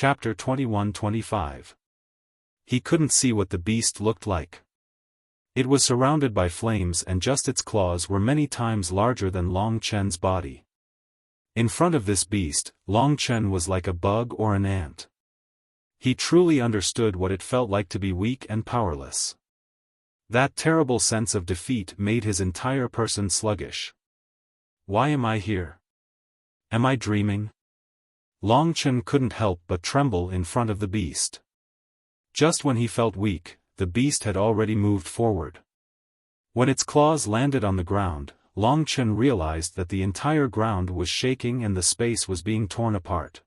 Chapter 21-25. He couldn't see what the beast looked like. It was surrounded by flames and just its claws were many times larger than Long Chen's body. In front of this beast, Long Chen was like a bug or an ant. He truly understood what it felt like to be weak and powerless. That terrible sense of defeat made his entire person sluggish. Why am I here? Am I dreaming? Long Chen couldn't help but tremble in front of the beast. Just when he felt weak, the beast had already moved forward. When its claws landed on the ground, Long Chen realized that the entire ground was shaking and the space was being torn apart.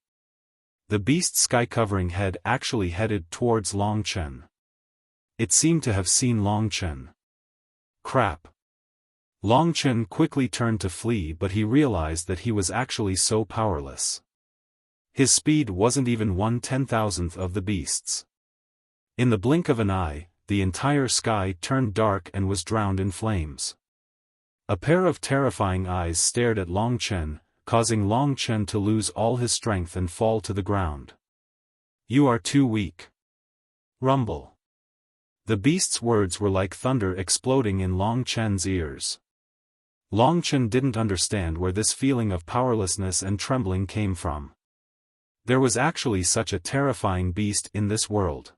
The beast's sky-covering head actually headed towards Long Chen. It seemed to have seen Long Chen. Crap. Long Chen quickly turned to flee, but he realized that he was actually so powerless. His speed wasn't even 1/10,000th of the beast's. In the blink of an eye, the entire sky turned dark and was drowned in flames. A pair of terrifying eyes stared at Long Chen, causing Long Chen to lose all his strength and fall to the ground. You are too weak. Rumble. The beast's words were like thunder exploding in Long Chen's ears. Long Chen didn't understand where this feeling of powerlessness and trembling came from. There was actually such a terrifying beast in this world.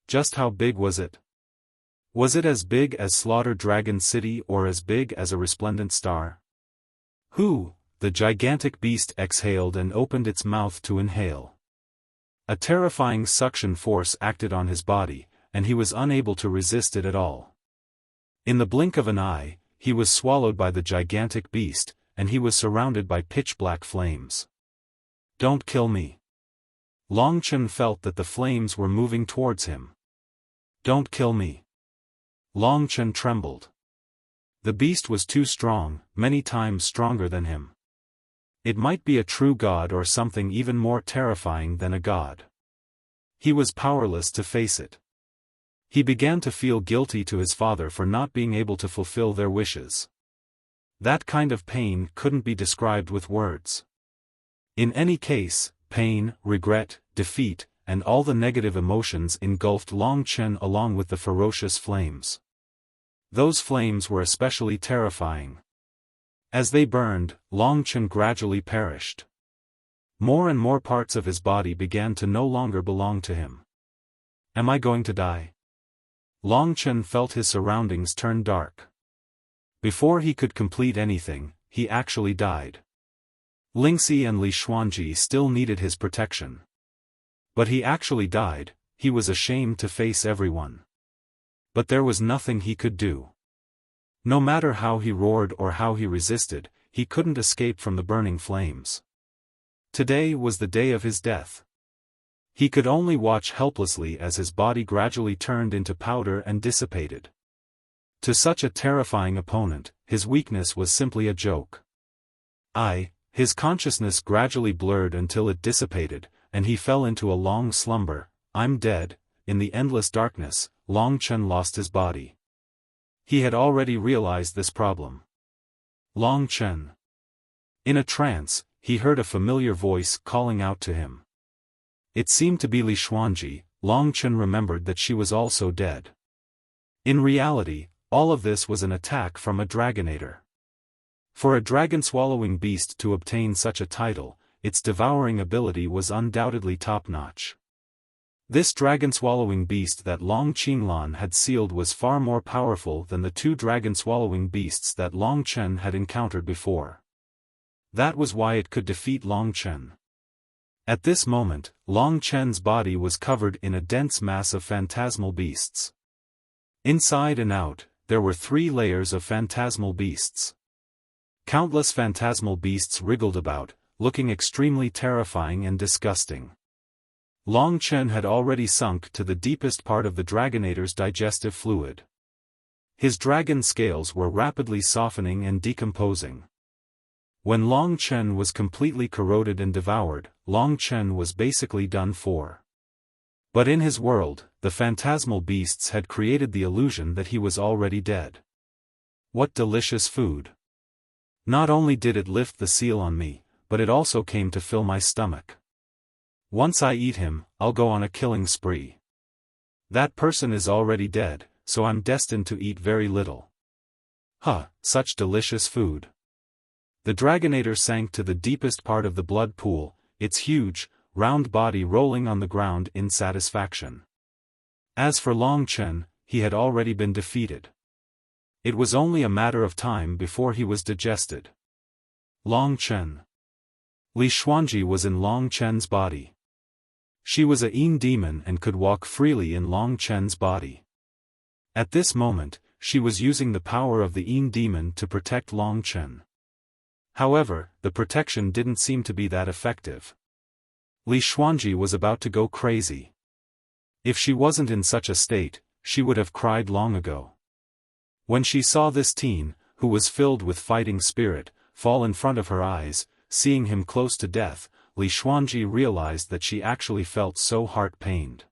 Just how big was it? Was it as big as Slaughter Dragon City or as big as a resplendent star? The gigantic beast exhaled and opened its mouth to inhale. A terrifying suction force acted on his body, and he was unable to resist it at all. In the blink of an eye, he was swallowed by the gigantic beast, and he was surrounded by pitch-black flames. Don't kill me. Long Chen felt that the flames were moving towards him. Don't kill me. Long Chen trembled. The beast was too strong, many times stronger than him. It might be a true god or something even more terrifying than a god. He was powerless to face it. He began to feel guilty to his father for not being able to fulfill their wishes. That kind of pain couldn't be described with words. In any case, pain, regret, defeat, and all the negative emotions engulfed Long Chen along with the ferocious flames. Those flames were especially terrifying. As they burned, Long Chen gradually perished. More and more parts of his body began to no longer belong to him. Am I going to die? Long Chen felt his surroundings turn dark. Before he could complete anything, he actually died. Lingxi and Li Xuanji still needed his protection. But he actually died. He was ashamed to face everyone. But there was nothing he could do. No matter how he roared or how he resisted, he couldn't escape from the burning flames. Today was the day of his death. He could only watch helplessly as his body gradually turned into powder and dissipated. To such a terrifying opponent, his weakness was simply a joke. His consciousness gradually blurred until it dissipated, and he fell into a long slumber. I'm dead. In the endless darkness, Long Chen lost his body. He had already realized this problem. Long Chen. In a trance, he heard a familiar voice calling out to him. It seemed to be Li Xuanji. Long Chen remembered that she was also dead. In reality, all of this was an attack from a Dragonator. For a dragon-swallowing beast to obtain such a title, its devouring ability was undoubtedly top-notch. This dragon-swallowing beast that Long Qinglan had sealed was far more powerful than the two dragon-swallowing beasts that Long Chen had encountered before. That was why it could defeat Long Chen. At this moment, Long Chen's body was covered in a dense mass of phantasmal beasts. Inside and out, there were 3 layers of phantasmal beasts. Countless phantasmal beasts wriggled about, looking extremely terrifying and disgusting. Long Chen had already sunk to the deepest part of the Dragonator's digestive fluid. His dragon scales were rapidly softening and decomposing. When Long Chen was completely corroded and devoured, Long Chen was basically done for. But in his world, the phantasmal beasts had created the illusion that he was already dead. What delicious food! Not only did it lift the seal on me, but it also came to fill my stomach. Once I eat him, I'll go on a killing spree. That person is already dead, so I'm destined to eat very little. Huh, such delicious food. The Dragonator sank to the deepest part of the blood pool, its huge, round body rolling on the ground in satisfaction. As for Long Chen, he had already been defeated. It was only a matter of time before he was digested. Long Chen. Li Xuanji was in Long Chen's body. She was a Yin demon and could walk freely in Long Chen's body. At this moment, she was using the power of the Yin demon to protect Long Chen. However, the protection didn't seem to be that effective. Li Xuanji was about to go crazy. If she wasn't in such a state, she would have cried long ago. When she saw this teen, who was filled with fighting spirit, fall in front of her eyes, seeing him close to death, Li Xuanji realized that she actually felt so heart-pained.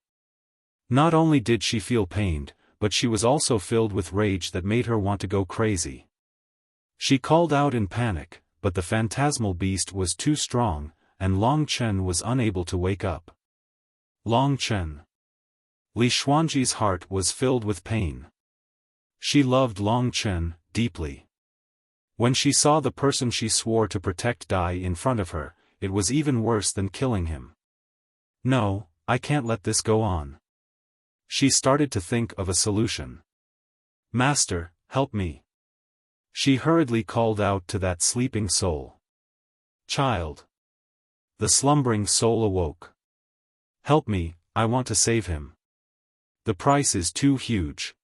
Not only did she feel pained, but she was also filled with rage that made her want to go crazy. She called out in panic, but the phantasmal beast was too strong, and Long Chen was unable to wake up. Long Chen. Li Xuanji's heart was filled with pain. She loved Long Chen deeply. When she saw the person she swore to protect die in front of her, it was even worse than killing him. No, I can't let this go on. She started to think of a solution. Master, help me. She hurriedly called out to that sleeping soul. Child. The slumbering soul awoke. Help me, I want to save him. The price is too huge.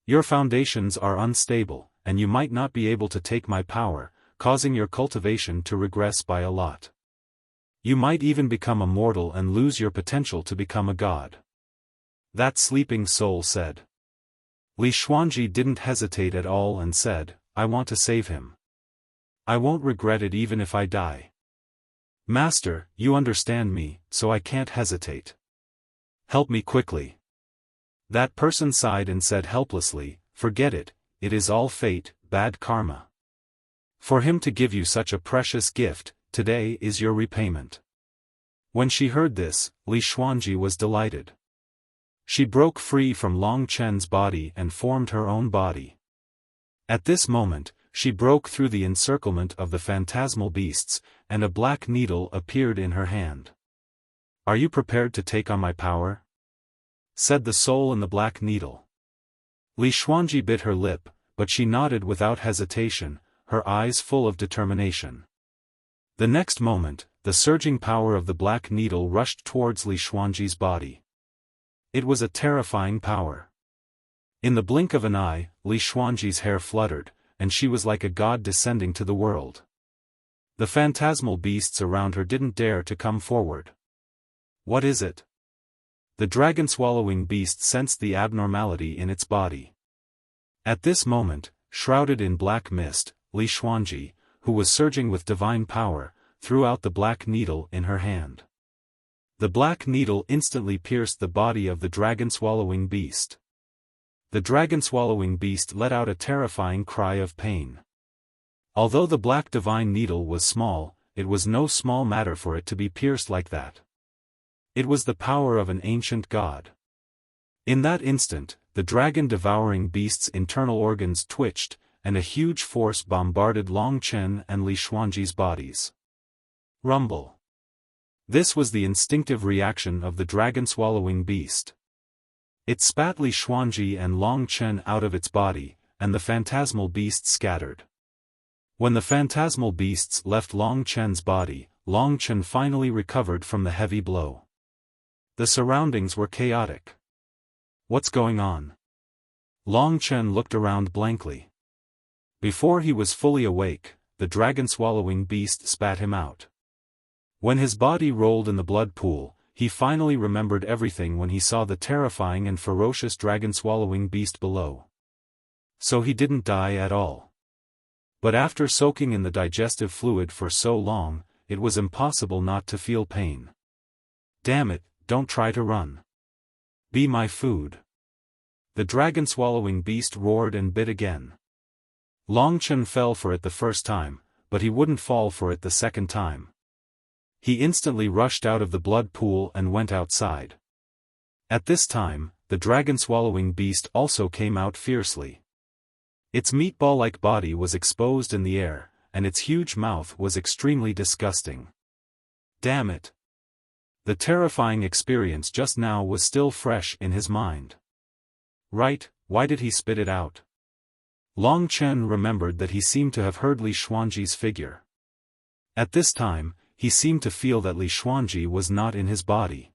Your foundations are unstable, and you might not be able to take my power, causing your cultivation to regress by a lot. You might even become a mortal and lose your potential to become a god. That sleeping soul said. Li Xuanji didn't hesitate at all and said, I want to save him. I won't regret it even if I die. Master, you understand me, so I can't hesitate. Help me quickly. That person sighed and said helplessly, forget it, it is all fate, bad karma. For him to give you such a precious gift, today is your repayment. When she heard this, Li Xuanji was delighted. She broke free from Long Chen's body and formed her own body. At this moment, she broke through the encirclement of the phantasmal beasts, and a black needle appeared in her hand. Are you prepared to take on my power? Said the soul in the black needle. Li Xuanji bit her lip, but she nodded without hesitation, her eyes full of determination. The next moment, the surging power of the black needle rushed towards Li Xuanji's body. It was a terrifying power. In the blink of an eye, Li Xuanji's hair fluttered, and she was like a god descending to the world. The phantasmal beasts around her didn't dare to come forward. What is it? The dragon-swallowing beast sensed the abnormality in its body. At this moment, shrouded in black mist, Li Xuanji, who was surging with divine power, threw out the black needle in her hand. The black needle instantly pierced the body of the dragon-swallowing beast. The dragon-swallowing beast let out a terrifying cry of pain. Although the black divine needle was small, it was no small matter for it to be pierced like that. It was the power of an ancient god. In that instant, the dragon-devouring beast's internal organs twitched, and a huge force bombarded Long Chen and Li Xuanji's bodies. Rumble. This was the instinctive reaction of the dragon-swallowing beast. It spat Li Xuanji and Long Chen out of its body, and the phantasmal beast scattered. When the phantasmal beasts left Long Chen's body, Long Chen finally recovered from the heavy blow. The surroundings were chaotic. What's going on? Long Chen looked around blankly. Before he was fully awake, the dragon-swallowing beast spat him out. When his body rolled in the blood pool, he finally remembered everything when he saw the terrifying and ferocious dragon-swallowing beast below. So he didn't die at all. But after soaking in the digestive fluid for so long, it was impossible not to feel pain. Damn it, don't try to run. Be my food. The dragon-swallowing beast roared and bit again. Long Chen fell for it the first time, but he wouldn't fall for it the second time. He instantly rushed out of the blood pool and went outside. At this time, the dragon-swallowing beast also came out fiercely. Its meatball-like body was exposed in the air, and its huge mouth was extremely disgusting. Damn it! The terrifying experience just now was still fresh in his mind. Right, why did he spit it out? Long Chen remembered that he seemed to have heard Li Xuanji's figure. At this time, he seemed to feel that Li Xuanji was not in his body.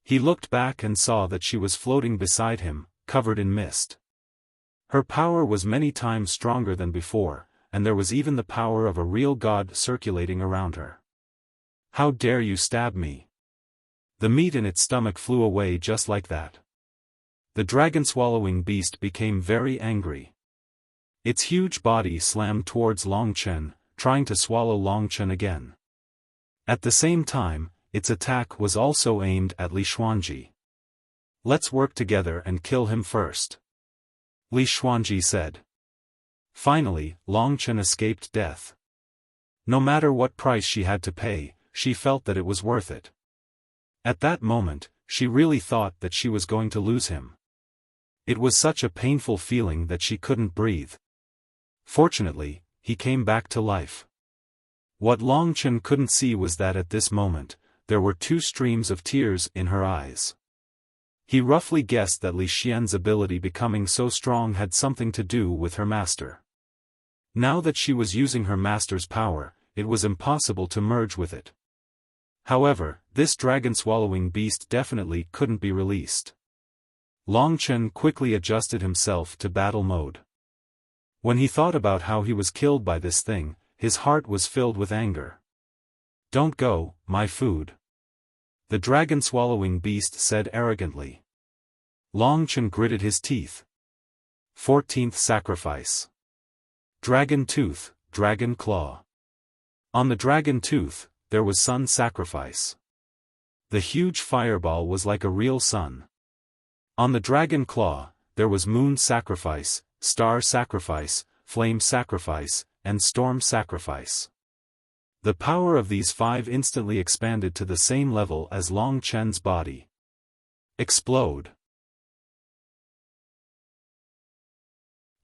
He looked back and saw that she was floating beside him, covered in mist. Her power was many times stronger than before, and there was even the power of a real god circulating around her. How dare you stab me? The meat in its stomach flew away just like that. The dragon-swallowing beast became very angry. Its huge body slammed towards Long Chen, trying to swallow Long Chen again. At the same time, its attack was also aimed at Li Xuanji. Let's work together and kill him first, Li Xuanji said. Finally, Long Chen escaped death. No matter what price she had to pay, she felt that it was worth it. At that moment, she really thought that she was going to lose him. It was such a painful feeling that she couldn't breathe. Fortunately, he came back to life. What Long Chen couldn't see was that at this moment, there were 2 streams of tears in her eyes. He roughly guessed that Li Xian's ability becoming so strong had something to do with her master. Now that she was using her master's power, it was impossible to merge with it. However, this dragon-swallowing beast definitely couldn't be released. Long Chen quickly adjusted himself to battle mode. When he thought about how he was killed by this thing, his heart was filled with anger. Don't go, my food, the dragon-swallowing beast said arrogantly. Long Chen gritted his teeth. 14th Sacrifice. Dragon Tooth, Dragon Claw. On the Dragon Tooth, there was sun sacrifice. The huge fireball was like a real sun. On the Dragon Claw, there was moon sacrifice, star sacrifice, flame sacrifice, and storm sacrifice. The power of these 5 instantly expanded to the same level as Long Chen's body. Explode.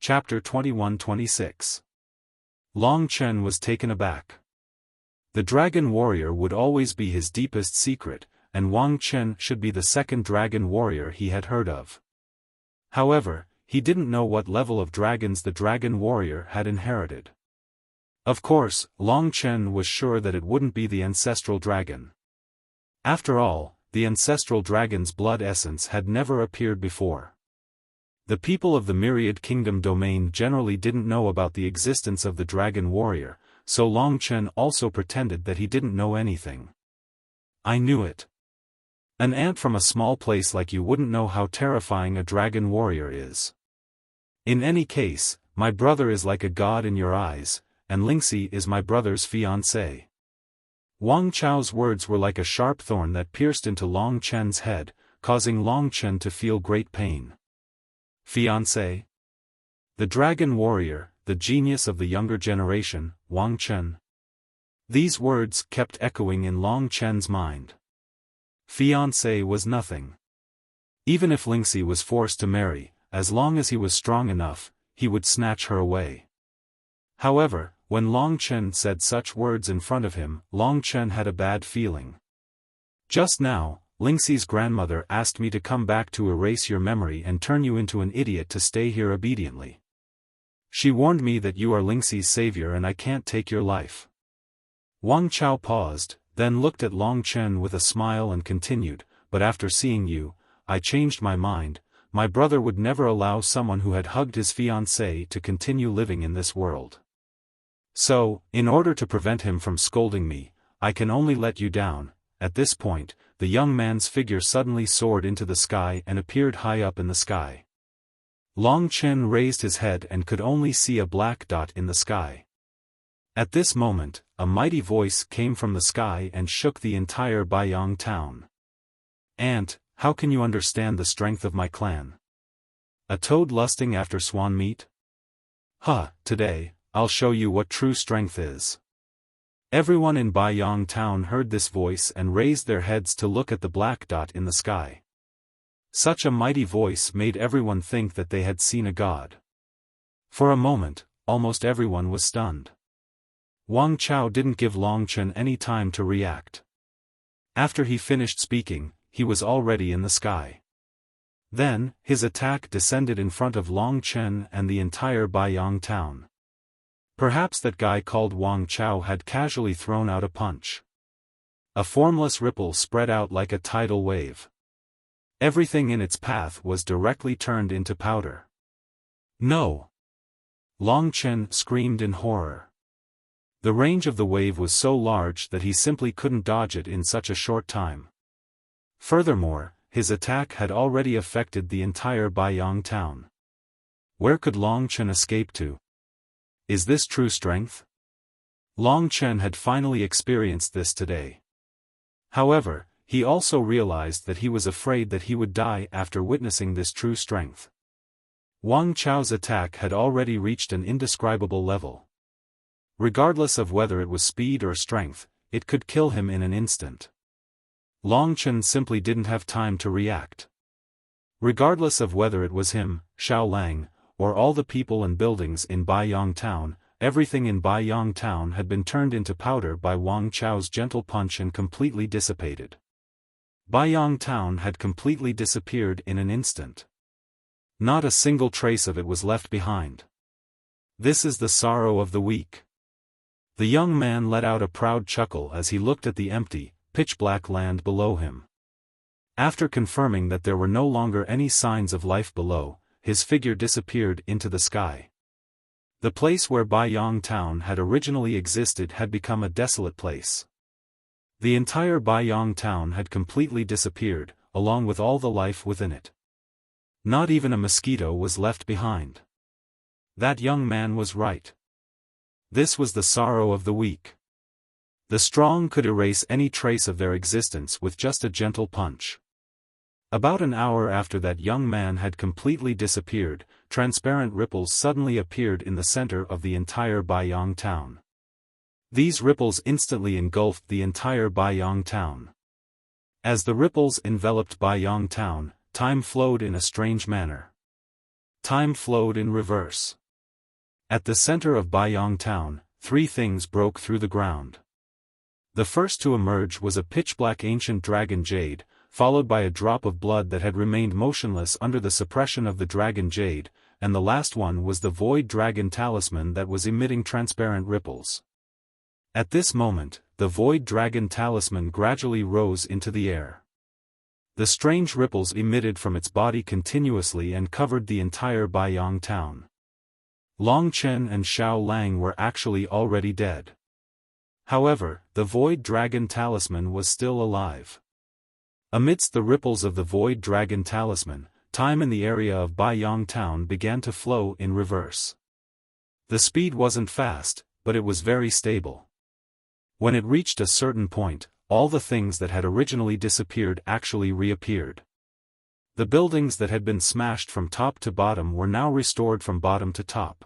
Chapter 21-26. Long Chen was taken aback. The dragon warrior would always be his deepest secret, and Wang Chen should be the second dragon warrior he had heard of. However, he didn't know what level of dragons the dragon warrior had inherited. Of course, Long Chen was sure that it wouldn't be the ancestral dragon. After all, the ancestral dragon's blood essence had never appeared before. The people of the Myriad Kingdom domain generally didn't know about the existence of the dragon warrior, so Long Chen also pretended that he didn't know anything. I knew it. An ant from a small place like you wouldn't know how terrifying a dragon warrior is. In any case, my brother is like a god in your eyes, and Lingxi is my brother's fiancé. Wang Chao's words were like a sharp thorn that pierced into Long Chen's head, causing Long Chen to feel great pain. Fiancé? The dragon warrior, the genius of the younger generation, Wang Chen. These words kept echoing in Long Chen's mind. Fiancé was nothing. Even if Lingxi was forced to marry, as long as he was strong enough, he would snatch her away. However, when Long Chen said such words in front of him, Long Chen had a bad feeling. Just now, Lingxi's grandmother asked me to come back to erase your memory and turn you into an idiot to stay here obediently. She warned me that you are Lingxi's savior and I can't take your life. Wang Chao paused, then looked at Long Chen with a smile and continued, but after seeing you, I changed my mind. My brother would never allow someone who had hugged his fiancée to continue living in this world. So, in order to prevent him from scolding me, I can only let you down. At this point, the young man's figure suddenly soared into the sky and appeared high up in the sky. Long Chen raised his head and could only see a black dot in the sky. At this moment, a mighty voice came from the sky and shook the entire Baiyang town. Ant, how can you understand the strength of my clan? A toad lusting after swan meat? Today, I'll show you what true strength is. Everyone in Baiyang town heard this voice and raised their heads to look at the black dot in the sky. Such a mighty voice made everyone think that they had seen a god. For a moment, almost everyone was stunned. Wang Chao didn't give Long Chen any time to react. After he finished speaking, he was already in the sky. Then, his attack descended in front of Long Chen and the entire Baiyang town. Perhaps that guy called Wang Chao had casually thrown out a punch. A formless ripple spread out like a tidal wave. Everything in its path was directly turned into powder. No! Long Chen screamed in horror. The range of the wave was so large that he simply couldn't dodge it in such a short time. Furthermore, his attack had already affected the entire Baiyang town. Where could Long Chen escape to? Is this true strength? Long Chen had finally experienced this today. However, he also realized that he was afraid that he would die after witnessing this true strength. Wang Chao's attack had already reached an indescribable level. Regardless of whether it was speed or strength, it could kill him in an instant. Long Chen simply didn't have time to react. Regardless of whether it was him, Xiao Lang, or all the people and buildings in Baiyang town, everything in Baiyang town had been turned into powder by Wang Chao's gentle punch and completely dissipated. Baiyang town had completely disappeared in an instant. Not a single trace of it was left behind. This is the sorrow of the weak. The young man let out a proud chuckle as he looked at the empty, pitch-black land below him. After confirming that there were no longer any signs of life below, his figure disappeared into the sky. The place where Baiyang town had originally existed had become a desolate place. The entire Baiyang town had completely disappeared, along with all the life within it. Not even a mosquito was left behind. That young man was right. This was the sorrow of the weak. The strong could erase any trace of their existence with just a gentle punch. About an hour after that young man had completely disappeared, transparent ripples suddenly appeared in the center of the entire Baiyang town. These ripples instantly engulfed the entire Baiyang town. As the ripples enveloped Baiyang town, time flowed in a strange manner. Time flowed in reverse. At the center of Baiyang town, three things broke through the ground. The first to emerge was a pitch-black ancient dragon jade, followed by a drop of blood that had remained motionless under the suppression of the dragon jade, and the last one was the void dragon talisman that was emitting transparent ripples. At this moment, the void dragon talisman gradually rose into the air. The strange ripples emitted from its body continuously and covered the entire Baiyang town. Long Chen and Xiao Lang were actually already dead. However, the void dragon talisman was still alive. Amidst the ripples of the void dragon talisman, time in the area of Baiyang town began to flow in reverse. The speed wasn't fast, but it was very stable. When it reached a certain point, all the things that had originally disappeared actually reappeared. The buildings that had been smashed from top to bottom were now restored from bottom to top.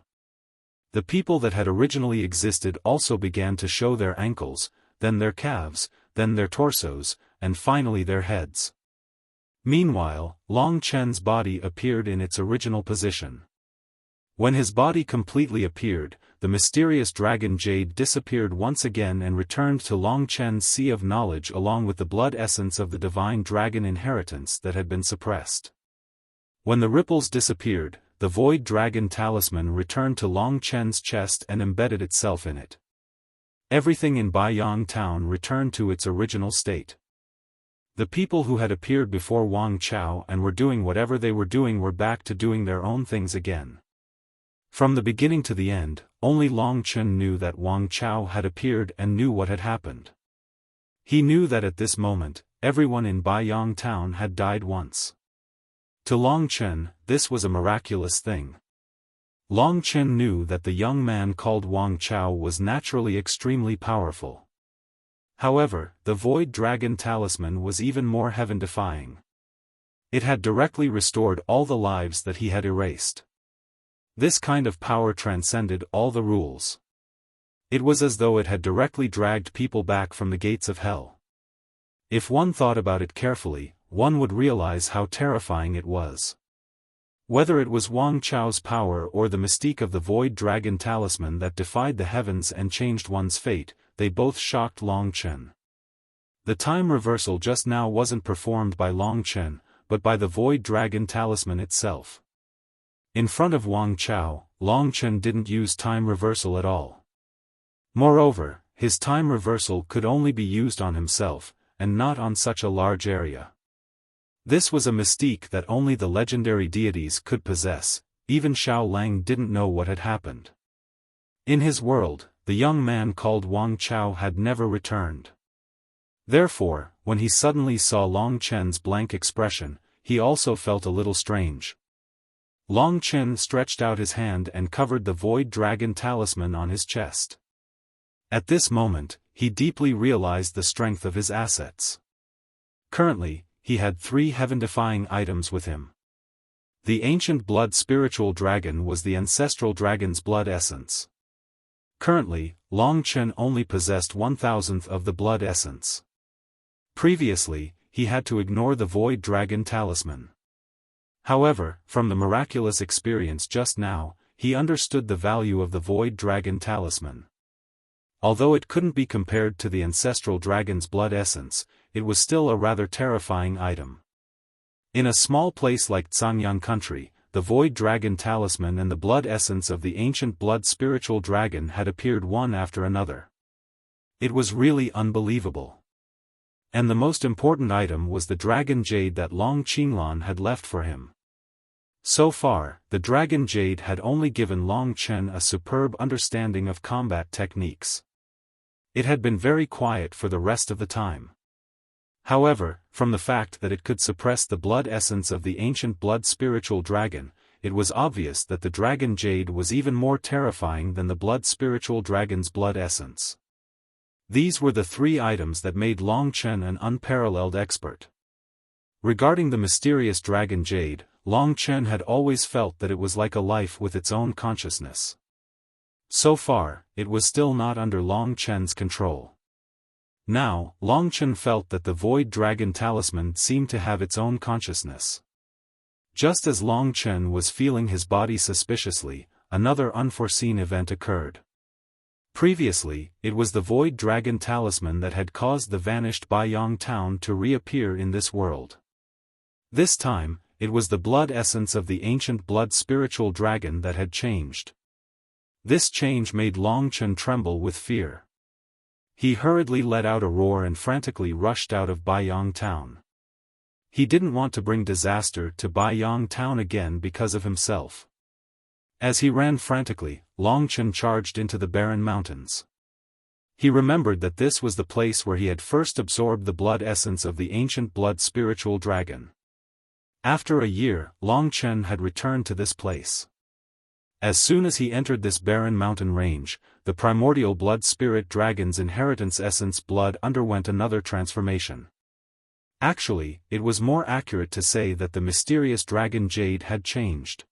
The people that had originally existed also began to show their ankles, then their calves, then their torsos, and finally their heads. Meanwhile, Long Chen's body appeared in its original position. When his body completely appeared, the mysterious dragon jade disappeared once again and returned to Long Chen's sea of knowledge along with the blood essence of the divine dragon inheritance that had been suppressed. When the ripples disappeared, the void dragon talisman returned to Long Chen's chest and embedded itself in it. Everything in Baiyang town returned to its original state. The people who had appeared before Wang Chao and were doing whatever they were doing were back to doing their own things again. From the beginning to the end, only Long Chen knew that Wang Chao had appeared and knew what had happened. He knew that at this moment, everyone in Baiyang town had died once. To Long Chen, this was a miraculous thing. Long Chen knew that the young man called Wang Chao was naturally extremely powerful. However, the void dragon talisman was even more heaven-defying. It had directly restored all the lives that he had erased. This kind of power transcended all the rules. It was as though it had directly dragged people back from the gates of hell. If one thought about it carefully, one would realize how terrifying it was. Whether it was Wang Chao's power or the mystique of the Void Dragon Talisman that defied the heavens and changed one's fate, they both shocked Long Chen. The time reversal just now wasn't performed by Long Chen, but by the Void Dragon Talisman itself. In front of Wang Chao, Long Chen didn't use time reversal at all. Moreover, his time reversal could only be used on himself, and not on such a large area. This was a mystique that only the legendary deities could possess. Even Xiao Lang didn't know what had happened. In his world, the young man called Wang Chao had never returned. Therefore, when he suddenly saw Long Chen's blank expression, he also felt a little strange. Long Chen stretched out his hand and covered the Void Dragon Talisman on his chest. At this moment, he deeply realized the strength of his assets. Currently, he had 3 heaven-defying items with him. The ancient blood spiritual dragon was the ancestral dragon's blood essence. Currently, Long Chen only possessed 1,000th of the blood essence. Previously, he had to ignore the Void Dragon Talisman. However, from the miraculous experience just now, he understood the value of the Void Dragon Talisman. Although it couldn't be compared to the ancestral dragon's blood essence, it was still a rather terrifying item. In a small place like Zhangyan country, the Void Dragon Talisman and the blood essence of the ancient blood spiritual dragon had appeared one after another. It was really unbelievable. And the most important item was the dragon jade that Long Qinglan had left for him. So far, the dragon jade had only given Long Chen a superb understanding of combat techniques. It had been very quiet for the rest of the time. However, from the fact that it could suppress the blood essence of the ancient blood spiritual dragon, it was obvious that the dragon jade was even more terrifying than the blood spiritual dragon's blood essence. These were the 3 items that made Long Chen an unparalleled expert. Regarding the mysterious dragon jade, Long Chen had always felt that it was like a life with its own consciousness. So far, it was still not under Long Chen's control. Now, Long Chen felt that the Void Dragon Talisman seemed to have its own consciousness. Just as Long Chen was feeling his body suspiciously, another unforeseen event occurred. Previously, it was the Void Dragon Talisman that had caused the vanished Baiyang town to reappear in this world. This time, it was the blood essence of the ancient blood spiritual dragon that had changed. This change made Long Chen tremble with fear. He hurriedly let out a roar and frantically rushed out of Baiyang town. He didn't want to bring disaster to Baiyang town again because of himself. As he ran frantically, Long Chen charged into the barren mountains. He remembered that this was the place where he had first absorbed the blood essence of the ancient blood spiritual dragon. After a year, Long Chen had returned to this place. As soon as he entered this barren mountain range, the primordial blood spirit dragon's inheritance essence blood underwent another transformation. Actually, it was more accurate to say that the mysterious dragon jade had changed.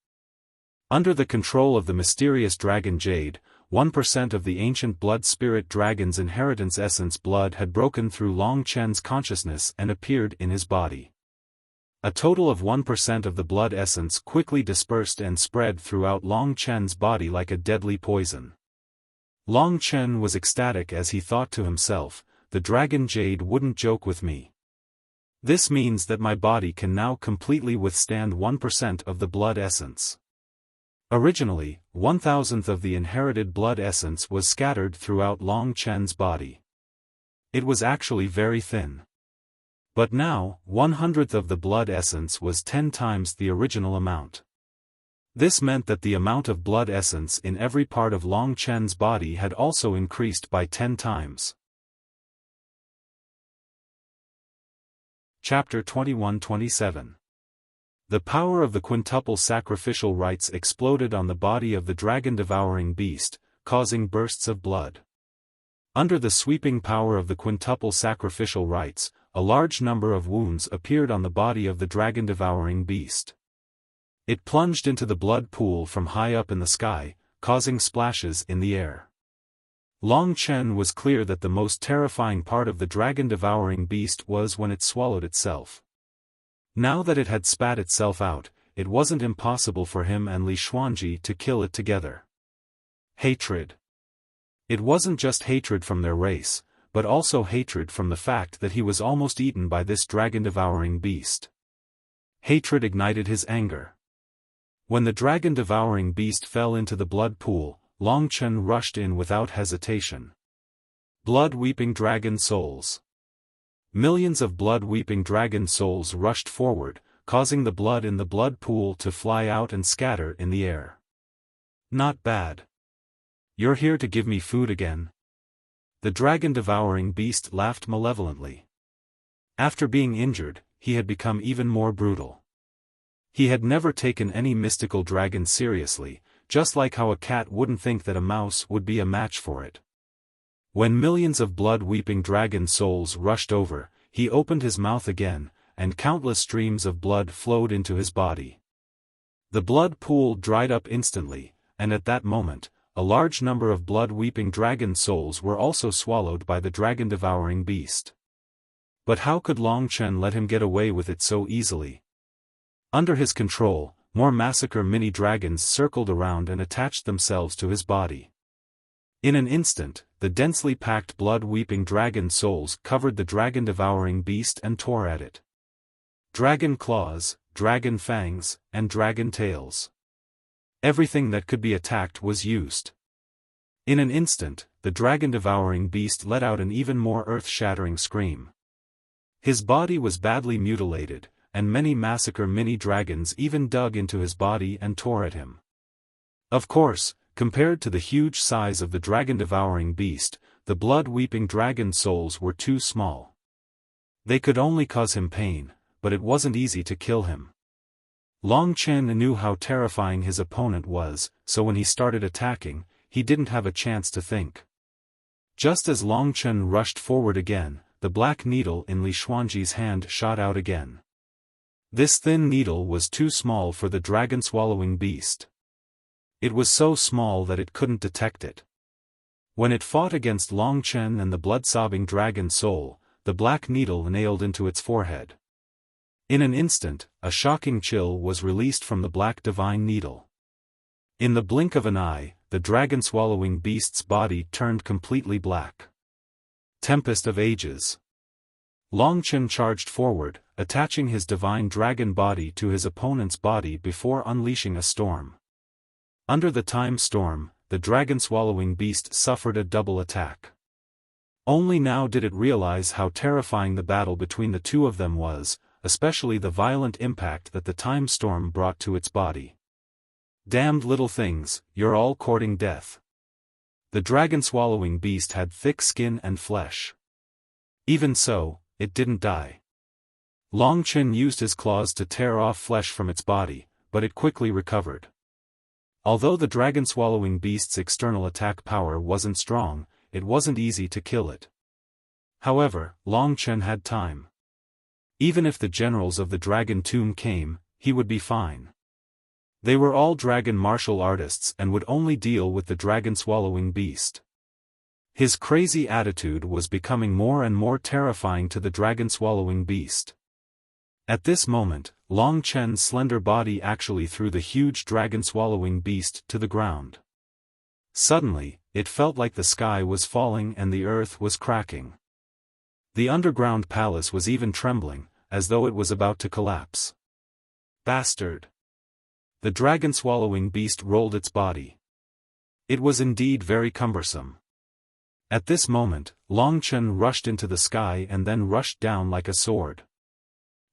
Under the control of the mysterious dragon jade, 1% of the ancient blood spirit dragon's inheritance essence blood had broken through Long Chen's consciousness and appeared in his body. A total of 1% of the blood essence quickly dispersed and spread throughout Long Chen's body like a deadly poison. Long Chen was ecstatic as he thought to himself, the dragon jade wouldn't joke with me. This means that my body can now completely withstand 1% of the blood essence. Originally, 1,000th of the inherited blood essence was scattered throughout Long Chen's body. It was actually very thin. But now, 100th of the blood essence was 10 times the original amount. This meant that the amount of blood essence in every part of Long Chen's body had also increased by 10 times. Chapter 21-27. The power of the quintuple sacrificial rites exploded on the body of the dragon-devouring beast, causing bursts of blood. Under the sweeping power of the quintuple sacrificial rites, a large number of wounds appeared on the body of the dragon-devouring beast. It plunged into the blood pool from high up in the sky, causing splashes in the air. Long Chen was clear that the most terrifying part of the dragon-devouring beast was when it swallowed itself. Now that it had spat itself out, it wasn't impossible for him and Li Xuanji to kill it together. Hatred. It wasn't just hatred from their race, but also hatred from the fact that he was almost eaten by this dragon-devouring beast. Hatred ignited his anger. When the dragon-devouring beast fell into the blood pool, Long Chen rushed in without hesitation. Blood-weeping dragon souls. Millions of blood-weeping dragon souls rushed forward, causing the blood in the blood pool to fly out and scatter in the air. Not bad. You're here to give me food again? The dragon-devouring beast laughed malevolently. After being injured, he had become even more brutal. He had never taken any mystical dragon seriously, just like how a cat wouldn't think that a mouse would be a match for it. When millions of blood-weeping dragon souls rushed over, he opened his mouth again, and countless streams of blood flowed into his body. The blood pool dried up instantly, and at that moment, a large number of blood-weeping dragon souls were also swallowed by the dragon-devouring beast. But how could Long Chen let him get away with it so easily? Under his control, more massacre mini-dragons circled around and attached themselves to his body. In an instant, the densely packed blood-weeping dragon souls covered the dragon-devouring beast and tore at it. Dragon claws, dragon fangs, and dragon tails. Everything that could be attacked was used. In an instant, the dragon-devouring beast let out an even more earth-shattering scream. His body was badly mutilated, and many massacre mini-dragons even dug into his body and tore at him. Of course, compared to the huge size of the dragon-devouring beast, the blood-weeping dragon souls were too small. They could only cause him pain, but it wasn't easy to kill him. Long Chen knew how terrifying his opponent was, so when he started attacking, he didn't have a chance to think. Just as Long Chen rushed forward again, the black needle in Li Xuanji's hand shot out again. This thin needle was too small for the dragon-swallowing beast. It was so small that it couldn't detect it. When it fought against Long Chen and the blood-sobbing dragon soul, the black needle nailed into its forehead. In an instant, a shocking chill was released from the black divine needle. In the blink of an eye, the dragon-swallowing beast's body turned completely black. Tempest of Ages. Long Chen charged forward, attaching his divine dragon body to his opponent's body before unleashing a storm. Under the time storm, the dragon-swallowing beast suffered a double attack. Only now did it realize how terrifying the battle between the two of them was, especially the violent impact that the time storm brought to its body. Damned little things, you're all courting death. The dragon-swallowing beast had thick skin and flesh. Even so, it didn't die. Long Chen used his claws to tear off flesh from its body, but it quickly recovered. Although the dragon-swallowing beast's external attack power wasn't strong, it wasn't easy to kill it. However, Long Chen had time. Even if the generals of the Dragon Tomb came, he would be fine. They were all dragon martial artists and would only deal with the dragon-swallowing beast. His crazy attitude was becoming more and more terrifying to the dragon-swallowing beast. At this moment, Long Chen's slender body actually threw the huge dragon-swallowing beast to the ground. Suddenly, it felt like the sky was falling and the earth was cracking. The underground palace was even trembling, as though it was about to collapse. Bastard! The dragon-swallowing beast rolled its body. It was indeed very cumbersome. At this moment, Long Chen rushed into the sky and then rushed down like a sword.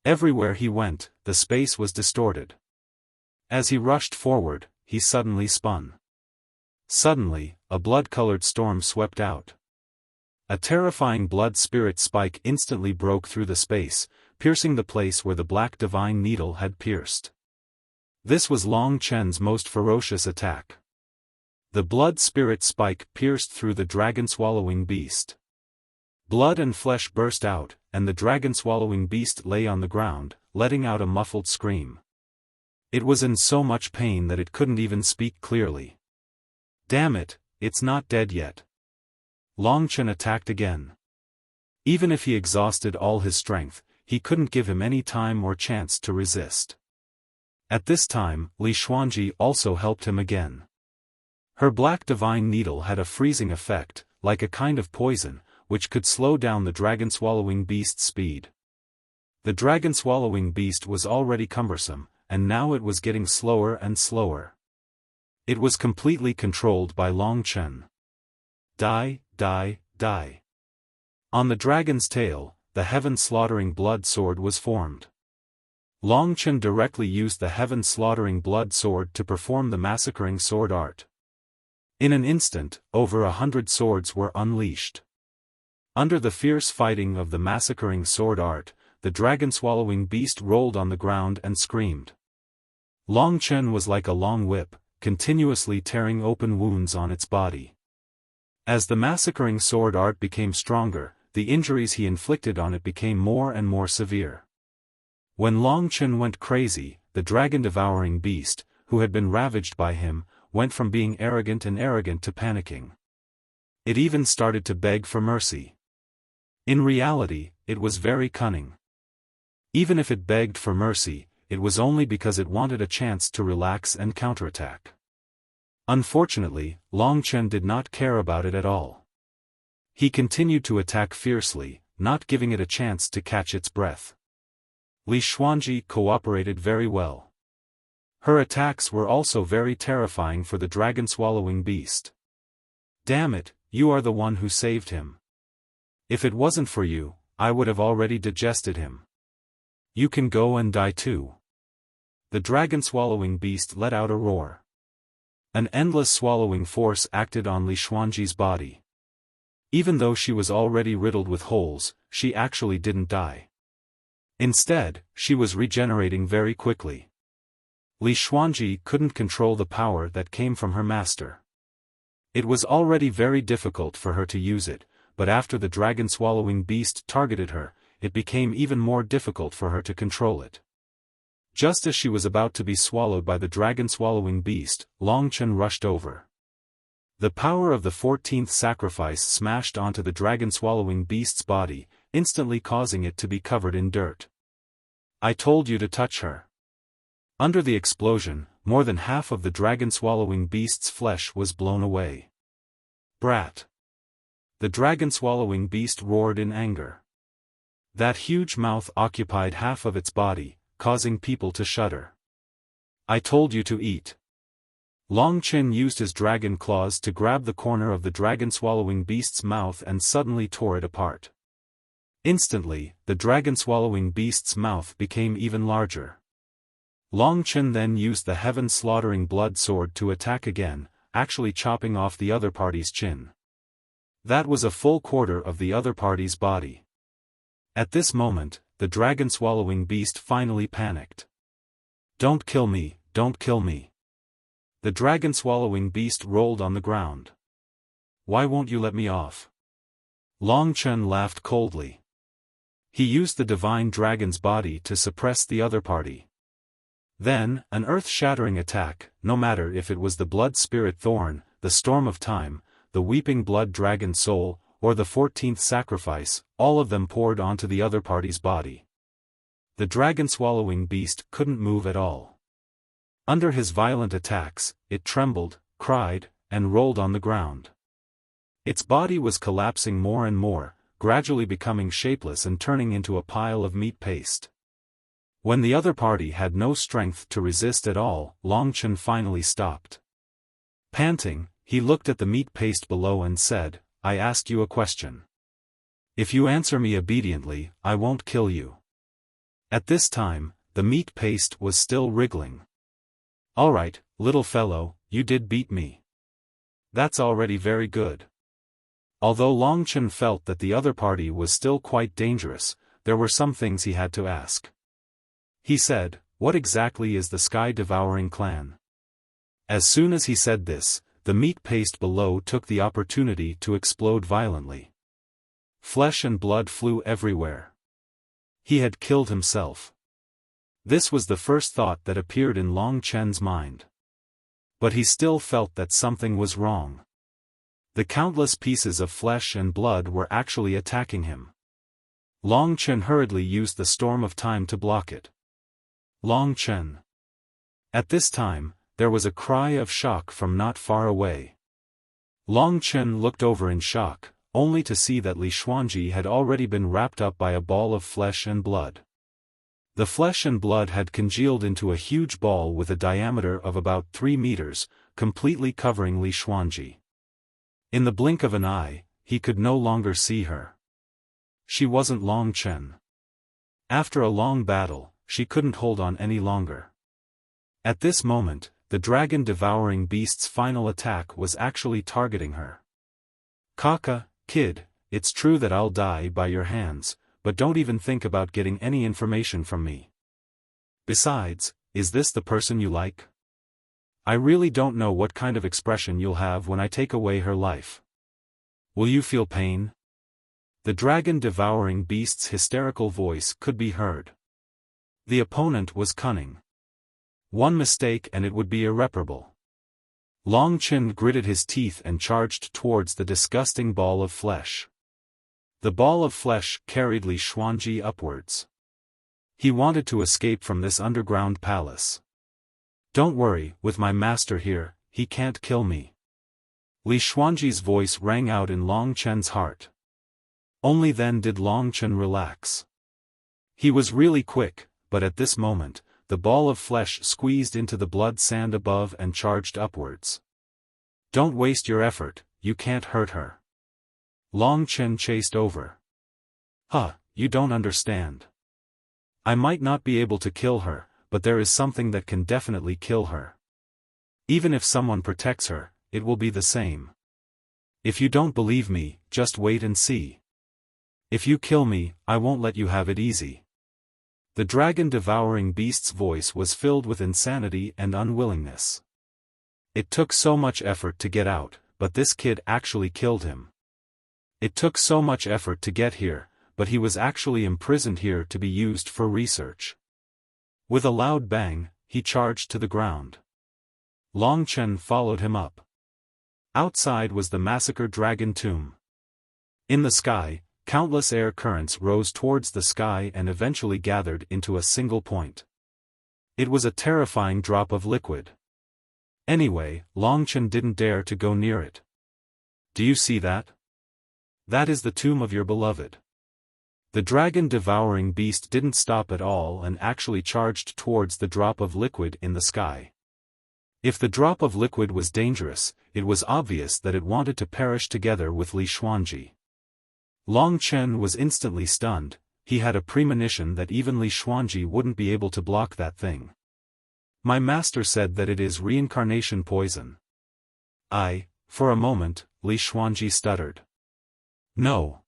Everywhere he went, the space was distorted. As he rushed forward, he suddenly spun. Suddenly, a blood-colored storm swept out. A terrifying blood spirit spike instantly broke through the space, piercing the place where the black divine needle had pierced. This was Long Chen's most ferocious attack. The blood spirit spike pierced through the dragon-swallowing beast. Blood and flesh burst out, and the dragon-swallowing beast lay on the ground, letting out a muffled scream. It was in so much pain that it couldn't even speak clearly. Damn it, it's not dead yet. Long Chen attacked again. Even if he exhausted all his strength, he couldn't give him any time or chance to resist. At this time, Li Xuanji also helped him again. Her black divine needle had a freezing effect, like a kind of poison, which could slow down the dragon-swallowing beast's speed. The dragon-swallowing beast was already cumbersome, and now it was getting slower and slower. It was completely controlled by Long Chen. Die, die, die. On the dragon's tail, the heaven-slaughtering blood sword was formed. Long Chen directly used the heaven-slaughtering blood sword to perform the massacring sword art. In an instant, over 100 swords were unleashed. Under the fierce fighting of the massacring sword art, the dragon-swallowing beast rolled on the ground and screamed. Long Chen was like a long whip, continuously tearing open wounds on its body. As the massacring sword art became stronger, the injuries he inflicted on it became more and more severe. When Long Chen went crazy, the dragon-devouring beast, who had been ravaged by him, went from being arrogant to panicking. It even started to beg for mercy. In reality, it was very cunning. Even if it begged for mercy, it was only because it wanted a chance to relax and counterattack. Unfortunately, Long Chen did not care about it at all. He continued to attack fiercely, not giving it a chance to catch its breath. Li Xuanji cooperated very well. Her attacks were also very terrifying for the dragon-swallowing beast. Damn it, you are the one who saved him. If it wasn't for you, I would have already digested him. You can go and die too. The dragon-swallowing beast let out a roar. An endless swallowing force acted on Li Xuanji's body. Even though she was already riddled with holes, she actually didn't die. Instead, she was regenerating very quickly. Li Xuanji couldn't control the power that came from her master. It was already very difficult for her to use it, but after the dragon-swallowing beast targeted her, it became even more difficult for her to control it. Just as she was about to be swallowed by the dragon-swallowing beast, Long Chen rushed over. The power of the 14th sacrifice smashed onto the dragon-swallowing beast's body, instantly causing it to be covered in dirt. I told you to touch her. Under the explosion, more than half of the dragon-swallowing beast's flesh was blown away. Brat! The dragon-swallowing beast roared in anger. That huge mouth occupied half of its body, causing people to shudder. I told you to eat. Long Chen used his dragon claws to grab the corner of the dragon-swallowing beast's mouth and suddenly tore it apart. Instantly, the dragon-swallowing beast's mouth became even larger. Long Chen then used the heaven-slaughtering blood sword to attack again, actually chopping off the other party's chin. That was a full quarter of the other party's body. At this moment, the dragon-swallowing beast finally panicked. Don't kill me, don't kill me. The dragon-swallowing beast rolled on the ground. Why won't you let me off? Long Chen laughed coldly. He used the divine dragon's body to suppress the other party. Then, an earth-shattering attack, no matter if it was the blood spirit thorn, the storm of time, the weeping blood dragon soul, or the 14th sacrifice, all of them poured onto the other party's body. The dragon-swallowing beast couldn't move at all. Under his violent attacks, it trembled, cried, and rolled on the ground. Its body was collapsing more and more, gradually becoming shapeless and turning into a pile of meat paste. When the other party had no strength to resist at all, Long Chen finally stopped. Panting, he looked at the meat paste below and said, I ask you a question. If you answer me obediently, I won't kill you. At this time, the meat paste was still wriggling. Alright, little fellow, you did beat me. That's already very good. Although Long Chen felt that the other party was still quite dangerous, there were some things he had to ask. He said, what exactly is the sky-devouring clan? As soon as he said this, the meat paste below took the opportunity to explode violently. Flesh and blood flew everywhere. He had killed himself. This was the first thought that appeared in Long Chen's mind. But he still felt that something was wrong. The countless pieces of flesh and blood were actually attacking him. Long Chen hurriedly used the storm of time to block it. Long Chen. At this time, there was a cry of shock from not far away. Long Chen looked over in shock, only to see that Li Xuanji had already been wrapped up by a ball of flesh and blood. The flesh and blood had congealed into a huge ball with a diameter of about 3 meters, completely covering Li Xuanji. In the blink of an eye, he could no longer see her. She wasn't Long Chen. After a long battle, she couldn't hold on any longer. At this moment, the dragon-devouring beast's final attack was actually targeting her. Kaka, kid, it's true that I'll die by your hands, but don't even think about getting any information from me. Besides, is this the person you like? I really don't know what kind of expression you'll have when I take away her life. Will you feel pain? The dragon-devouring beast's hysterical voice could be heard. The opponent was cunning. One mistake and it would be irreparable. Long Chen gritted his teeth and charged towards the disgusting ball of flesh. The ball of flesh carried Li Xuanji upwards. He wanted to escape from this underground palace. Don't worry, with my master here, he can't kill me. Li Xuanji's voice rang out in Long Chen's heart. Only then did Long Chen relax. He was really quick, but at this moment, the ball of flesh squeezed into the blood sand above and charged upwards. Don't waste your effort, you can't hurt her. Long Chen chased over. You don't understand. I might not be able to kill her, but there is something that can definitely kill her. Even if someone protects her, it will be the same. If you don't believe me, just wait and see. If you kill me, I won't let you have it easy. The dragon-devouring beast's voice was filled with insanity and unwillingness. It took so much effort to get out, but this kid actually killed him. It took so much effort to get here, but he was actually imprisoned here to be used for research. With a loud bang, he charged to the ground. Long Chen followed him up. Outside was the massacred dragon tomb. In the sky, countless air currents rose towards the sky and eventually gathered into a single point. It was a terrifying drop of liquid. Anyway, Long Chen didn't dare to go near it. Do you see that? That is the tomb of your beloved. The dragon-devouring beast didn't stop at all and actually charged towards the drop of liquid in the sky. If the drop of liquid was dangerous, it was obvious that it wanted to perish together with Li Xuanji. Long Chen was instantly stunned. He had a premonition that even Li Xuanji wouldn't be able to block that thing. My master said that it is reincarnation poison. For a moment, Li Xuanji stuttered. No.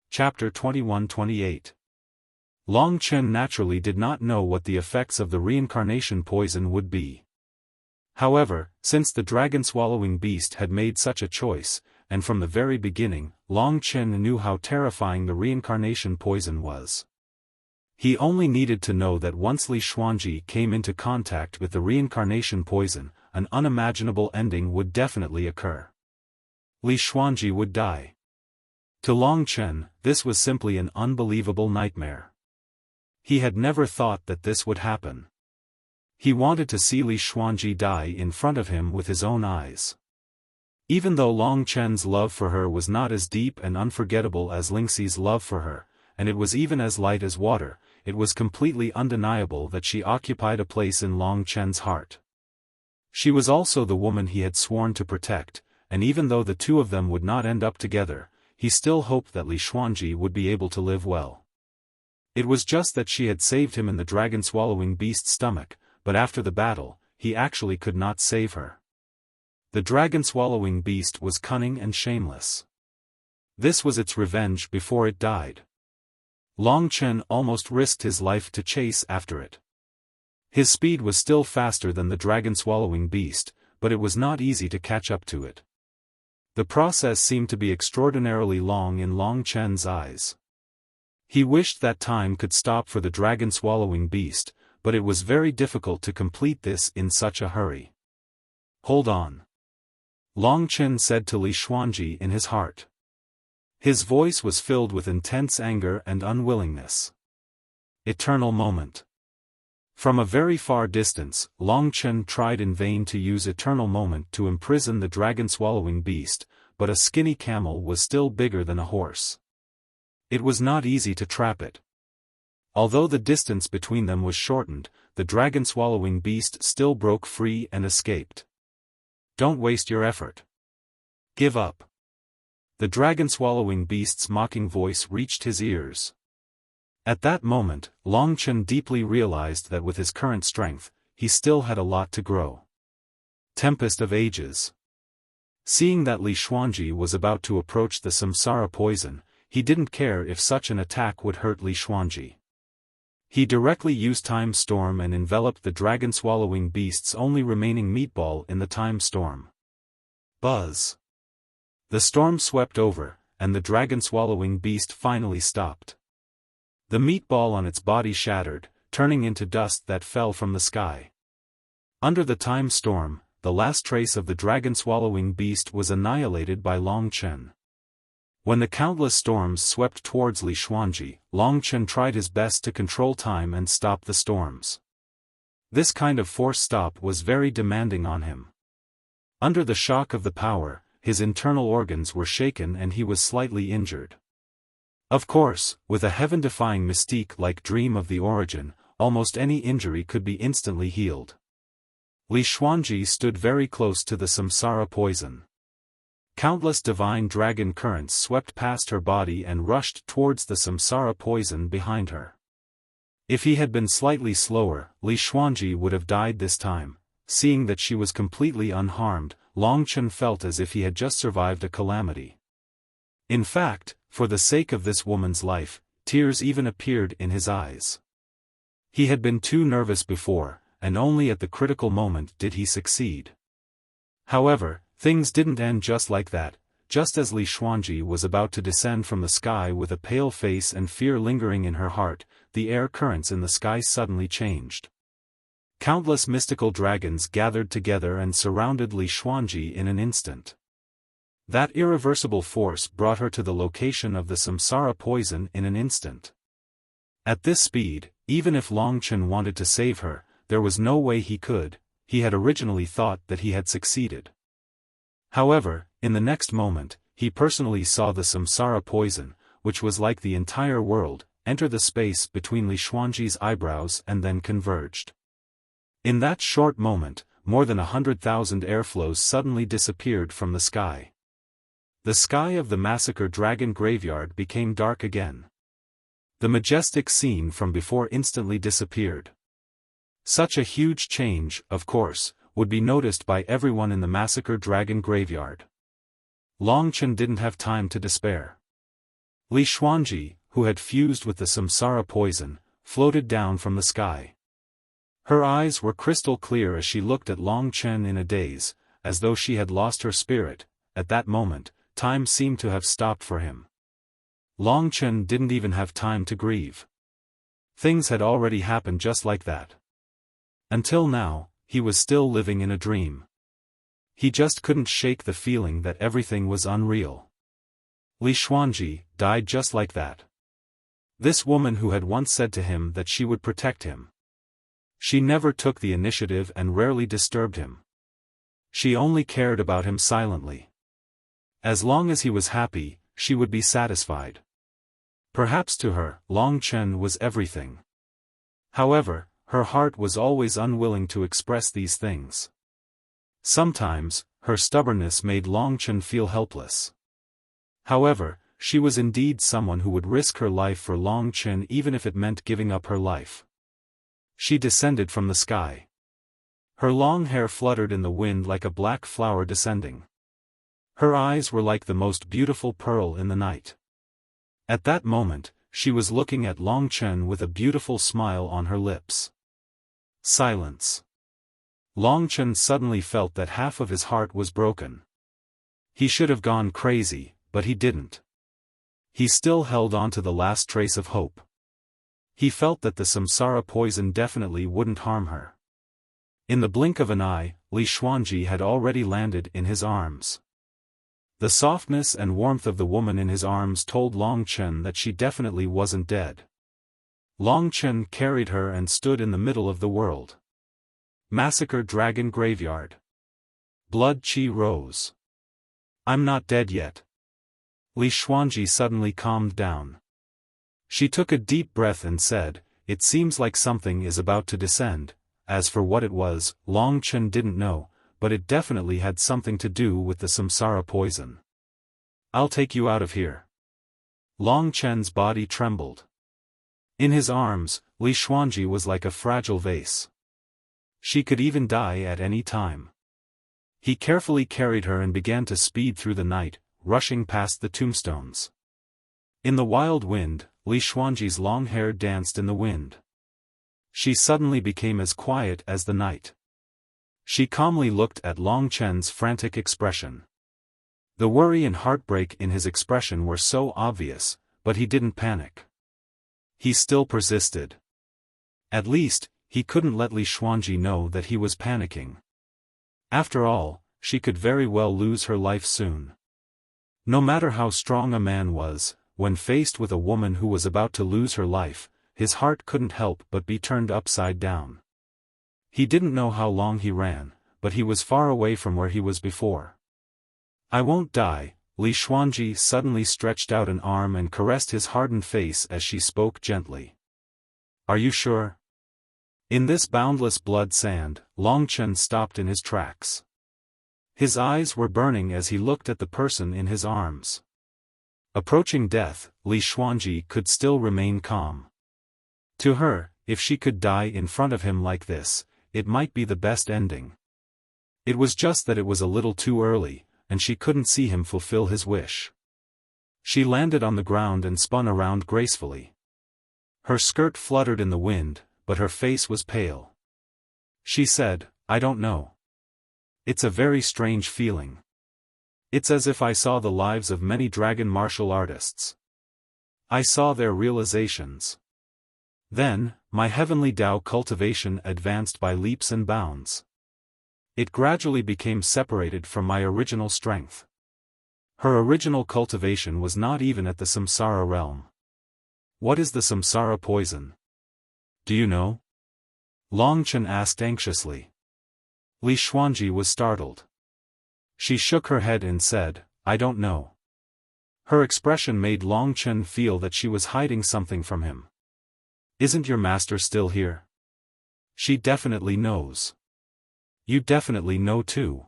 Chapter 21-28. Long Chen naturally did not know what the effects of the reincarnation poison would be. However, since the dragon-swallowing beast had made such a choice, and from the very beginning, Long Chen knew how terrifying the reincarnation poison was. He only needed to know that once Li Xuanji came into contact with the reincarnation poison, an unimaginable ending would definitely occur. Li Xuanji would die. To Long Chen, this was simply an unbelievable nightmare. He had never thought that this would happen. He wanted to see Li Xuanji die in front of him with his own eyes. Even though Long Chen's love for her was not as deep and unforgettable as Lingxi's love for her, and it was even as light as water, it was completely undeniable that she occupied a place in Long Chen's heart. She was also the woman he had sworn to protect, and even though the two of them would not end up together, he still hoped that Li Xuanji would be able to live well. It was just that she had saved him in the dragon-swallowing beast's stomach, but after the battle, he actually could not save her. The dragon-swallowing beast was cunning and shameless. This was its revenge before it died. Long Chen almost risked his life to chase after it. His speed was still faster than the dragon-swallowing beast, but it was not easy to catch up to it. The process seemed to be extraordinarily long in Long Chen's eyes. He wished that time could stop for the dragon-swallowing beast, but it was very difficult to complete this in such a hurry. Hold on. Long Chen said to Li Xuanji in his heart. His voice was filled with intense anger and unwillingness. Eternal moment. From a very far distance, Long Chen tried in vain to use Eternal Moment to imprison the dragon-swallowing beast, but a skinny camel was still bigger than a horse. It was not easy to trap it. Although the distance between them was shortened, the dragon-swallowing beast still broke free and escaped. Don't waste your effort. Give up. The dragon-swallowing beast's mocking voice reached his ears. At that moment, Long Chen deeply realized that with his current strength, he still had a lot to grow. Tempest of Ages. Seeing that Li Xuanji was about to approach the samsara poison, he didn't care if such an attack would hurt Li Xuanji. He directly used Time Storm and enveloped the dragon-swallowing beast's only remaining meatball in the Time Storm. Buzz. The storm swept over, and the dragon-swallowing beast finally stopped. The meatball on its body shattered, turning into dust that fell from the sky. Under the Time Storm, the last trace of the dragon-swallowing beast was annihilated by Long Chen. When the countless storms swept towards Li Xuanji, Long Chen tried his best to control time and stop the storms. This kind of forced stop was very demanding on him. Under the shock of the power, his internal organs were shaken and he was slightly injured. Of course, with a heaven-defying mystique like Dream of the Origin, almost any injury could be instantly healed. Li Xuanji stood very close to the samsara poison. Countless divine dragon currents swept past her body and rushed towards the samsara poison behind her. If he had been slightly slower, Li Xuanji would have died this time. Seeing that she was completely unharmed, Long Chen felt as if he had just survived a calamity. In fact, for the sake of this woman's life, tears even appeared in his eyes. He had been too nervous before, and only at the critical moment did he succeed. However, things didn't end just like that. Just as Li Xuanji was about to descend from the sky with a pale face and fear lingering in her heart, the air currents in the sky suddenly changed. Countless mystical dragons gathered together and surrounded Li Xuanji in an instant. That irreversible force brought her to the location of the samsara poison in an instant. At this speed, even if Long Chen wanted to save her, there was no way he could. He had originally thought that he had succeeded. However, in the next moment, he personally saw the samsara poison, which was like the entire world, enter the space between Li Xuanji's eyebrows and then converged. In that short moment, more than 100,000 airflows suddenly disappeared from the sky. The sky of the massacre dragon graveyard became dark again. The majestic scene from before instantly disappeared. Such a huge change, of course, would be noticed by everyone in the massacre dragon graveyard. Long Chen didn't have time to despair. Li Xuanji, who had fused with the samsara poison, floated down from the sky. Her eyes were crystal clear as she looked at Long Chen in a daze, as though she had lost her spirit. At that moment, time seemed to have stopped for him. Long Chen didn't even have time to grieve. Things had already happened just like that. Until now, he was still living in a dream. He just couldn't shake the feeling that everything was unreal. Li Xuanji died just like that. This woman who had once said to him that she would protect him. She never took the initiative and rarely disturbed him. She only cared about him silently. As long as he was happy, she would be satisfied. Perhaps to her, Long Chen was everything. However, her heart was always unwilling to express these things. Sometimes, her stubbornness made Long Chen feel helpless. However, she was indeed someone who would risk her life for Long Chen even if it meant giving up her life. She descended from the sky. Her long hair fluttered in the wind like a black flower descending. Her eyes were like the most beautiful pearl in the night. At that moment, she was looking at Long Chen with a beautiful smile on her lips. Silence. Long Chen suddenly felt that half of his heart was broken. He should have gone crazy, but he didn't. He still held on to the last trace of hope. He felt that the samsara poison definitely wouldn't harm her. In the blink of an eye, Li Xuanji had already landed in his arms. The softness and warmth of the woman in his arms told Long Chen that she definitely wasn't dead. Long Chen carried her and stood in the middle of the world. Massacre Dragon Graveyard. Blood Qi rose. I'm not dead yet. Li Xuanji suddenly calmed down. She took a deep breath and said, "It seems like something is about to descend." As for what it was, Long Chen didn't know, but it definitely had something to do with the samsara poison. "I'll take you out of here." Long Chen's body trembled. In his arms, Li Xuanji was like a fragile vase. She could even die at any time. He carefully carried her and began to speed through the night, rushing past the tombstones. In the wild wind, Li Xuanji's long hair danced in the wind. She suddenly became as quiet as the night. She calmly looked at Long Chen's frantic expression. The worry and heartbreak in his expression were so obvious, but he didn't panic. He still persisted. At least, he couldn't let Li Xuanji know that he was panicking. After all, she could very well lose her life soon. No matter how strong a man was, when faced with a woman who was about to lose her life, his heart couldn't help but be turned upside down. He didn't know how long he ran, but he was far away from where he was before. "I won't die." Li Xuanji suddenly stretched out an arm and caressed his hardened face as she spoke gently. "Are you sure?" In this boundless blood sand, Long Chen stopped in his tracks. His eyes were burning as he looked at the person in his arms. Approaching death, Li Xuanji could still remain calm. To her, if she could die in front of him like this, it might be the best ending. It was just that it was a little too early, and she couldn't see him fulfill his wish. She landed on the ground and spun around gracefully. Her skirt fluttered in the wind, but her face was pale. She said, "I don't know. It's a very strange feeling. It's as if I saw the lives of many dragon martial artists. I saw their realizations. Then, my heavenly Tao cultivation advanced by leaps and bounds. It gradually became separated from my original strength. Her original cultivation was not even at the samsara realm." "What is the samsara poison? Do you know?" Long Chen asked anxiously. Li Xuanji was startled. She shook her head and said, "I don't know." Her expression made Long Chen feel that she was hiding something from him. "Isn't your master still here?" "She definitely knows." "You definitely know too.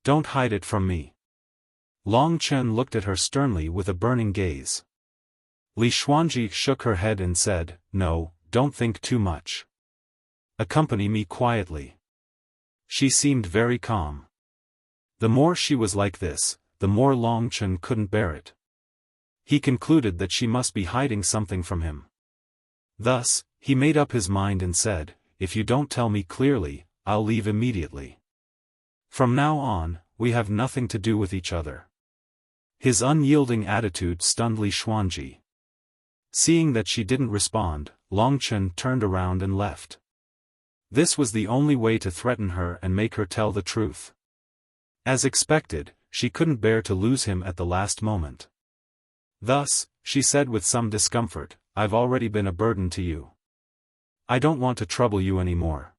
Don't hide it from me." Long Chen looked at her sternly with a burning gaze. Li Xuanji shook her head and said, "No, don't think too much. Accompany me quietly." She seemed very calm. The more she was like this, the more Long Chen couldn't bear it. He concluded that she must be hiding something from him. Thus, he made up his mind and said, "If you don't tell me clearly, I'll leave immediately. From now on, we have nothing to do with each other." His unyielding attitude stunned Li Xuanji. Seeing that she didn't respond, Long Chen turned around and left. This was the only way to threaten her and make her tell the truth. As expected, she couldn't bear to lose him at the last moment. Thus, she said with some discomfort, "I've already been a burden to you. I don't want to trouble you anymore.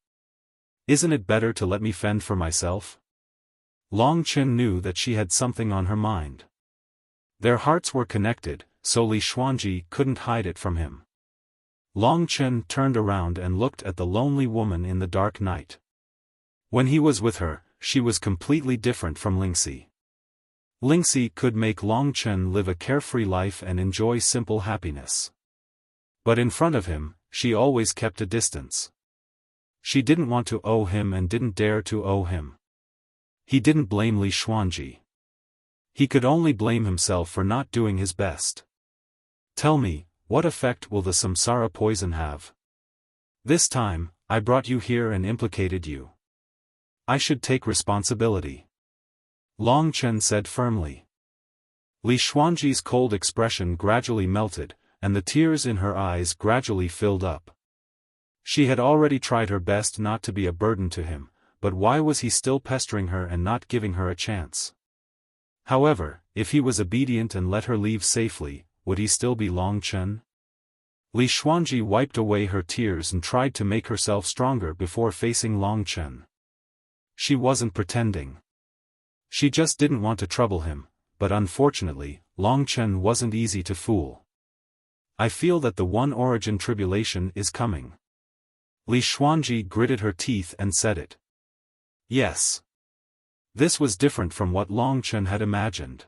Isn't it better to let me fend for myself?" Long Chen knew that she had something on her mind. Their hearts were connected, so Li Xuanji couldn't hide it from him. Long Chen turned around and looked at the lonely woman in the dark night. When he was with her, she was completely different from Lingxi. Lingxi could make Long Chen live a carefree life and enjoy simple happiness. But in front of him, she always kept a distance. She didn't want to owe him and didn't dare to owe him. He didn't blame Li Xuanji. He could only blame himself for not doing his best. "Tell me, what effect will the samsara poison have? This time, I brought you here and implicated you. I should take responsibility," Long Chen said firmly. Li Xuanji's cold expression gradually melted, and the tears in her eyes gradually filled up. She had already tried her best not to be a burden to him, but why was he still pestering her and not giving her a chance? However, if he was obedient and let her leave safely, would he still be Long Chen? Li Xuanji wiped away her tears and tried to make herself stronger before facing Long Chen. She wasn't pretending. She just didn't want to trouble him, but unfortunately, Long Chen wasn't easy to fool. I feel that the One Origin tribulation is coming. Li Xuanji gritted her teeth and said it. Yes. This was different from what Long Chen had imagined.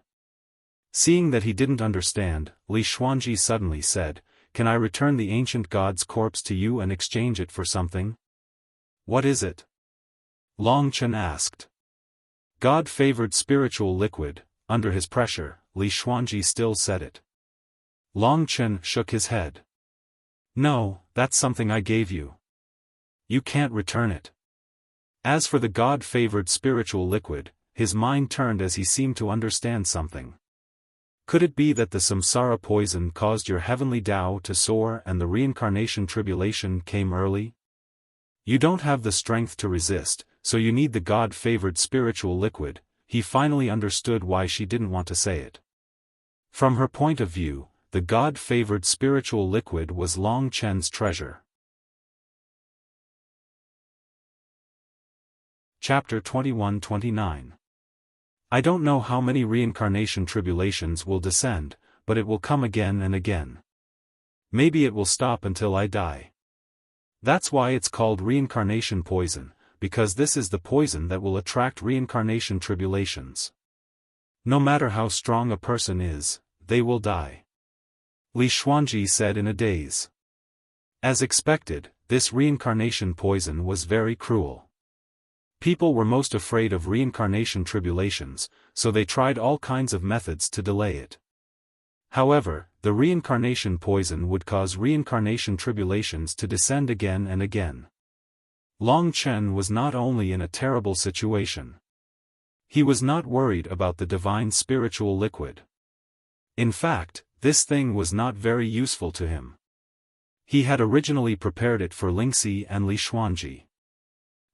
Seeing that he didn't understand, Li Xuanji suddenly said, "Can I return the ancient god's corpse to you and exchange it for something?" "What is it?" Long Chen asked. God-favored spiritual liquid. Under his pressure, Li Xuanji still said it. Long Chen shook his head. "No, that's something I gave you. You can't return it." As for the God-favored spiritual liquid, his mind turned as he seemed to understand something. Could it be that the samsara poison caused your heavenly Tao to soar and the reincarnation tribulation came early? You don't have the strength to resist, so you need the God-favored spiritual liquid. He finally understood why she didn't want to say it. From her point of view, the God-favored spiritual liquid was Long Chen's treasure. Chapter 21-29. I don't know how many reincarnation tribulations will descend, but it will come again and again. Maybe it will stop until I die. That's why it's called reincarnation poison, because this is the poison that will attract reincarnation tribulations. No matter how strong a person is, they will die. Li Xuanji said in a daze. As expected, this reincarnation poison was very cruel. People were most afraid of reincarnation tribulations, so they tried all kinds of methods to delay it. However, the reincarnation poison would cause reincarnation tribulations to descend again and again. Long Chen was not only in a terrible situation. He was not worried about the divine spiritual liquid. In fact, this thing was not very useful to him. He had originally prepared it for Lingxi and Li Xuanji.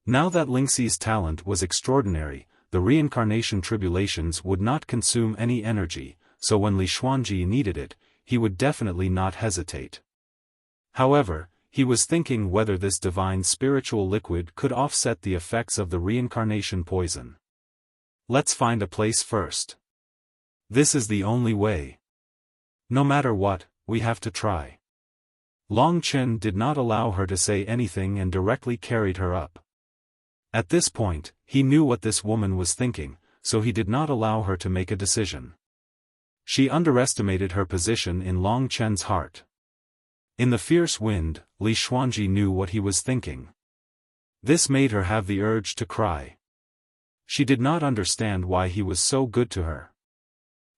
Now that Lingxi's talent was extraordinary, the reincarnation tribulations would not consume any energy, so when Li Xuanji needed it, he would definitely not hesitate. However, he was thinking whether this divine spiritual liquid could offset the effects of the reincarnation poison. Let's find a place first. This is the only way. No matter what, we have to try. Long Chen did not allow her to say anything and directly carried her up. At this point, he knew what this woman was thinking, so he did not allow her to make a decision. She underestimated her position in Long Chen's heart. In the fierce wind, Li Xuanji knew what he was thinking. This made her have the urge to cry. She did not understand why he was so good to her.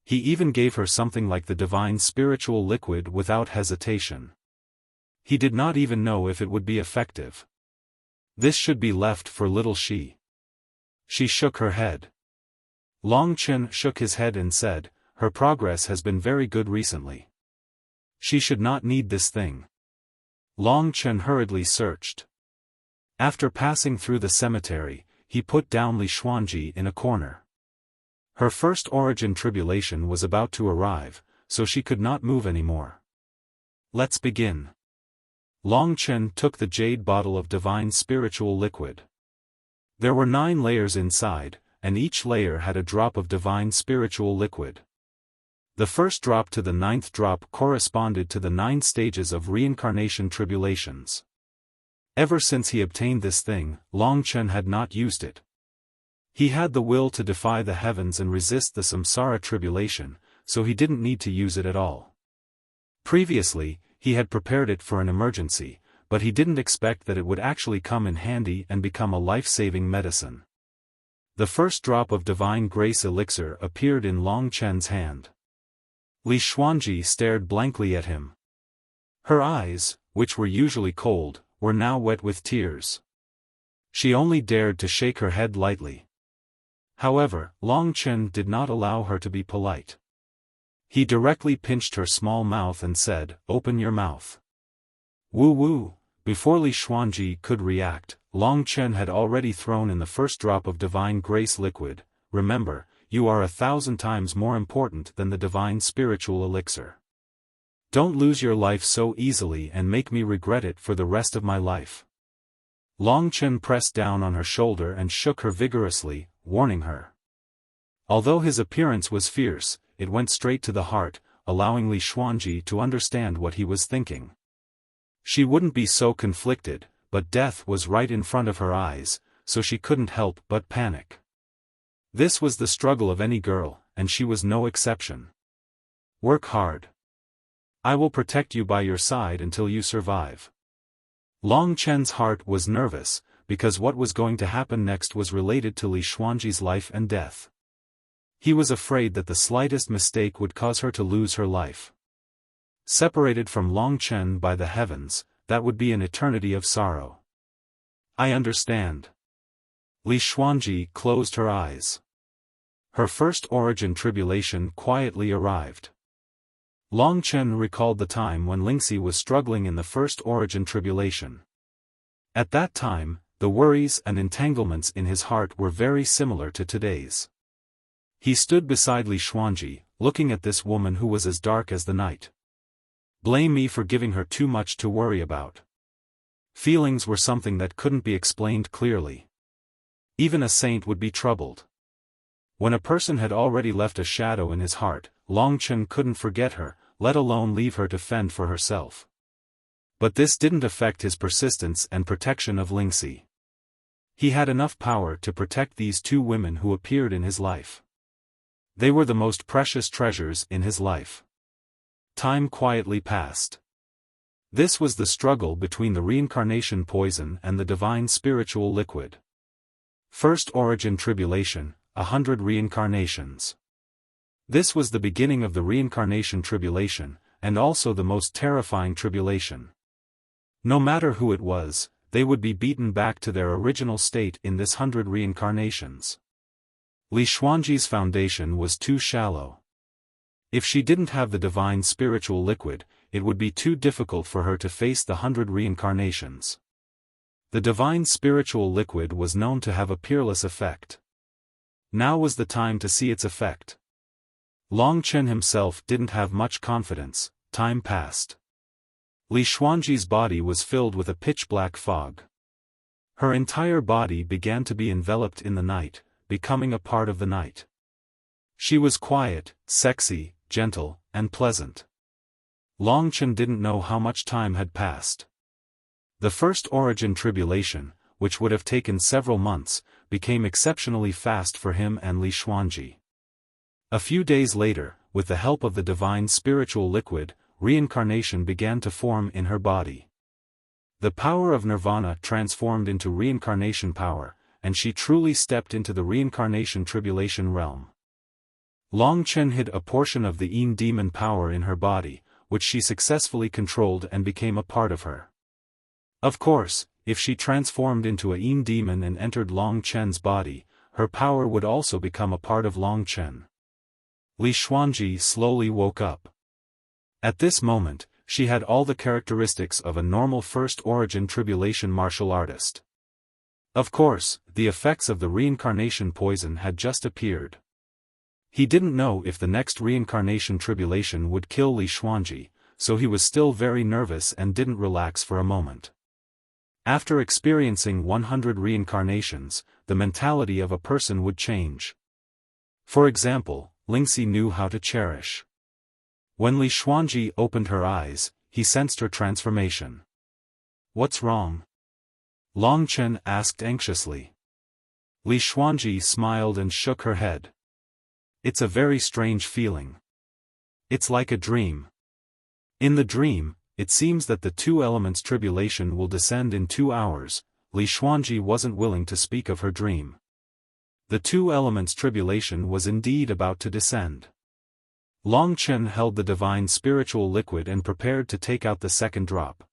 He even gave her something like the divine spiritual liquid without hesitation. He did not even know if it would be effective. This should be left for little she. She shook her head. Long Chen shook his head and said, "Her progress has been very good recently. She should not need this thing." Long Chen hurriedly searched. After passing through the cemetery, he put down Li Xuanji in a corner. Her first origin tribulation was about to arrive, so she could not move anymore. Let's begin. Long Chen took the jade bottle of divine spiritual liquid. There were 9 layers inside, and each layer had a drop of divine spiritual liquid. The first drop to the 9th drop corresponded to the 9 stages of reincarnation tribulations. Ever since he obtained this thing, Long Chen had not used it. He had the will to defy the heavens and resist the samsara tribulation, so he didn't need to use it at all. Previously, he had prepared it for an emergency, but he didn't expect that it would actually come in handy and become a life-saving medicine. The first drop of divine grace elixir appeared in Long Chen's hand. Li Xuanji stared blankly at him. Her eyes, which were usually cold, were now wet with tears. She only dared to shake her head lightly. However, Long Chen did not allow her to be polite. He directly pinched her small mouth and said, "Open your mouth." Woo woo. Before Li Xuanji could react, Long Chen had already thrown in the first drop of divine grace liquid. Remember, you are 1,000 times more important than the divine spiritual elixir. Don't lose your life so easily and make me regret it for the rest of my life. Long Chen pressed down on her shoulder and shook her vigorously, warning her. Although his appearance was fierce, it went straight to the heart, allowing Li Xuanji to understand what he was thinking. She wouldn't be so conflicted, but death was right in front of her eyes, so she couldn't help but panic. This was the struggle of any girl, and she was no exception. Work hard. I will protect you by your side until you survive. Long Chen's heart was nervous, because what was going to happen next was related to Li Xuanji's life and death. He was afraid that the slightest mistake would cause her to lose her life. Separated from Long Chen by the heavens, that would be an eternity of sorrow. I understand. Li Xuanji closed her eyes. Her first origin tribulation quietly arrived. Long Chen recalled the time when Lingxi was struggling in the first origin tribulation. At that time, the worries and entanglements in his heart were very similar to today's. He stood beside Li Xuanji, looking at this woman who was as dark as the night. Blame me for giving her too much to worry about. Feelings were something that couldn't be explained clearly. Even a saint would be troubled. When a person had already left a shadow in his heart, Long Chen couldn't forget her, let alone leave her to fend for herself. But this didn't affect his persistence and protection of Lingxi. He had enough power to protect these two women who appeared in his life. They were the most precious treasures in his life. Time quietly passed. This was the struggle between the reincarnation poison and the divine spiritual liquid. First origin tribulation, 100 reincarnations. This was the beginning of the reincarnation tribulation, and also the most terrifying tribulation. No matter who it was, they would be beaten back to their original state in this 100 reincarnations. Li Xuanji's foundation was too shallow. If she didn't have the divine spiritual liquid, it would be too difficult for her to face the 100 reincarnations. The divine spiritual liquid was known to have a peerless effect. Now was the time to see its effect. Long Chen himself didn't have much confidence. Time passed. Li Xuanji's body was filled with a pitch-black fog. Her entire body began to be enveloped in the night, becoming a part of the night. She was quiet, sexy, gentle, and pleasant. Long Chen didn't know how much time had passed. The first origin tribulation, which would have taken several months, became exceptionally fast for him and Li Xuanji. A few days later, with the help of the divine spiritual liquid, reincarnation began to form in her body. The power of nirvana transformed into reincarnation power, and she truly stepped into the reincarnation tribulation realm. Long Chen hid a portion of the Yin demon power in her body, which she successfully controlled and became a part of her. Of course, if she transformed into a Yin demon and entered Long Chen's body, her power would also become a part of Long Chen. Li Xuanji slowly woke up. At this moment, she had all the characteristics of a normal first origin tribulation martial artist. Of course, the effects of the reincarnation poison had just appeared. He didn't know if the next reincarnation tribulation would kill Li Xuanji, so he was still very nervous and didn't relax for a moment. After experiencing 100 reincarnations, the mentality of a person would change. For example, Lingxi knew how to cherish. When Li Xuanji opened her eyes, he sensed her transformation. What's wrong? Long Chen asked anxiously. Li Xuanji smiled and shook her head. It's a very strange feeling. It's like a dream. In the dream, it seems that the two elements tribulation will descend in 2 hours. Li Xuanji wasn't willing to speak of her dream. The two elements tribulation was indeed about to descend. Long Chen held the divine spiritual liquid and prepared to take out the second drop.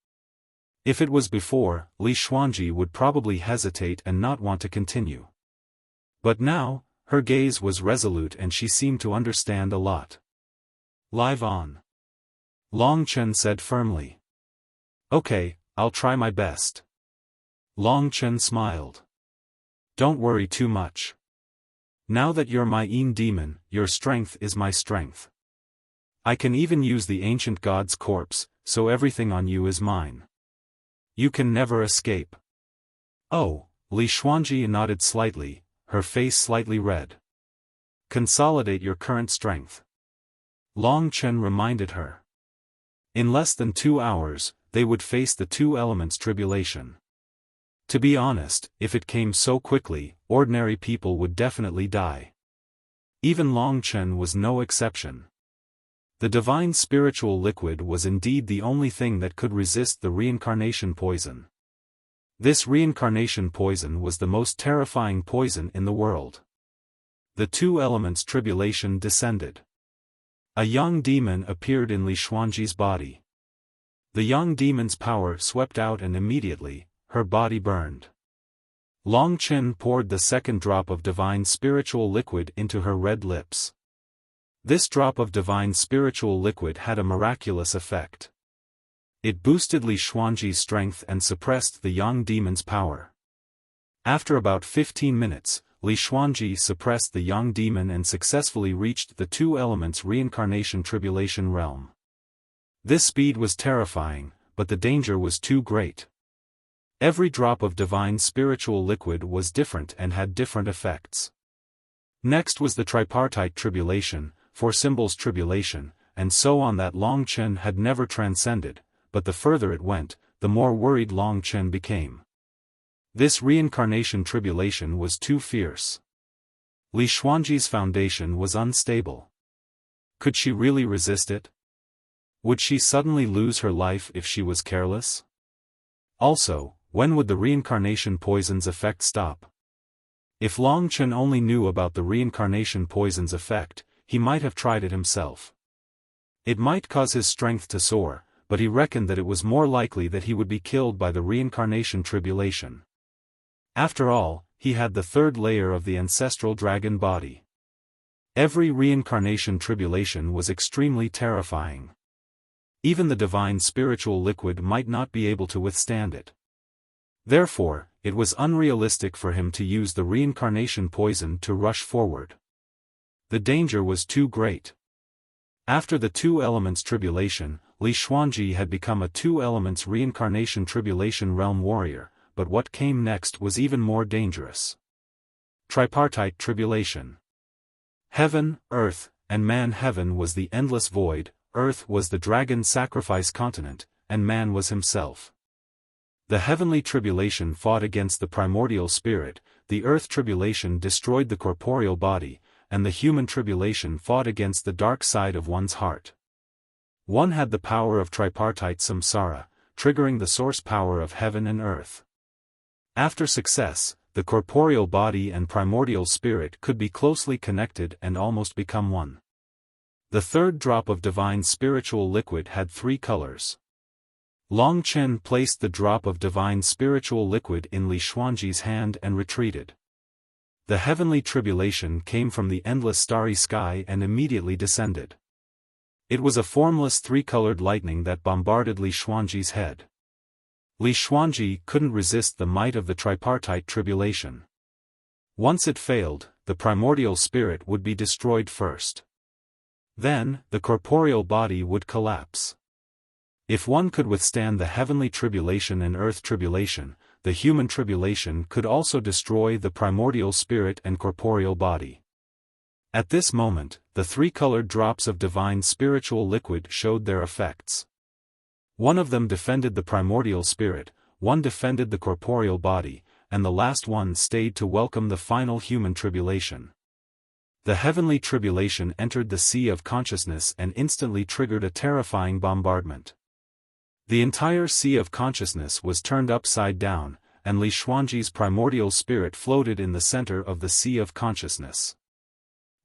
If it was before, Li Xuanji would probably hesitate and not want to continue. But now, her gaze was resolute and she seemed to understand a lot. Live on. Long Chen said firmly. Okay, I'll try my best. Long Chen smiled. Don't worry too much. Now that you're my Yin demon, your strength is my strength. I can even use the ancient god's corpse, so everything on you is mine. You can never escape. Oh, Li Xuanji nodded slightly, her face slightly red. Consolidate your current strength. Long Chen reminded her. In less than 2 hours, they would face the two elements tribulation. To be honest, if it came so quickly, ordinary people would definitely die. Even Long Chen was no exception. The divine spiritual liquid was indeed the only thing that could resist the reincarnation poison. This reincarnation poison was the most terrifying poison in the world. The two elements tribulation descended. A young demon appeared in Li Xuanji's body. The young demon's power swept out and immediately, her body burned. Long Chen poured the second drop of divine spiritual liquid into her red lips. This drop of divine spiritual liquid had a miraculous effect. It boosted Li Xuanji's strength and suppressed the young demon's power. After about 15 minutes, Li Xuanji suppressed the young demon and successfully reached the two elements reincarnation tribulation realm. This speed was terrifying, but the danger was too great. Every drop of divine spiritual liquid was different and had different effects. Next was the tripartite tribulation, four symbols tribulation, and so on that Long Chen had never transcended, but the further it went, the more worried Long Chen became. This reincarnation tribulation was too fierce. Li Xuanji's foundation was unstable. Could she really resist it? Would she suddenly lose her life if she was careless? Also, when would the reincarnation poison's effect stop? If Long Chen only knew about the reincarnation poison's effect, he might have tried it himself. It might cause his strength to soar, but he reckoned that it was more likely that he would be killed by the reincarnation tribulation. After all, he had the third layer of the ancestral dragon body. Every reincarnation tribulation was extremely terrifying. Even the divine spiritual liquid might not be able to withstand it. Therefore, it was unrealistic for him to use the reincarnation poison to rush forward. The danger was too great. After the two elements tribulation, Li Xuanji had become a two elements reincarnation tribulation realm warrior, but what came next was even more dangerous. Tripartite tribulation. Heaven, earth, and man. Heaven was the endless void, earth was the dragon sacrifice continent, and man was himself. The heavenly tribulation fought against the primordial spirit, the earth tribulation destroyed the corporeal body, and the human tribulation fought against the dark side of one's heart. One had the power of tripartite samsara, triggering the source power of heaven and earth. After success, the corporeal body and primordial spirit could be closely connected and almost become one. The third drop of divine spiritual liquid had 3 colors. Long Chen placed the drop of divine spiritual liquid in Li Xuanji's hand and retreated. The heavenly tribulation came from the endless starry sky and immediately descended. It was a formless 3-colored lightning that bombarded Li Xuanji's head. Li Xuanji couldn't resist the might of the tripartite tribulation. Once it failed, the primordial spirit would be destroyed first. Then, the corporeal body would collapse. If one could withstand the heavenly tribulation and earth tribulation, the human tribulation could also destroy the primordial spirit and corporeal body. At this moment, the 3-colored drops of divine spiritual liquid showed their effects. One of them defended the primordial spirit, one defended the corporeal body, and the last one stayed to welcome the final human tribulation. The heavenly tribulation entered the sea of consciousness and instantly triggered a terrifying bombardment. The entire sea of consciousness was turned upside down, and Li Xuanji's primordial spirit floated in the center of the sea of consciousness.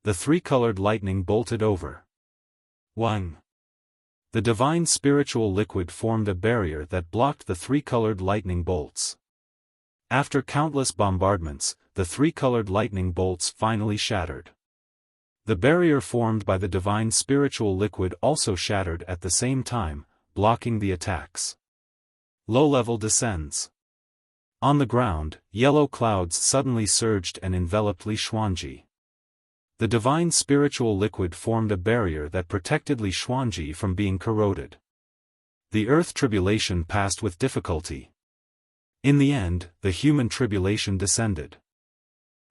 The 3-colored lightning bolted over. 1. The divine spiritual liquid formed a barrier that blocked the 3-colored lightning bolts. After countless bombardments, the 3-colored lightning bolts finally shattered. The barrier formed by the divine spiritual liquid also shattered at the same time, blocking the attacks. Low level descends. On the ground, yellow clouds suddenly surged and enveloped Li Xuanji. The divine spiritual liquid formed a barrier that protected Li Xuanji from being corroded. The earth tribulation passed with difficulty. In the end, the human tribulation descended.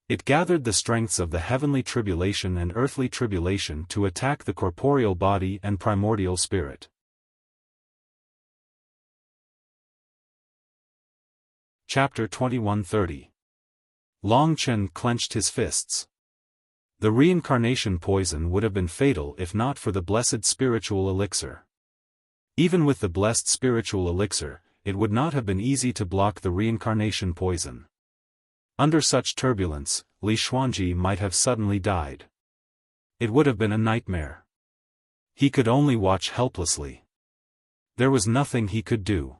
It gathered the strengths of the heavenly tribulation and earthly tribulation to attack the corporeal body and primordial spirit. Chapter 21:30. Long Chen clenched his fists. The reincarnation poison would have been fatal if not for the blessed spiritual elixir. Even with the blessed spiritual elixir, it would not have been easy to block the reincarnation poison. Under such turbulence, Li Xuanji might have suddenly died. It would have been a nightmare. He could only watch helplessly. There was nothing he could do.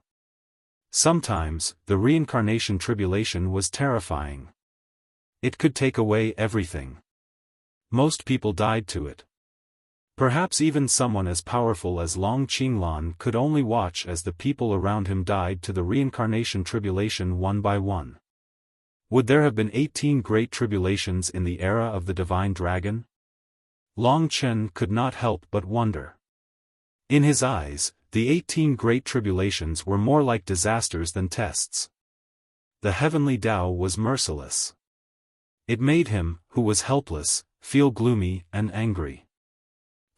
Sometimes, the reincarnation tribulation was terrifying. It could take away everything. Most people died to it. Perhaps even someone as powerful as Long Qinglan could only watch as the people around him died to the reincarnation tribulation one by one. Would there have been 18 great tribulations in the era of the divine dragon? Long Chen could not help but wonder. In his eyes, the 18 great tribulations were more like disasters than tests. The heavenly Tao was merciless. It made him, who was helpless, feel gloomy and angry.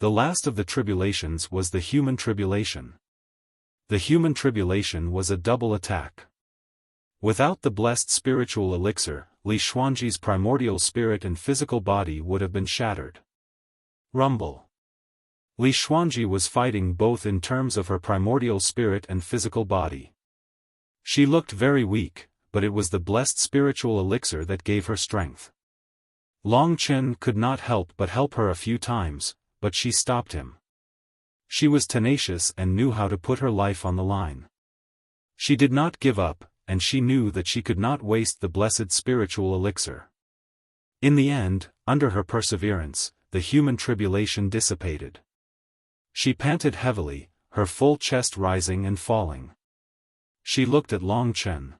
The last of the tribulations was the human tribulation. The human tribulation was a double attack. Without the blessed spiritual elixir, Li Xuanji's primordial spirit and physical body would have been shattered. Rumble. Li Xuanji was fighting both in terms of her primordial spirit and physical body. She looked very weak, but it was the blessed spiritual elixir that gave her strength. Long Chen could not help but help her a few times, but she stopped him. She was tenacious and knew how to put her life on the line. She did not give up, and she knew that she could not waste the blessed spiritual elixir. In the end, under her perseverance, the human tribulation dissipated. She panted heavily, her full chest rising and falling. She looked at Long Chen.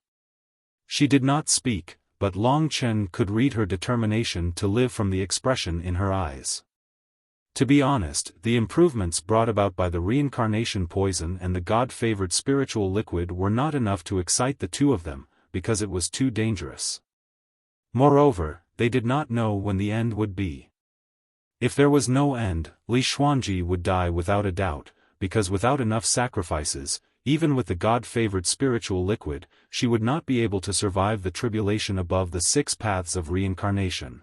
She did not speak, but Long Chen could read her determination to live from the expression in her eyes. To be honest, the improvements brought about by the reincarnation poison and the God-favored spiritual liquid were not enough to excite the two of them, because it was too dangerous. Moreover, they did not know when the end would be. If there was no end, Li Xuanji would die without a doubt, because without enough sacrifices, even with the God-favored spiritual liquid, she would not be able to survive the tribulation above the 6 paths of reincarnation.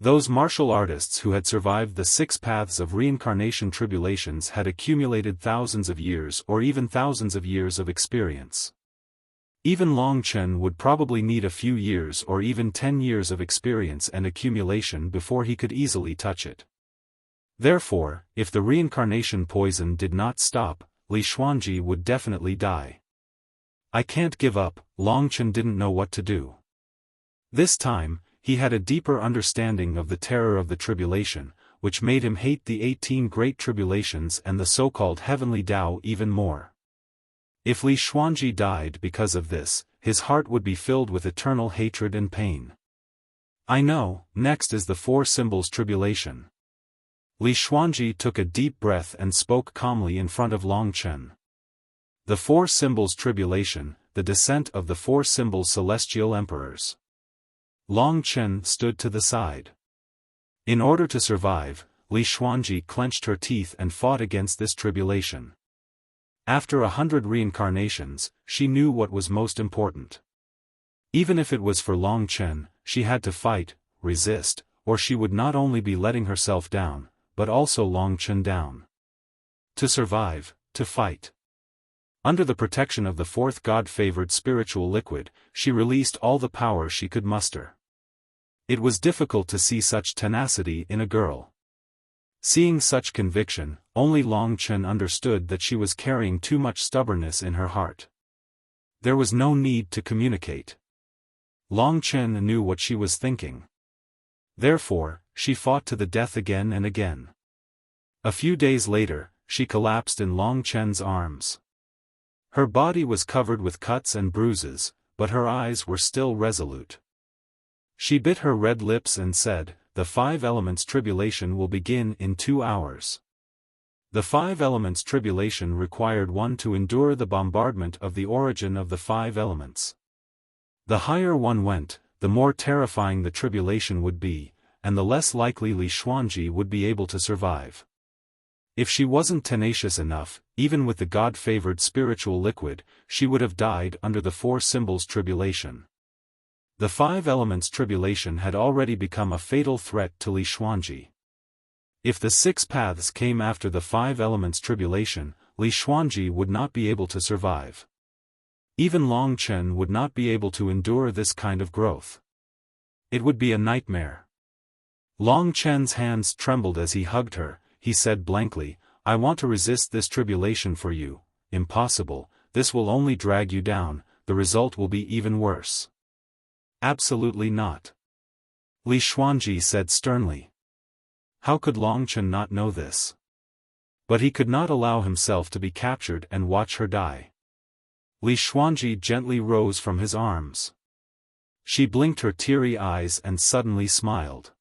Those martial artists who had survived the 6 paths of reincarnation tribulations had accumulated thousands of years or even thousands of years of experience. Even Long Chen would probably need a few years or even 10 years of experience and accumulation before he could easily touch it. Therefore, if the reincarnation poison did not stop, Li Xuanji would definitely die. I can't give up. Long Chen didn't know what to do. This time, he had a deeper understanding of the terror of the tribulation, which made him hate the 18 great tribulations and the so-called heavenly Tao even more. If Li Xuanji died because of this, his heart would be filled with eternal hatred and pain. I know, next is the 4 symbols tribulation. Li Xuanji took a deep breath and spoke calmly in front of Long Chen. The 4 symbols tribulation, the descent of the 4 symbols celestial emperors. Long Chen stood to the side. In order to survive, Li Xuanji clenched her teeth and fought against this tribulation. After 100 reincarnations, she knew what was most important. Even if it was for Long Chen, she had to fight, resist, or she would not only be letting herself down, but also Long Chen down. To survive, to fight. Under the protection of the 4th God-favored spiritual liquid, she released all the power she could muster. It was difficult to see such tenacity in a girl. Seeing such conviction, only Long Chen understood that she was carrying too much stubbornness in her heart. There was no need to communicate. Long Chen knew what she was thinking. Therefore, she fought to the death again and again. A few days later, she collapsed in Long Chen's arms. Her body was covered with cuts and bruises, but her eyes were still resolute. She bit her red lips and said, "The 5 elements tribulation will begin in 2 hours." The 5 elements tribulation required one to endure the bombardment of the origin of the 5 elements. The higher one went, the more terrifying the tribulation would be, and the less likely Li Xuanji would be able to survive. If she wasn't tenacious enough, even with the God-favored spiritual liquid, she would have died under the 4 symbols tribulation. The 5 elements tribulation had already become a fatal threat to Li Xuanji. If the 6 paths came after the 5 elements tribulation, Li Xuanji would not be able to survive. Even Long Chen would not be able to endure this kind of growth. It would be a nightmare. Long Chen's hands trembled as he hugged her. He said blankly, "I want to resist this tribulation for you." "Impossible, this will only drag you down, the result will be even worse." "Absolutely not," Li Xuanji said sternly. How could Long Chen not know this? But he could not allow himself to be captured and watch her die. Li Xuanji gently rose from his arms. She blinked her teary eyes and suddenly smiled.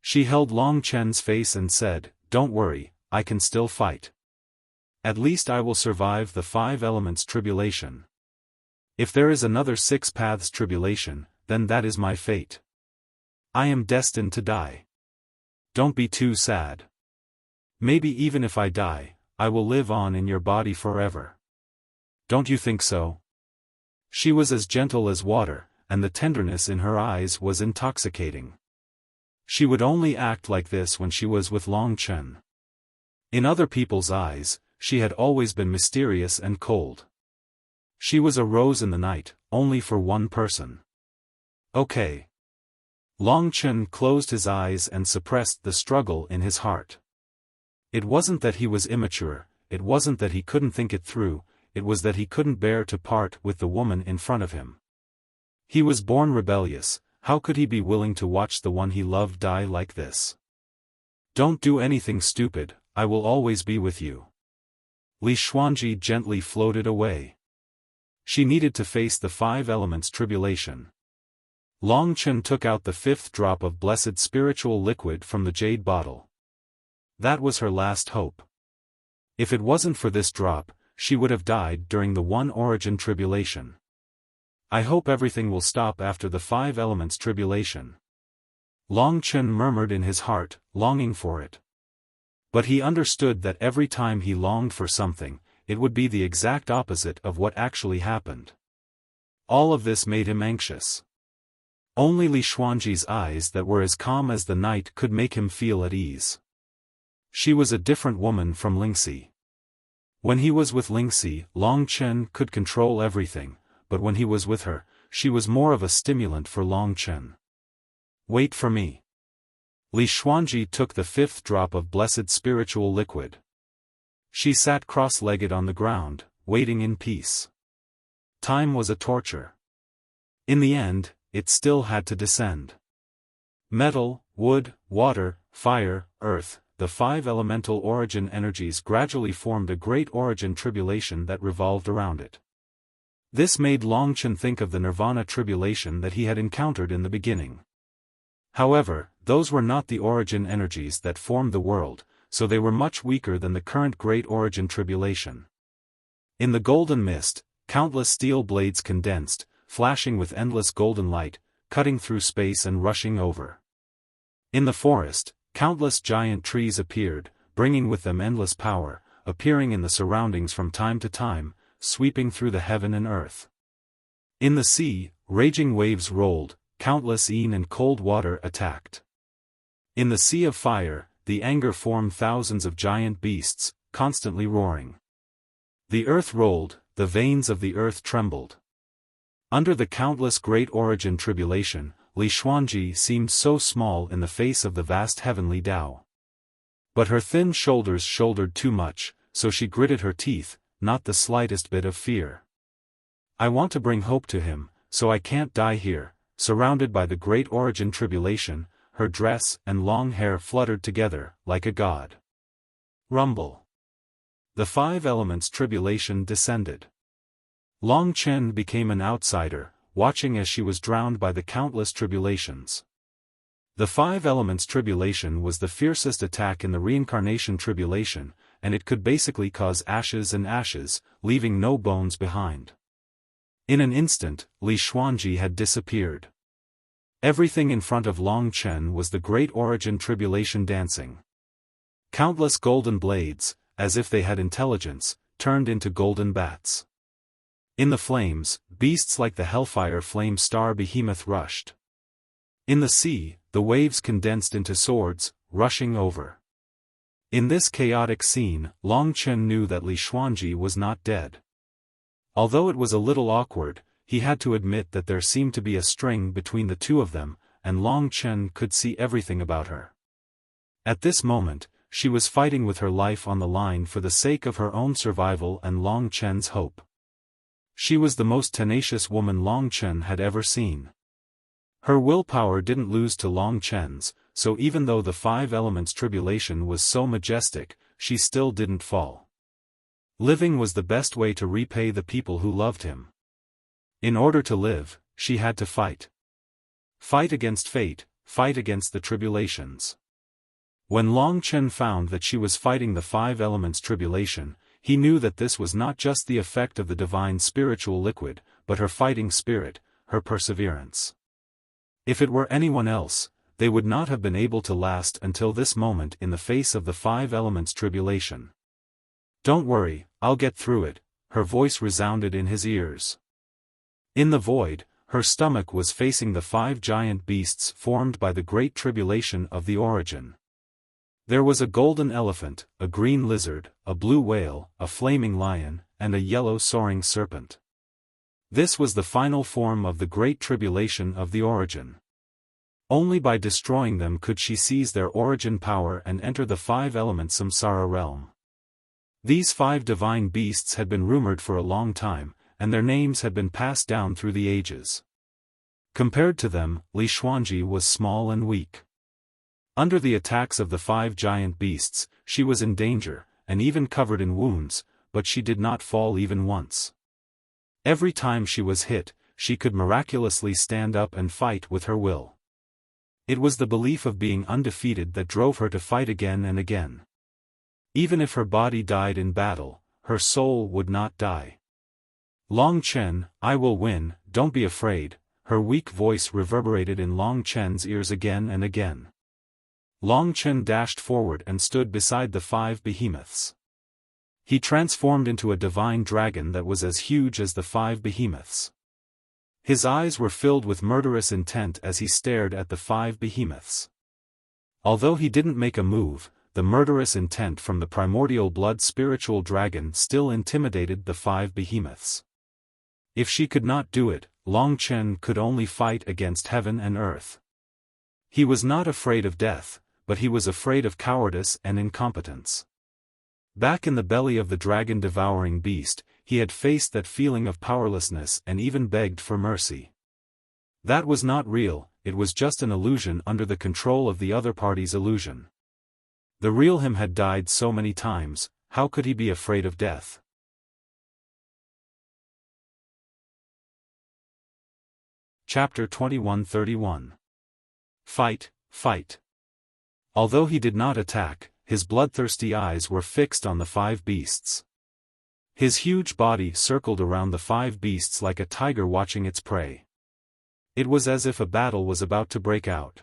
She held Long Chen's face and said, "Don't worry, I can still fight. At least I will survive the 5 elements tribulation. If there is another 6 paths tribulation, then that is my fate. I am destined to die. Don't be too sad. Maybe even if I die, I will live on in your body forever. Don't you think so?" She was as gentle as water, and the tenderness in her eyes was intoxicating. She would only act like this when she was with Long Chen. In other people's eyes, she had always been mysterious and cold. She was a rose in the night, only for one person. "Okay." Long Chen closed his eyes and suppressed the struggle in his heart. It wasn't that he was immature, it wasn't that he couldn't think it through, it was that he couldn't bear to part with the woman in front of him. He was born rebellious, how could he be willing to watch the one he loved die like this? "Don't do anything stupid, I will always be with you." Li Xuanji gently floated away. She needed to face the 5 elements tribulation. Long Chen took out the 5th drop of blessed spiritual liquid from the jade bottle. That was her last hope. If it wasn't for this drop, she would have died during the 1 origin tribulation. "I hope everything will stop after the 5 elements tribulation." Long Chen murmured in his heart, longing for it. But he understood that every time he longed for something, it would be the exact opposite of what actually happened. All of this made him anxious. Only Li Xuanji's eyes that were as calm as the night could make him feel at ease. She was a different woman from Lingxi. When he was with Lingxi, Long Chen could control everything, but when he was with her, she was more of a stimulant for Long Chen. "Wait for me." Li Xuanji took the 5th drop of blessed spiritual liquid. She sat cross-legged on the ground, waiting in peace. Time was a torture. In the end, it still had to descend. Metal, wood, water, fire, earth, the 5 elemental origin energies gradually formed a great origin tribulation that revolved around it. This made Long Chen think of the nirvana tribulation that he had encountered in the beginning. However, those were not the origin energies that formed the world, so they were much weaker than the current great origin tribulation. In the golden mist, countless steel blades condensed, flashing with endless golden light, cutting through space and rushing over. In the forest, countless giant trees appeared, bringing with them endless power, appearing in the surroundings from time to time, sweeping through the heaven and earth. In the sea, raging waves rolled, countless yin and cold water attacked. In the sea of fire, the anger formed thousands of giant beasts, constantly roaring. The earth rolled, the veins of the earth trembled. Under the countless great origin tribulation, Li Xuanji seemed so small in the face of the vast heavenly Tao. But her thin shoulders shouldered too much, so she gritted her teeth, not the slightest bit of fear. "I want to bring hope to him, so I can't die here." Surrounded by the great origin tribulation, her dress and long hair fluttered together, like a god. Rumble. The 5 elements tribulation descended. Long Chen became an outsider, watching as she was drowned by the countless tribulations. The Five Elements Tribulation was the fiercest attack in the Reincarnation Tribulation, and it could basically cause ashes and ashes, leaving no bones behind. In an instant, Li Xuanji had disappeared. Everything in front of Long Chen was the Great Origin Tribulation dancing. Countless golden blades, as if they had intelligence, turned into golden bats. In the flames, beasts like the Hellfire Flame Star Behemoth rushed. In the sea, the waves condensed into swords, rushing over. In this chaotic scene, Long Chen knew that Li Xuanji was not dead. Although it was a little awkward, he had to admit that there seemed to be a string between the two of them, and Long Chen could see everything about her. At this moment, she was fighting with her life on the line for the sake of her own survival and Long Chen's hope. She was the most tenacious woman Long Chen had ever seen. Her willpower didn't lose to Long Chen's, so even though the Five Elements Tribulation was so majestic, she still didn't fall. Living was the best way to repay the people who loved him. In order to live, she had to fight. Fight against fate, fight against the tribulations. When Long Chen found that she was fighting the Five Elements Tribulation, he knew that this was not just the effect of the divine spiritual liquid, but her fighting spirit, her perseverance. If it were anyone else, they would not have been able to last until this moment in the face of the Five Elements Tribulation. "Don't worry, I'll get through it," her voice resounded in his ears. In the void, her stomach was facing the five giant beasts formed by the Great Tribulation of the Origin. There was a golden elephant, a green lizard, a blue whale, a flaming lion, and a yellow soaring serpent. This was the final form of the Great Tribulation of the Origin. Only by destroying them could she seize their origin power and enter the Five Elements Samsara realm. These five divine beasts had been rumored for a long time, and their names had been passed down through the ages. Compared to them, Li Xuanji was small and weak. Under the attacks of the five giant beasts, she was in danger, and even covered in wounds, but she did not fall even once. Every time she was hit, she could miraculously stand up and fight with her will. It was the belief of being undefeated that drove her to fight again and again. Even if her body died in battle, her soul would not die. "Long Chen, I will win, don't be afraid," her weak voice reverberated in Long Chen's ears again and again. Long Chen dashed forward and stood beside the five behemoths. He transformed into a divine dragon that was as huge as the five behemoths. His eyes were filled with murderous intent as he stared at the five behemoths. Although he didn't make a move, the murderous intent from the primordial blood spiritual dragon still intimidated the five behemoths. If she could not do it, Long Chen could only fight against heaven and earth. He was not afraid of death, but he was afraid of cowardice and incompetence. Back in the belly of the dragon-devouring beast, he had faced that feeling of powerlessness and even begged for mercy. That was not real, it was just an illusion under the control of the other party's illusion. The real him had died so many times, how could he be afraid of death? Chapter 21-31. Fight, fight. Although he did not attack, his bloodthirsty eyes were fixed on the five beasts. His huge body circled around the five beasts like a tiger watching its prey. It was as if a battle was about to break out.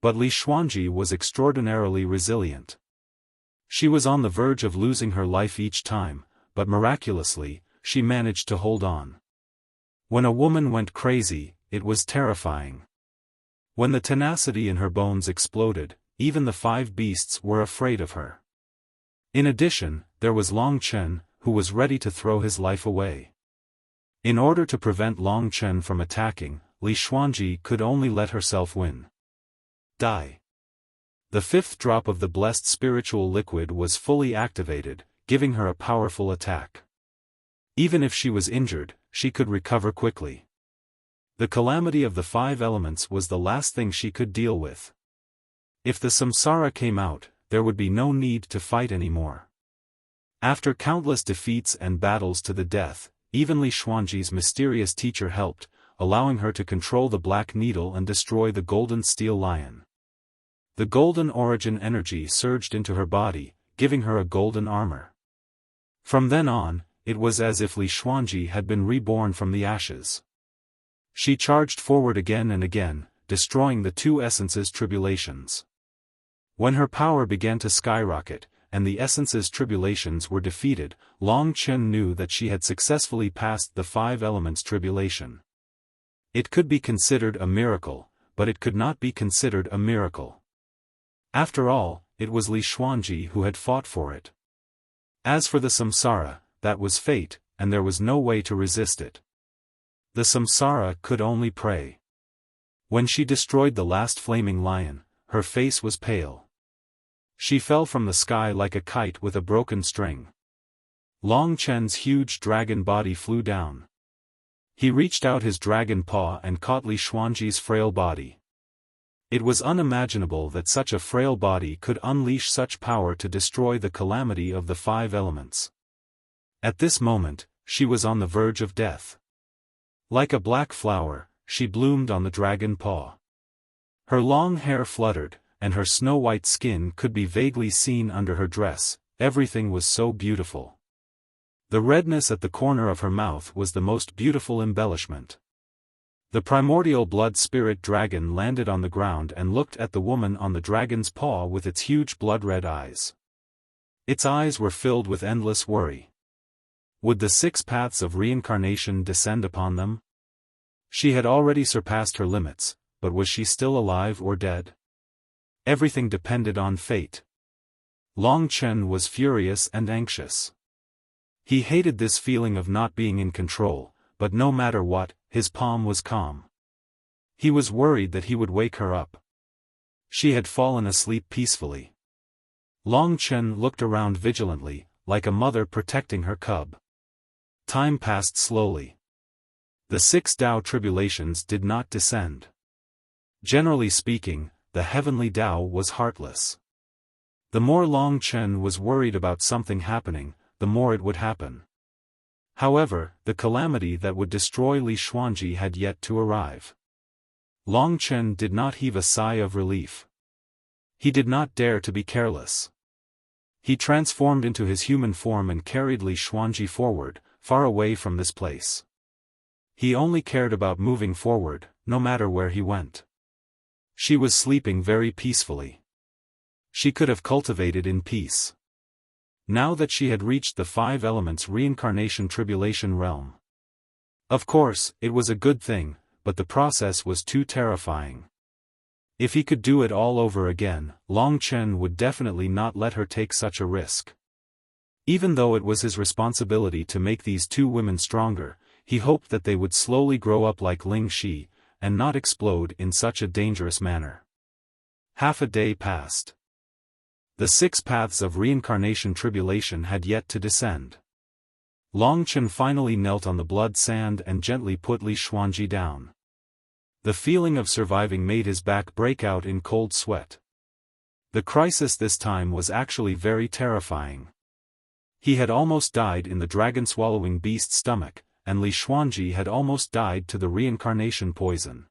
But Li Xuanji was extraordinarily resilient. She was on the verge of losing her life each time, but miraculously, she managed to hold on. When a woman went crazy, it was terrifying. When the tenacity in her bones exploded, even the five beasts were afraid of her. In addition, there was Long Chen, who was ready to throw his life away. In order to prevent Long Chen from attacking, Li Xuanji could only let herself win. Die. The fifth drop of the blessed spiritual liquid was fully activated, giving her a powerful attack. Even if she was injured, she could recover quickly. The calamity of the five elements was the last thing she could deal with. If the samsara came out, there would be no need to fight anymore. After countless defeats and battles to the death, even Li Xuanji's mysterious teacher helped, allowing her to control the black needle and destroy the golden steel lion. The golden origin energy surged into her body, giving her a golden armor. From then on, it was as if Li Xuanji had been reborn from the ashes. She charged forward again and again, destroying the two essences' tribulations. When her power began to skyrocket, and the essence's tribulations were defeated, Long Chen knew that she had successfully passed the five elements' tribulation. It could be considered a miracle, but it could not be considered a miracle. After all, it was Li Xuanji who had fought for it. As for the samsara, that was fate, and there was no way to resist it. The samsara could only pray. When she destroyed the last flaming lion, her face was pale. She fell from the sky like a kite with a broken string. Long Chen's huge dragon body flew down. He reached out his dragon paw and caught Li Xuanji's frail body. It was unimaginable that such a frail body could unleash such power to destroy the calamity of the five elements. At this moment, she was on the verge of death. Like a black flower, she bloomed on the dragon paw. Her long hair fluttered, and her snow-white skin could be vaguely seen under her dress. Everything was so beautiful. The redness at the corner of her mouth was the most beautiful embellishment. The primordial blood spirit dragon landed on the ground and looked at the woman on the dragon's paw with its huge blood-red eyes. Its eyes were filled with endless worry. Would the 6 paths of reincarnation descend upon them? She had already surpassed her limits, but was she still alive or dead? Everything depended on fate. Long Chen was furious and anxious. He hated this feeling of not being in control, but no matter what, his palm was calm. He was worried that he would wake her up. She had fallen asleep peacefully. Long Chen looked around vigilantly, like a mother protecting her cub. Time passed slowly. The 6 Tao tribulations did not descend. Generally speaking, the heavenly Tao was heartless. The more Long Chen was worried about something happening, the more it would happen. However, the calamity that would destroy Li Xuanji had yet to arrive. Long Chen did not heave a sigh of relief. He did not dare to be careless. He transformed into his human form and carried Li Xuanji forward, far away from this place. He only cared about moving forward, no matter where he went. She was sleeping very peacefully. She could have cultivated in peace. Now that she had reached the 5 elements reincarnation tribulation realm. Of course, it was a good thing, but the process was too terrifying. If he could do it all over again, Long Chen would definitely not let her take such a risk. Even though it was his responsibility to make these 2 women stronger, he hoped that they would slowly grow up like Ling Shi, and not explode in such a dangerous manner. Half a day passed. The 6 paths of reincarnation tribulation had yet to descend. Long Chen finally knelt on the blood sand and gently put Li Xuanji down. The feeling of surviving made his back break out in cold sweat. The crisis this time was actually very terrifying. He had almost died in the dragon-swallowing beast's stomach, and Li Xuanji had almost died to the reincarnation poison.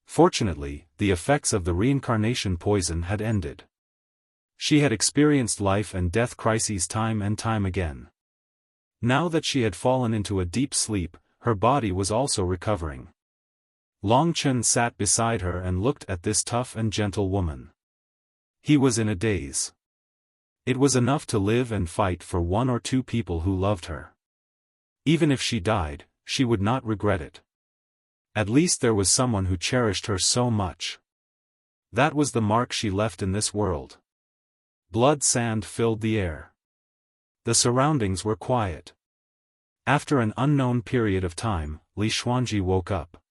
Fortunately, the effects of the reincarnation poison had ended. She had experienced life and death crises time and time again. Now that she had fallen into a deep sleep, her body was also recovering. Long Chen sat beside her and looked at this tough and gentle woman. He was in a daze. It was enough to live and fight for 1 or 2 people who loved her. Even if she died, she would not regret it. At least there was someone who cherished her so much. That was the mark she left in this world. Blood sand filled the air. The surroundings were quiet. After an unknown period of time, Li Xuanji woke up.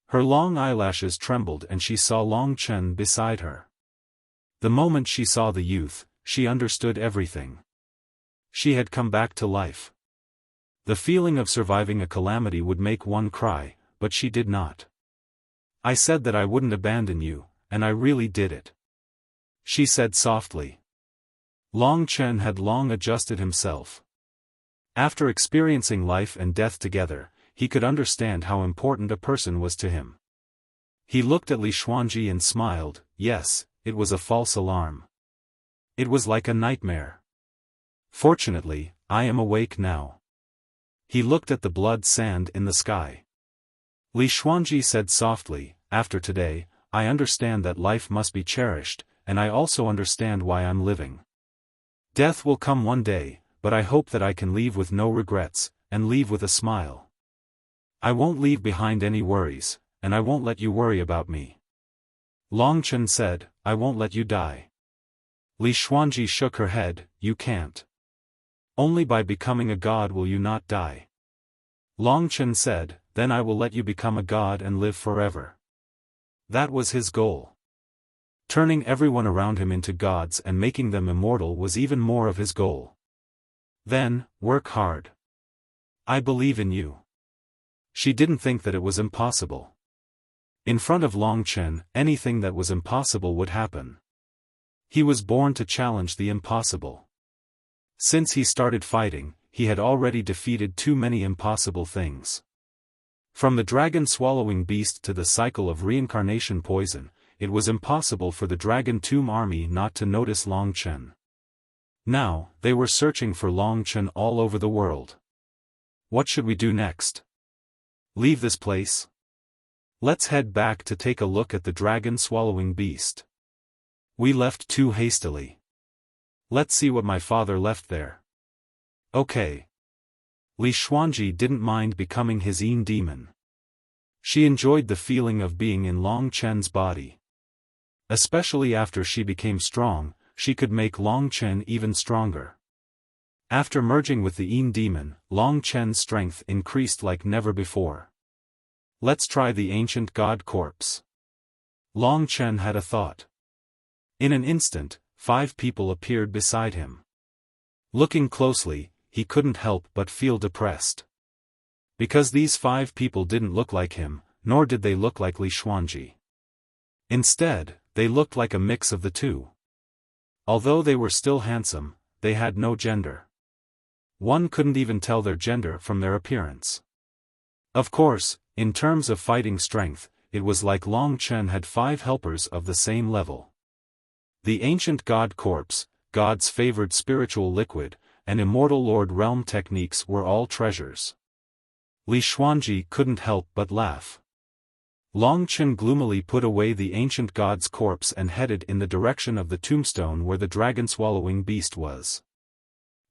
Her long eyelashes trembled and she saw Long Chen beside her. The moment she saw the youth, she understood everything. She had come back to life. The feeling of surviving a calamity would make one cry, but she did not. "I said that I wouldn't abandon you, and I really did it," she said softly. Long Chen had long adjusted himself. After experiencing life and death together, he could understand how important a person was to him. He looked at Li Xuanji and smiled. Yes, it was a false alarm. It was like a nightmare. Fortunately, I am awake now. He looked at the blood sand in the sky. Li Xuanji said softly, after today, I understand that life must be cherished, and I also understand why I'm living. Death will come one day, but I hope that I can leave with no regrets, and leave with a smile. I won't leave behind any worries, and I won't let you worry about me. Longchen said, I won't let you die. Li Xuanji shook her head, you can't. Only by becoming a god will you not die. Longchen said, then I will let you become a god and live forever. That was his goal. Turning everyone around him into gods and making them immortal was even more of his goal. Then, work hard. I believe in you. She didn't think that it was impossible. In front of Longchen, anything that was impossible would happen. He was born to challenge the impossible. Since he started fighting, he had already defeated too many impossible things. From the dragon-swallowing beast to the cycle of reincarnation poison, it was impossible for the Dragon Tomb army not to notice Longchen. Now, they were searching for Longchen all over the world. What should we do next? Leave this place? Let's head back to take a look at the dragon-swallowing beast. We left too hastily. Let's see what my father left there. Okay. Li Xuanji didn't mind becoming his own demon. She enjoyed the feeling of being in Longchen's body. Especially after she became strong, she could make Longchen even stronger. After merging with the Yin demon, Longchen's strength increased like never before. Let's try the ancient god corpse. Longchen had a thought. In an instant, 5 people appeared beside him. Looking closely, he couldn't help but feel depressed. Because these 5 people didn't look like him, nor did they look like Li Xuanji. Instead, they looked like a mix of the two. Although they were still handsome, they had no gender. One couldn't even tell their gender from their appearance. Of course, in terms of fighting strength, it was like Longchen had 5 helpers of the same level. The ancient god corpse, God's favored spiritual liquid, and immortal Lord Realm techniques were all treasures. Li Xuanji couldn't help but laugh. Longchen gloomily put away the ancient god's corpse and headed in the direction of the tombstone where the dragon-swallowing beast was.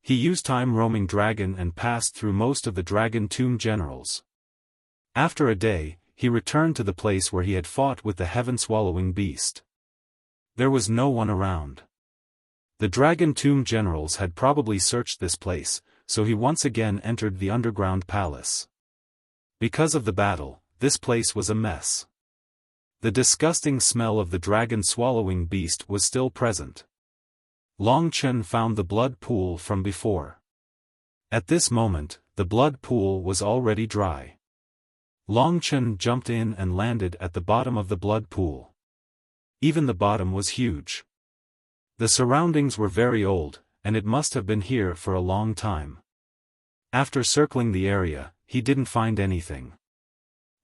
He used time-roaming dragon and passed through most of the dragon tomb generals. After a day, he returned to the place where he had fought with the heaven-swallowing beast. There was no one around. The dragon tomb generals had probably searched this place, so he once again entered the underground palace. Because of the battle, this place was a mess. The disgusting smell of the dragon-swallowing beast was still present. Longchen found the blood pool from before. At this moment, the blood pool was already dry. Longchen jumped in and landed at the bottom of the blood pool. Even the bottom was huge. The surroundings were very old, and it must have been here for a long time. After circling the area, he didn't find anything.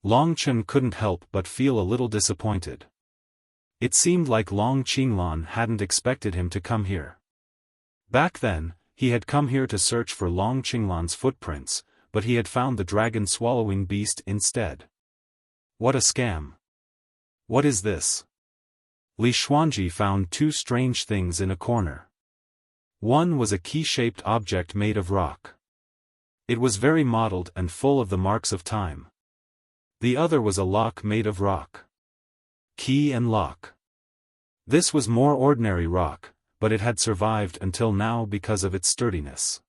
Longchen couldn't help but feel a little disappointed. It seemed like Long Qinglan hadn't expected him to come here. Back then, he had come here to search for Long Qinglan's footprints, but he had found the dragon-swallowing beast instead. What a scam! What is this? Li Xuanji found 2 strange things in a corner. One was a key-shaped object made of rock. It was very mottled and full of the marks of time. The other was a lock made of rock. Key and lock. This was more ordinary rock, but it had survived until now because of its sturdiness.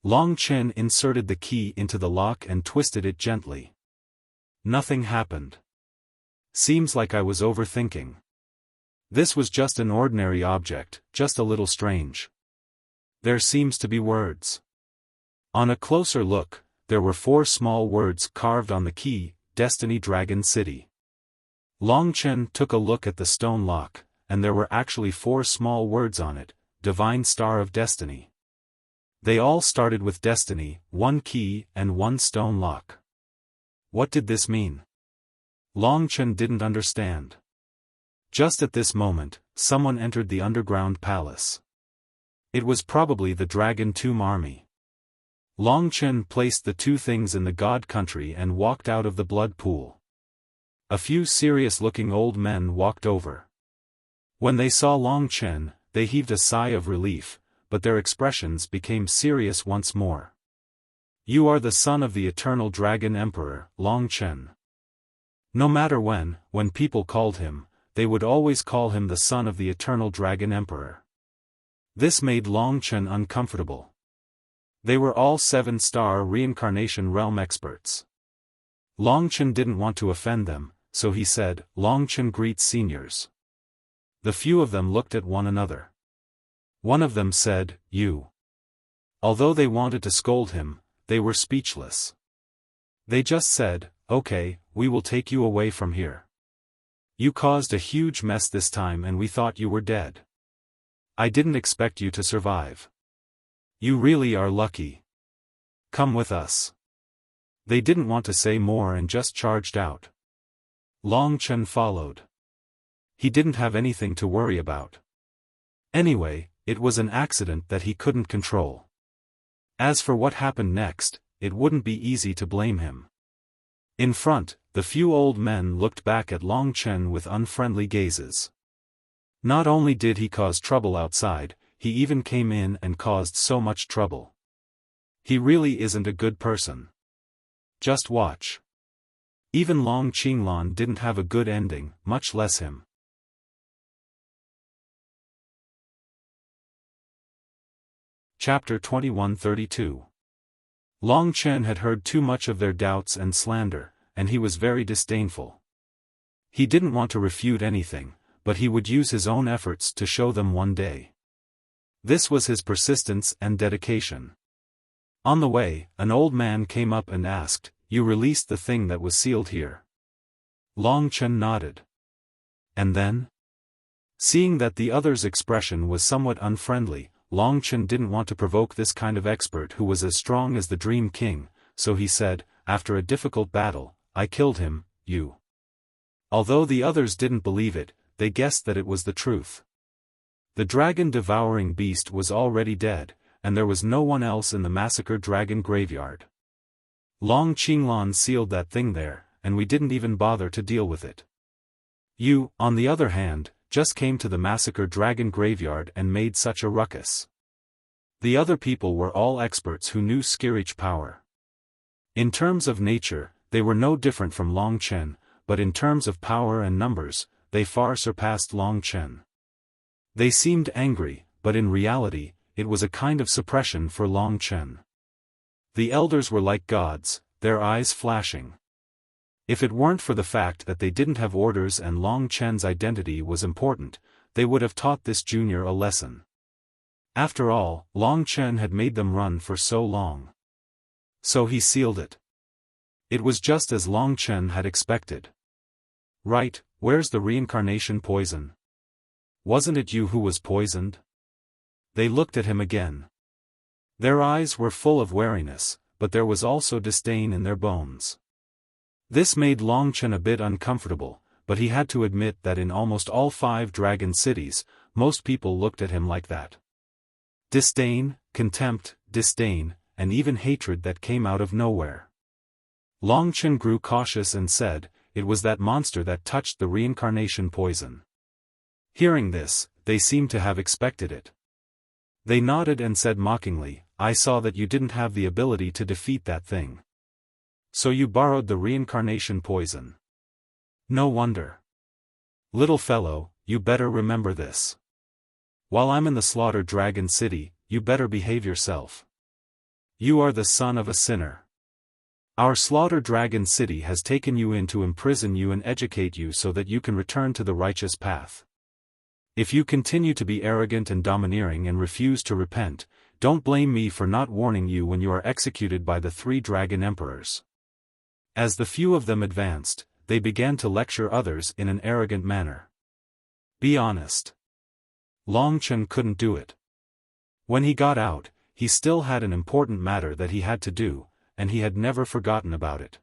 Longchen inserted the key into the lock and twisted it gently. Nothing happened. Seems like I was overthinking. This was just an ordinary object, just a little strange. There seems to be words. On a closer look, there were 4 small words carved on the key, Destiny Dragon City. Longchen took a look at the stone lock, and there were actually 4 small words on it, Divine Star of Destiny. They all started with destiny, one key and one stone lock. What did this mean? Long Chen didn't understand. Just at this moment, someone entered the underground palace. It was probably the Dragon Tomb army. Long Chen placed the two things in the god country and walked out of the blood pool. A few serious-looking old men walked over. When they saw Long Chen, they heaved a sigh of relief, but their expressions became serious once more. You are the son of the eternal Dragon Emperor, Long Chen. No matter when people called him, they would always call him the son of the eternal Dragon Emperor. This made Long Chen uncomfortable. They were all 7-star reincarnation realm experts. Long Chen didn't want to offend them, so he said, Long Chen greets seniors. The few of them looked at one another. One of them said, you. Although they wanted to scold him, they were speechless. They just said, okay, we will take you away from here. You caused a huge mess this time and we thought you were dead. I didn't expect you to survive. You really are lucky. Come with us. They didn't want to say more and just charged out. Long Chen followed. He didn't have anything to worry about. Anyway, it was an accident that he couldn't control. As for what happened next, it wouldn't be easy to blame him. In front, the few old men looked back at Long Chen with unfriendly gazes. Not only did he cause trouble outside, he even came in and caused so much trouble. He really isn't a good person. Just watch. Even Long Qinglan didn't have a good ending, much less him. Chapter 2132. Long Chen had heard too much of their doubts and slander, and he was very disdainful. He didn't want to refute anything, but he would use his own efforts to show them one day. This was his persistence and dedication. On the way, an old man came up and asked, you released the thing that was sealed here? Long Chen nodded. And then? Seeing that the other's expression was somewhat unfriendly, Long Chen didn't want to provoke this kind of expert who was as strong as the Dream King, so he said, after a difficult battle, I killed him, you. Although the others didn't believe it, they guessed that it was the truth. The dragon-devouring beast was already dead, and there was no one else in the massacred dragon graveyard. Long Qinglan sealed that thing there, and we didn't even bother to deal with it. You, on the other hand, just came to the massacred dragon graveyard and made such a ruckus. The other people were all experts who knew Skirich power. In terms of nature, they were no different from Long Chen, but in terms of power and numbers, they far surpassed Long Chen. They seemed angry, but in reality, it was a kind of suppression for Long Chen. The elders were like gods, their eyes flashing. If it weren't for the fact that they didn't have orders and Long Chen's identity was important, they would have taught this junior a lesson. After all, Long Chen had made them run for so long. So he sealed it. It was just as Long Chen had expected. Right, where's the reincarnation poison? Wasn't it you who was poisoned? They looked at him again. Their eyes were full of wariness, but there was also disdain in their bones. This made Long Chen a bit uncomfortable, but he had to admit that in almost all 5 dragon cities, most people looked at him like that. Disdain, contempt, disdain, and even hatred that came out of nowhere. Long Chen grew cautious and said, it was that monster that touched the reincarnation poison. Hearing this, they seemed to have expected it. They nodded and said mockingly, I saw that you didn't have the ability to defeat that thing. So you borrowed the reincarnation poison. No wonder. Little fellow, you better remember this. While I'm in the Slaughter Dragon City, you better behave yourself. You are the son of a sinner. Our Slaughter Dragon City has taken you in to imprison you and educate you so that you can return to the righteous path. If you continue to be arrogant and domineering and refuse to repent, don't blame me for not warning you when you are executed by the 3 dragon emperors. As the few of them advanced, they began to lecture others in an arrogant manner. Be honest. Long Chen couldn't do it. When he got out, he still had an important matter that he had to do, and he had never forgotten about it.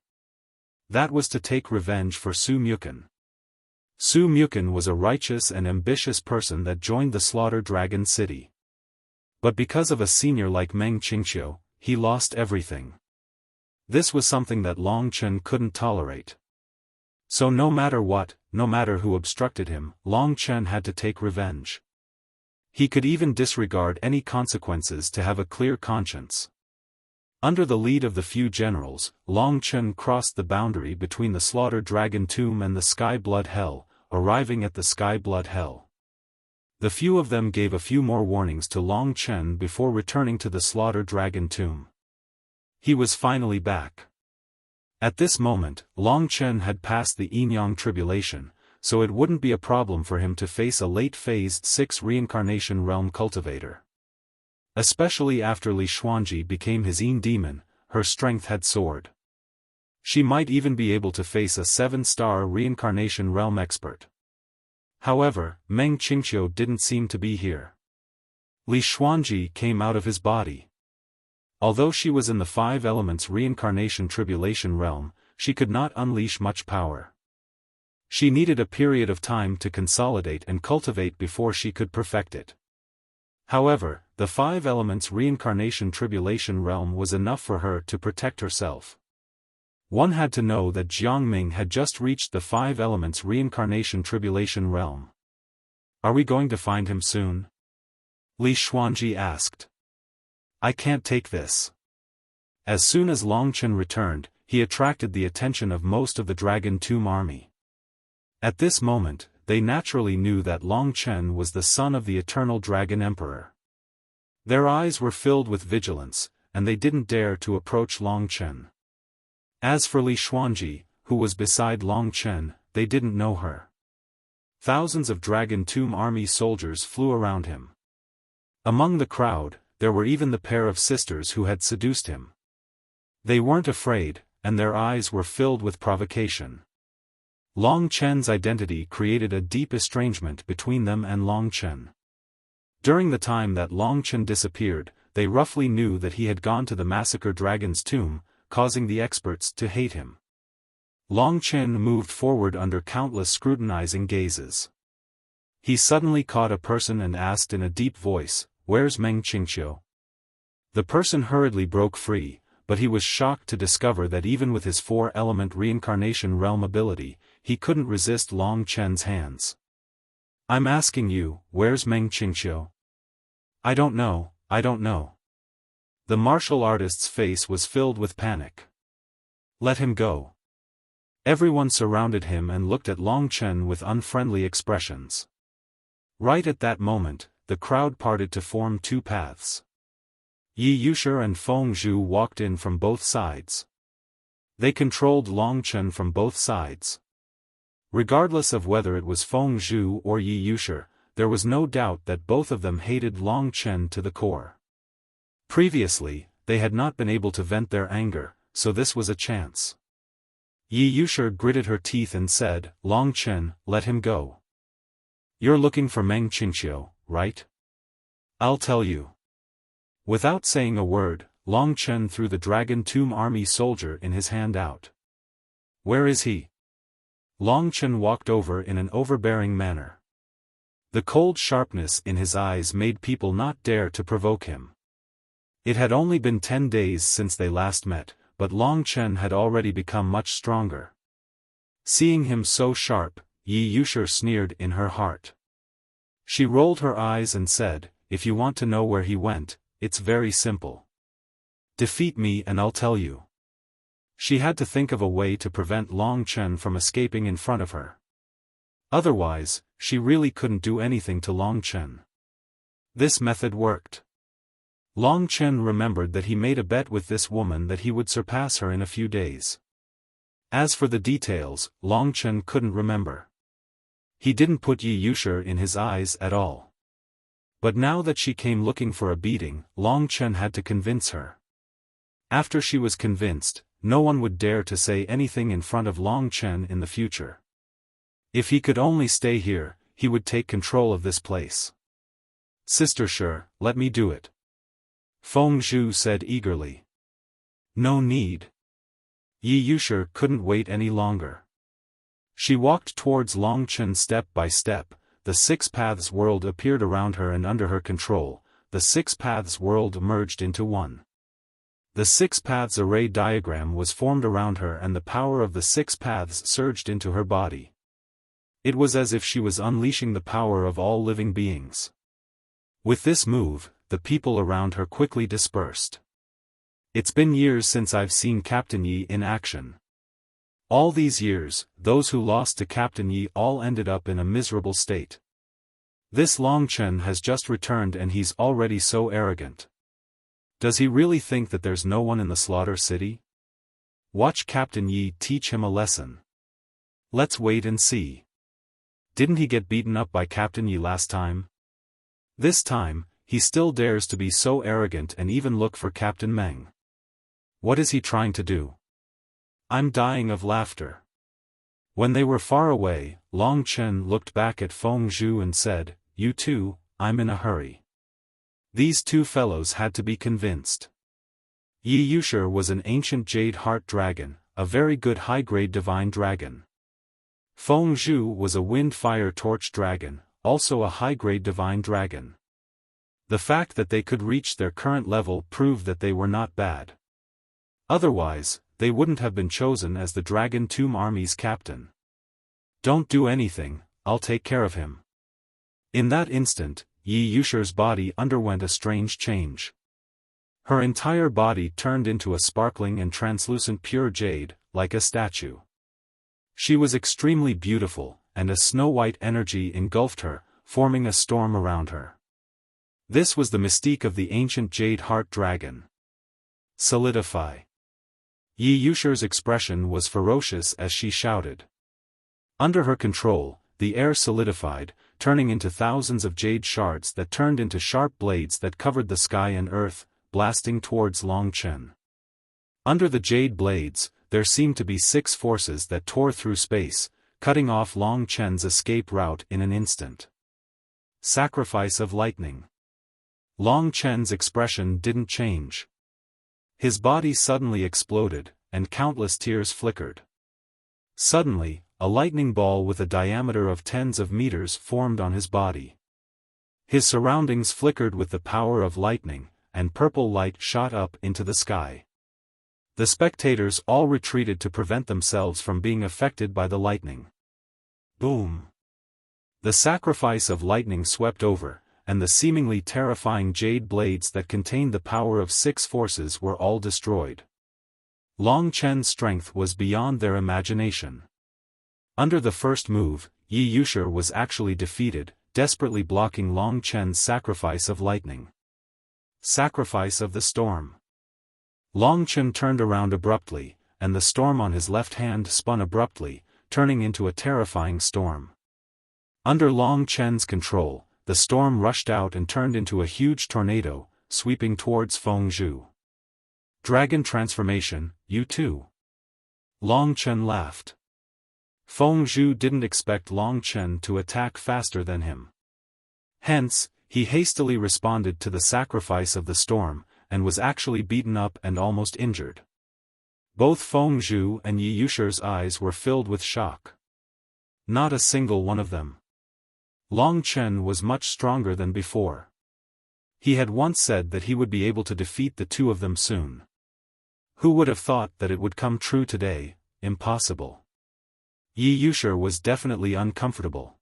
That was to take revenge for Su Mukin. Su Mukin was a righteous and ambitious person that joined the Slaughter Dragon City. But because of a senior like Meng Qingqiu, he lost everything. This was something that Long Chen couldn't tolerate. So no matter what, no matter who obstructed him, Long Chen had to take revenge. He could even disregard any consequences to have a clear conscience. Under the lead of the few generals, Long Chen crossed the boundary between the Slaughter Dragon Tomb and the Sky Blood Hell, arriving at the Sky Blood Hell. The few of them gave a few more warnings to Long Chen before returning to the Slaughter Dragon Tomb. He was finally back. At this moment, Long Chen had passed the Yinyang tribulation, so it wouldn't be a problem for him to face a late-phased 6 reincarnation realm cultivator. Especially after Li Xuanji became his Yin demon, her strength had soared. She might even be able to face a 7-star reincarnation realm expert. However, Meng Qingqiu didn't seem to be here. Li Xuanji came out of his body. Although she was in the 5 elements reincarnation tribulation realm, she could not unleash much power. She needed a period of time to consolidate and cultivate before she could perfect it. However, the 5 elements reincarnation tribulation realm was enough for her to protect herself. One had to know that Jiangming had just reached the 5 elements reincarnation tribulation realm. Are we going to find him soon? Li Xuanji asked. I can't take this. As soon as Long Chen returned, he attracted the attention of most of the Dragon Tomb army. At this moment, they naturally knew that Long Chen was the son of the Eternal Dragon Emperor. Their eyes were filled with vigilance, and they didn't dare to approach Long Chen. As for Li Xuanji, who was beside Long Chen, they didn't know her. Thousands of Dragon Tomb army soldiers flew around him. Among the crowd, there were even the pair of sisters who had seduced him. They weren't afraid, and their eyes were filled with provocation. Long Chen's identity created a deep estrangement between them and Long Chen. During the time that Long Chen disappeared, they roughly knew that he had gone to the Massacre Dragon's tomb, causing the experts to hate him. Long Chen moved forward under countless scrutinizing gazes. He suddenly caught a person and asked in a deep voice, "Where's Meng Qingqiu?" The person hurriedly broke free, but he was shocked to discover that even with his 4-element reincarnation realm ability, he couldn't resist Long Chen's hands. I'm asking you, where's Meng Qingqiu? I don't know. The martial artist's face was filled with panic. Let him go. Everyone surrounded him and looked at Long Chen with unfriendly expressions. Right at that moment, the crowd parted to form 2 paths. Yi Yushi and Feng Zhu walked in from both sides. They controlled Long Chen from both sides. Regardless of whether it was Feng Zhu or Yi Yushi, there was no doubt that both of them hated Long Chen to the core. Previously, they had not been able to vent their anger, so this was a chance. Yi Yushi gritted her teeth and said, "Long Chen, let him go. You're looking for Meng Qingqiu, right? I'll tell you." Without saying a word, Long Chen threw the Dragon Tomb army soldier in his hand out. "Where is he?" Long Chen walked over in an overbearing manner. The cold sharpness in his eyes made people not dare to provoke him. It had only been 10 days since they last met, but Long Chen had already become much stronger. Seeing him so sharp, Yi Yushi sneered in her heart. She rolled her eyes and said, "If you want to know where he went, it's very simple. Defeat me and I'll tell you." She had to think of a way to prevent Long Chen from escaping in front of her. Otherwise, she really couldn't do anything to Long Chen. This method worked. Long Chen remembered that he made a bet with this woman that he would surpass her in a few days. As for the details, Long Chen couldn't remember. He didn't put Yi Yushi in his eyes at all. But now that she came looking for a beating, Long Chen had to convince her. After she was convinced, no one would dare to say anything in front of Long Chen in the future. If he could only stay here, he would take control of this place. "Sister Shi, let me do it." Feng Zhu said eagerly. No need. Yi Yushi couldn't wait any longer. She walked towards Longchen step by step. The Six Paths world appeared around her and under her control. The Six Paths world merged into one. The Six Paths array diagram was formed around her and the power of the Six Paths surged into her body. It was as if she was unleashing the power of all living beings. With this move, the people around her quickly dispersed. It's been years since I've seen Captain Yi in action. All these years, those who lost to Captain Yi all ended up in a miserable state. This Longchen has just returned and he's already so arrogant. Does he really think that there's no one in the Slaughter City? Watch Captain Yi teach him a lesson. Let's wait and see. Didn't he get beaten up by Captain Yi last time? This time, he still dares to be so arrogant and even look for Captain Meng. What is he trying to do? I'm dying of laughter. When they were far away, Long Chen looked back at Feng Zhu and said, You too, I'm in a hurry. These two fellows had to be convinced. Yi Yushi was an ancient jade heart dragon, a very good high-grade divine dragon. Feng Zhu was a wind-fire torch dragon, also a high-grade divine dragon. The fact that they could reach their current level proved that they were not bad. Otherwise, they wouldn't have been chosen as the Dragon Tomb Army's captain. Don't do anything, I'll take care of him. In that instant, Yi Yushi's body underwent a strange change. Her entire body turned into a sparkling and translucent pure jade, like a statue. She was extremely beautiful, and a snow-white energy engulfed her, forming a storm around her. This was the mystique of the ancient jade heart dragon. Solidify. Yi Yushi's expression was ferocious as she shouted. Under her control, the air solidified, turning into thousands of jade shards that turned into sharp blades that covered the sky and earth, blasting towards Long Chen. Under the jade blades, there seemed to be 6 forces that tore through space, cutting off Long Chen's escape route in an instant. Sacrifice of lightning. Long Chen's expression didn't change. His body suddenly exploded, and countless tears flickered. Suddenly, a lightning ball with a diameter of tens of meters formed on his body. His surroundings flickered with the power of lightning, and purple light shot up into the sky. The spectators all retreated to prevent themselves from being affected by the lightning. Boom! The sacrifice of lightning swept over, and the seemingly terrifying jade blades that contained the power of 6 forces were all destroyed. Long Chen's strength was beyond their imagination. Under the first move, Yi Yushi was actually defeated, desperately blocking Long Chen's sacrifice of lightning. Sacrifice of the storm. Long Chen turned around abruptly, and the storm on his left hand spun abruptly, turning into a terrifying storm. Under Long Chen's control, the storm rushed out and turned into a huge tornado, sweeping towards Feng Zhu. Dragon transformation, you too. Long Chen laughed. Feng Zhu didn't expect Long Chen to attack faster than him. Hence, he hastily responded to the sacrifice of the storm, and was actually beaten up and almost injured. Both Feng Zhu and Yi Yushi's eyes were filled with shock. Not a single one of them. Long Chen was much stronger than before. He had once said that he would be able to defeat the two of them soon. Who would have thought that it would come true today? Impossible. Yi Yushi was definitely uncomfortable.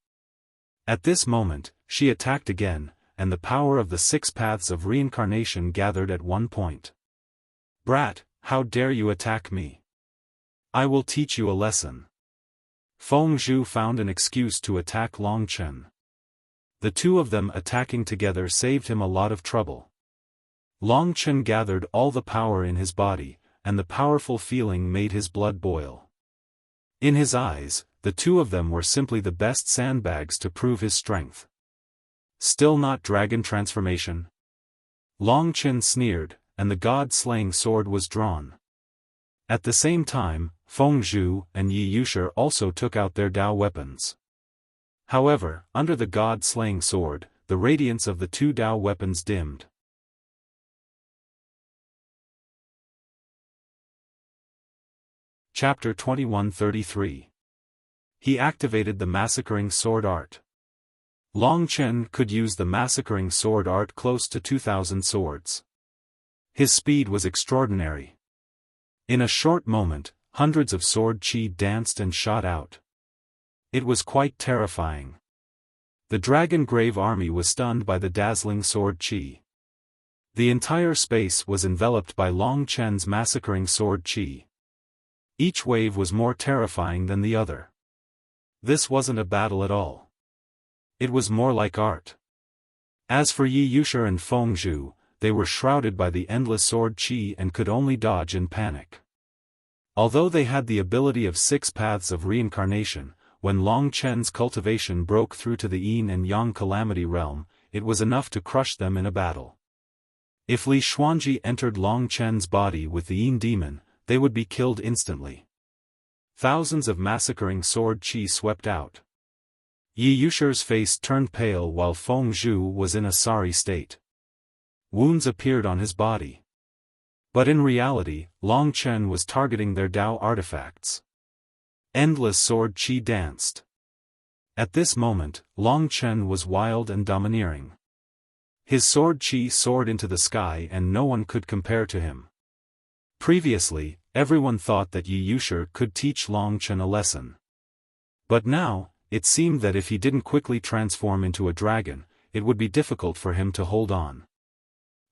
At this moment, she attacked again, and the power of the 6 paths of reincarnation gathered at one point. Brat, how dare you attack me? I will teach you a lesson. Feng Zhu found an excuse to attack Long Chen. The two of them attacking together saved him a lot of trouble. Long Chen gathered all the power in his body, and the powerful feeling made his blood boil. In his eyes, the two of them were simply the best sandbags to prove his strength. Still not dragon transformation? Long Chen sneered, and the god-slaying sword was drawn. At the same time, Feng Zhu and Yi Yushi also took out their Dao weapons. However, under the god-slaying sword, the radiance of the two Dao weapons dimmed. Chapter 2133. He activated the massacring sword art. Long Chen could use the massacring sword art close to 2,000 swords. His speed was extraordinary. In a short moment, hundreds of sword chi danced and shot out. It was quite terrifying. The Dragon Grave army was stunned by the dazzling sword chi. The entire space was enveloped by Long Chen's massacring sword chi. Each wave was more terrifying than the other. This wasn't a battle at all. It was more like art. As for Yi Yushi and Feng Zhu, they were shrouded by the endless sword chi and could only dodge in panic. Although they had the ability of 6 paths of reincarnation, when Long Chen's cultivation broke through to the Yin and Yang Calamity realm, it was enough to crush them in a battle. If Li Xuanji entered Long Chen's body with the Yin demon, they would be killed instantly. Thousands of massacring sword chi swept out. Yi Yushi's face turned pale while Feng Zhu was in a sorry state. Wounds appeared on his body. But in reality, Long Chen was targeting their Dao artifacts. Endless sword chi danced. At this moment, Long Chen was wild and domineering. His sword chi soared into the sky and no one could compare to him. Previously, everyone thought that Yi Yushi could teach Long Chen a lesson. But now, it seemed that if he didn't quickly transform into a dragon, it would be difficult for him to hold on.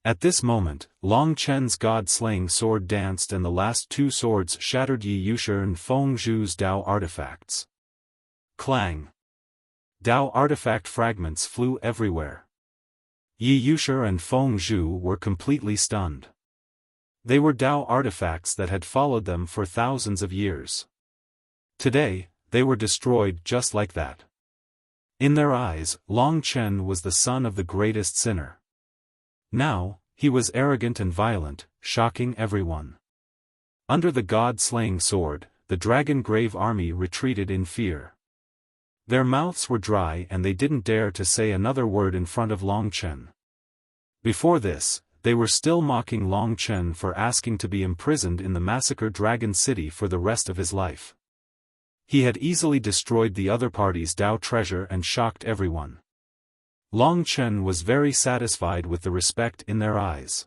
At this moment, Long Chen's god-slaying sword danced and the last 2 swords shattered Yi Yushi and Feng Zhu's Dao artifacts. Clang! Dao artifact fragments flew everywhere. Yi Yushi and Feng Zhu were completely stunned. They were Dao artifacts that had followed them for thousands of years. Today, they were destroyed just like that. In their eyes, Long Chen was the son of the greatest sinner. Now, he was arrogant and violent, shocking everyone. Under the god-slaying sword, the Dragon Grave army retreated in fear. Their mouths were dry and they didn't dare to say another word in front of Long Chen. Before this, they were still mocking Long Chen for asking to be imprisoned in the massacred Dragon City for the rest of his life. He had easily destroyed the other party's Dao treasure and shocked everyone. Long Chen was very satisfied with the respect in their eyes.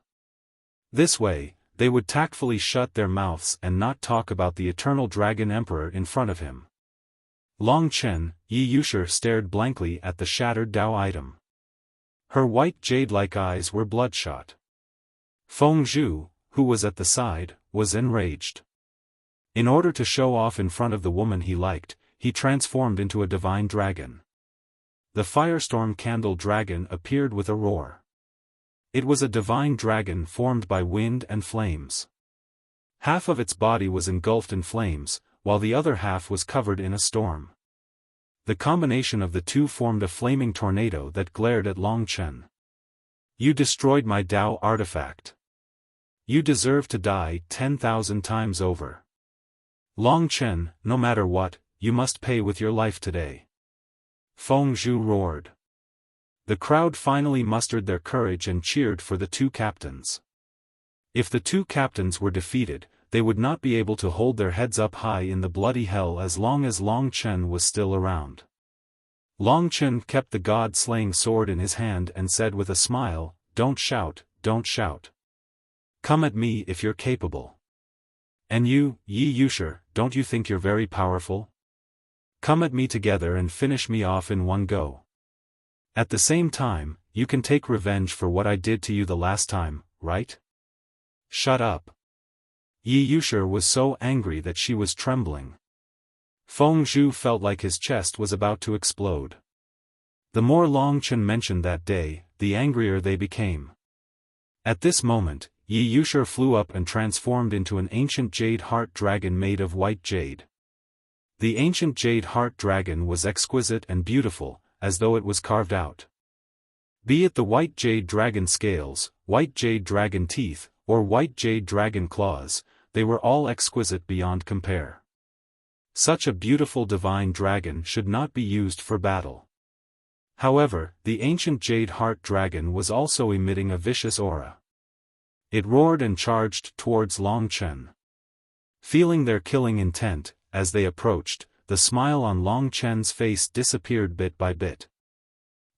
This way, they would tactfully shut their mouths and not talk about the eternal Dragon Emperor in front of him. Long Chen, Yi Yushi stared blankly at the shattered Dao item. Her white jade-like eyes were bloodshot. Feng Zhu, who was at the side, was enraged. In order to show off in front of the woman he liked, he transformed into a divine dragon. The firestorm candle dragon appeared with a roar. It was a divine dragon formed by wind and flames. Half of its body was engulfed in flames, while the other half was covered in a storm. The combination of the two formed a flaming tornado that glared at Long Chen. You destroyed my Dao artifact. You deserve to die 10,000 times over. Long Chen, no matter what, you must pay with your life today. Feng Zhu roared. The crowd finally mustered their courage and cheered for the 2 captains. If the 2 captains were defeated, they would not be able to hold their heads up high in the bloody hell as long as Long Chen was still around. Long Chen kept the god-slaying sword in his hand and said with a smile, "Don't shout, don't shout. Come at me if you're capable. And you, Yi Yushi, don't you think you're very powerful? Come at me together and finish me off in one go. At the same time, you can take revenge for what I did to you the last time, right? Shut up." Yi Yushi was so angry that she was trembling. Feng Zhu felt like his chest was about to explode. The more Long Chen mentioned that day, the angrier they became. At this moment, Yi Yushi flew up and transformed into an ancient jade heart dragon made of white jade. The ancient jade heart dragon was exquisite and beautiful, as though it was carved out. Be it the white jade dragon scales, white jade dragon teeth, or white jade dragon claws, they were all exquisite beyond compare. Such a beautiful divine dragon should not be used for battle. However, the ancient jade heart dragon was also emitting a vicious aura. It roared and charged towards Long Chen. Feeling their killing intent, as they approached, the smile on Long Chen's face disappeared bit by bit.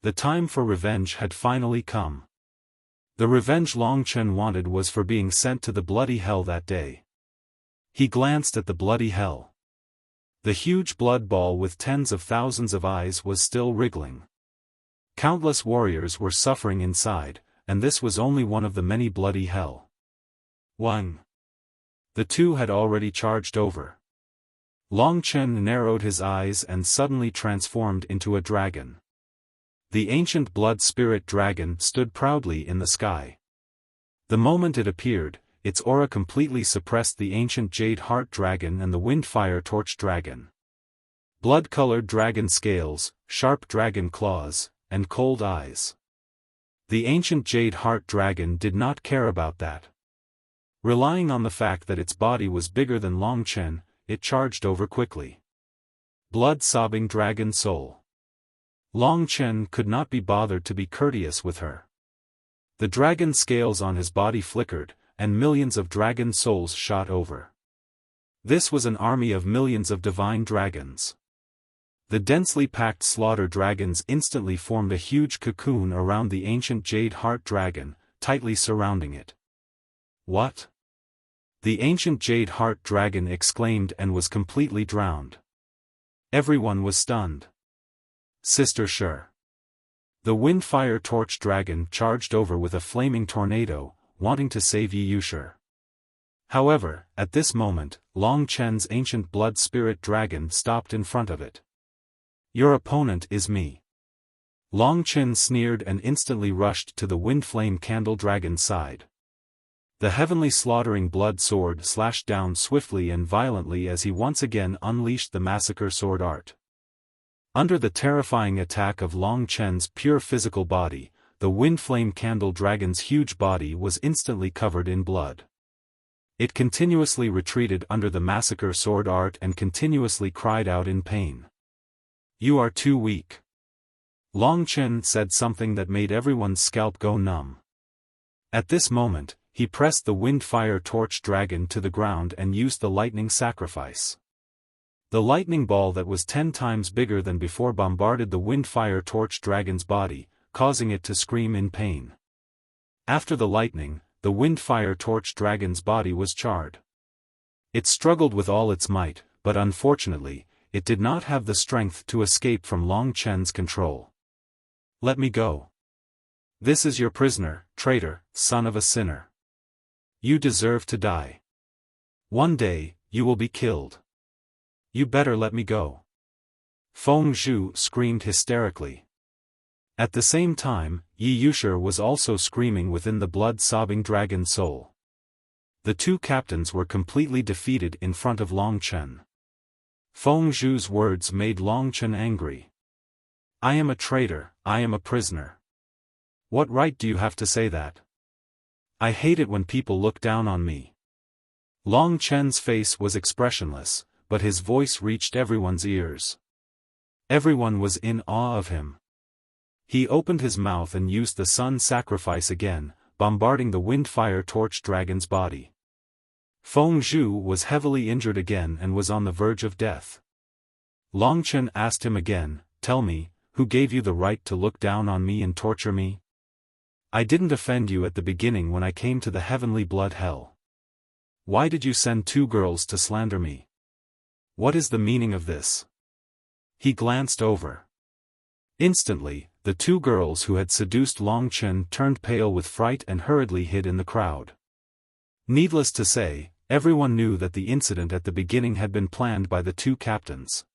The time for revenge had finally come. The revenge Long Chen wanted was for being sent to the bloody hell that day. He glanced at the bloody hell. The huge blood ball with tens of thousands of eyes was still wriggling. Countless warriors were suffering inside, and this was only one of the many bloody hell. 1. The two had already charged over. Long Chen narrowed his eyes and suddenly transformed into a dragon. The ancient blood spirit dragon stood proudly in the sky. The moment it appeared, its aura completely suppressed the ancient jade heart dragon and the wind-fire torch dragon. Blood-colored dragon scales, sharp dragon claws, and cold eyes. The ancient jade heart dragon did not care about that. Relying on the fact that its body was bigger than Long Chen, it charged over quickly. Blood-sobbing dragon soul. Long Chen could not be bothered to be courteous with her. The dragon scales on his body flickered, and millions of dragon souls shot over. This was an army of millions of divine dragons. The densely packed slaughter dragons instantly formed a huge cocoon around the ancient jade heart dragon, tightly surrounding it. What? The ancient jade heart dragon exclaimed and was completely drowned. Everyone was stunned. Sister Sure. The wind-fire torch dragon charged over with a flaming tornado, wanting to save Yi Yushir. However, at this moment, Long Chen's ancient blood spirit dragon stopped in front of it. Your opponent is me. Long Chen sneered and instantly rushed to the wind-flame candle dragon's side. The heavenly slaughtering blood sword slashed down swiftly and violently as he once again unleashed the massacre sword art. Under the terrifying attack of Long Chen's pure physical body, the wind-flame candle dragon's huge body was instantly covered in blood. It continuously retreated under the massacre sword art and continuously cried out in pain. You are too weak. Long Chen said something that made everyone's scalp go numb. At this moment, he pressed the wind-fire torch dragon to the ground and used the lightning sacrifice. The lightning ball that was 10 times bigger than before bombarded the wind-fire torch dragon's body, causing it to scream in pain. After the lightning, the wind-fire torch dragon's body was charred. It struggled with all its might, but unfortunately, it did not have the strength to escape from Long Chen's control. Let me go. This is your prisoner, traitor, son of a sinner. You deserve to die. One day, you will be killed. You better let me go. Feng Zhu screamed hysterically. At the same time, Yi Yushir was also screaming within the blood-sobbing dragon soul. The two captains were completely defeated in front of Long Chen. Feng Zhu's words made Long Chen angry. I am a traitor, I am a prisoner. What right do you have to say that? I hate it when people look down on me. Long Chen's face was expressionless, but his voice reached everyone's ears. Everyone was in awe of him. He opened his mouth and used the sun sacrifice again, bombarding the wind-fire torch dragon's body. Feng Zhu was heavily injured again and was on the verge of death. Long Chen asked him again, Tell me, who gave you the right to look down on me and torture me? I didn't offend you at the beginning when I came to the heavenly blood hell. Why did you send 2 girls to slander me? What is the meaning of this? He glanced over. Instantly, the 2 girls who had seduced Long Chen turned pale with fright and hurriedly hid in the crowd. Needless to say, everyone knew that the incident at the beginning had been planned by the 2 captains.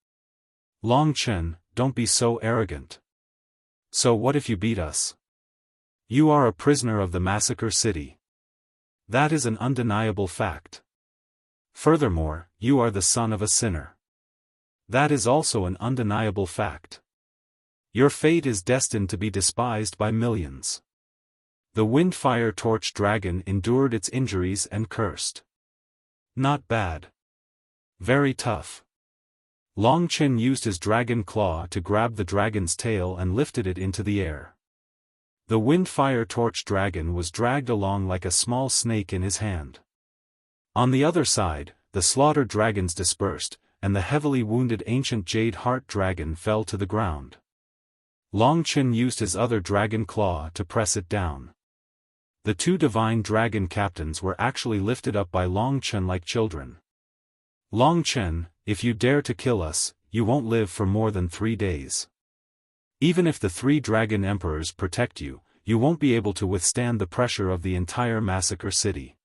Long Chen, don't be so arrogant. So what if you beat us? You are a prisoner of the massacre city. That is an undeniable fact. Furthermore, you are the son of a sinner. That is also an undeniable fact. Your fate is destined to be despised by millions. The wind-fire torch dragon endured its injuries and cursed. Not bad. Very tough. Long Chen used his dragon claw to grab the dragon's tail and lifted it into the air. The wind-fire torch dragon was dragged along like a small snake in his hand. On the other side, the slaughtered dragons dispersed, and the heavily wounded ancient jade heart dragon fell to the ground. Long Chen used his other dragon claw to press it down. The two divine dragon captains were actually lifted up by Long Chen like children. Long Chen, if you dare to kill us, you won't live for more than 3 days. Even if the 3 dragon emperors protect you, you won't be able to withstand the pressure of the entire massacre city.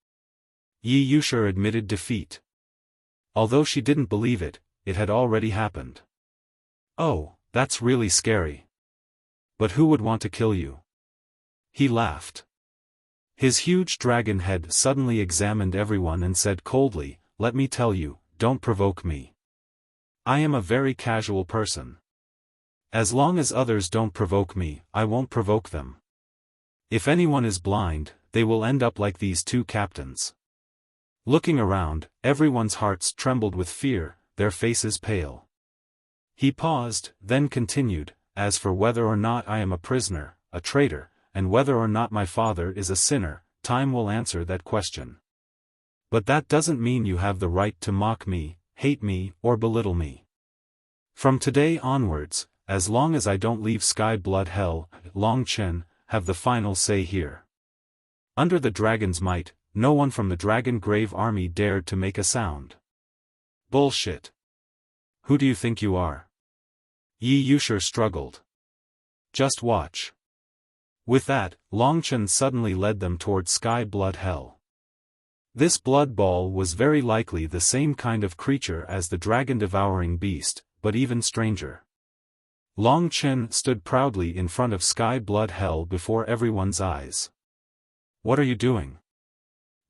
Yi Yushi admitted defeat. Although she didn't believe it, it had already happened. Oh, that's really scary. But who would want to kill you? He laughed. His huge dragon head suddenly examined everyone and said coldly, "Let me tell you, don't provoke me. I am a very casual person. As long as others don't provoke me, I won't provoke them. If anyone is blind, they will end up like these 2 captains." Looking around, everyone's hearts trembled with fear, their faces pale. He paused, then continued, "As for whether or not I am a prisoner, a traitor, and whether or not my father is a sinner, time will answer that question. But that doesn't mean you have the right to mock me, hate me, or belittle me. From today onwards, as long as I don't leave Sky Blood Hell, Long Chen, have the final say here." Under the dragon's might, no one from the Dragon Grave army dared to make a sound. "Bullshit. Who do you think you are?" Yi Yushi struggled. "Just watch." With that, Long Chen suddenly led them toward Sky Blood Hell. This blood ball was very likely the same kind of creature as the dragon-devouring beast, but even stranger. Long Chen stood proudly in front of Sky Blood Hell before everyone's eyes. "What are you doing?"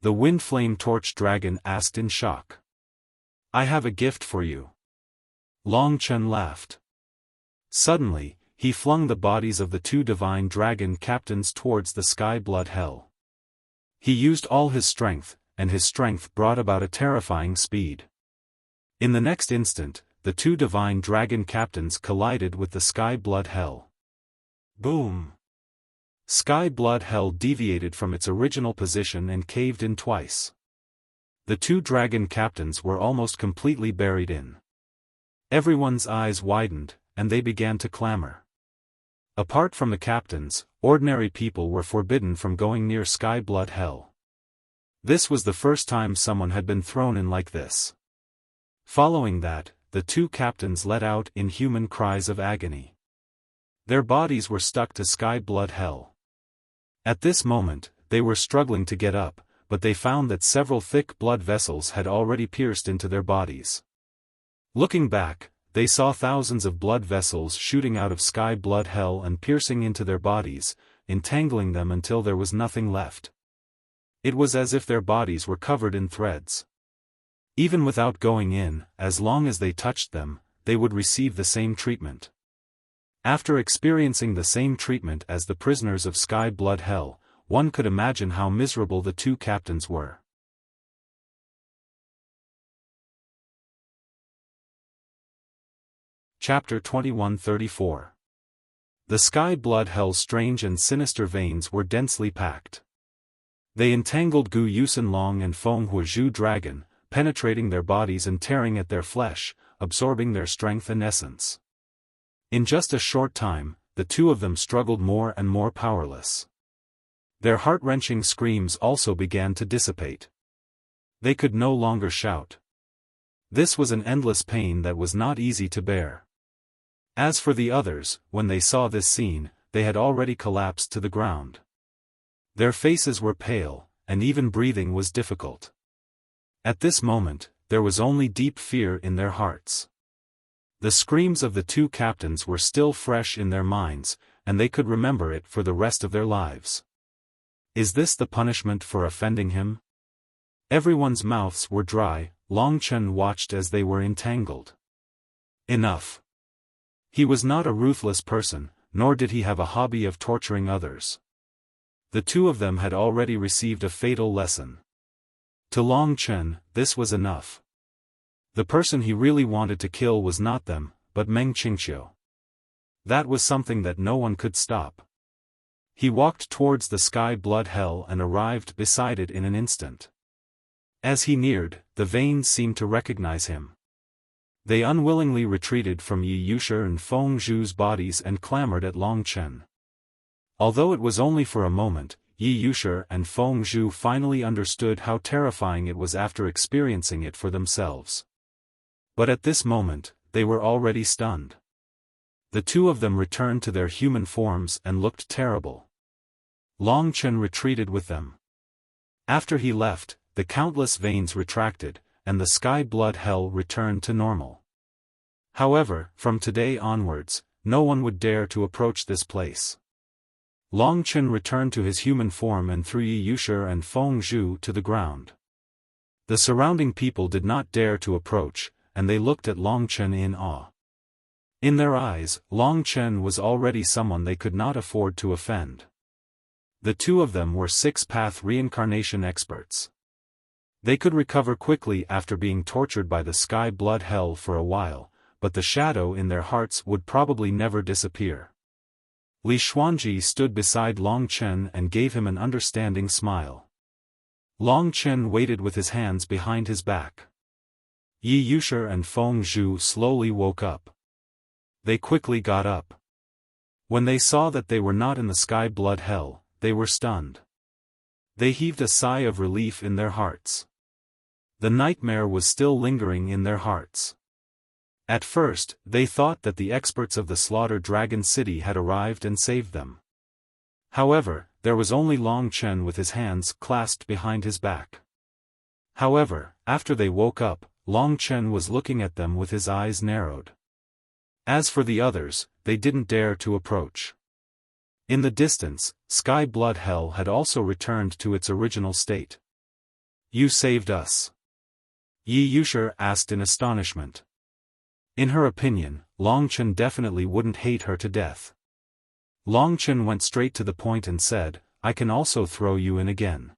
The Wind Flame Torch Dragon asked in shock. "I have a gift for you." Long Chen laughed. Suddenly, he flung the bodies of the 2 divine dragon captains towards the Sky Blood Hell. He used all his strength, and his strength brought about a terrifying speed. In the next instant, the 2 divine dragon captains collided with the Sky Blood Hell. Boom! Sky Blood Hell deviated from its original position and caved in twice. The 2 dragon captains were almost completely buried in. Everyone's eyes widened, and they began to clamor. Apart from the captains, ordinary people were forbidden from going near Sky Blood Hell. This was the first time someone had been thrown in like this. Following that, the 2 captains let out inhuman cries of agony. Their bodies were stuck to Sky Blood Hell. At this moment, they were struggling to get up, but they found that several thick blood vessels had already pierced into their bodies. Looking back, they saw thousands of blood vessels shooting out of Sky Blood Hell and piercing into their bodies, entangling them until there was nothing left. It was as if their bodies were covered in threads. Even without going in, as long as they touched them, they would receive the same treatment. After experiencing the same treatment as the prisoners of Sky Blood Hell, one could imagine how miserable the 2 captains were. Chapter 2134. The Sky Blood Hell's strange and sinister veins were densely packed. They entangled Gu Yusinlong and Feng Huizhu Dragon, penetrating their bodies and tearing at their flesh, absorbing their strength and essence. In just a short time, the 2 of them struggled more and more powerless. Their heart-wrenching screams also began to dissipate. They could no longer shout. This was an endless pain that was not easy to bear. As for the others, when they saw this scene, they had already collapsed to the ground. Their faces were pale, and even breathing was difficult. At this moment, there was only deep fear in their hearts. The screams of the 2 captains were still fresh in their minds, and they could remember it for the rest of their lives. Is this the punishment for offending him? Everyone's mouths were dry. Long Chen watched as they were entangled. Enough. He was not a ruthless person, nor did he have a hobby of torturing others. The 2 of them had already received a fatal lesson. To Long Chen, this was enough. The person he really wanted to kill was not them, but Meng Qingqiu. That was something that no one could stop. He walked towards the Sky Blood Hell and arrived beside it in an instant. As he neared, the Vanes seemed to recognize him. They unwillingly retreated from Yi Yushi and Feng Zhu's bodies and clamored at Long Chen. Although it was only for a moment, Yi Yushi and Feng Zhu finally understood how terrifying it was after experiencing it for themselves. But at this moment, they were already stunned. The two of them returned to their human forms and looked terrible. Long Chen retreated with them. After he left, the countless veins retracted, and the sky blood hell returned to normal. However, from today onwards, no one would dare to approach this place. Long Chen returned to his human form and threw Yi Yushi and Feng Zhu to the ground. The surrounding people did not dare to approach, and they looked at Long Chen in awe. In their eyes, Long Chen was already someone they could not afford to offend. The two of them were six-path reincarnation experts. They could recover quickly after being tortured by the sky blood hell for a while, but the shadow in their hearts would probably never disappear. Li Xuanji stood beside Long Chen and gave him an understanding smile. Long Chen waited with his hands behind his back. Yi Yushi and Feng Zhu slowly woke up. They quickly got up. When they saw that they were not in the sky blood hell, they were stunned. They heaved a sigh of relief in their hearts. The nightmare was still lingering in their hearts. At first, they thought that the experts of the Slaughter Dragon City had arrived and saved them. However, there was only Long Chen with his hands clasped behind his back. However, after they woke up, Long Chen was looking at them with his eyes narrowed. As for the others, they didn't dare to approach. In the distance, sky blood hell had also returned to its original state. "You saved us?" Yi Yushi asked in astonishment. In her opinion, Long Chen definitely wouldn't hate her to death. Long Chen went straight to the point and said, "I can also throw you in again.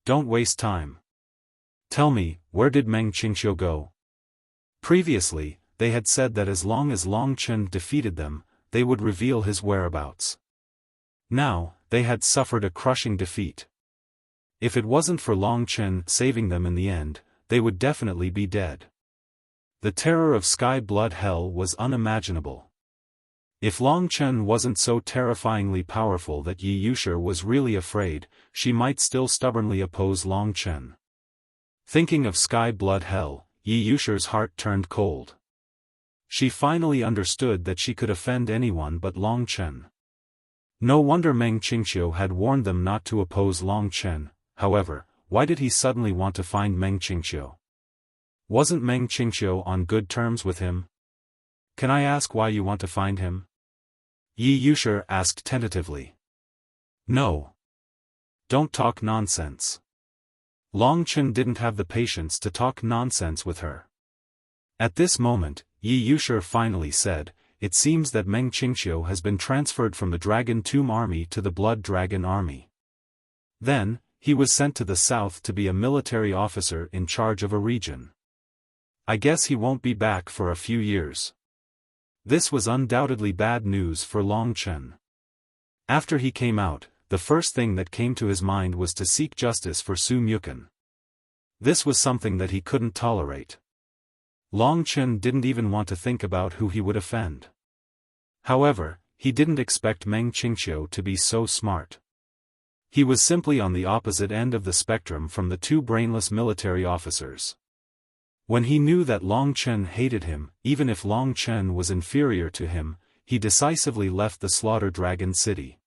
Don't waste time. Tell me, where did Meng Qingqiu go?" Previously, they had said that as long as Long Chen defeated them, they would reveal his whereabouts. Now, they had suffered a crushing defeat. If it wasn't for Long Chen saving them in the end, they would definitely be dead. The terror of sky blood hell was unimaginable. If Long Chen wasn't so terrifyingly powerful that Yi Yushi was really afraid, she might still stubbornly oppose Long Chen. Thinking of sky blood hell, Yi Yushi's heart turned cold. She finally understood that she could offend anyone but Long Chen. No wonder Meng Qingqiu had warned them not to oppose Long Chen. However, why did he suddenly want to find Meng Qingqiu? Wasn't Meng Qingqiu on good terms with him? "Can I ask why you want to find him?" Yi Yushi asked tentatively. "No. Don't talk nonsense." Long Chen didn't have the patience to talk nonsense with her. At this moment, Yi Yushi finally said, "It seems that Meng Qingqiu has been transferred from the Dragon Tomb Army to the Blood Dragon Army. Then, he was sent to the south to be a military officer in charge of a region. I guess he won't be back for a few years." This was undoubtedly bad news for Long Chen. After he came out, the first thing that came to his mind was to seek justice for Su Mukan. This was something that he couldn't tolerate. Long Chen didn't even want to think about who he would offend. However, he didn't expect Meng Qingqiu to be so smart. He was simply on the opposite end of the spectrum from the two brainless military officers. When he knew that Long Chen hated him, even if Long Chen was inferior to him, he decisively left the Slaughter Dragon City.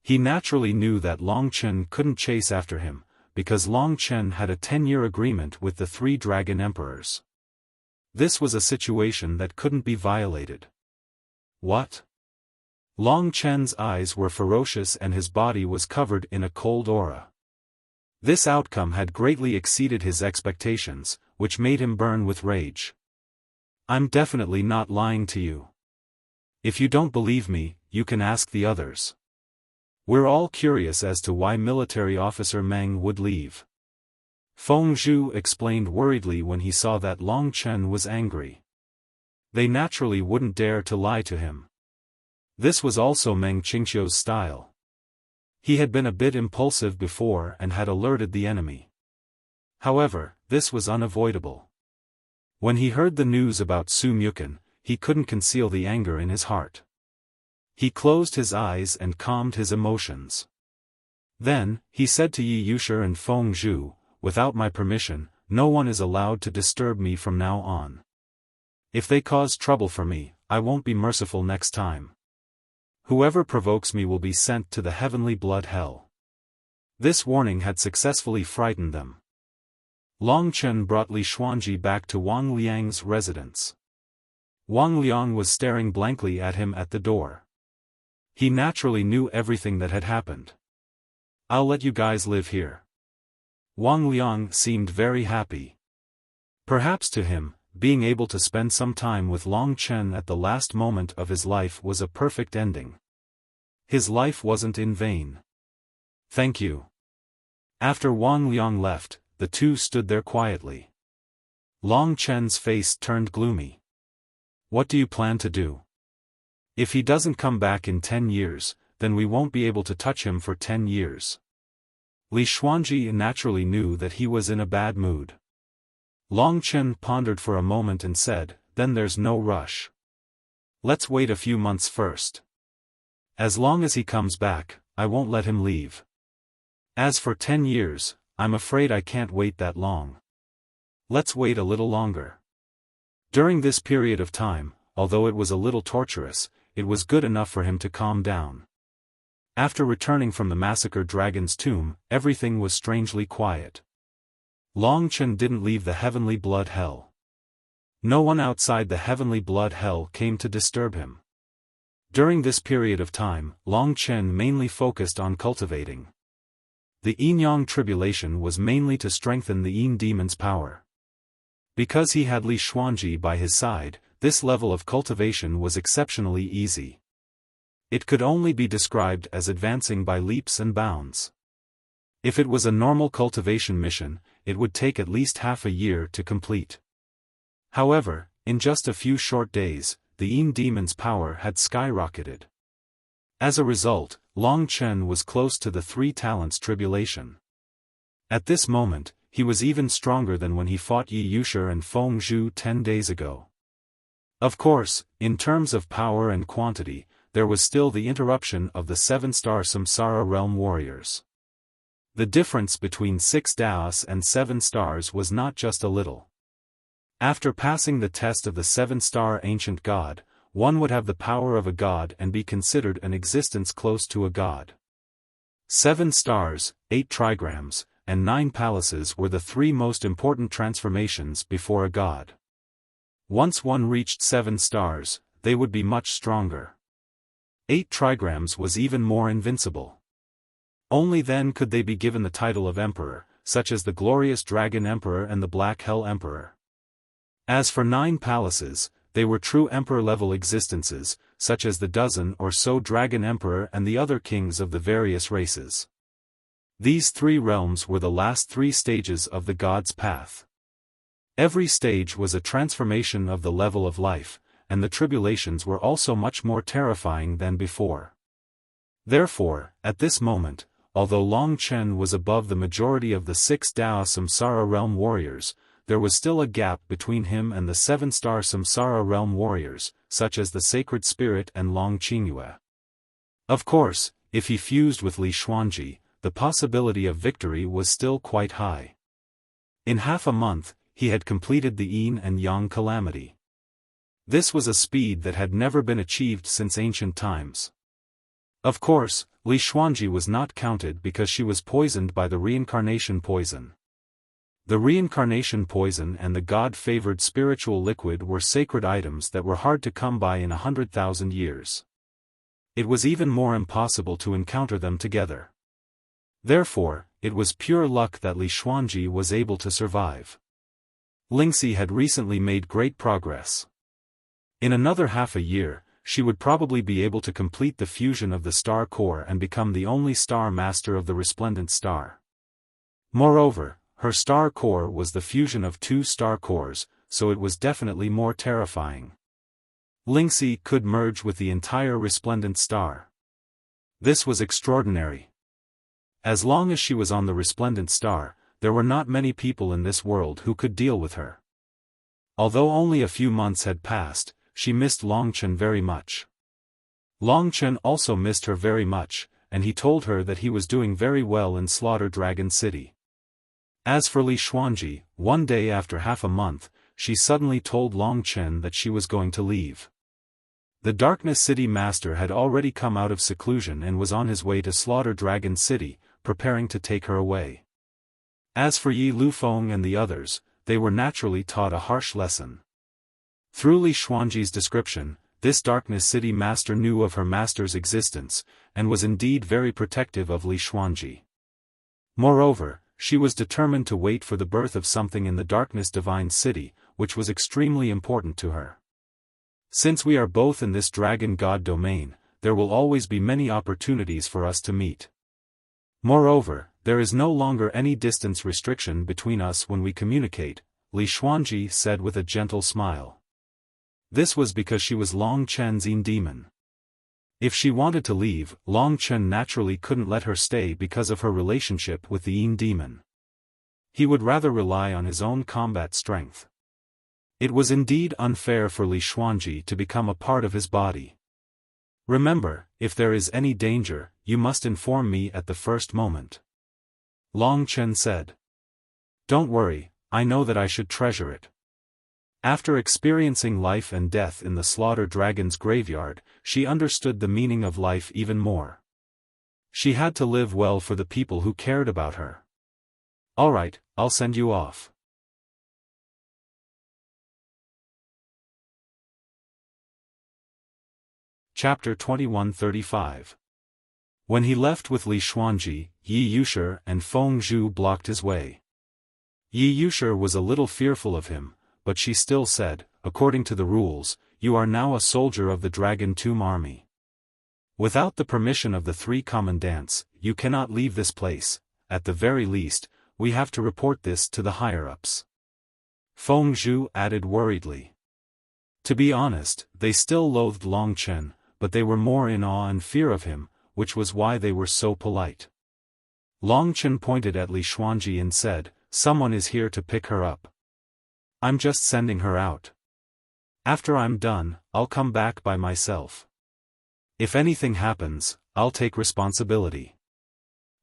He naturally knew that Long Chen couldn't chase after him, because Long Chen had a 10-year agreement with the three Dragon Emperors. This was a situation that couldn't be violated. What? Long Chen's eyes were ferocious and his body was covered in a cold aura. This outcome had greatly exceeded his expectations, which made him burn with rage. "I'm definitely not lying to you. If you don't believe me, you can ask the others. We're all curious as to why military officer Meng would leave." Feng Zhu explained worriedly when he saw that Long Chen was angry. They naturally wouldn't dare to lie to him. This was also Meng Qingqiu's style. He had been a bit impulsive before and had alerted the enemy. However, this was unavoidable. When he heard the news about Su Mukan, he couldn't conceal the anger in his heart. He closed his eyes and calmed his emotions. Then, he said to Yi Yushi and Feng Zhu, "Without my permission, no one is allowed to disturb me from now on. If they cause trouble for me, I won't be merciful next time. Whoever provokes me will be sent to the heavenly blood hell." This warning had successfully frightened them. Long Chen brought Li Xuanji back to Wang Liang's residence. Wang Liang was staring blankly at him at the door. He naturally knew everything that had happened. "I'll let you guys live here." Wang Liang seemed very happy. Perhaps to him, being able to spend some time with Long Chen at the last moment of his life was a perfect ending. His life wasn't in vain. "Thank you." After Wang Liang left, the two stood there quietly. Long Chen's face turned gloomy. "What do you plan to do? If he doesn't come back in 10 years, then we won't be able to touch him for 10 years. Li Xuanji naturally knew that he was in a bad mood. Long Chen pondered for a moment and said, "Then there's no rush. Let's wait a few months first. As long as he comes back, I won't let him leave. As for 10 years, I'm afraid I can't wait that long. Let's wait a little longer." During this period of time, although it was a little torturous, it was good enough for him to calm down. After returning from the massacred dragon's tomb, everything was strangely quiet. Long Chen didn't leave the heavenly blood hell. No one outside the heavenly blood hell came to disturb him. During this period of time, Long Chen mainly focused on cultivating. The Yin-Yang tribulation was mainly to strengthen the Yin demon's power. Because he had Li Xuanji by his side, this level of cultivation was exceptionally easy. It could only be described as advancing by leaps and bounds. If it was a normal cultivation mission, it would take at least half a year to complete. However, in just a few short days, the Yin demon's power had skyrocketed. As a result, Long Chen was close to the 3 talents tribulation. At this moment, he was even stronger than when he fought Yi Yushi and Feng Zhu 10 days ago. Of course, in terms of power and quantity, there was still the interruption of the 7-star Samsara realm warriors. The difference between 6 Daos and 7 stars was not just a little. After passing the test of the 7-star ancient god, one would have the power of a god and be considered an existence close to a god. 7 stars, 8 trigrams, and 9 palaces were the 3 most important transformations before a god. Once one reached 7 stars, they would be much stronger. 8 trigrams was even more invincible. Only then could they be given the title of emperor, such as the glorious Dragon Emperor and the Black Hell Emperor. As for 9 palaces, they were true emperor-level existences, such as the dozen or so Dragon Emperor and the other kings of the various races. These 3 realms were the last 3 stages of the god's path. Every stage was a transformation of the level of life, and the tribulations were also much more terrifying than before. Therefore, at this moment, although Long Chen was above the majority of the 6 Dao Samsara realm warriors, there was still a gap between him and the 7-star Samsara realm warriors, such as the Sacred Spirit and Long Qingyue. Of course, if he fused with Li Xuanji, the possibility of victory was still quite high. In half a month, he had completed the Yin and Yang calamity. This was a speed that had never been achieved since ancient times. Of course, Li Xuanji was not counted because she was poisoned by the reincarnation poison. The reincarnation poison and the god-favored spiritual liquid were sacred items that were hard to come by in 100,000 years. It was even more impossible to encounter them together. Therefore, it was pure luck that Li Xuanji was able to survive. Lingxi had recently made great progress. In another half a year, she would probably be able to complete the fusion of the star core and become the only star master of the resplendent star. Moreover, her star core was the fusion of 2 star cores, so it was definitely more terrifying. Lingxi could merge with the entire resplendent star. This was extraordinary. As long as she was on the resplendent star, there were not many people in this world who could deal with her. Although only a few months had passed, she missed Longchen very much. Longchen also missed her very much, and he told her that he was doing very well in Slaughter Dragon City. As for Li Xuanji, one day after half a month, she suddenly told Longchen that she was going to leave. The Darkness City Master had already come out of seclusion and was on his way to Slaughter Dragon City, preparing to take her away. As for Yi Lufeng and the others, they were naturally taught a harsh lesson. Through Li Xuanji's description, this Darkness City Master knew of her master's existence, and was indeed very protective of Li Xuanji. Moreover, she was determined to wait for the birth of something in the Darkness Divine City, which was extremely important to her. Since we are both in this Dragon God domain, there will always be many opportunities for us to meet. Moreover, there is no longer any distance restriction between us when we communicate, Li Xuanji said with a gentle smile. This was because she was Longchen's Yin demon. If she wanted to leave, Longchen naturally couldn't let her stay because of her relationship with the Yin demon. He would rather rely on his own combat strength. It was indeed unfair for Li Xuanji to become a part of his body. Remember, if there is any danger, you must inform me at the first moment. Longchen said. Don't worry, I know that I should treasure it. After experiencing life and death in the Slaughter Dragon's graveyard, she understood the meaning of life even more. She had to live well for the people who cared about her. Alright, I'll send you off. Chapter 2135. When he left with Li Xuanji, Yi Yushi and Feng Zhu blocked his way. Yi Yushi was a little fearful of him, but she still said, according to the rules, you are now a soldier of the Dragon Tomb Army. Without the permission of the three commandants, you cannot leave this place. At the very least, we have to report this to the higher-ups. Feng Zhu added worriedly. To be honest, they still loathed Longchen, but they were more in awe and fear of him, which was why they were so polite. Longchen pointed at Li Xuanji and said, someone is here to pick her up. I'm just sending her out. After I'm done, I'll come back by myself. If anything happens, I'll take responsibility.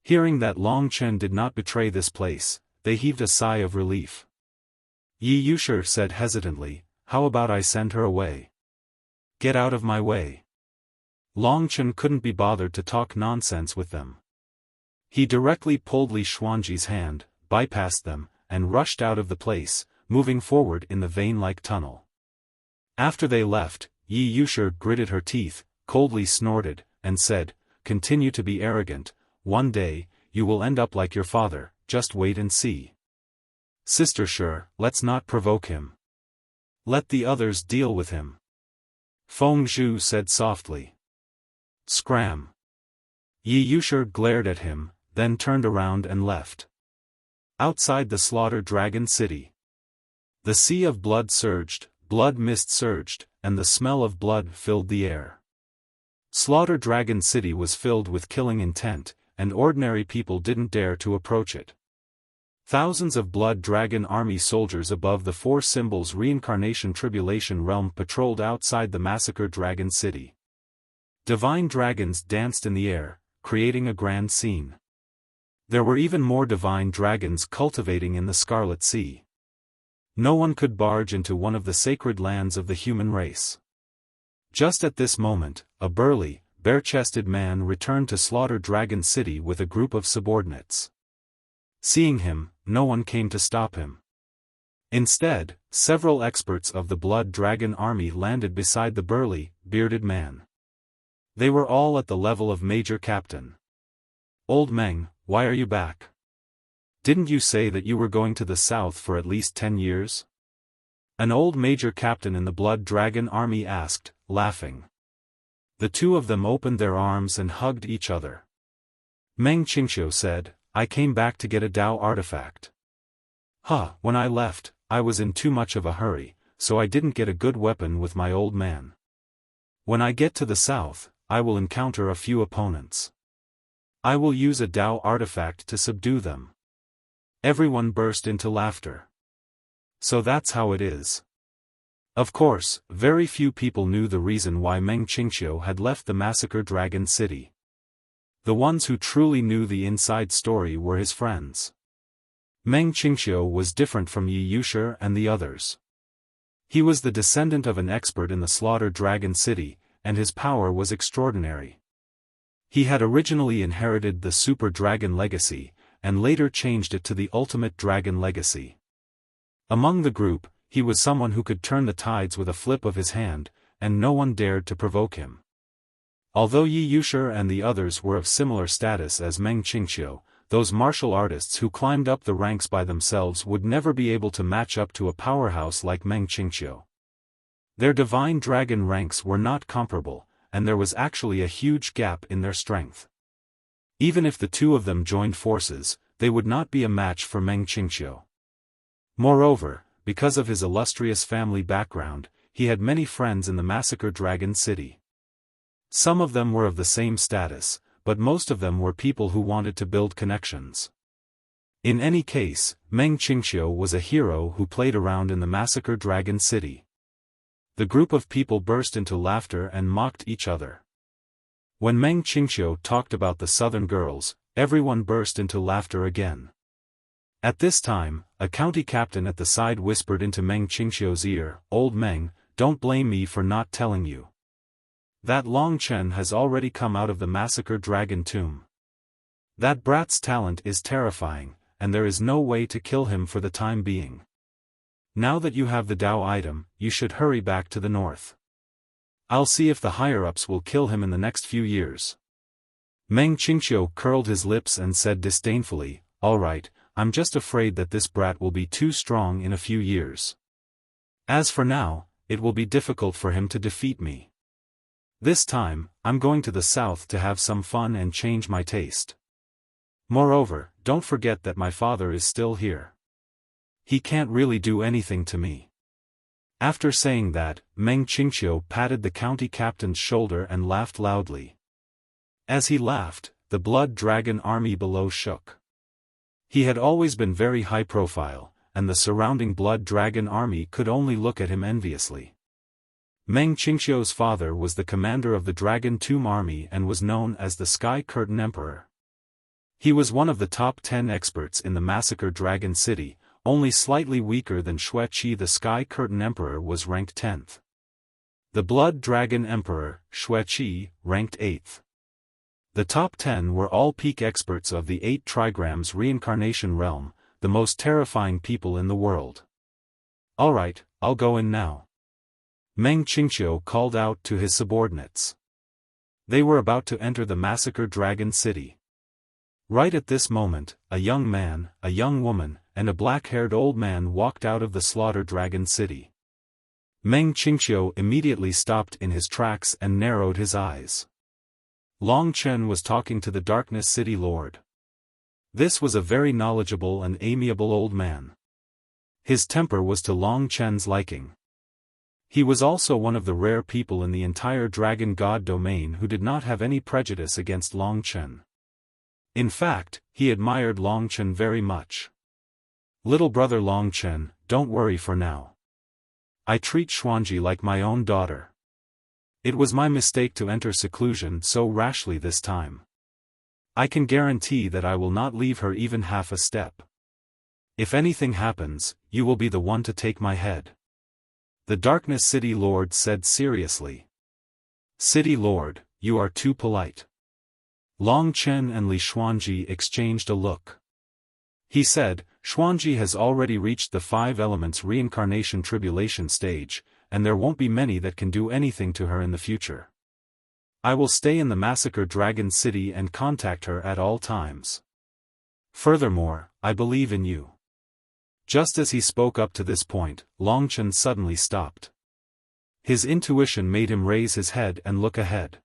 Hearing that Longchen did not betray this place, they heaved a sigh of relief. Yi Yushi said hesitantly, how about I send her away? Get out of my way. Longchen couldn't be bothered to talk nonsense with them. He directly pulled Li Xuanji's hand, bypassed them, and rushed out of the place, moving forward in the vein-like tunnel. After they left, Yi Yushi gritted her teeth, coldly snorted, and said, continue to be arrogant, one day, you will end up like your father, just wait and see. Sister Shi, let's not provoke him. Let the others deal with him. Feng Zhu said softly. Scram. Yi Yushi glared at him, then turned around and left. Outside the Slaughter Dragon City. The sea of blood surged, blood mist surged, and the smell of blood filled the air. Slaughter Dragon City was filled with killing intent, and ordinary people didn't dare to approach it. Thousands of Blood Dragon Army soldiers above the four symbols Reincarnation Tribulation Realm patrolled outside the massacred Dragon City. Divine dragons danced in the air, creating a grand scene. There were even more divine dragons cultivating in the Scarlet Sea. No one could barge into one of the sacred lands of the human race. Just at this moment, a burly, bare-chested man returned to Slaughter Dragon City with a group of subordinates. Seeing him, no one came to stop him. Instead, several experts of the Blood Dragon Army landed beside the burly, bearded man. They were all at the level of Major Captain. Old Meng, why are you back? Didn't you say that you were going to the south for at least 10 years? An old Major Captain in the Blood Dragon Army asked, laughing. The two of them opened their arms and hugged each other. Meng Qingqiu said, I came back to get a Dao artifact. When I left, I was in too much of a hurry, so I didn't get a good weapon with my old man. When I get to the south, I will encounter a few opponents. I will use a Dao artifact to subdue them. Everyone burst into laughter. So that's how it is. Of course, very few people knew the reason why Meng Qingqiu had left the massacred Dragon City. The ones who truly knew the inside story were his friends. Meng Qingqiu was different from Yi Yushi and the others. He was the descendant of an expert in the slaughtered Dragon City, and his power was extraordinary. He had originally inherited the Super Dragon Legacy, and later changed it to the Ultimate Dragon Legacy. Among the group, he was someone who could turn the tides with a flip of his hand, and no one dared to provoke him. Although Yi Yushi and the others were of similar status as Meng Qingqiu, those martial artists who climbed up the ranks by themselves would never be able to match up to a powerhouse like Meng Qingqiu. Their divine dragon ranks were not comparable, and there was actually a huge gap in their strength. Even if the two of them joined forces, they would not be a match for Meng Qingqiu. Moreover, because of his illustrious family background, he had many friends in the massacred Dragon City. Some of them were of the same status, but most of them were people who wanted to build connections. In any case, Meng Qingqiu was a hero who played around in the massacred Dragon City. The group of people burst into laughter and mocked each other. When Meng Qingqiu talked about the southern girls, everyone burst into laughter again. At this time, a county captain at the side whispered into Meng Qingqiu's ear, "Old Meng, don't blame me for not telling you. That Long Chen has already come out of the massacred dragon tomb. That brat's talent is terrifying, and there is no way to kill him for the time being. Now that you have the Dao item, you should hurry back to the north. I'll see if the higher-ups will kill him in the next few years." Meng Qingqiu curled his lips and said disdainfully, "All right, I'm just afraid that this brat will be too strong in a few years. As for now, it will be difficult for him to defeat me. This time, I'm going to the south to have some fun and change my taste. Moreover, don't forget that my father is still here. He can't really do anything to me." After saying that, Meng Qingqiu patted the county captain's shoulder and laughed loudly. As he laughed, the blood dragon army below shook. He had always been very high profile, and the surrounding blood dragon army could only look at him enviously. Meng Qingqiu's father was the commander of the Dragon Tomb Army and was known as the Sky Curtain Emperor. He was one of the top 10 experts in the massacred Dragon City, only slightly weaker than Xueqi. The Sky Curtain Emperor was ranked 10th. The Blood Dragon Emperor, Xueqi, ranked 8th. The top 10 were all peak experts of the 8 trigrams reincarnation realm, the most terrifying people in the world. "Alright, I'll go in now," Meng Qingqiu called out to his subordinates. They were about to enter the massacred Dragon City. Right at this moment, a young man, a young woman, and a black-haired old man walked out of the slaughtered Dragon City. Meng Qingqiu immediately stopped in his tracks and narrowed his eyes. Long Chen was talking to the Darkness City Lord. This was a very knowledgeable and amiable old man. His temper was to Long Chen's liking. He was also one of the rare people in the entire Dragon God domain who did not have any prejudice against Long Chen. In fact, he admired Long Chen very much. "Little brother Long Chen, don't worry for now. I treat Xuanji like my own daughter. It was my mistake to enter seclusion so rashly this time. I can guarantee that I will not leave her even half a step. If anything happens, you will be the one to take my head," the Darkness City Lord said seriously. "City Lord, you are too polite." Long Chen and Li Xuanji exchanged a look. He said, "Xuanji has already reached the 5 elements reincarnation tribulation stage, and there won't be many that can do anything to her in the future. I will stay in the massacred Dragon City and contact her at all times. Furthermore, I believe in you." Just as he spoke up to this point, Long Chen suddenly stopped. His intuition made him raise his head and look ahead.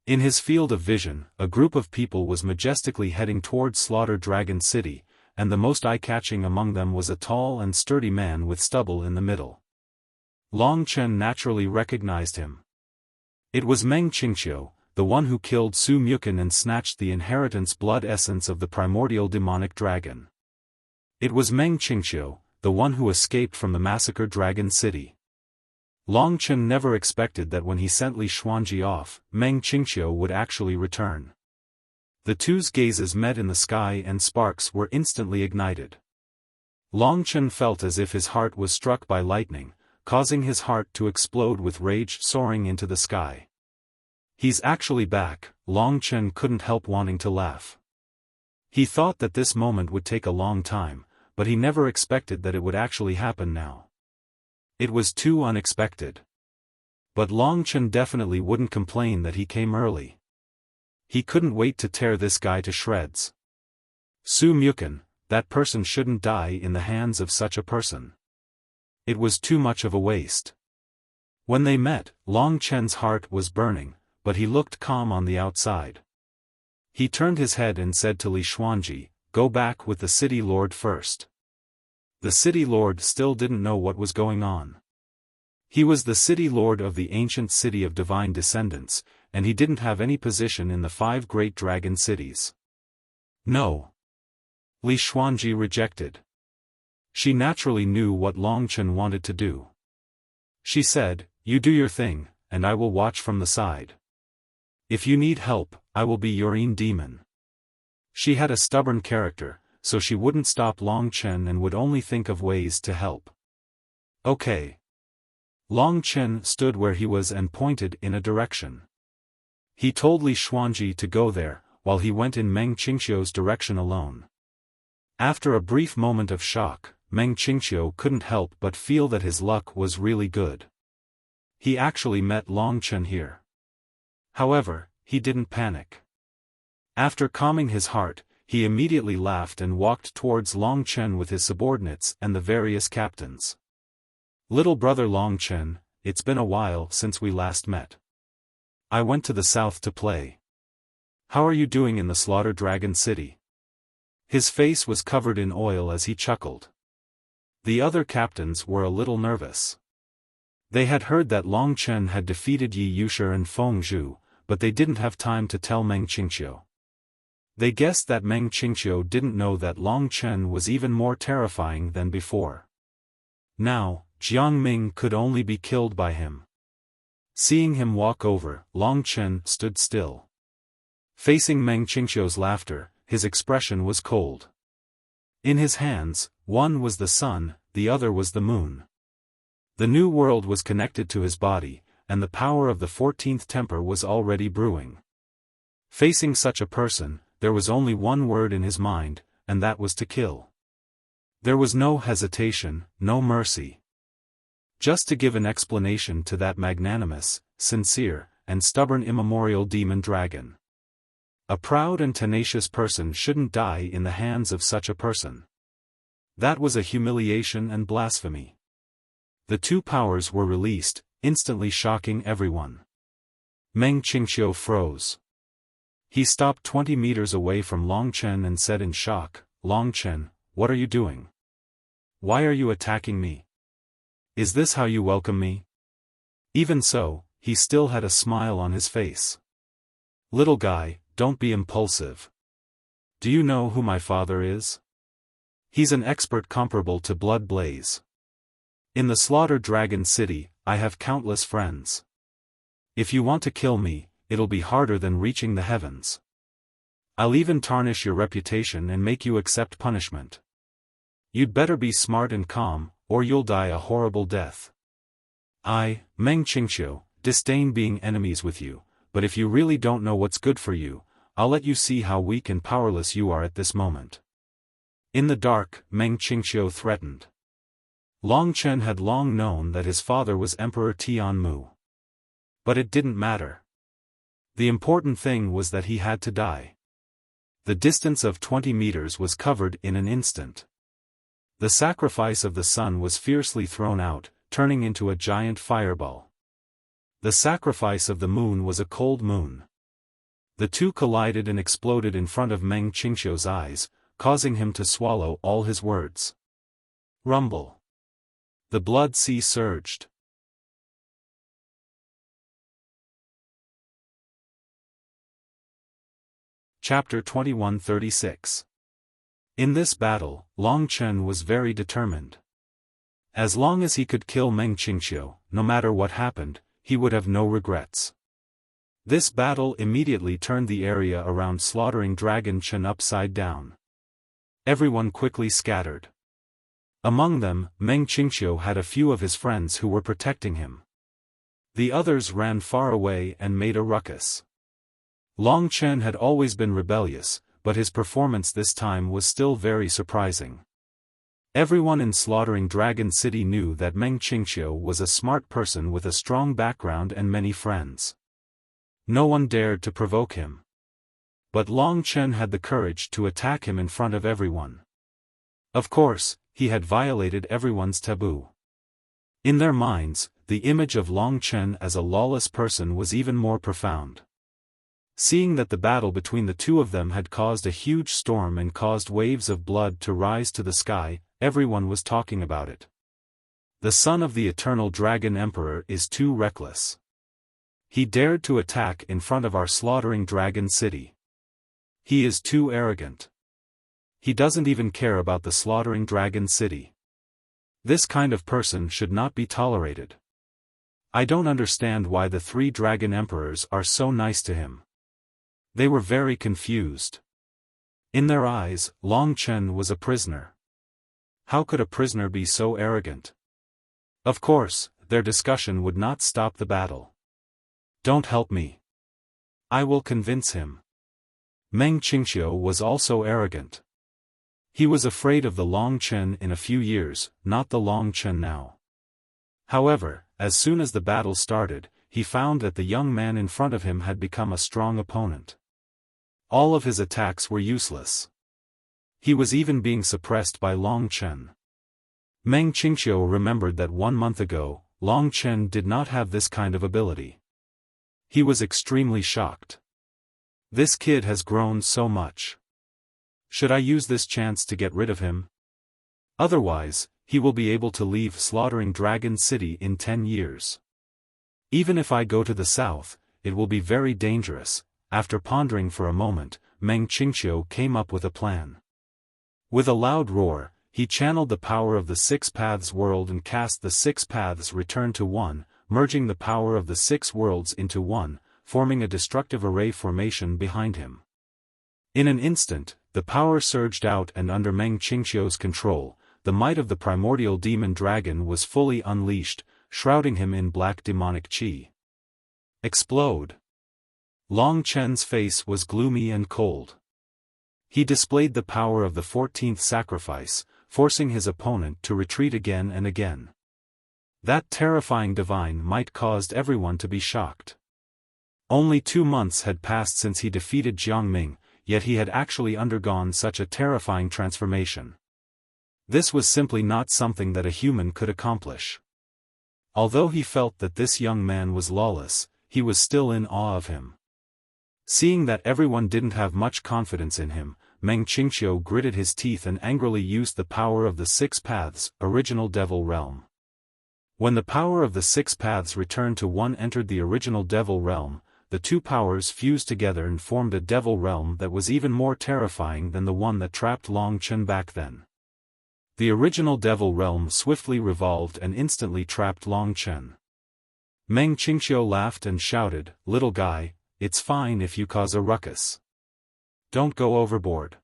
In his field of vision, a group of people was majestically heading towards slaughtered Dragon City, and the most eye-catching among them was a tall and sturdy man with stubble in the middle. Long Chen naturally recognized him. It was Meng Qingqiu, the one who killed Su Mukin and snatched the inheritance blood essence of the primordial demonic dragon. It was Meng Qingqiu, the one who escaped from the massacred Dragon City. Long Chen never expected that when he sent Li Xuanji off, Meng Qingqiu would actually return. The two's gazes met in the sky and sparks were instantly ignited. Long Chen felt as if his heart was struck by lightning, causing his heart to explode with rage soaring into the sky. He's actually back. Long Chen couldn't help wanting to laugh. He thought that this moment would take a long time, but he never expected that it would actually happen now. It was too unexpected. But Long Chen definitely wouldn't complain that he came early. He couldn't wait to tear this guy to shreds. Su Mukan, that person shouldn't die in the hands of such a person. It was too much of a waste. When they met, Long Chen's heart was burning, but he looked calm on the outside. He turned his head and said to Li Xuanji, "Go back with the city lord first." The city lord still didn't know what was going on. He was the city lord of the ancient city of divine descendants, and he didn't have any position in the 5 great dragon cities. No. Li Xuanji rejected. She naturally knew what Long Chen wanted to do. She said, "You do your thing, and I will watch from the side. If you need help, I will be your demon." She had a stubborn character, so she wouldn't stop Long Chen and would only think of ways to help. Okay. Long Chen stood where he was and pointed in a direction. He told Li Xuanji to go there, while he went in Meng Qingqiu's direction alone. After a brief moment of shock, Meng Qingqiu couldn't help but feel that his luck was really good. He actually met Long Chen here. However, he didn't panic. After calming his heart, he immediately laughed and walked towards Long Chen with his subordinates and the various captains. "Little brother Long Chen, it's been a while since we last met. I went to the south to play. How are you doing in the Slaughter Dragon City?" His face was covered in oil as he chuckled. The other captains were a little nervous. They had heard that Long Chen had defeated Yi Yushi and Feng Zhu, but they didn't have time to tell Meng Qingqiu. They guessed that Meng Qingqiu didn't know that Long Chen was even more terrifying than before. Now, Jiang Ming could only be killed by him. Seeing him walk over, Long Chen stood still. Facing Meng Qingqiu's laughter, his expression was cold. In his hands, one was the sun, the other was the moon. The new world was connected to his body, and the power of the 14th temper was already brewing. Facing such a person, there was only one word in his mind, and that was to kill. There was no hesitation, no mercy. Just to give an explanation to that magnanimous, sincere, and stubborn immemorial demon dragon. A proud and tenacious person shouldn't die in the hands of such a person. That was a humiliation and blasphemy. The 2 powers were released, instantly shocking everyone. Meng Qingqiu froze. He stopped 20 meters away from Long Chen and said in shock, "Long Chen, what are you doing? Why are you attacking me? Is this how you welcome me?" Even so, he still had a smile on his face. "Little guy, don't be impulsive. Do you know who my father is? He's an expert comparable to Blood Blaze. In the Slaughter Dragon City, I have countless friends. If you want to kill me, it'll be harder than reaching the heavens. I'll even tarnish your reputation and make you accept punishment. You'd better be smart and calm, or you'll die a horrible death. I, Meng Qingqiu, disdain being enemies with you, but if you really don't know what's good for you, I'll let you see how weak and powerless you are at this moment." In the dark, Meng Qingqiu threatened. Long Chen had long known that his father was Emperor Tianmu. But it didn't matter. The important thing was that he had to die. The distance of 20 meters was covered in an instant. The sacrifice of the sun was fiercely thrown out, turning into a giant fireball. The sacrifice of the moon was a cold moon. The 2 collided and exploded in front of Meng Qingqiu's eyes, causing him to swallow all his words. Rumble. The blood sea surged. Chapter 2136. In this battle, Long Chen was very determined. As long as he could kill Meng Qingqiu, no matter what happened, he would have no regrets. This battle immediately turned the area around Slaughtering Dragon Chen upside down. Everyone quickly scattered. Among them, Meng Qingqiu had a few of his friends who were protecting him. The others ran far away and made a ruckus. Long Chen had always been rebellious, but his performance this time was still very surprising. Everyone in Slaughtering Dragon City knew that Meng Qingqiu was a smart person with a strong background and many friends. No one dared to provoke him. But Long Chen had the courage to attack him in front of everyone. Of course, he had violated everyone's taboo. In their minds, the image of Long Chen as a lawless person was even more profound. Seeing that the battle between the two of them had caused a huge storm and caused waves of blood to rise to the sky, everyone was talking about it. The son of the Eternal Dragon Emperor is too reckless. He dared to attack in front of our Slaughtering Dragon City. He is too arrogant. He doesn't even care about the Slaughtering Dragon City. This kind of person should not be tolerated. I don't understand why the 3 Dragon Emperors are so nice to him. They were very confused. In their eyes, Long Chen was a prisoner. How could a prisoner be so arrogant? Of course, their discussion would not stop the battle. Don't help me. I will convince him. Meng Qingqiu was also arrogant. He was afraid of the Long Chen in a few years, not the Long Chen now. However, as soon as the battle started, he found that the young man in front of him had become a strong opponent. All of his attacks were useless. He was even being suppressed by Long Chen. Meng Qingqiu remembered that 1 month ago, Long Chen did not have this kind of ability. He was extremely shocked. This kid has grown so much. Should I use this chance to get rid of him? Otherwise, he will be able to leave Slaughtering Dragon City in 10 years. Even if I go to the south, it will be very dangerous. After pondering for a moment, Meng Qingqiu came up with a plan. With a loud roar, he channeled the power of the 6 Paths world and cast the 6 Paths return to one, merging the power of the 6 worlds into one, forming a destructive array formation behind him. In an instant, the power surged out and under Meng Qingqiu's control, the might of the primordial demon dragon was fully unleashed, shrouding him in black demonic qi. Explode! Long Chen's face was gloomy and cold. He displayed the power of the 14th sacrifice, forcing his opponent to retreat again and again. That terrifying divine might caused everyone to be shocked. Only 2 months had passed since he defeated Jiang Ming, yet he had actually undergone such a terrifying transformation. This was simply not something that a human could accomplish. Although he felt that this young man was lawless, he was still in awe of him. Seeing that everyone didn't have much confidence in him, Meng Qingqiu gritted his teeth and angrily used the power of the 6 Paths, original Devil Realm. When the power of the 6 Paths returned to one entered the original Devil Realm, the 2 powers fused together and formed a Devil Realm that was even more terrifying than the one that trapped Long Chen back then. The original Devil Realm swiftly revolved and instantly trapped Long Chen. Meng Qingqiu laughed and shouted, "Little guy, it's fine if you cause a ruckus. Don't go overboard.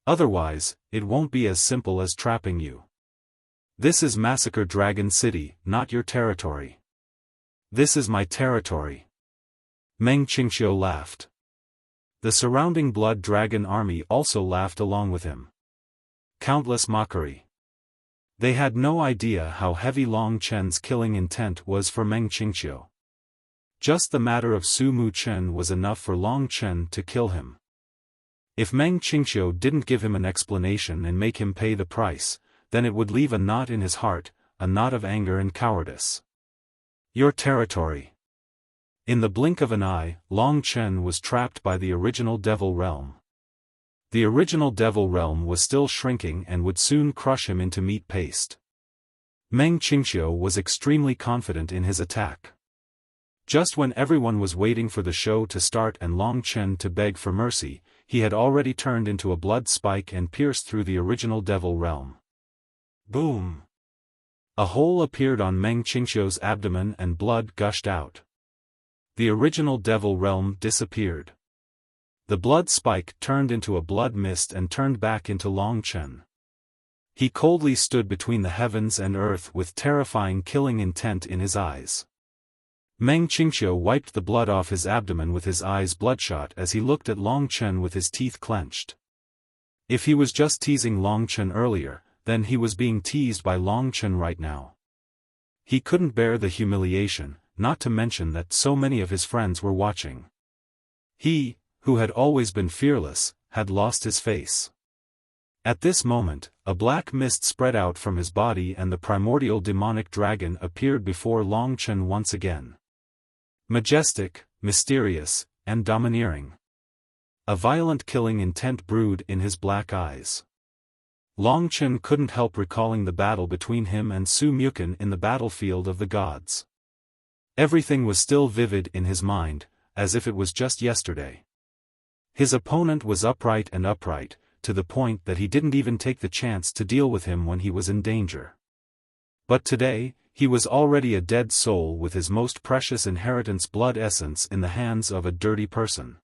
Otherwise, it won't be as simple as trapping you. This is Massacre Dragon City, not your territory. This is my territory." Meng Qingqiu laughed. The surrounding Blood Dragon army also laughed along with him. Countless mockery. They had no idea how heavy Long Chen's killing intent was for Meng Qingqiu. Just the matter of Su Mu Chen was enough for Long Chen to kill him. If Meng Qingqiu didn't give him an explanation and make him pay the price, then it would leave a knot in his heart, a knot of anger and cowardice. Your territory. In the blink of an eye, Long Chen was trapped by the original Devil Realm. The original Devil Realm was still shrinking and would soon crush him into meat paste. Meng Qingqiu was extremely confident in his attack. Just when everyone was waiting for the show to start and Long Chen to beg for mercy, he had already turned into a blood spike and pierced through the original devil realm. Boom! A hole appeared on Meng Qingqiu's abdomen and blood gushed out. The original devil realm disappeared. The blood spike turned into a blood mist and turned back into Long Chen. He coldly stood between the heavens and earth with terrifying killing intent in his eyes. Meng Qingqiu wiped the blood off his abdomen with his eyes bloodshot as he looked at Long Chen with his teeth clenched. If he was just teasing Long Chen earlier, then he was being teased by Long Chen right now. He couldn't bear the humiliation, not to mention that so many of his friends were watching. He, who had always been fearless, had lost his face. At this moment, a black mist spread out from his body and the primordial demonic dragon appeared before Long Chen once again. Majestic, mysterious, and domineering. A violent killing intent brewed in his black eyes. Long Chen couldn't help recalling the battle between him and Su Muken in the battlefield of the gods. Everything was still vivid in his mind, as if it was just yesterday. His opponent was upright, to the point that he didn't even take the chance to deal with him when he was in danger. But today, he was already a dead soul with his most precious inheritance blood essence in the hands of a dirty person.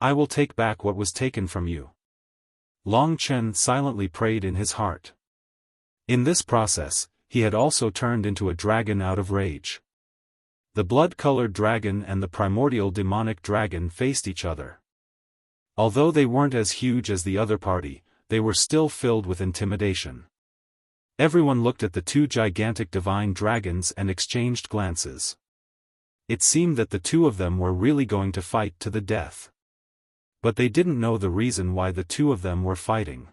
I will take back what was taken from you. Long Chen silently prayed in his heart. In this process, he had also turned into a dragon out of rage. The blood-colored dragon and the primordial demonic dragon faced each other. Although they weren't as huge as the other party, they were still filled with intimidation. Everyone looked at the two gigantic divine dragons and exchanged glances. It seemed that the two of them were really going to fight to the death. But they didn't know the reason why the two of them were fighting.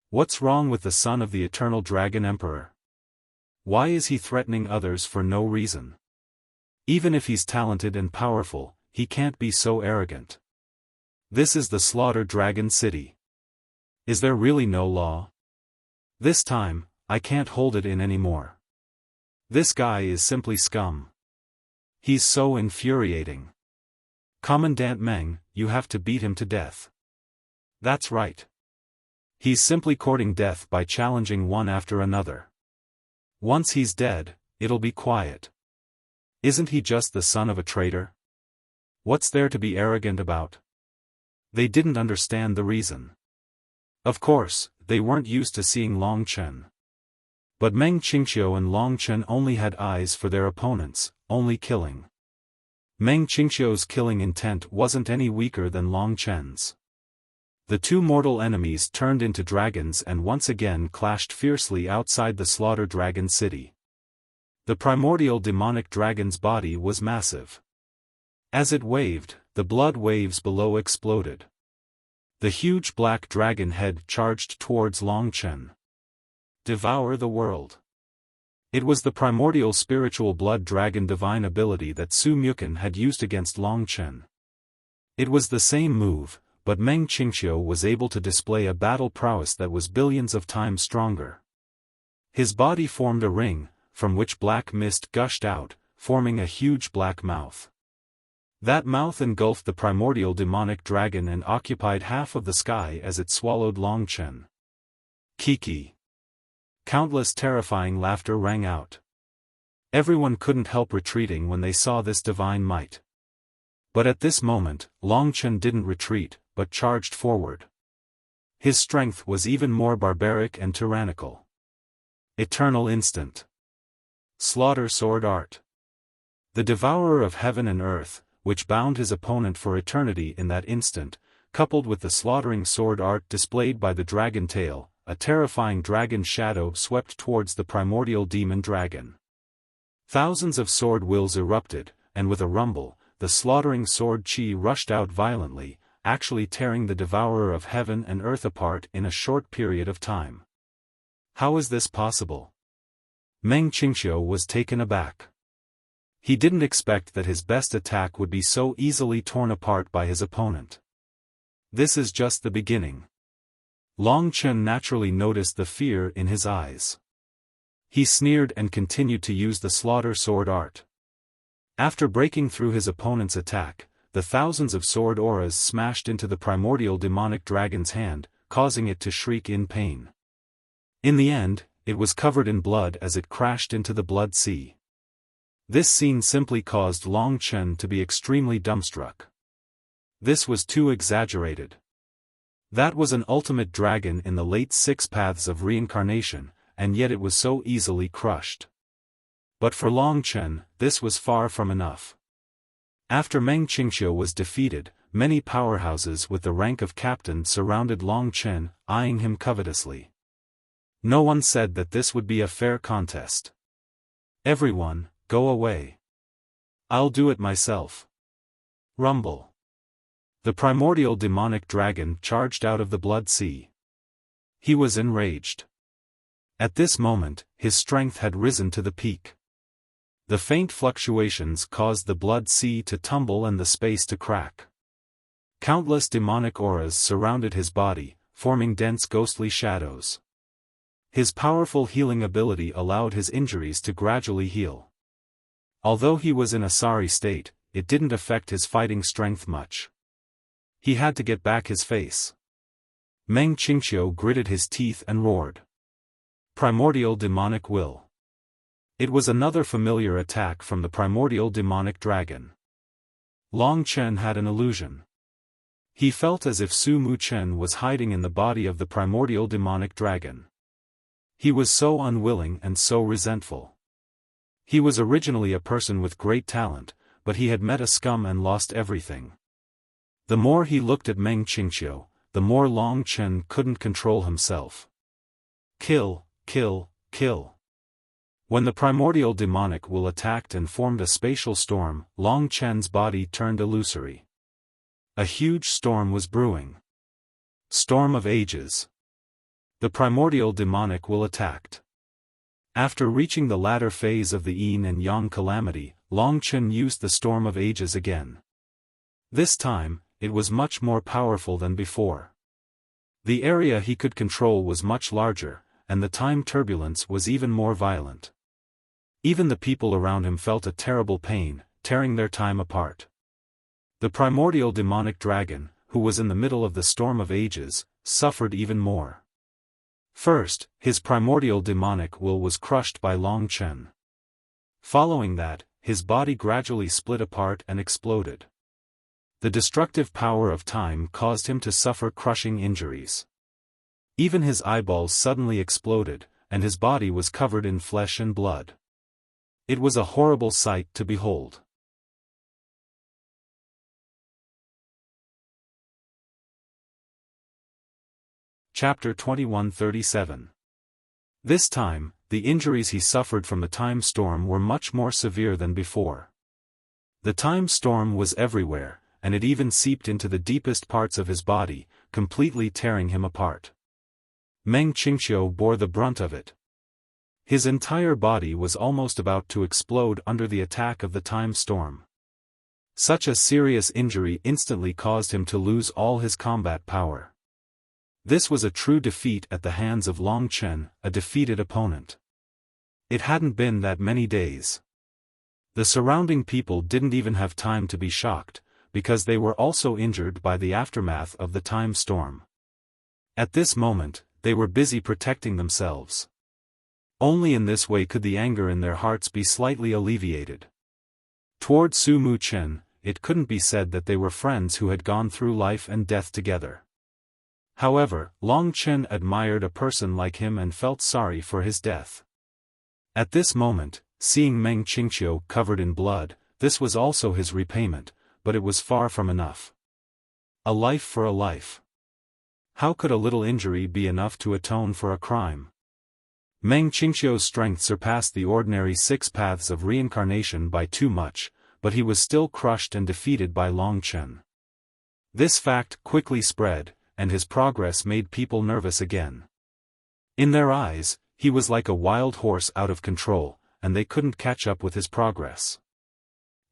What's wrong with the son of the eternal dragon emperor? Why is he threatening others for no reason? Even if he's talented and powerful, he can't be so arrogant. This is the Slaughter Dragon City. Is there really no law? This time, I can't hold it in anymore. This guy is simply scum. He's so infuriating. Commandant Meng, you have to beat him to death. That's right. He's simply courting death by challenging one after another. Once he's dead, it'll be quiet. Isn't he just the son of a traitor? What's there to be arrogant about? They didn't understand the reason. Of course, they weren't used to seeing Long Chen. But Meng Qingqiu and Long Chen only had eyes for their opponents, only killing. Meng Qingqiu's killing intent wasn't any weaker than Long Chen's. The two mortal enemies turned into dragons and once again clashed fiercely outside the Slaughter Dragon City. The primordial demonic dragon's body was massive. As it waved, the blood waves below exploded. The huge black dragon head charged towards Long Chen. Devour the world. It was the primordial spiritual blood dragon divine ability that Su Muken had used against Long Chen. It was the same move, but Meng Qingqiu was able to display a battle prowess that was billions of times stronger. His body formed a ring, from which black mist gushed out, forming a huge black mouth. That mouth engulfed the primordial demonic dragon and occupied half of the sky as it swallowed Long Chen. Kiki. Countless terrifying laughter rang out. Everyone couldn't help retreating when they saw this divine might. But at this moment, Long Chen didn't retreat, but charged forward. His strength was even more barbaric and tyrannical. Eternal Instant. Slaughter Sword Art. The devourer of heaven and earth, which bound his opponent for eternity in that instant, coupled with the slaughtering sword art displayed by the dragon tail, a terrifying dragon shadow swept towards the primordial demon dragon. Thousands of sword wills erupted, and with a rumble, the slaughtering sword chi rushed out violently, actually tearing the devourer of heaven and earth apart in a short period of time. How is this possible? Meng Qingqiu was taken aback. He didn't expect that his best attack would be so easily torn apart by his opponent. This is just the beginning. Long Chen naturally noticed the fear in his eyes. He sneered and continued to use the slaughter sword art. After breaking through his opponent's attack, the thousands of sword auras smashed into the primordial demonic dragon's hand, causing it to shriek in pain. In the end, it was covered in blood as it crashed into the blood sea. This scene simply caused Long Chen to be extremely dumbstruck. This was too exaggerated. That was an ultimate dragon in the late 6 paths of reincarnation, and yet it was so easily crushed. But for Long Chen, this was far from enough. After Meng Qingqiu was defeated, many powerhouses with the rank of captain surrounded Long Chen, eyeing him covetously. No one said that this would be a fair contest. Everyone, go away. I'll do it myself. Rumble. The primordial demonic dragon charged out of the blood sea. He was enraged. At this moment, his strength had risen to the peak. The faint fluctuations caused the blood sea to tumble and the space to crack. Countless demonic auras surrounded his body, forming dense ghostly shadows. His powerful healing ability allowed his injuries to gradually heal. Although he was in a sorry state, it didn't affect his fighting strength much. He had to get back his face. Meng Qingqiu gritted his teeth and roared. Primordial demonic will. It was another familiar attack from the primordial demonic dragon. Long Chen had an illusion. He felt as if Su Mu Chen was hiding in the body of the primordial demonic dragon. He was so unwilling and so resentful. He was originally a person with great talent, but he had met a scum and lost everything. The more he looked at Meng Qingqiu, the more Long Chen couldn't control himself. Kill, kill, kill. When the primordial demonic will attacked and formed a spatial storm, Long Chen's body turned illusory. A huge storm was brewing. Storm of Ages. The primordial demonic will attacked. After reaching the latter phase of the Yin and Yang calamity, Long Chen used the Storm of Ages again. This time, it was much more powerful than before. The area he could control was much larger, and the time turbulence was even more violent. Even the people around him felt a terrible pain, tearing their time apart. The primordial demonic dragon, who was in the middle of the Storm of Ages, suffered even more. First, his primordial demonic will was crushed by Long Chen. Following that, his body gradually split apart and exploded. The destructive power of time caused him to suffer crushing injuries. Even his eyeballs suddenly exploded, and his body was covered in flesh and blood. It was a horrible sight to behold. Chapter 2137. This time, the injuries he suffered from the time storm were much more severe than before. The time storm was everywhere, and it even seeped into the deepest parts of his body, completely tearing him apart. Meng Qingqiu bore the brunt of it. His entire body was almost about to explode under the attack of the time storm. Such a serious injury instantly caused him to lose all his combat power. This was a true defeat at the hands of Long Chen, a defeated opponent. It hadn't been that many days. The surrounding people didn't even have time to be shocked, because they were also injured by the aftermath of the time storm. At this moment, they were busy protecting themselves. Only in this way could the anger in their hearts be slightly alleviated. Toward Su Mu Chen, it couldn't be said that they were friends who had gone through life and death together. However, Long Chen admired a person like him and felt sorry for his death. At this moment, seeing Meng Qingqiu covered in blood, this was also his repayment, but it was far from enough. A life for a life. How could a little injury be enough to atone for a crime? Meng Qingqiu's strength surpassed the ordinary 6 paths of reincarnation by too much, but he was still crushed and defeated by Long Chen. This fact quickly spread, and his progress made people nervous again. In their eyes, he was like a wild horse out of control, and they couldn't catch up with his progress.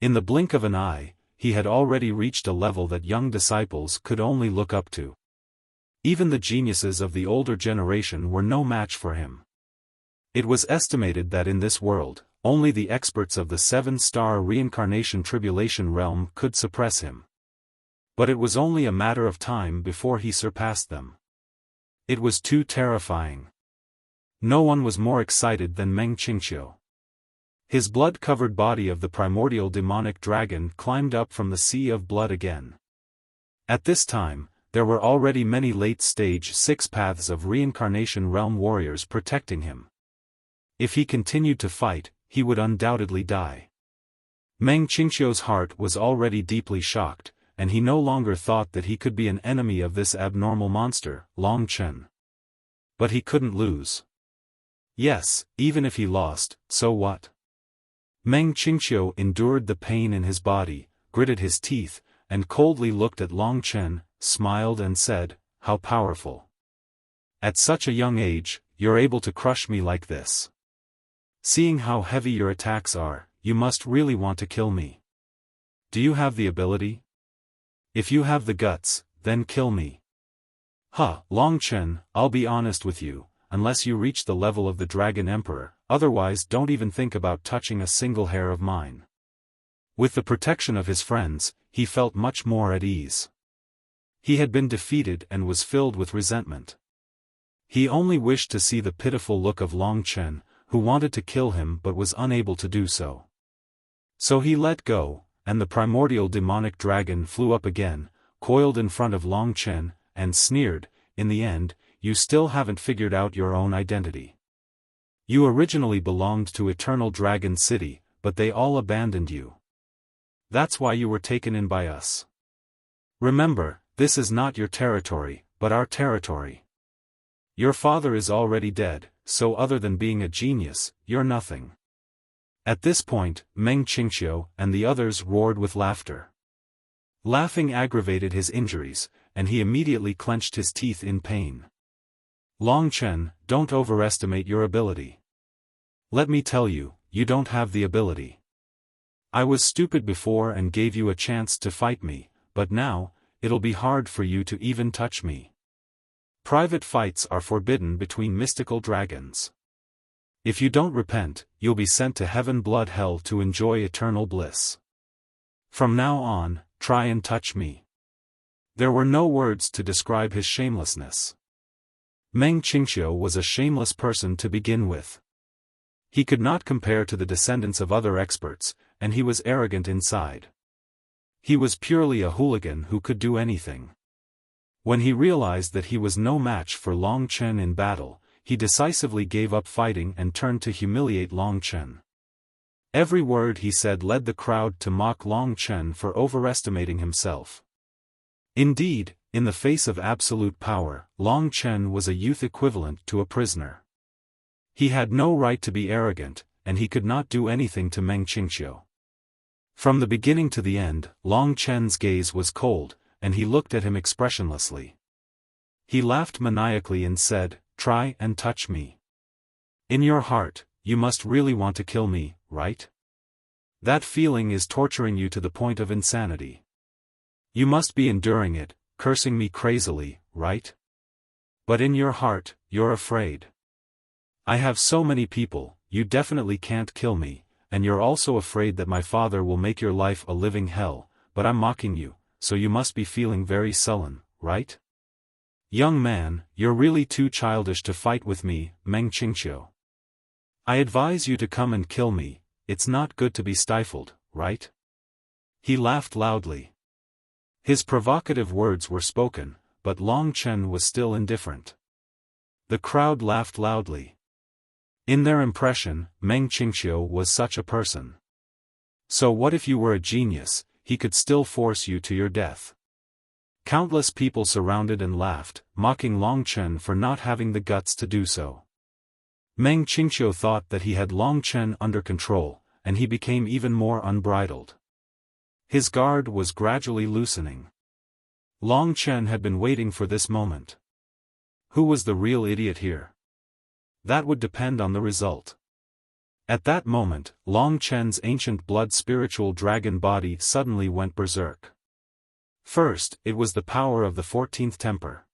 In the blink of an eye, he had already reached a level that young disciples could only look up to. Even the geniuses of the older generation were no match for him. It was estimated that in this world, only the experts of the 7-star reincarnation tribulation realm could suppress him. But it was only a matter of time before he surpassed them. It was too terrifying. No one was more excited than Meng Qingqiu. His blood-covered body of the primordial demonic dragon climbed up from the sea of blood again. At this time, there were already many late-stage 6 paths of reincarnation realm warriors protecting him. If he continued to fight, he would undoubtedly die. Meng Qingqiu's heart was already deeply shocked, and he no longer thought that he could be an enemy of this abnormal monster, Long Chen. But he couldn't lose. Yes, even if he lost, so what? Meng Qingqiu endured the pain in his body, gritted his teeth, and coldly looked at Long Chen, smiled and said, "How powerful. At such a young age, you're able to crush me like this. Seeing how heavy your attacks are, you must really want to kill me. Do you have the ability? If you have the guts, then kill me." Long Chen, I'll be honest with you, unless you reach the level of the Dragon Emperor, otherwise don't even think about touching a single hair of mine. With the protection of his friends, he felt much more at ease. He had been defeated and was filled with resentment. He only wished to see the pitiful look of Long Chen, who wanted to kill him but was unable to do so. So he let go, and the primordial demonic dragon flew up again, coiled in front of Long Chen, and sneered, "In the end, you still haven't figured out your own identity. You originally belonged to Eternal Dragon City, but they all abandoned you. That's why you were taken in by us. Remember, this is not your territory, but our territory. Your father is already dead, so other than being a genius, you're nothing." At this point, Meng Qingqiu and the others roared with laughter. Laughing aggravated his injuries, and he immediately clenched his teeth in pain. "Long Chen, don't overestimate your ability. Let me tell you, you don't have the ability. I was stupid before and gave you a chance to fight me, but now, it'll be hard for you to even touch me. Private fights are forbidden between mystical dragons. If you don't repent, you'll be sent to Heaven Blood Hell to enjoy eternal bliss. From now on, try and touch me." There were no words to describe his shamelessness. Meng Qingqiu was a shameless person to begin with. He could not compare to the descendants of other experts, and he was arrogant inside. He was purely a hooligan who could do anything. When he realized that he was no match for Long Chen in battle, he decisively gave up fighting and turned to humiliate Long Chen. Every word he said led the crowd to mock Long Chen for overestimating himself. Indeed, in the face of absolute power, Long Chen was a youth equivalent to a prisoner. He had no right to be arrogant, and he could not do anything to Meng Qingqiu. From the beginning to the end, Long Chen's gaze was cold, and he looked at him expressionlessly. He laughed maniacally and said, "Try and touch me. In your heart, you must really want to kill me, right? That feeling is torturing you to the point of insanity. You must be enduring it, cursing me crazily, right? But in your heart, you're afraid. I have so many people, you definitely can't kill me, and you're also afraid that my father will make your life a living hell, but I'm mocking you, so you must be feeling very sullen, right? Young man, you're really too childish to fight with me, Meng Qingqiu. I advise you to come and kill me, it's not good to be stifled, right?" He laughed loudly. His provocative words were spoken, but Long Chen was still indifferent. The crowd laughed loudly. In their impression, Meng Qingqiu was such a person. So what if you were a genius, he could still force you to your death. Countless people surrounded and laughed, mocking Long Chen for not having the guts to do so. Meng Qingqiu thought that he had Long Chen under control, and he became even more unbridled. His guard was gradually loosening. Long Chen had been waiting for this moment. Who was the real idiot here? That would depend on the result. At that moment, Long Chen's ancient blood spiritual dragon body suddenly went berserk. First, it was the power of the 14th temper.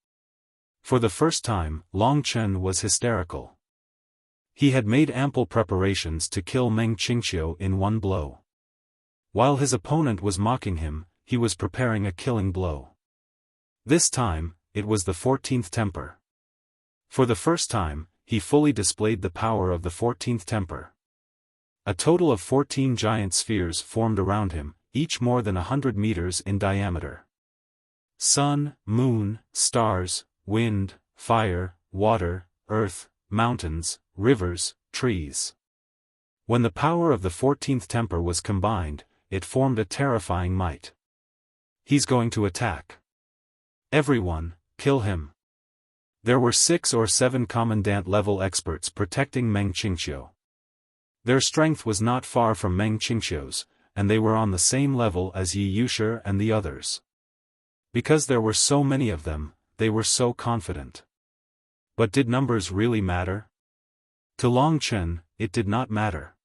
For the first time, Long Chen was hysterical. He had made ample preparations to kill Meng Qingqiu in one blow. While his opponent was mocking him, he was preparing a killing blow. This time, it was the 14th temper. For the first time, he fully displayed the power of the 14th temper. A total of 14 giant spheres formed around him, each more than 100 meters in diameter. Sun, moon, stars, wind, fire, water, earth, mountains, rivers, trees. When the power of the 14th temper was combined, it formed a terrifying might. He's going to attack. Everyone, kill him. There were 6 or 7 commandant-level experts protecting Meng Qingqiu. Their strength was not far from Meng Qingqiu's, and they were on the same level as Yi Yushi and the others. Because there were so many of them, they were so confident. But did numbers really matter? To Long Chen, it did not matter.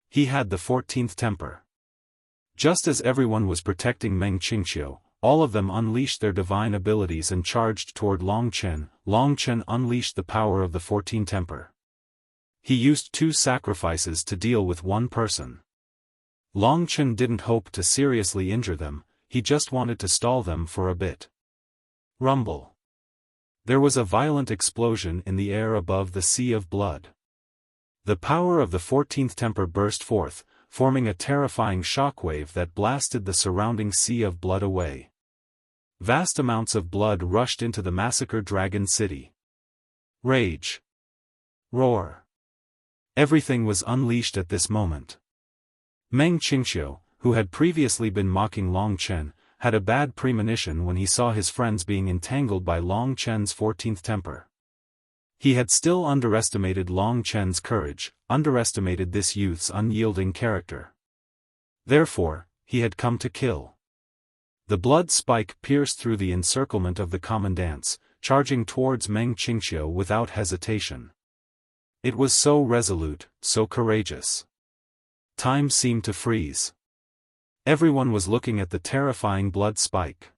He had the 14th temper. Just as everyone was protecting Meng Qingqiu, all of them unleashed their divine abilities and charged toward Long Chen. Long Chen unleashed the power of the 14th temper. He used 2 sacrifices to deal with one person. Long Chen didn't hope to seriously injure them, he just wanted to stall them for a bit. Rumble. There was a violent explosion in the air above the sea of blood. The power of the 14th temper burst forth, forming a terrifying shockwave that blasted the surrounding sea of blood away. Vast amounts of blood rushed into the massacred dragon city. Rage. Roar. Everything was unleashed at this moment. Meng Qingqiu, who had previously been mocking Long Chen, had a bad premonition when he saw his friends being entangled by Long Chen's 14th temper. He had still underestimated Long Chen's courage, underestimated this youth's unyielding character. Therefore, he had come to kill. The blood spike pierced through the encirclement of the commandants, charging towards Meng Qingqiu without hesitation. It was so resolute, so courageous. Time seemed to freeze. Everyone was looking at the terrifying blood spike.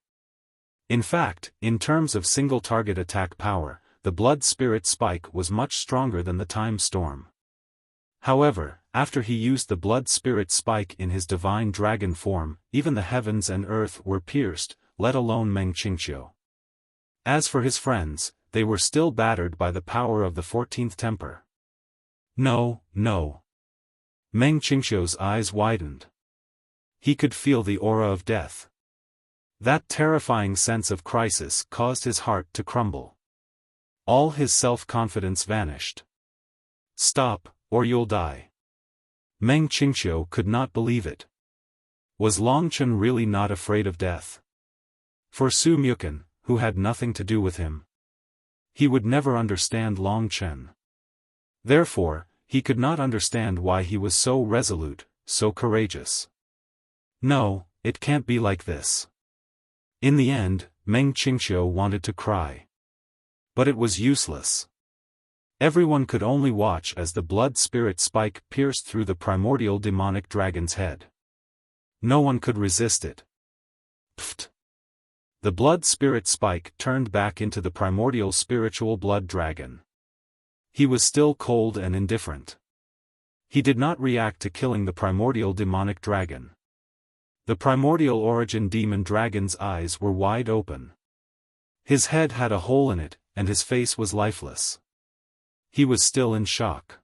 In fact, in terms of single-target attack power, the blood spirit spike was much stronger than the time storm. However, after he used the blood spirit spike in his divine dragon form, even the heavens and earth were pierced, let alone Meng Qingqiu. As for his friends, they were still battered by the power of the 14th temper. No, no. Meng Qingqiu's eyes widened. He could feel the aura of death. That terrifying sense of crisis caused his heart to crumble. All his self-confidence vanished. Stop, or you'll die. Meng Qingqiu could not believe it. Was Long Chen really not afraid of death? For Su Mukan, who had nothing to do with him, he would never understand Long Chen. Therefore, he could not understand why he was so resolute, so courageous. No, it can't be like this. In the end, Meng Qingqiu wanted to cry. But it was useless. Everyone could only watch as the blood spirit spike pierced through the primordial demonic dragon's head. No one could resist it. Pfft. The blood spirit spike turned back into the primordial spiritual blood dragon. He was still cold and indifferent. He did not react to killing the primordial demonic dragon. The primordial origin demon dragon's eyes were wide open. His head had a hole in it, and his face was lifeless. He was still in shock.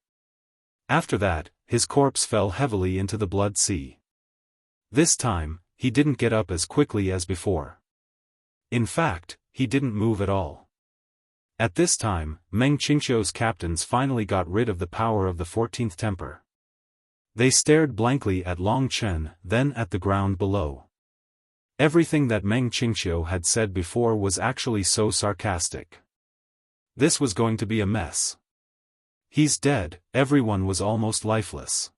After that, his corpse fell heavily into the blood sea. This time, he didn't get up as quickly as before. In fact, he didn't move at all. At this time, Meng Qingqiu's captains finally got rid of the power of the 14th temper. They stared blankly at Long Chen, then at the ground below. Everything that Meng Qingqiu had said before was actually so sarcastic. This was going to be a mess. He's dead. Everyone was almost lifeless.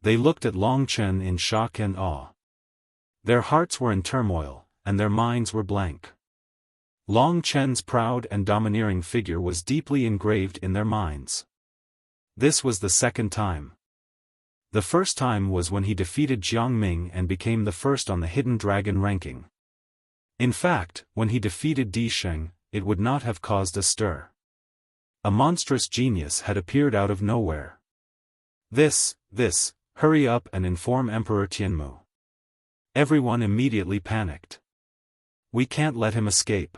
They looked at Long Chen in shock and awe. Their hearts were in turmoil, and their minds were blank. Long Chen's proud and domineering figure was deeply engraved in their minds. This was the second time. The first time was when he defeated Jiang Ming and became the first on the Hidden Dragon ranking. In fact, when he defeated Di Sheng, it would not have caused a stir. A monstrous genius had appeared out of nowhere. Hurry up and inform Emperor Tianmu. Everyone immediately panicked. We can't let him escape.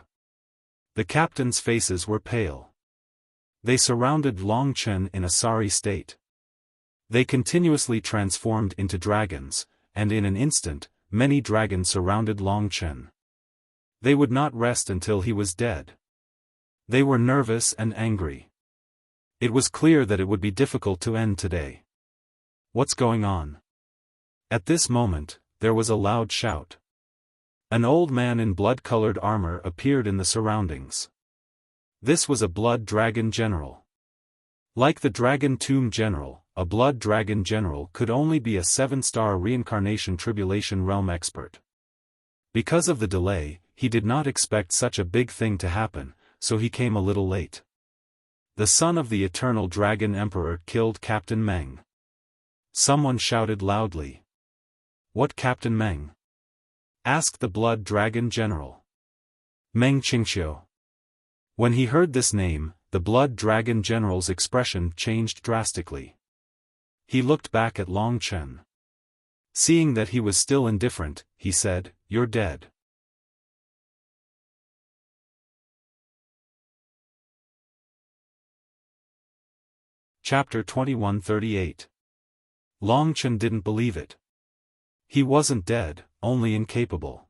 The captains' faces were pale. They surrounded Long Chen in a sorry state. They continuously transformed into dragons, and in an instant, many dragons surrounded Long Chen. They would not rest until he was dead. They were nervous and angry. It was clear that it would be difficult to end today. What's going on? At this moment, there was a loud shout. An old man in blood-colored armor appeared in the surroundings. This was a blood dragon general. Like the Dragon Tomb General, a blood dragon general could only be a 7-star reincarnation tribulation realm expert. Because of the delay, he did not expect such a big thing to happen, so he came a little late. The son of the Eternal Dragon Emperor killed Captain Meng. Someone shouted loudly. What Captain Meng? Asked the blood dragon general. Meng Qingxiu. When he heard this name, the blood dragon general's expression changed drastically. He looked back at Long Chen. Seeing that he was still indifferent, he said, "You're dead." Chapter 2138. Long Chen didn't believe it. He wasn't dead, only incapable.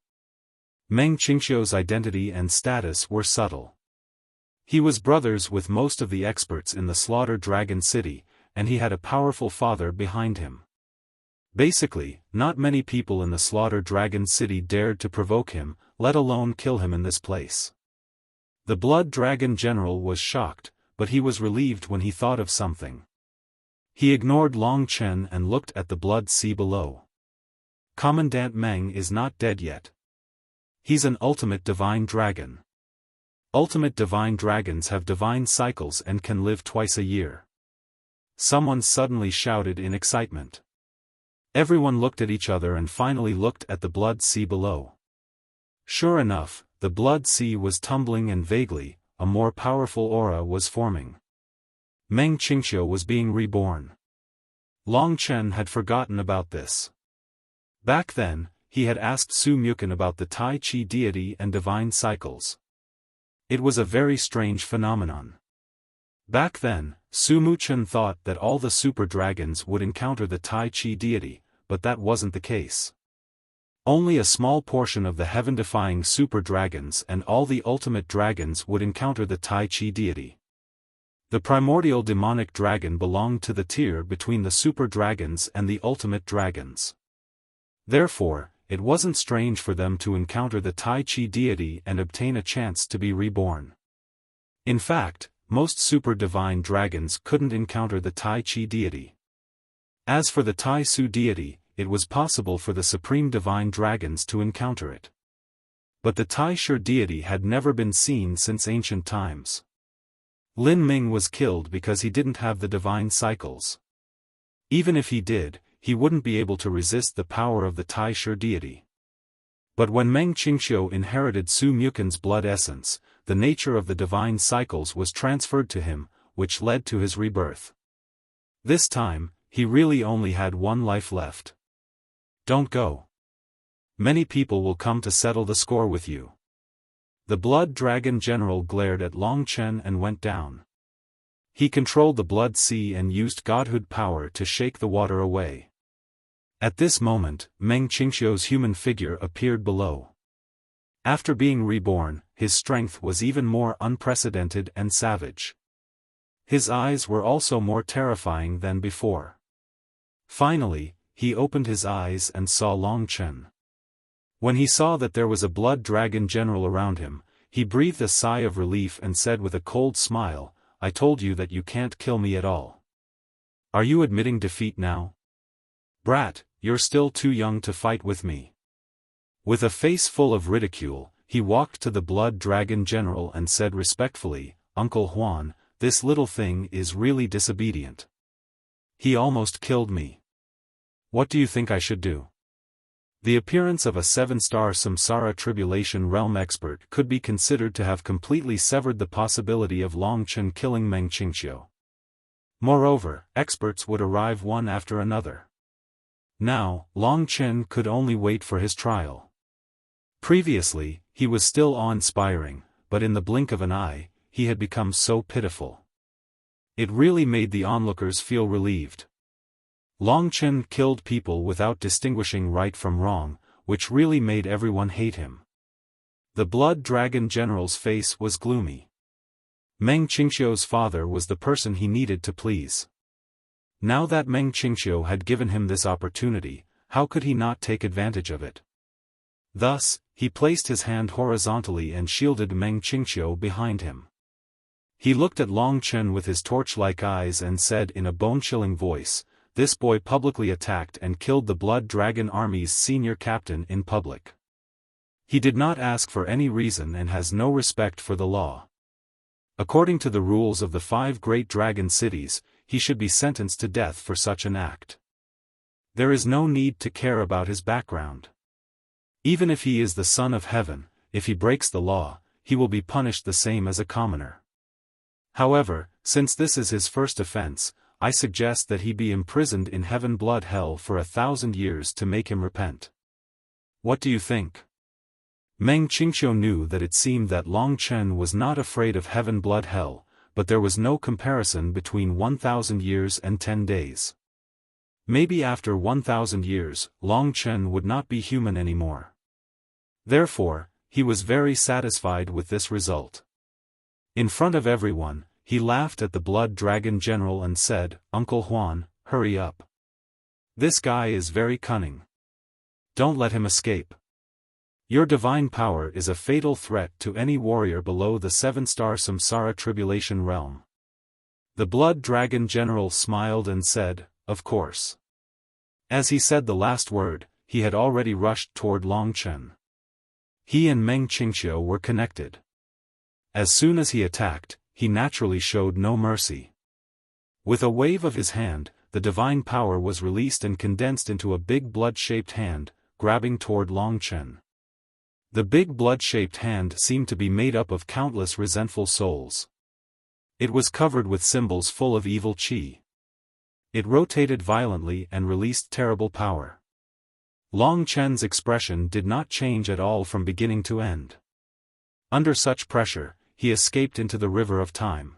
Meng Qingxiu's identity and status were subtle. He was brothers with most of the experts in the Slaughter Dragon City, and he had a powerful father behind him. Basically, not many people in the Slaughter Dragon City dared to provoke him, let alone kill him in this place. The Blood Dragon General was shocked, but he was relieved when he thought of something. He ignored Long Chen and looked at the blood sea below. Commandant Meng is not dead yet. He's an ultimate divine dragon. Ultimate divine dragons have divine cycles and can live twice a year. Someone suddenly shouted in excitement. Everyone looked at each other and finally looked at the blood sea below. Sure enough, the blood sea was tumbling and vaguely, a more powerful aura was forming. Meng Qingxiu was being reborn. Long Chen had forgotten about this. Back then, he had asked Su Mukan about the Tai Chi deity and divine cycles. It was a very strange phenomenon. Back then, Su Mukan thought that all the super dragons would encounter the Tai Chi deity, but that wasn't the case. Only a small portion of the heaven-defying super dragons and all the ultimate dragons would encounter the Tai Chi deity. The primordial demonic dragon belonged to the tier between the super dragons and the ultimate dragons. Therefore, it wasn't strange for them to encounter the Tai Chi deity and obtain a chance to be reborn. In fact, most super divine dragons couldn't encounter the Tai Chi deity. As for the Tai Su deity, it was possible for the supreme divine dragons to encounter it. But the Tai Shi deity had never been seen since ancient times. Lin Ming was killed because he didn't have the divine cycles. Even if he did, he wouldn't be able to resist the power of the Tai Shi deity. But when Meng Qingxiu inherited Su Mukan's blood essence, the nature of the divine cycles was transferred to him, which led to his rebirth. This time, he really only had one life left. Don't go. Many people will come to settle the score with you. The Blood Dragon General glared at Long Chen and went down. He controlled the blood sea and used godhood power to shake the water away. At this moment, Meng Qingxiu's human figure appeared below. After being reborn, his strength was even more unprecedented and savage. His eyes were also more terrifying than before. Finally, he opened his eyes and saw Long Chen. When he saw that there was a blood dragon general around him, he breathed a sigh of relief and said with a cold smile, "I told you that you can't kill me at all. Are you admitting defeat now? Brat, you're still too young to fight with me." With a face full of ridicule, he walked to the blood dragon general and said respectfully, "Uncle Huan, this little thing is really disobedient. He almost killed me. What do you think I should do?" The appearance of a 7-star Samsara Tribulation Realm expert could be considered to have completely severed the possibility of Long Chen killing Meng Qingxiu. Moreover, experts would arrive one after another. Now, Long Chen could only wait for his trial. Previously, he was still awe-inspiring, but in the blink of an eye, he had become so pitiful. It really made the onlookers feel relieved. Long Chen killed people without distinguishing right from wrong, which really made everyone hate him. The Blood Dragon General's face was gloomy. Meng Qingqiu's father was the person he needed to please. Now that Meng Qingqiu had given him this opportunity, how could he not take advantage of it? Thus, he placed his hand horizontally and shielded Meng Qingqiu behind him. He looked at Long Chen with his torch-like eyes and said in a bone-chilling voice, "This boy publicly attacked and killed the Blood Dragon Army's senior captain in public. He did not ask for any reason and has no respect for the law. According to the rules of the 5 great dragon cities, he should be sentenced to death for such an act. There is no need to care about his background. Even if he is the son of heaven, if he breaks the law, he will be punished the same as a commoner. However, since this is his first offense, I suggest that he be imprisoned in heaven blood hell for 1,000 years to make him repent. What do you think?" Meng Qingqiu knew that it seemed that Long Chen was not afraid of heaven blood hell, but there was no comparison between 1,000 years and 10 days. Maybe after 1,000 years, Long Chen would not be human anymore. Therefore, he was very satisfied with this result. In front of everyone, he laughed at the Blood Dragon General and said, "Uncle Huan, hurry up. This guy is very cunning. Don't let him escape. Your divine power is a fatal threat to any warrior below the 7-star Samsara Tribulation realm." The Blood Dragon General smiled and said, "Of course." As he said the last word, he had already rushed toward Long Chen. He and Meng Qingqiu were connected. As soon as he attacked, he naturally showed no mercy. With a wave of his hand, the divine power was released and condensed into a big blood-shaped hand, grabbing toward Long Chen. The big blood-shaped hand seemed to be made up of countless resentful souls. It was covered with symbols full of evil qi. It rotated violently and released terrible power. Long Chen's expression did not change at all from beginning to end. Under such pressure, he escaped into the river of time.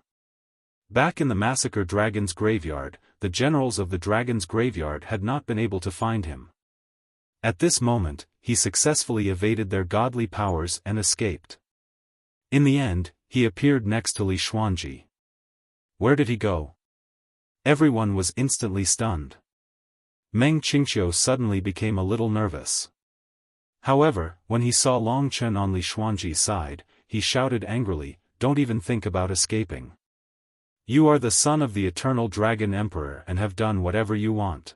Back in the Massacre Dragon's graveyard, the generals of the Dragon's graveyard had not been able to find him. At this moment, he successfully evaded their godly powers and escaped. In the end, he appeared next to Li Xuanji. Where did he go? Everyone was instantly stunned. Meng Qingqiu suddenly became a little nervous. However, when he saw Long Chen on Li Xuanji's side, he shouted angrily, "Don't even think about escaping. You are the son of the Eternal Dragon Emperor and have done whatever you want.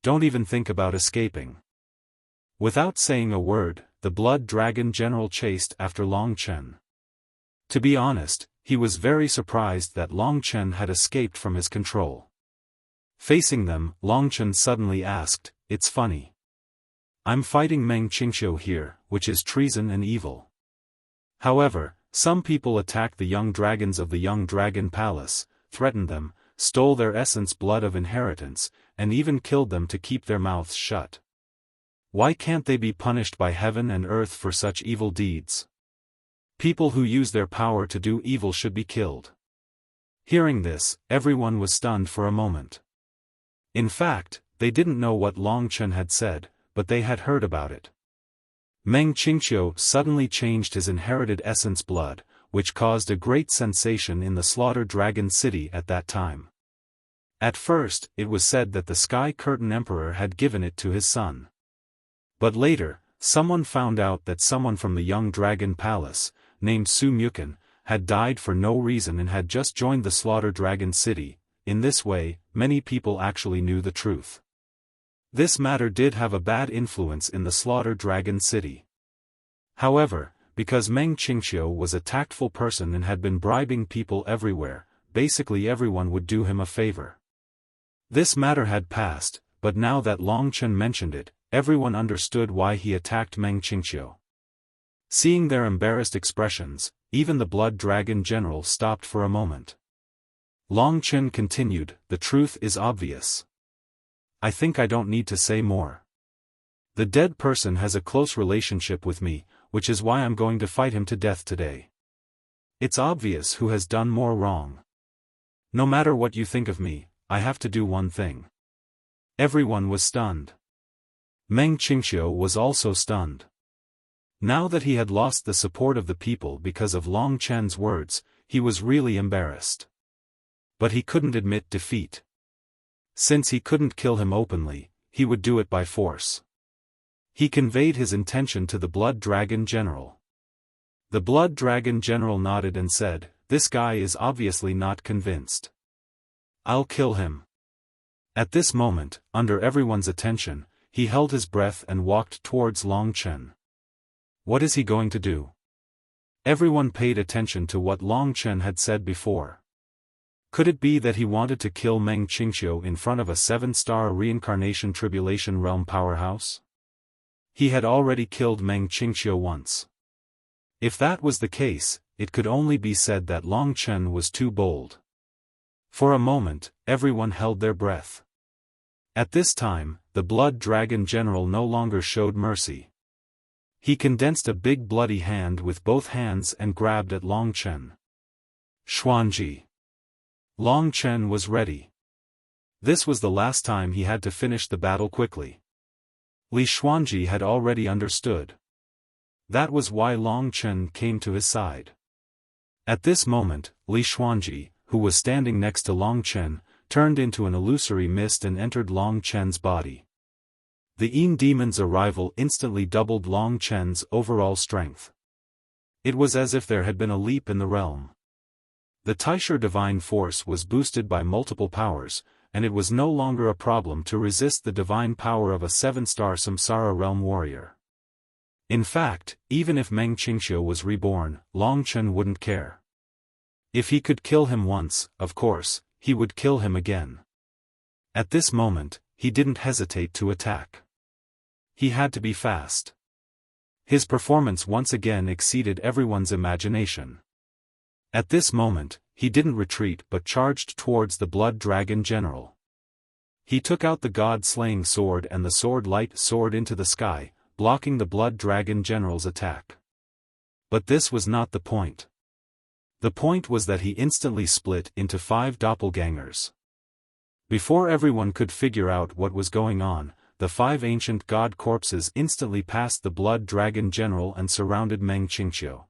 Don't even think about escaping." Without saying a word, the Blood Dragon General chased after Long Chen. To be honest, he was very surprised that Long Chen had escaped from his control. Facing them, Long Chen suddenly asked, "It's funny. I'm fighting Meng Qingqiu here, which is treason and evil. However, some people attacked the young dragons of the Young Dragon Palace, threatened them, stole their essence blood of inheritance, and even killed them to keep their mouths shut. Why can't they be punished by heaven and earth for such evil deeds? People who use their power to do evil should be killed." Hearing this, everyone was stunned for a moment. In fact, they didn't know what Long Chen had said, but they had heard about it. Meng Qingqiu suddenly changed his inherited essence blood, which caused a great sensation in the Slaughter Dragon City at that time. At first, it was said that the Sky Curtain Emperor had given it to his son. But later, someone found out that someone from the Young Dragon Palace, named Su Mukan, had died for no reason and had just joined the Slaughter Dragon City. In this way, many people actually knew the truth. This matter did have a bad influence in the Slaughter Dragon City. However, because Meng Qingqiu was a tactful person and had been bribing people everywhere, basically everyone would do him a favor. This matter had passed, but now that Long Chen mentioned it, everyone understood why he attacked Meng Qingqiu. Seeing their embarrassed expressions, even the Blood Dragon General stopped for a moment. Long Chen continued, "The truth is obvious. I think I don't need to say more. The dead person has a close relationship with me, which is why I'm going to fight him to death today. It's obvious who has done more wrong. No matter what you think of me, I have to do one thing. Everyone was stunned. Meng Qingqiu was also stunned. Now that he had lost the support of the people because of Long Chen's words, he was really embarrassed. But he couldn't admit defeat. Since he couldn't kill him openly, he would do it by force. He conveyed his intention to the Blood Dragon General. The Blood Dragon General nodded and said, "This guy is obviously not convinced. I'll kill him." At this moment, under everyone's attention, he held his breath and walked towards Long Chen. What is he going to do? Everyone paid attention to what Long Chen had said before. Could it be that he wanted to kill Meng Qingqiu in front of a 7-star reincarnation tribulation realm powerhouse? He had already killed Meng Qingqiu once. If that was the case, it could only be said that Long Chen was too bold. For a moment, everyone held their breath. At this time, the Blood Dragon General no longer showed mercy. He condensed a big bloody hand with both hands and grabbed at Long Chen. Xuanji. Long Chen was ready. This was the last time he had to finish the battle quickly. Li Xuanji had already understood. That was why Long Chen came to his side. At this moment, Li Xuanji, who was standing next to Long Chen, turned into an illusory mist and entered Long Chen's body. The Yin Demon's arrival instantly doubled Long Chen's overall strength. It was as if there had been a leap in the realm. The Taisher divine force was boosted by multiple powers, and it was no longer a problem to resist the divine power of a 7-star Samsara realm warrior. In fact, even if Meng Qingqiu was reborn, Long Chen wouldn't care. If he could kill him once, of course, he would kill him again. At this moment, he didn't hesitate to attack. He had to be fast. His performance once again exceeded everyone's imagination. At this moment, he didn't retreat but charged towards the Blood Dragon General. He took out the God-slaying sword and the sword-light sword into the sky, blocking the Blood Dragon General's attack. But this was not the point. The point was that he instantly split into 5 doppelgangers. Before everyone could figure out what was going on, the 5 ancient god corpses instantly passed the Blood Dragon General and surrounded Meng Qingqiu.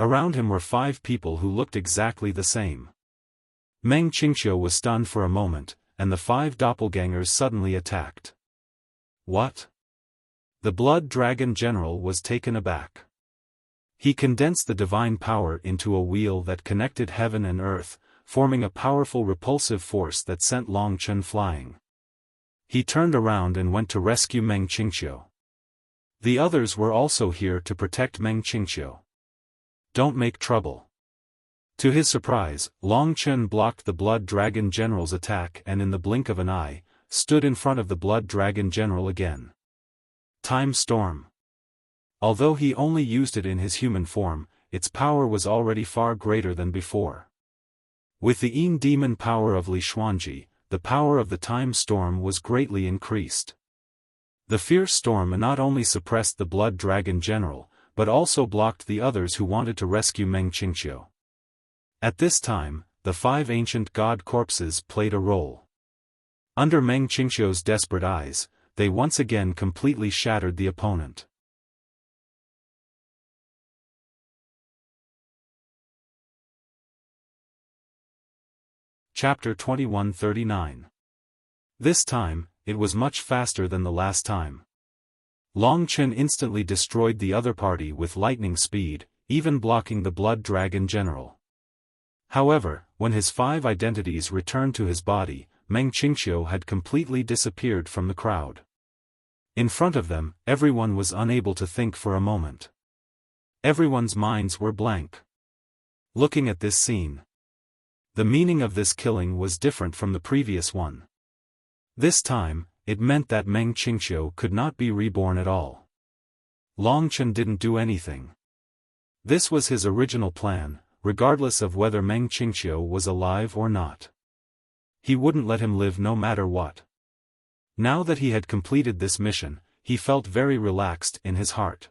Around him were 5 people who looked exactly the same. Meng Qingqiu was stunned for a moment, and the 5 doppelgangers suddenly attacked. What? The Blood Dragon General was taken aback. He condensed the divine power into a wheel that connected heaven and earth, forming a powerful repulsive force that sent Long Chen flying. He turned around and went to rescue Meng Qingqiu. The others were also here to protect Meng Qingqiu. Don't make trouble. To his surprise, Long Chen blocked the Blood Dragon General's attack and in the blink of an eye, stood in front of the Blood Dragon General again. Time Storm. Although he only used it in his human form, its power was already far greater than before. With the Yin Demon power of Li Xuanji, the power of the Time Storm was greatly increased. The fierce storm not only suppressed the Blood Dragon General, but also blocked the others who wanted to rescue Meng Qingqiu. At this time, the 5 ancient god corpses played a role. Under Meng Qingqiu's desperate eyes, they once again completely shattered the opponent. Chapter 2139. This time, it was much faster than the last time. Long Chen instantly destroyed the other party with lightning speed, even blocking the Blood Dragon General. However, when his 5 identities returned to his body, Meng Qingqiu had completely disappeared from the crowd. In front of them, everyone was unable to think for a moment. Everyone's minds were blank. Looking at this scene, the meaning of this killing was different from the previous one. This time, it meant that Meng Qingqiu could not be reborn at all. Long Chen didn't do anything. This was his original plan, regardless of whether Meng Qingqiu was alive or not. He wouldn't let him live no matter what. Now that he had completed this mission, he felt very relaxed in his heart.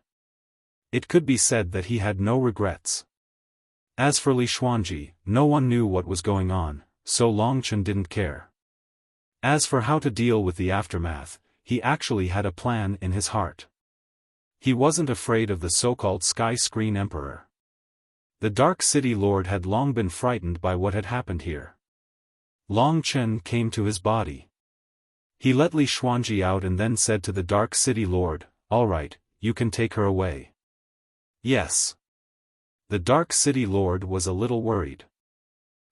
It could be said that he had no regrets. As for Li Xuanji, no one knew what was going on, so Long Chen didn't care. As for how to deal with the aftermath, he actually had a plan in his heart. He wasn't afraid of the so-called Sky Screen Emperor. The Dark City Lord had long been frightened by what had happened here. Long Chen came to his body. He let Li Xuanji out and then said to the Dark City Lord, "All right, you can take her away." Yes. The Dark City Lord was a little worried.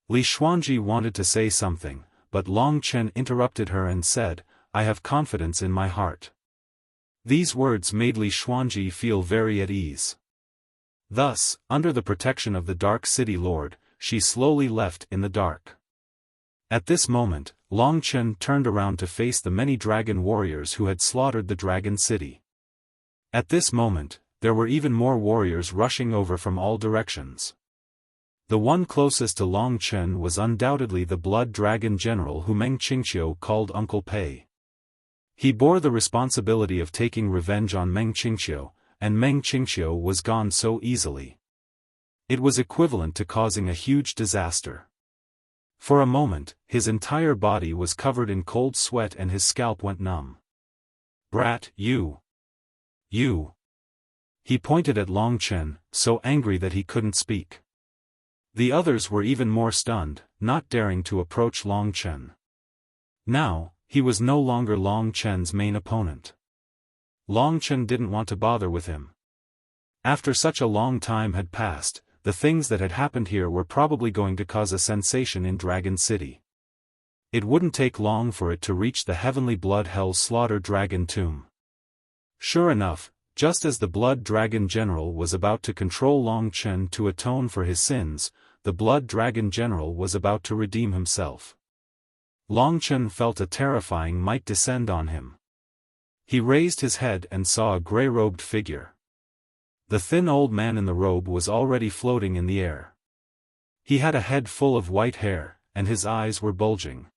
Li Xuanji wanted to say something, but Long Chen interrupted her and said, "I have confidence in my heart." These words made Li Xuanji feel very at ease. Thus, under the protection of the Dark City Lord, she slowly left in the dark. At this moment, Long Chen turned around to face the many dragon warriors who had slaughtered the Dragon City. At this moment, there were even more warriors rushing over from all directions. The one closest to Long Chen was undoubtedly the Blood Dragon General who Meng Qingqiu called Uncle Pei. He bore the responsibility of taking revenge on Meng Qingqiu, and Meng Qingqiu was gone so easily. It was equivalent to causing a huge disaster. For a moment, his entire body was covered in cold sweat and his scalp went numb. "Brat, you! He pointed at Long Chen, so angry that he couldn't speak. The others were even more stunned, not daring to approach Long Chen. Now, he was no longer Long Chen's main opponent. Long Chen didn't want to bother with him. After such a long time had passed, the things that had happened here were probably going to cause a sensation in Dragon City. It wouldn't take long for it to reach the Heavenly Blood Hell Slaughter Dragon Tomb. Sure enough, just as the Blood Dragon General was about to control Long Chen to atone for his sins, the Blood Dragon General was about to redeem himself. Long Chen felt a terrifying might descend on him. He raised his head and saw a gray-robed figure. The thin old man in the robe was already floating in the air. He had a head full of white hair, and his eyes were bulging.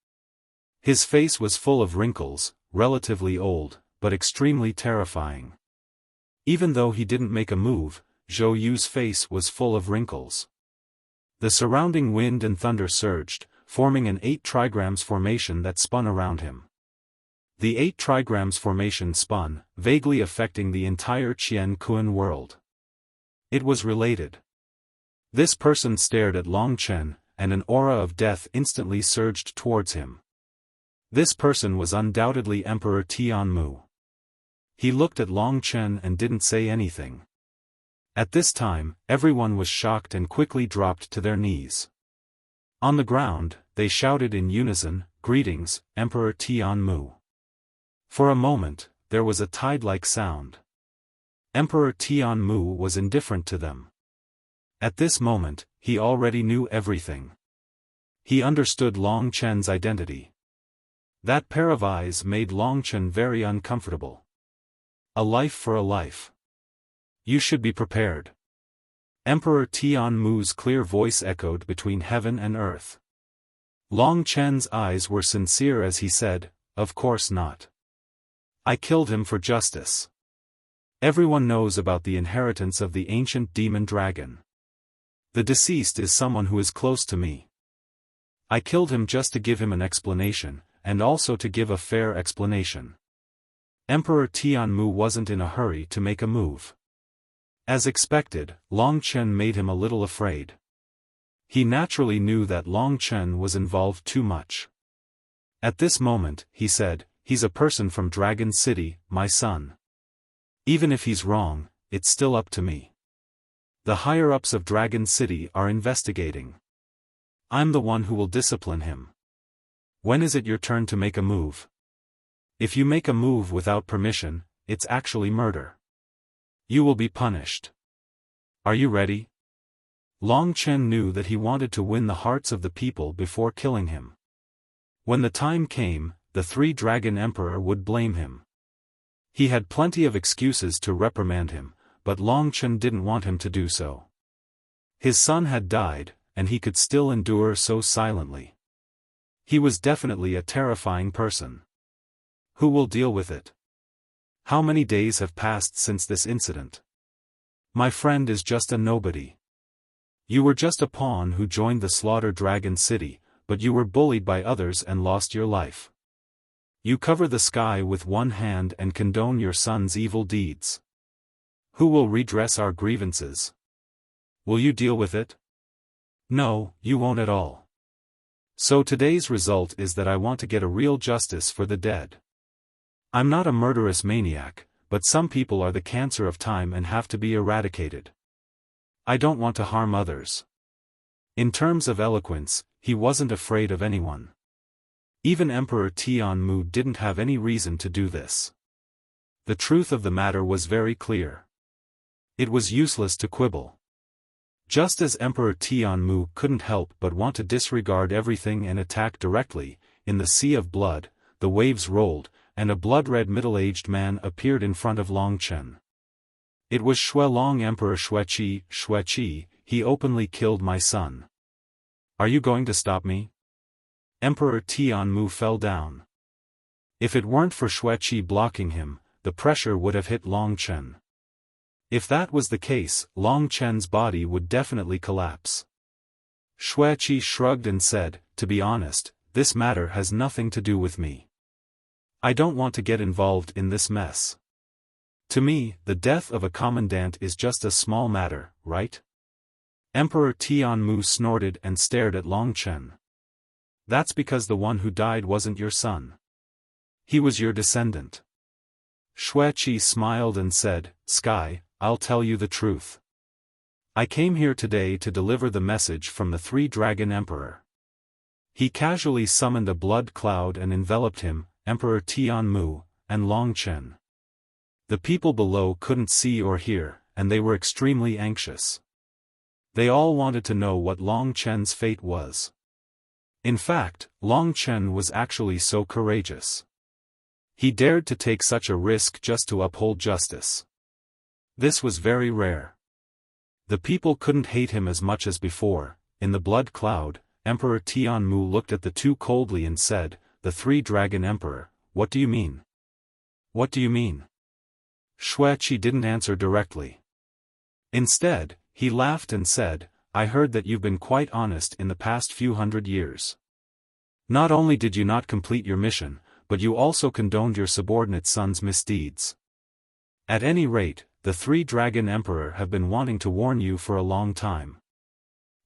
His face was full of wrinkles, relatively old, but extremely terrifying. Even though he didn't make a move, Zhou Yu's face was full of wrinkles. The surrounding wind and thunder surged, forming an 8 trigrams formation that spun around him. The 8 trigrams formation spun, vaguely affecting the entire Qian Kun world. It was related. This person stared at Long Chen, and an aura of death instantly surged towards him. This person was undoubtedly Emperor Tianmu. He looked at Long Chen and didn't say anything. At this time, everyone was shocked and quickly dropped to their knees. On the ground, they shouted in unison, "Greetings, Emperor Tianmu." For a moment, there was a tide-like sound. Emperor Tianmu was indifferent to them. At this moment, he already knew everything. He understood Long Chen's identity. That pair of eyes made Long Chen very uncomfortable. A life for a life. You should be prepared. Emperor Tianmu's clear voice echoed between heaven and earth. Long Chen's eyes were sincere as he said, "Of course not. I killed him for justice. Everyone knows about the inheritance of the ancient demon dragon. The deceased is someone who is close to me. I killed him just to give him an explanation, and also to give a fair explanation." Emperor Tianmu wasn't in a hurry to make a move. As expected, Long Chen made him a little afraid. He naturally knew that Long Chen was involved too much. At this moment, he said, "He's a person from Dragon City, my son. Even if he's wrong, it's still up to me. The higher-ups of Dragon City are investigating. I'm the one who will discipline him. When is it your turn to make a move? If you make a move without permission, it's actually murder. You will be punished. Are you ready?" Long Chen knew that he wanted to win the hearts of the people before killing him. When the time came, the 3-Dragon Emperor would blame him. He had plenty of excuses to reprimand him, but Long Chen didn't want him to do so. His son had died, and he could still endure so silently. He was definitely a terrifying person. Who will deal with it? How many days have passed since this incident? My friend is just a nobody. You were just a pawn who joined the Slaughter Dragon City, but you were bullied by others and lost your life. You cover the sky with one hand and condone your son's evil deeds. Who will redress our grievances? Will you deal with it? No, you won't at all. So today's result is that I want to get a real justice for the dead. I'm not a murderous maniac, but some people are the cancer of time and have to be eradicated. I don't want to harm others. In terms of eloquence, he wasn't afraid of anyone. Even Emperor Tianmu didn't have any reason to do this. The truth of the matter was very clear. It was useless to quibble. Just as Emperor Tianmu couldn't help but want to disregard everything and attack directly, in the sea of blood, the waves rolled, and a blood-red middle-aged man appeared in front of Longchen. It was Shuelong Emperor Xueqi. Xueqi, he openly killed my son. Are you going to stop me? Emperor Tianmu fell down. If it weren't for Xueqi blocking him, the pressure would have hit Longchen. If that was the case, Longchen's body would definitely collapse. Xueqi shrugged and said, "To be honest, this matter has nothing to do with me. I don't want to get involved in this mess. To me, the death of a commandant is just a small matter, right?" Emperor Tianmu snorted and stared at Longchen. "That's because the one who died wasn't your son. He was your descendant." Xueqi smiled and said, "Sky, I'll tell you the truth. I came here today to deliver the message from the Three-Dragon Emperor." He casually summoned a blood cloud and enveloped him, Emperor Tianmu, and Longchen. The people below couldn't see or hear, and they were extremely anxious. They all wanted to know what Longchen's fate was. In fact, Longchen was actually so courageous. He dared to take such a risk just to uphold justice. This was very rare. The people couldn't hate him as much as before. In the blood cloud, Emperor Tianmu looked at the two coldly and said, "The Three-Dragon Emperor, what do you mean? What do you mean?" Xueqi didn't answer directly. Instead, he laughed and said, "I heard that you've been quite honest in the past few hundred years. Not only did you not complete your mission, but you also condoned your subordinate son's misdeeds. At any rate, the Three-Dragon Emperor have been wanting to warn you for a long time.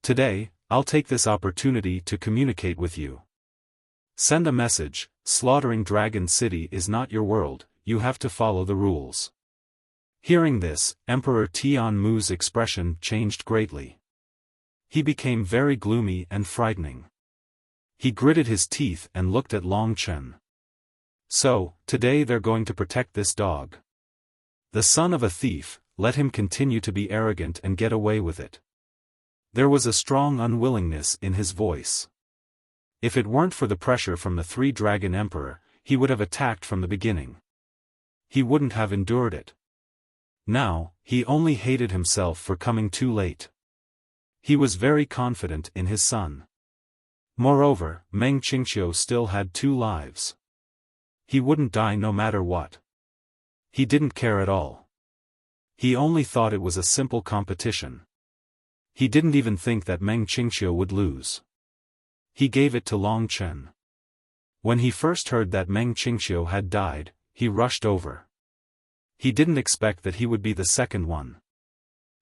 Today, I'll take this opportunity to communicate with you. Send a message: slaughtering Dragon City is not your world, you have to follow the rules." Hearing this, Emperor Tianmu's expression changed greatly. He became very gloomy and frightening. He gritted his teeth and looked at Longchen. "So, today they're going to protect this dog. The son of a thief, let him continue to be arrogant and get away with it." There was a strong unwillingness in his voice. If it weren't for the pressure from the Three-Dragon Emperor, he would have attacked from the beginning. He wouldn't have endured it. Now, he only hated himself for coming too late. He was very confident in his son. Moreover, Meng Qingqiu still had 2 lives. He wouldn't die no matter what. He didn't care at all. He only thought it was a simple competition. He didn't even think that Meng Qingqiu would lose. He gave it to Longchen. When he first heard that Meng Qingqiu had died, he rushed over. He didn't expect that he would be the second one.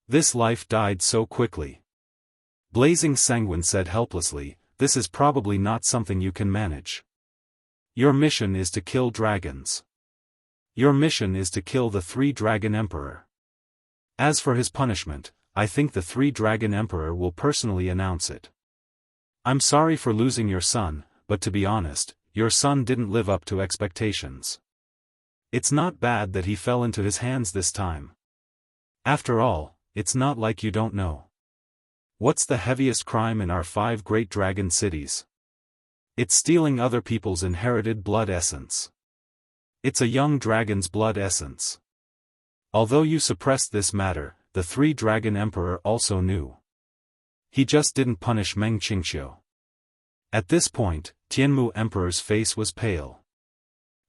This life died so quickly. Blazing Sanguine said helplessly, "This is probably not something you can manage. Your mission is to kill dragons. Your mission is to kill the Three-Dragon Emperor. As for his punishment, I think the Three-Dragon Emperor will personally announce it. I'm sorry for losing your son, but to be honest, your son didn't live up to expectations. It's not bad that he fell into his hands this time. After all, it's not like you don't know. What's the heaviest crime in our 5 great dragon cities? It's stealing other people's inherited blood essence. It's a young dragon's blood essence. Although you suppressed this matter, the Three-Dragon Emperor also knew. He just didn't punish Meng Qingqiu." At this point, Tianmu Emperor's face was pale.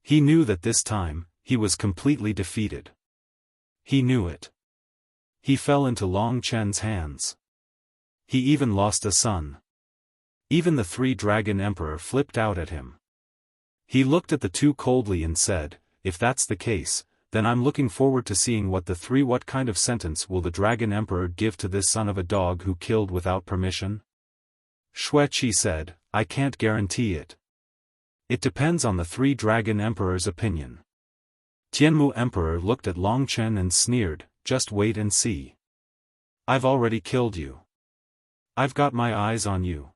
He knew that this time, he was completely defeated. He knew it. He fell into Long Chen's hands. He even lost a son. Even the three-dragon emperor flipped out at him. He looked at the two coldly and said, "If that's the case, then I'm looking forward to seeing what kind of sentence will the dragon emperor give to this son of a dog who killed without permission?" Xueqi said, "I can't guarantee it. It depends on the three-dragon emperor's opinion." Tianmu emperor looked at Long Chen and sneered, "Just wait and see. I've already killed you. I've got my eyes on you."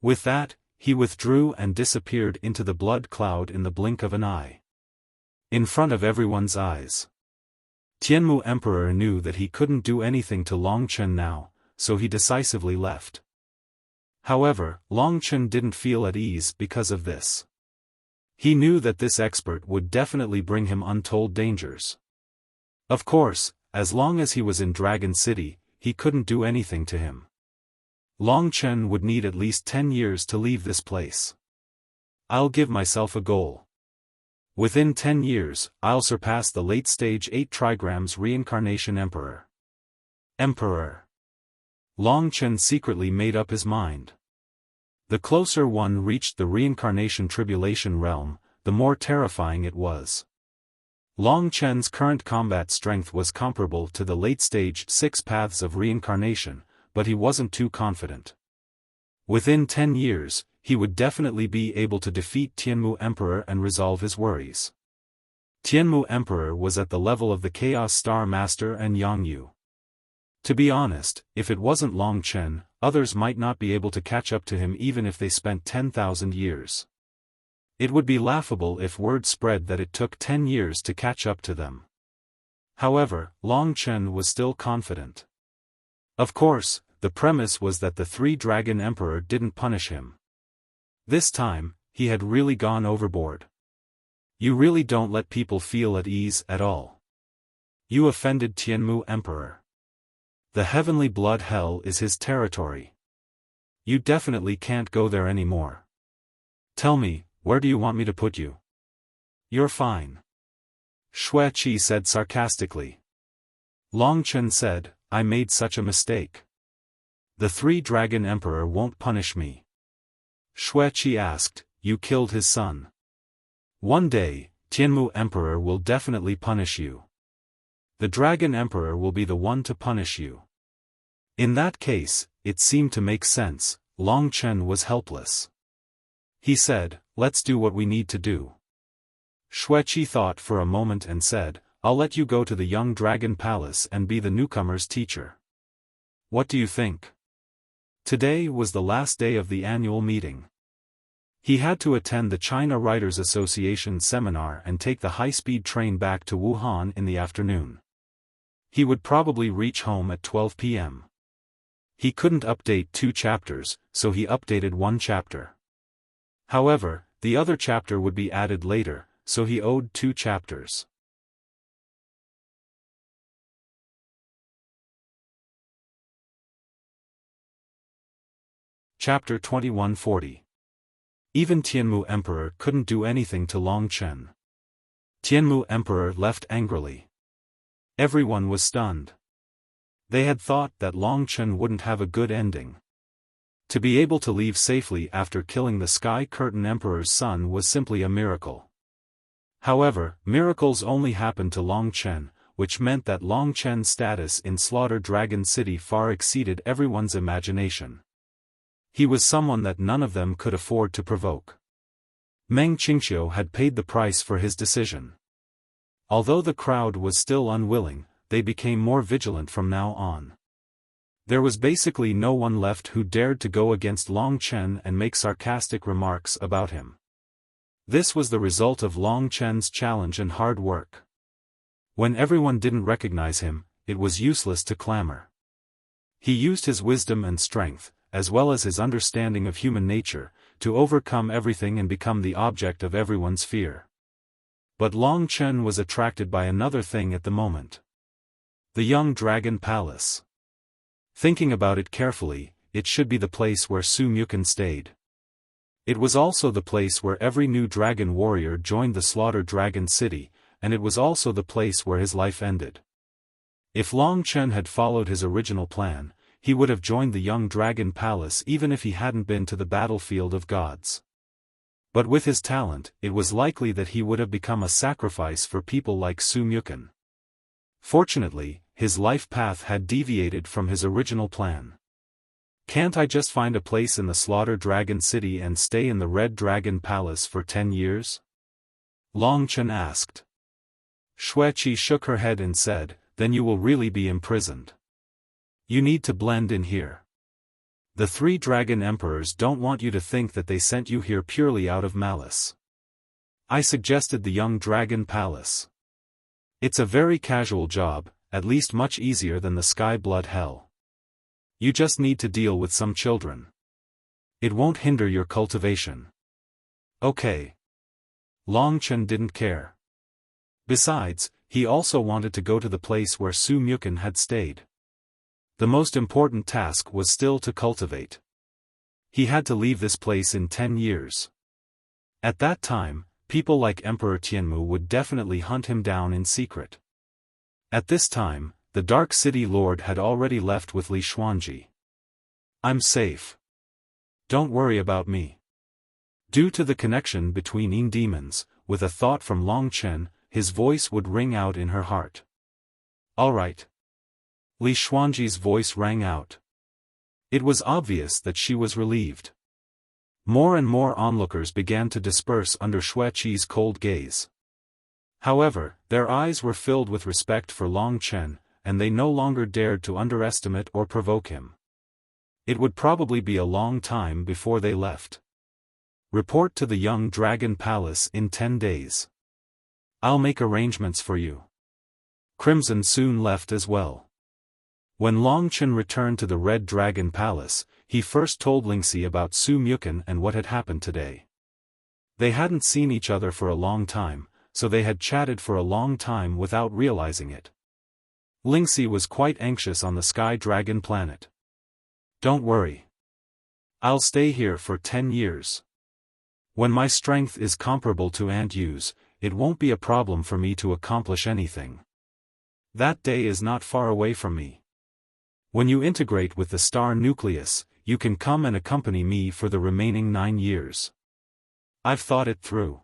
With that, he withdrew and disappeared into the blood cloud in the blink of an eye. In front of everyone's eyes. Tianmu emperor knew that he couldn't do anything to Long Chen now, so he decisively left. However, Long Chen didn't feel at ease because of this. He knew that this expert would definitely bring him untold dangers. Of course, as long as he was in Dragon City, he couldn't do anything to him. Long Chen would need at least 10 years to leave this place. "I'll give myself a goal. Within 10 years, I'll surpass the late-stage 8 trigrams reincarnation emperor." Emperor. Long Chen secretly made up his mind. The closer one reached the reincarnation tribulation realm, the more terrifying it was. Long Chen's current combat strength was comparable to the late-stage 6 paths of reincarnation, but he wasn't too confident. Within 10 years, he would definitely be able to defeat Tianmu Emperor and resolve his worries. Tianmu Emperor was at the level of the Chaos Star Master and Yang Yu. To be honest, if it wasn't Long Chen, others might not be able to catch up to him even if they spent 10,000 years. It would be laughable if word spread that it took 10 years to catch up to them. However, Long Chen was still confident. Of course, the premise was that the three-dragon emperor didn't punish him. This time, he had really gone overboard. You really don't let people feel at ease at all. You offended Tianmu Emperor. The heavenly blood hell is his territory. You definitely can't go there anymore. Tell me, where do you want me to put you? You're fine. Xueqi said sarcastically. Long Chen said, "I made such a mistake. The three-dragon emperor won't punish me." Xueqi asked, "You killed his son. One day, Tianmu Emperor will definitely punish you. The Dragon Emperor will be the one to punish you." In that case, it seemed to make sense. Long Chen was helpless. He said, "Let's do what we need to do." Xueqi thought for a moment and said, "I'll let you go to the Young Dragon Palace and be the newcomer's teacher. What do you think?" Today was the last day of the annual meeting. He had to attend the China Writers Association seminar and take the high-speed train back to Wuhan in the afternoon. He would probably reach home at 12 p.m. He couldn't update 2 chapters, so he updated 1 chapter. However, the other chapter would be added later, so he owed 2 chapters. Chapter 2140. Even Tianmu Emperor couldn't do anything to Long Chen. Tianmu Emperor left angrily. Everyone was stunned. They had thought that Long Chen wouldn't have a good ending. To be able to leave safely after killing the Sky Curtain Emperor's son was simply a miracle. However, miracles only happened to Long Chen, which meant that Long Chen's status in Slaughter Dragon City far exceeded everyone's imagination. He was someone that none of them could afford to provoke. Meng Qingxiu had paid the price for his decision. Although the crowd was still unwilling, they became more vigilant from now on. There was basically no one left who dared to go against Long Chen and make sarcastic remarks about him. This was the result of Long Chen's challenge and hard work. When everyone didn't recognize him, it was useless to clamor. He used his wisdom and strength, as well as his understanding of human nature, to overcome everything and become the object of everyone's fear. But Long Chen was attracted by another thing at the moment. The Young Dragon Palace. Thinking about it carefully, it should be the place where Su Mukan stayed. It was also the place where every new dragon warrior joined the slaughtered dragon city, and it was also the place where his life ended. If Long Chen had followed his original plan, he would have joined the young dragon palace even if he hadn't been to the battlefield of gods. But with his talent, it was likely that he would have become a sacrifice for people like Su Mukun. Fortunately, his life path had deviated from his original plan. Can't I just find a place in the slaughtered dragon city and stay in the red dragon palace for 10 years? Long Chen asked. Xueqi shook her head and said, then you will really be imprisoned. You need to blend in here. The 3 dragon emperors don't want you to think that they sent you here purely out of malice. I suggested the young dragon palace. It's a very casual job, at least much easier than the sky blood hell. You just need to deal with some children. It won't hinder your cultivation. Okay. Long Chen didn't care. Besides, he also wanted to go to the place where Su Mukun had stayed. The most important task was still to cultivate. He had to leave this place in 10 years. At that time, people like Emperor Tianmu would definitely hunt him down in secret. At this time, the Dark City Lord had already left with Li Xuanji. I'm safe. Don't worry about me. Due to the connection between Yin demons, with a thought from Long Chen, his voice would ring out in her heart. All right. Li Xuanji's voice rang out. It was obvious that she was relieved. More and more onlookers began to disperse under Xueqi's cold gaze. However, their eyes were filled with respect for Long Chen, and they no longer dared to underestimate or provoke him. It would probably be a long time before they left. Report to the young dragon palace in 10 days. I'll make arrangements for you. Crimson soon left as well. When Long Chen returned to the Red Dragon Palace, he first told Lingxi about Su Mukun and what had happened today. They hadn't seen each other for a long time, so they had chatted for a long time without realizing it. Lingxi was quite anxious on the Sky Dragon planet. Don't worry. I'll stay here for 10 years. When my strength is comparable to Ant Yu's, it won't be a problem for me to accomplish anything. That day is not far away from me. When you integrate with the star nucleus, you can come and accompany me for the remaining 9 years. I've thought it through.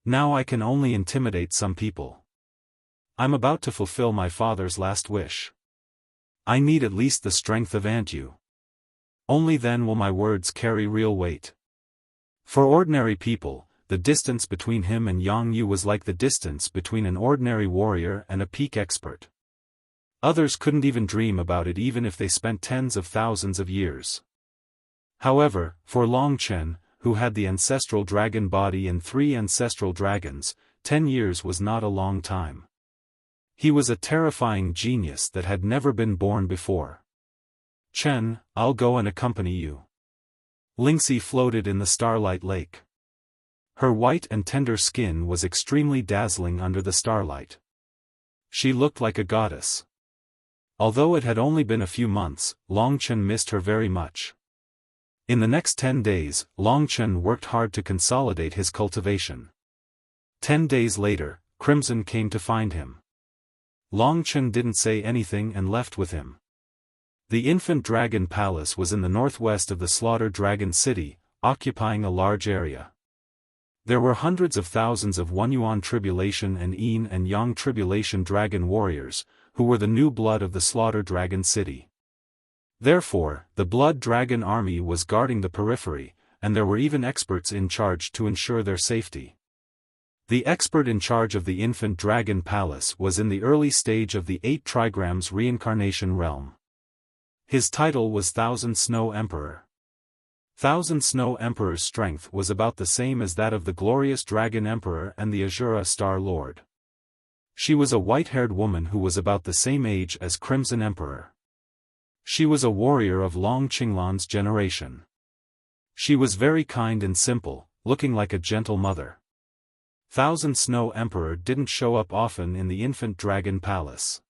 Now I can only intimidate some people. I'm about to fulfill my father's last wish. I need at least the strength of Ant Yu. Only then will my words carry real weight. For ordinary people, the distance between him and Yang Yu was like the distance between an ordinary warrior and a peak expert. Others couldn't even dream about it even if they spent tens of thousands of years. However, for Long Chen, who had the ancestral dragon body and 3 ancestral dragons, 10 years was not a long time. He was a terrifying genius that had never been born before. Chen, I'll go and accompany you. Lingxi floated in the starlight lake. Her white and tender skin was extremely dazzling under the starlight. She looked like a goddess. Although it had only been a few months, Long Chen missed her very much. In the next 10 days, Long Chen worked hard to consolidate his cultivation. 10 days later, Crimson came to find him. Long Chen didn't say anything and left with him. The infant dragon palace was in the northwest of the slaughtered dragon city, occupying a large area. There were hundreds of thousands of Yuan Tribulation and Yin and Yang Tribulation dragon warriors, who were the new blood of the slaughtered dragon city. Therefore, the blood dragon army was guarding the periphery, and there were even experts in charge to ensure their safety. The expert in charge of the infant dragon palace was in the early stage of the 8 trigrams reincarnation realm. His title was Thousand Snow Emperor. Thousand Snow Emperor's strength was about the same as that of the glorious Dragon Emperor and the Azura Star Lord. She was a white-haired woman who was about the same age as Crimson Emperor. She was a warrior of Long Qinglan's generation. She was very kind and simple, looking like a gentle mother. Thousand Snow Emperor didn't show up often in the infant dragon palace.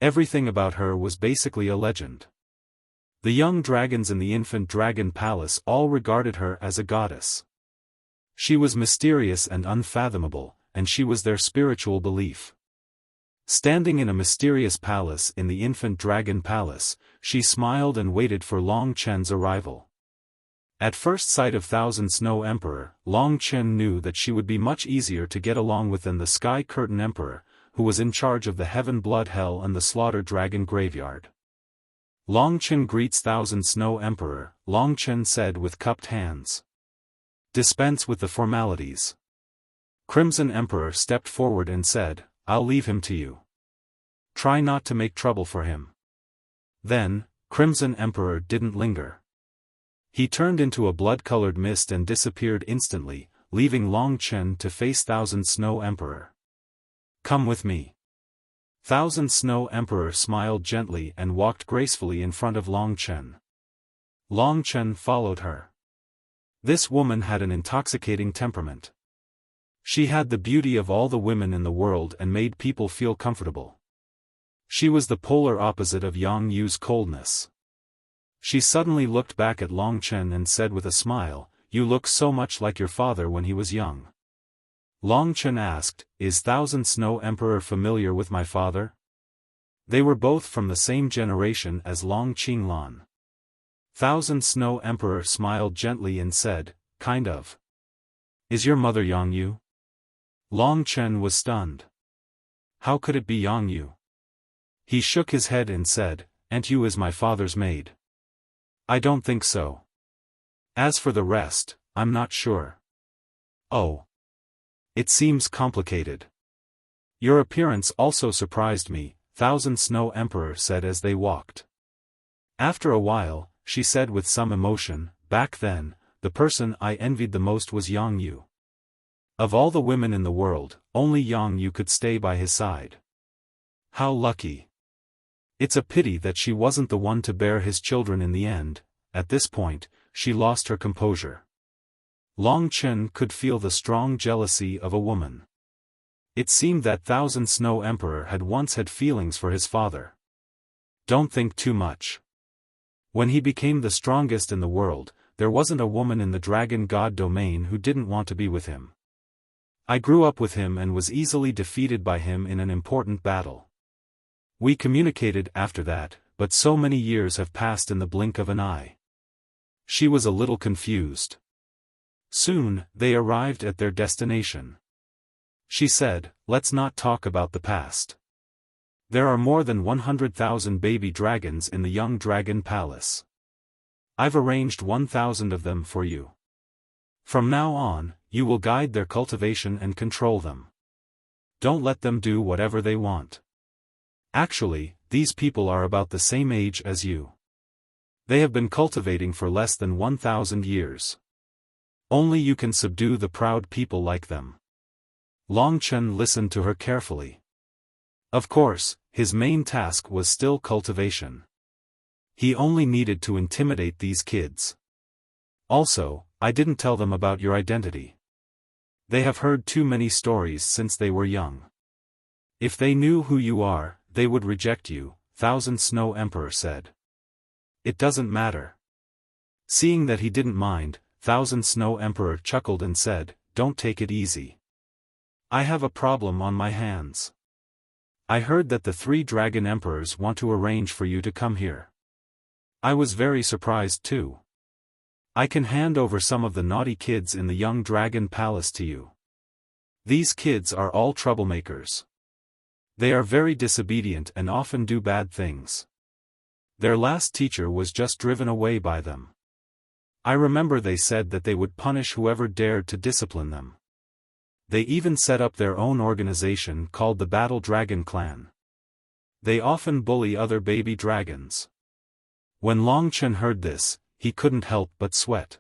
Everything about her was basically a legend. The young dragons in the infant dragon palace all regarded her as a goddess. She was mysterious and unfathomable, and she was their spiritual belief. Standing in a mysterious palace in the infant dragon palace, she smiled and waited for Long Chen's arrival. At first sight of Thousand Snow Emperor, Long Chen knew that she would be much easier to get along with than the Sky Curtain Emperor, who was in charge of the Heaven Blood Hell and the Slaughter Dragon Graveyard. Long Chen greets Thousand Snow Emperor, Long Chen said with cupped hands. Dispense with the formalities. Crimson Emperor stepped forward and said, I'll leave him to you. Try not to make trouble for him. Then, Crimson Emperor didn't linger. He turned into a blood-colored mist and disappeared instantly, leaving Long Chen to face Thousand Snow Emperor. Come with me. Thousand Snow Emperor smiled gently and walked gracefully in front of Long Chen. Long Chen followed her. This woman had an intoxicating temperament. She had the beauty of all the women in the world and made people feel comfortable. She was the polar opposite of Yang Yu's coldness. She suddenly looked back at Long Chen and said with a smile, You look so much like your father when he was young. Long Chen asked, Is Thousand Snow Emperor familiar with my father? They were both from the same generation as Long Qinglan. Thousand Snow Emperor smiled gently and said, Kind of. Is your mother Yang Yu? Long Chen was stunned. How could it be Yang Yu? He shook his head and said, Aunt Yu is my father's maid. I don't think so. As for the rest, I'm not sure. Oh. It seems complicated. Your appearance also surprised me, Thousand Snow Emperor said as they walked. After a while, she said with some emotion, Back then, the person I envied the most was Yang Yu. Of all the women in the world, only Yang Yu could stay by his side. How lucky. It's a pity that she wasn't the one to bear his children in the end. At this point, she lost her composure. Long Chen could feel the strong jealousy of a woman. It seemed that Thousand Snow Emperor had once had feelings for his father. Don't think too much. When he became the strongest in the world, there wasn't a woman in the Dragon God domain who didn't want to be with him. I grew up with him and was easily defeated by him in an important battle. We communicated after that, but so many years have passed in the blink of an eye. She was a little confused. Soon, they arrived at their destination. She said, Let's not talk about the past. There are more than 100,000 baby dragons in the Young Dragon Palace. I've arranged 1,000 of them for you. From now on, you will guide their cultivation and control them. Don't let them do whatever they want. Actually, these people are about the same age as you. They have been cultivating for less than 1,000 years. Only you can subdue the proud people like them. Long Chen listened to her carefully. Of course, his main task was still cultivation. He only needed to intimidate these kids. Also, I didn't tell them about your identity. They have heard too many stories since they were young. If they knew who you are, they would reject you, Thousand Snow Emperor said. It doesn't matter. Seeing that he didn't mind, Thousand Snow Emperor chuckled and said, Don't take it easy. I have a problem on my hands. I heard that the 3 dragon emperors want to arrange for you to come here. I was very surprised too. I can hand over some of the naughty kids in the Young Dragon Palace to you. These kids are all troublemakers. They are very disobedient and often do bad things. Their last teacher was just driven away by them. I remember they said that they would punish whoever dared to discipline them. They even set up their own organization called the Battle Dragon Clan. They often bully other baby dragons. When Long Chen heard this, he couldn't help but sweat.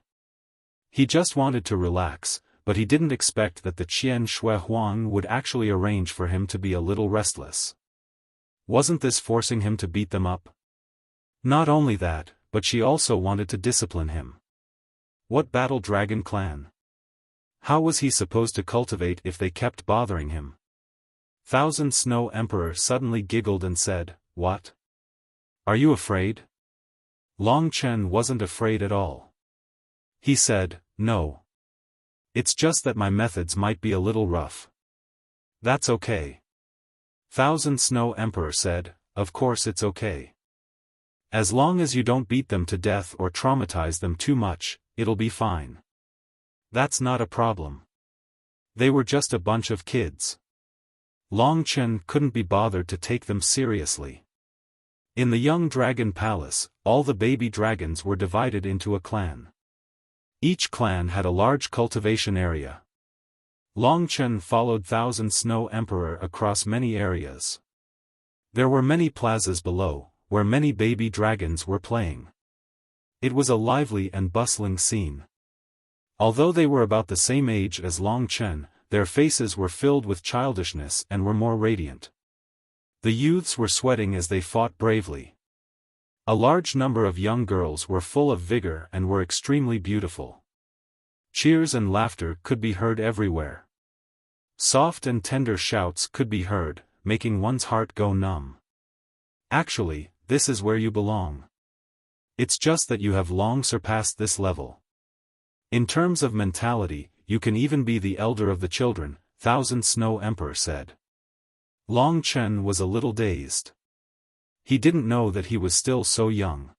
He just wanted to relax, but he didn't expect that the Qian Shui Huang would actually arrange for him to be a little restless. Wasn't this forcing him to beat them up? Not only that, but she also wanted to discipline him. What Battle Dragon Clan? How was he supposed to cultivate if they kept bothering him? Thousand Snow Emperor suddenly giggled and said, What? Are you afraid? Long Chen wasn't afraid at all. He said, "No. It's just that my methods might be a little rough." "That's okay." Thousand Snow Emperor said, "Of course it's okay. As long as you don't beat them to death or traumatize them too much, it'll be fine. That's not a problem. They were just a bunch of kids." Long Chen couldn't be bothered to take them seriously. In the young dragon palace, all the baby dragons were divided into a clan. Each clan had a large cultivation area. Long Chen followed Thousand Snow Emperor across many areas. There were many plazas below, where many baby dragons were playing. It was a lively and bustling scene. Although they were about the same age as Long Chen, their faces were filled with childishness and were more radiant. The youths were sweating as they fought bravely. A large number of young girls were full of vigor and were extremely beautiful. Cheers and laughter could be heard everywhere. Soft and tender shouts could be heard, making one's heart go numb. Actually, this is where you belong. It's just that you have long surpassed this level. In terms of mentality, you can even be the elder of the children, Thousand Snow Emperor said. Long Chen was a little dazed. He didn't know that he was still so young.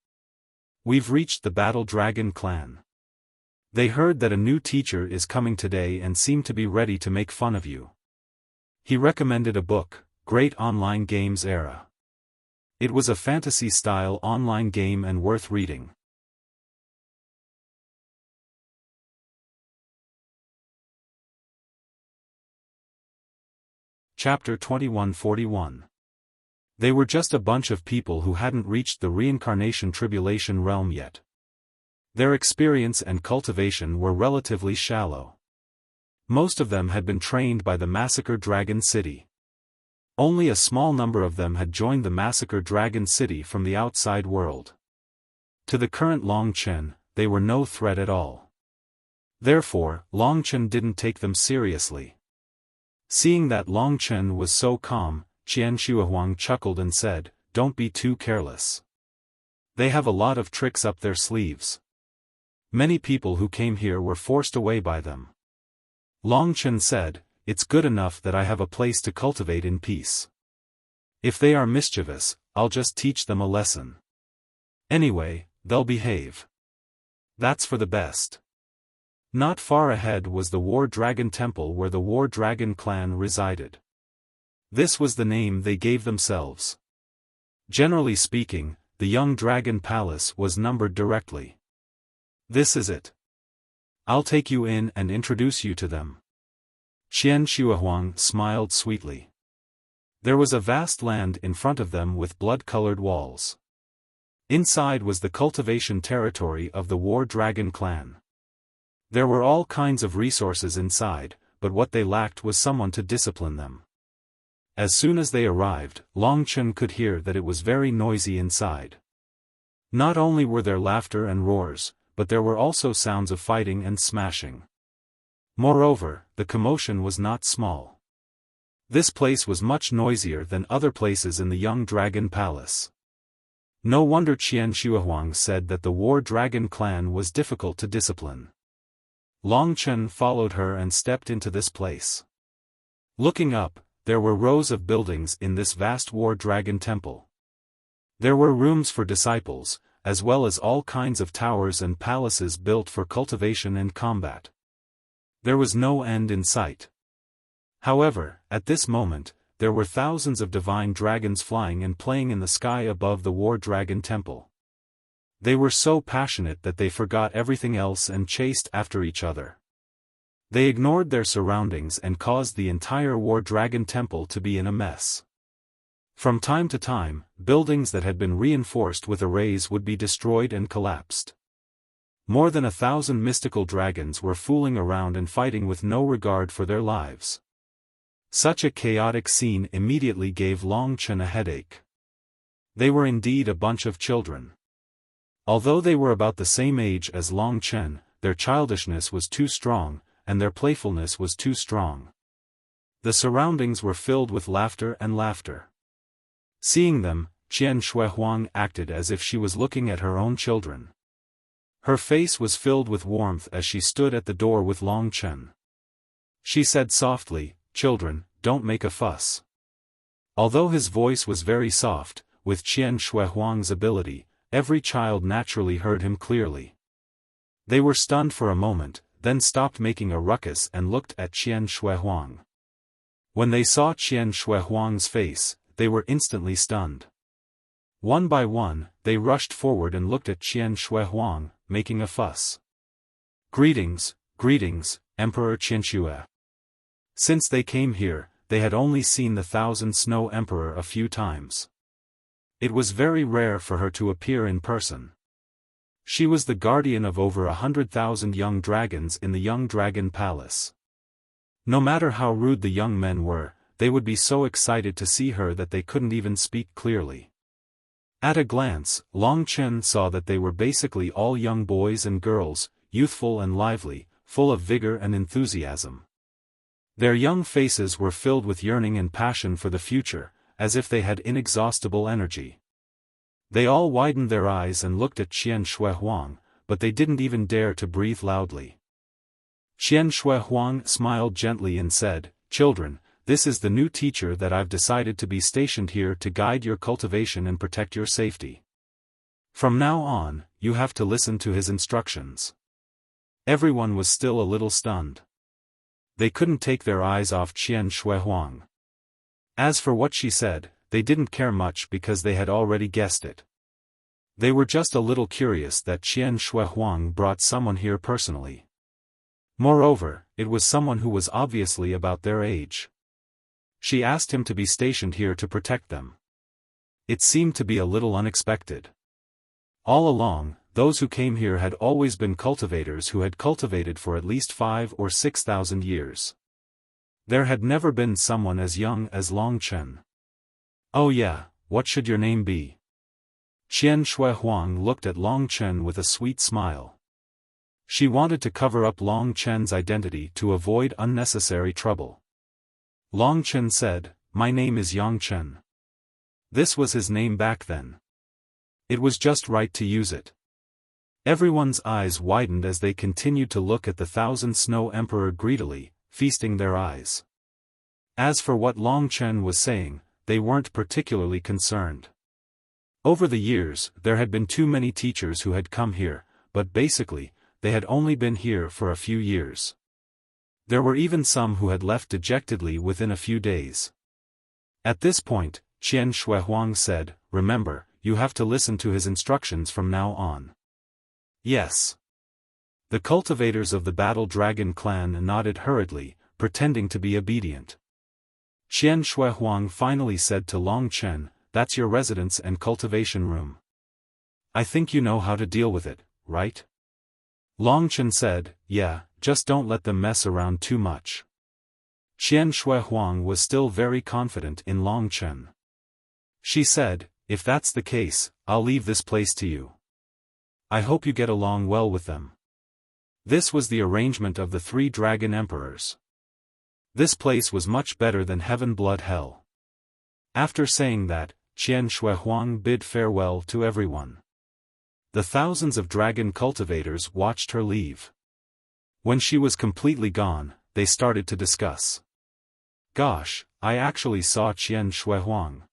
"We've reached the Battle Dragon clan. They heard that a new teacher is coming today and seem to be ready to make fun of you." He recommended a book, Great Online Games Era. It was a fantasy-style online game and worth reading. Chapter 2141. They were just a bunch of people who hadn't reached the reincarnation tribulation realm yet. Their experience and cultivation were relatively shallow. Most of them had been trained by the Massacre Dragon City. Only a small number of them had joined the Massacre Dragon City from the outside world. To the current Long Chen, they were no threat at all. Therefore, Long Chen didn't take them seriously. Seeing that Long Chen was so calm, Xiaofan chuckled and said, "Don't be too careless. They have a lot of tricks up their sleeves. Many people who came here were forced away by them." Long Chen said, "It's good enough that I have a place to cultivate in peace. If they are mischievous, I'll just teach them a lesson. Anyway, they'll behave. That's for the best." Not far ahead was the War Dragon Temple where the War Dragon clan resided. This was the name they gave themselves. Generally speaking, the young dragon palace was numbered directly. "This is it. I'll take you in and introduce you to them." Xiaofan smiled sweetly. There was a vast land in front of them with blood-colored walls. Inside was the cultivation territory of the War Dragon clan. There were all kinds of resources inside, but what they lacked was someone to discipline them. As soon as they arrived, Long Chen could hear that it was very noisy inside. Not only were there laughter and roars, but there were also sounds of fighting and smashing. Moreover, the commotion was not small. This place was much noisier than other places in the Young Dragon Palace. No wonder Xiaofan said that the War Dragon clan was difficult to discipline. Long Chen followed her and stepped into this place. Looking up, there were rows of buildings in this vast War Dragon temple. There were rooms for disciples, as well as all kinds of towers and palaces built for cultivation and combat. There was no end in sight. However, at this moment, there were thousands of divine dragons flying and playing in the sky above the War Dragon temple. They were so passionate that they forgot everything else and chased after each other. They ignored their surroundings and caused the entire War Dragon temple to be in a mess. From time to time, buildings that had been reinforced with arrays would be destroyed and collapsed. More than 1,000 mystical dragons were fooling around and fighting with no regard for their lives. Such a chaotic scene immediately gave Long Chen a headache. They were indeed a bunch of children. Although they were about the same age as Long Chen, their childishness was too strong, and their playfulness was too strong. The surroundings were filled with laughter and laughter. Seeing them, Qian Shuihuang acted as if she was looking at her own children. Her face was filled with warmth as she stood at the door with Long Chen. She said softly, "Children, don't make a fuss." Although his voice was very soft, with Qian Shuihuang's ability, every child naturally heard him clearly. They were stunned for a moment, then stopped making a ruckus and looked at Qian Shuihuang. When they saw Qian Shuihuang's face, they were instantly stunned. One by one, they rushed forward and looked at Qian Shuihuang, making a fuss. "Greetings, greetings, Emperor Qianxue." Since they came here, they had only seen the Thousand Snow Emperor a few times. It was very rare for her to appear in person. She was the guardian of over 100,000 young dragons in the Young Dragon Palace. No matter how rude the young men were, they would be so excited to see her that they couldn't even speak clearly. At a glance, Long Chen saw that they were basically all young boys and girls, youthful and lively, full of vigor and enthusiasm. Their young faces were filled with yearning and passion for the future, as if they had inexhaustible energy. They all widened their eyes and looked at Qian Shuihuang, but they didn't even dare to breathe loudly. Qian Shuihuang smiled gently and said, "Children, this is the new teacher that I've decided to be stationed here to guide your cultivation and protect your safety. From now on, you have to listen to his instructions." Everyone was still a little stunned. They couldn't take their eyes off Qian Shuihuang. As for what she said, they didn't care much because they had already guessed it. They were just a little curious that Qian Shuihuang brought someone here personally. Moreover, it was someone who was obviously about their age. She asked him to be stationed here to protect them. It seemed to be a little unexpected. All along, those who came here had always been cultivators who had cultivated for at least 5,000 or 6,000 years. There had never been someone as young as Long Chen. "Oh yeah, what should your name be?" Qian Shuihuang looked at Long Chen with a sweet smile. She wanted to cover up Long Chen's identity to avoid unnecessary trouble. Long Chen said, "My name is Yang Chen." This was his name back then. It was just right to use it. Everyone's eyes widened as they continued to look at the Thousand Snow Emperor greedily, feasting their eyes. As for what Long Chen was saying, they weren't particularly concerned. Over the years, there had been too many teachers who had come here, but basically, they had only been here for a few years. There were even some who had left dejectedly within a few days. At this point, Qian Shuihuang said, "Remember, you have to listen to his instructions from now on." "Yes." The cultivators of the Battle Dragon clan nodded hurriedly, pretending to be obedient. Qian Shuihuang finally said to Long Chen, "That's your residence and cultivation room. I think you know how to deal with it, right?" Long Chen said, "Yeah, just don't let them mess around too much." Qian Shuihuang was still very confident in Long Chen. She said, "If that's the case, I'll leave this place to you. I hope you get along well with them." This was the arrangement of the 3 dragon emperors. This place was much better than Heaven Blood Hell. After saying that, Qian Shuihuang bid farewell to everyone. The thousands of dragon cultivators watched her leave. When she was completely gone, they started to discuss. "Gosh, I actually saw Qian Shuihuang.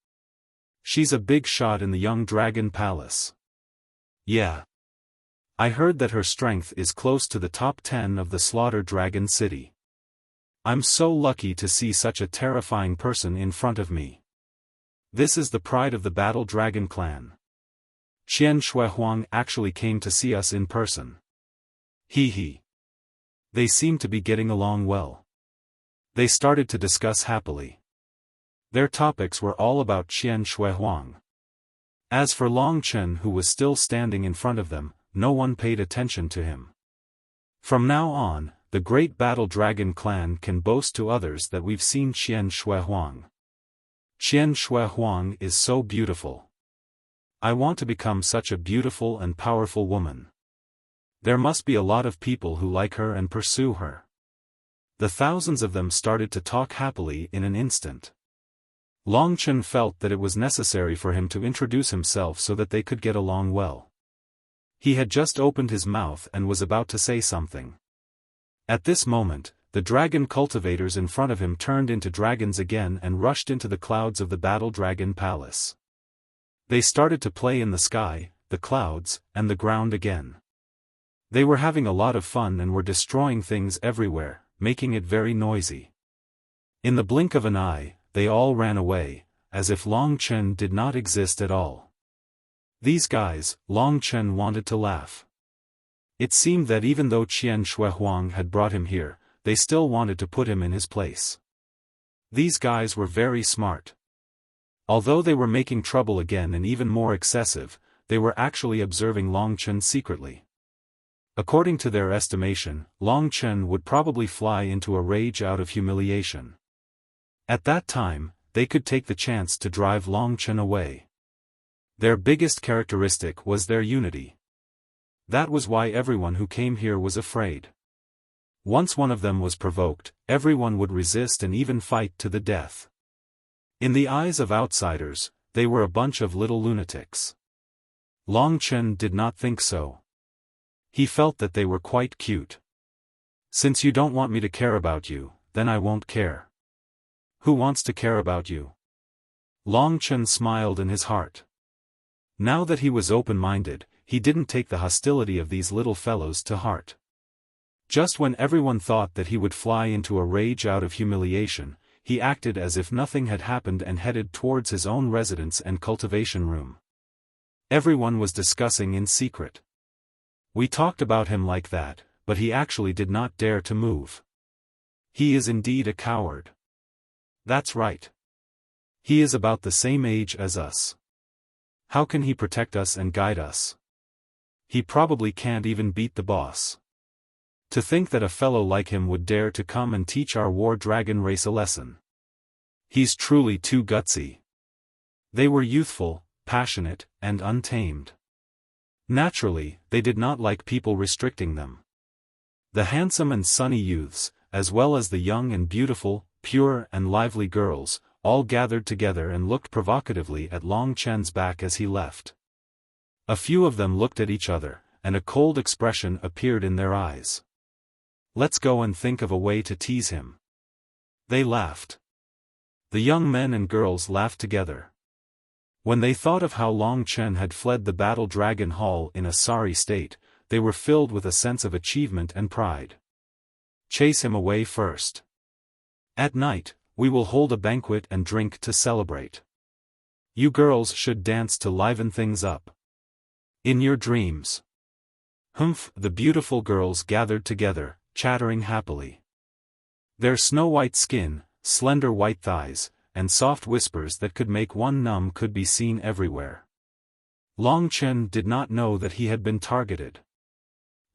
She's a big shot in the Young Dragon Palace. Yeah. I heard that her strength is close to the top 10 of the Slaughter Dragon City. I'm so lucky to see such a terrifying person in front of me. This is the pride of the Battle Dragon clan. Qian Shuihuang actually came to see us in person. Hee hee. They seem to be getting along well." They started to discuss happily. Their topics were all about Qian Shuihuang. As for Long Chen, who was still standing in front of them, no one paid attention to him. From now on, the great Battle Dragon clan can boast to others that we've seen Qian Shuihuang. Qian Shuihuang is so beautiful. I want to become such a beautiful and powerful woman. There must be a lot of people who like her and pursue her. The thousands of them started to talk happily in an instant. Long Chen felt that it was necessary for him to introduce himself so that they could get along well. He had just opened his mouth and was about to say something. At this moment, the dragon cultivators in front of him turned into dragons again and rushed into the clouds of the battle dragon palace. They started to play in the sky, the clouds, and the ground again. They were having a lot of fun and were destroying things everywhere, making it very noisy. In the blink of an eye, they all ran away, as if Long Chen did not exist at all. These guys, Long Chen wanted to laugh. It seemed that even though Qian Shuihuang had brought him here, they still wanted to put him in his place. These guys were very smart. Although they were making trouble again and even more excessive, they were actually observing Long Chen secretly. According to their estimation, Long Chen would probably fly into a rage out of humiliation. At that time, they could take the chance to drive Long Chen away. Their biggest characteristic was their unity. That was why everyone who came here was afraid. Once one of them was provoked, everyone would resist and even fight to the death. In the eyes of outsiders, they were a bunch of little lunatics. Long Chen did not think so. He felt that they were quite cute. Since you don't want me to care about you, then I won't care. Who wants to care about you? Long Chen smiled in his heart. Now that he was open-minded, he didn't take the hostility of these little fellows to heart. Just when everyone thought that he would fly into a rage out of humiliation, he acted as if nothing had happened and headed towards his own residence and cultivation room. Everyone was discussing in secret. We talked about him like that, but he actually did not dare to move. He is indeed a coward. That's right. He is about the same age as us. How can he protect us and guide us? He probably can't even beat the boss. To think that a fellow like him would dare to come and teach our war dragon race a lesson. He's truly too gutsy. They were youthful, passionate, and untamed. Naturally, they did not like people restricting them. The handsome and sunny youths, as well as the young and beautiful, pure and lively girls, all gathered together and looked provocatively at Long Chen's back as he left. A few of them looked at each other, and a cold expression appeared in their eyes. Let's go and think of a way to tease him. They laughed. The young men and girls laughed together. When they thought of how Long Chen had fled the Battle Dragon Hall in a sorry state, they were filled with a sense of achievement and pride. Chase him away first. At night, we will hold a banquet and drink to celebrate. You girls should dance to liven things up. In your dreams. Humph! The beautiful girls gathered together, chattering happily. Their snow-white skin, slender white thighs, and soft whispers that could make one numb could be seen everywhere. Long Chen did not know that he had been targeted.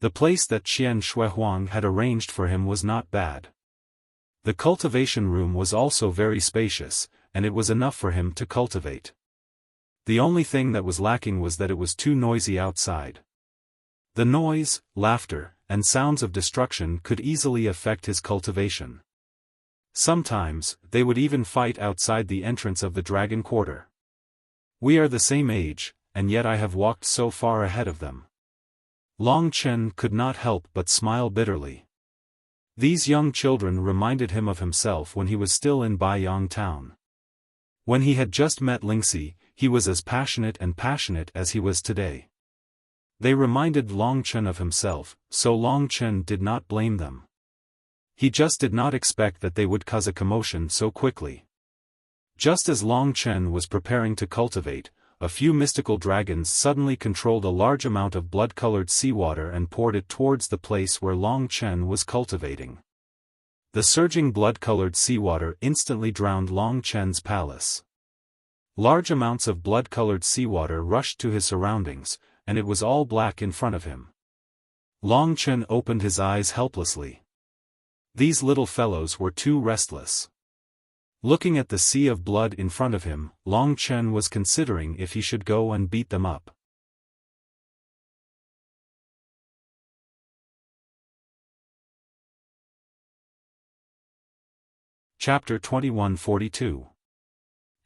The place that Qian Shuihuang had arranged for him was not bad. The cultivation room was also very spacious, and it was enough for him to cultivate. The only thing that was lacking was that it was too noisy outside. The noise, laughter, and sounds of destruction could easily affect his cultivation. Sometimes, they would even fight outside the entrance of the dragon quarter. We are the same age, and yet I have walked so far ahead of them. Long Chen could not help but smile bitterly. These young children reminded him of himself when he was still in Baiyang town. When he had just met Lingxi, he was as passionate as he was today. They reminded Long Chen of himself, so Long Chen did not blame them. He just did not expect that they would cause a commotion so quickly. Just as Long Chen was preparing to cultivate, a few mystical dragons suddenly controlled a large amount of blood-colored seawater and poured it towards the place where Long Chen was cultivating. The surging blood-colored seawater instantly drowned Long Chen's palace. Large amounts of blood-colored seawater rushed to his surroundings, and it was all black in front of him. Long Chen opened his eyes helplessly. These little fellows were too restless. Looking at the sea of blood in front of him, Long Chen was considering if he should go and beat them up. Chapter 2142.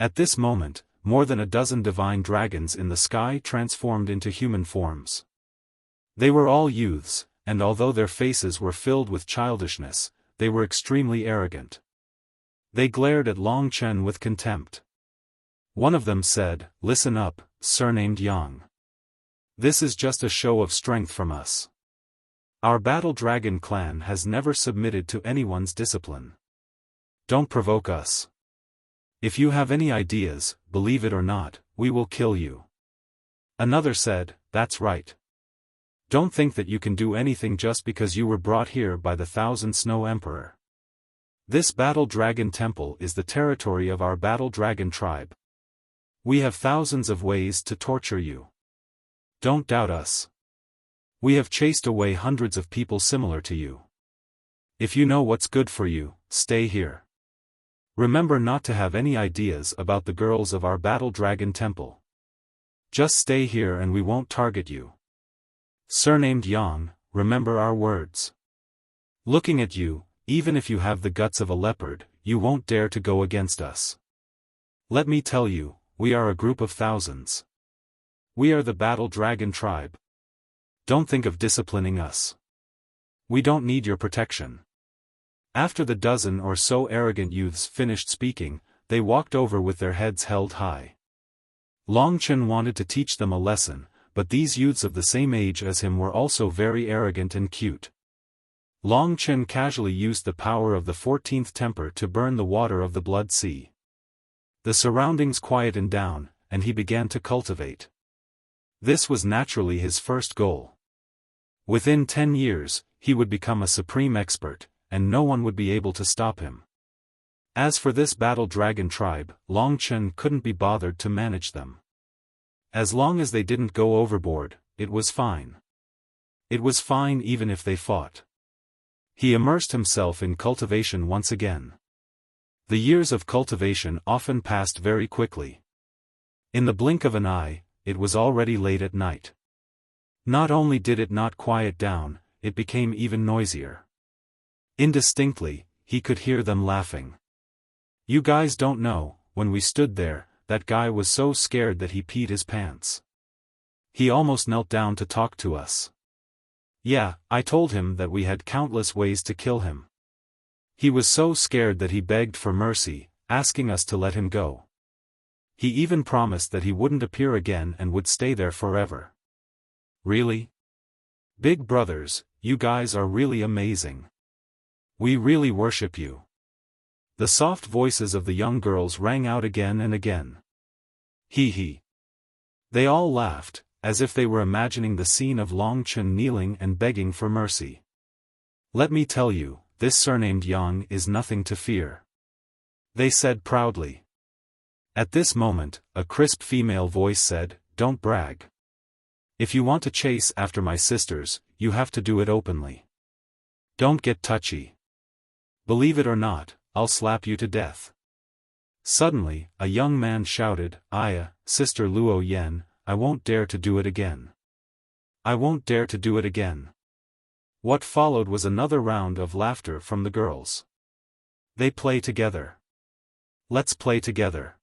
At this moment, more than a dozen divine dragons in the sky transformed into human forms. They were all youths, and although their faces were filled with childishness, they were extremely arrogant. They glared at Long Chen with contempt. One of them said, "Listen up, surnamed Yang. This is just a show of strength from us. Our Battle Dragon clan has never submitted to anyone's discipline. Don't provoke us. If you have any ideas, believe it or not, we will kill you." Another said, "That's right. Don't think that you can do anything just because you were brought here by the Thousand Snow Emperor. This Battle Dragon Temple is the territory of our Battle Dragon tribe. We have thousands of ways to torture you. Don't doubt us. We have chased away hundreds of people similar to you. If you know what's good for you, stay here. Remember not to have any ideas about the girls of our Battle Dragon Temple. Just stay here and we won't target you. Surnamed Yang, remember our words. Looking at you, even if you have the guts of a leopard, you won't dare to go against us. Let me tell you, we are a group of thousands. We are the Battle Dragon tribe. Don't think of disciplining us. We don't need your protection." After the dozen or so arrogant youths finished speaking, they walked over with their heads held high. Long Chen wanted to teach them a lesson, but these youths of the same age as him were also very arrogant and cute. Long Chen casually used the power of the 14th temper to burn the water of the Blood Sea. The surroundings quietened down, and he began to cultivate. This was naturally his first goal. Within 10 years, he would become a supreme expert, and no one would be able to stop him. As for this Battle Dragon tribe, Long Chen couldn't be bothered to manage them. As long as they didn't go overboard, it was fine. It was fine even if they fought. He immersed himself in cultivation once again. The years of cultivation often passed very quickly. In the blink of an eye, it was already late at night. Not only did it not quiet down, it became even noisier. Indistinctly, he could hear them laughing. "You guys don't know, when we stood there, that guy was so scared that he peed his pants. He almost knelt down to talk to us. Yeah, I told him that we had countless ways to kill him. He was so scared that he begged for mercy, asking us to let him go. He even promised that he wouldn't appear again and would stay there forever." Really? Big brothers, you guys are really amazing. We really worship you. The soft voices of the young girls rang out again and again. Hee hee. They all laughed, as if they were imagining the scene of Long Chen kneeling and begging for mercy. "Let me tell you, this surnamed Yang is nothing to fear," they said proudly. At this moment, a crisp female voice said, "Don't brag. If you want to chase after my sisters, you have to do it openly. Don't get touchy. Believe it or not, I'll slap you to death." Suddenly, a young man shouted, "Aya, Sister Luo Yen, I won't dare to do it again. I won't dare to do it again." What followed was another round of laughter from the girls. They play together. Let's play together.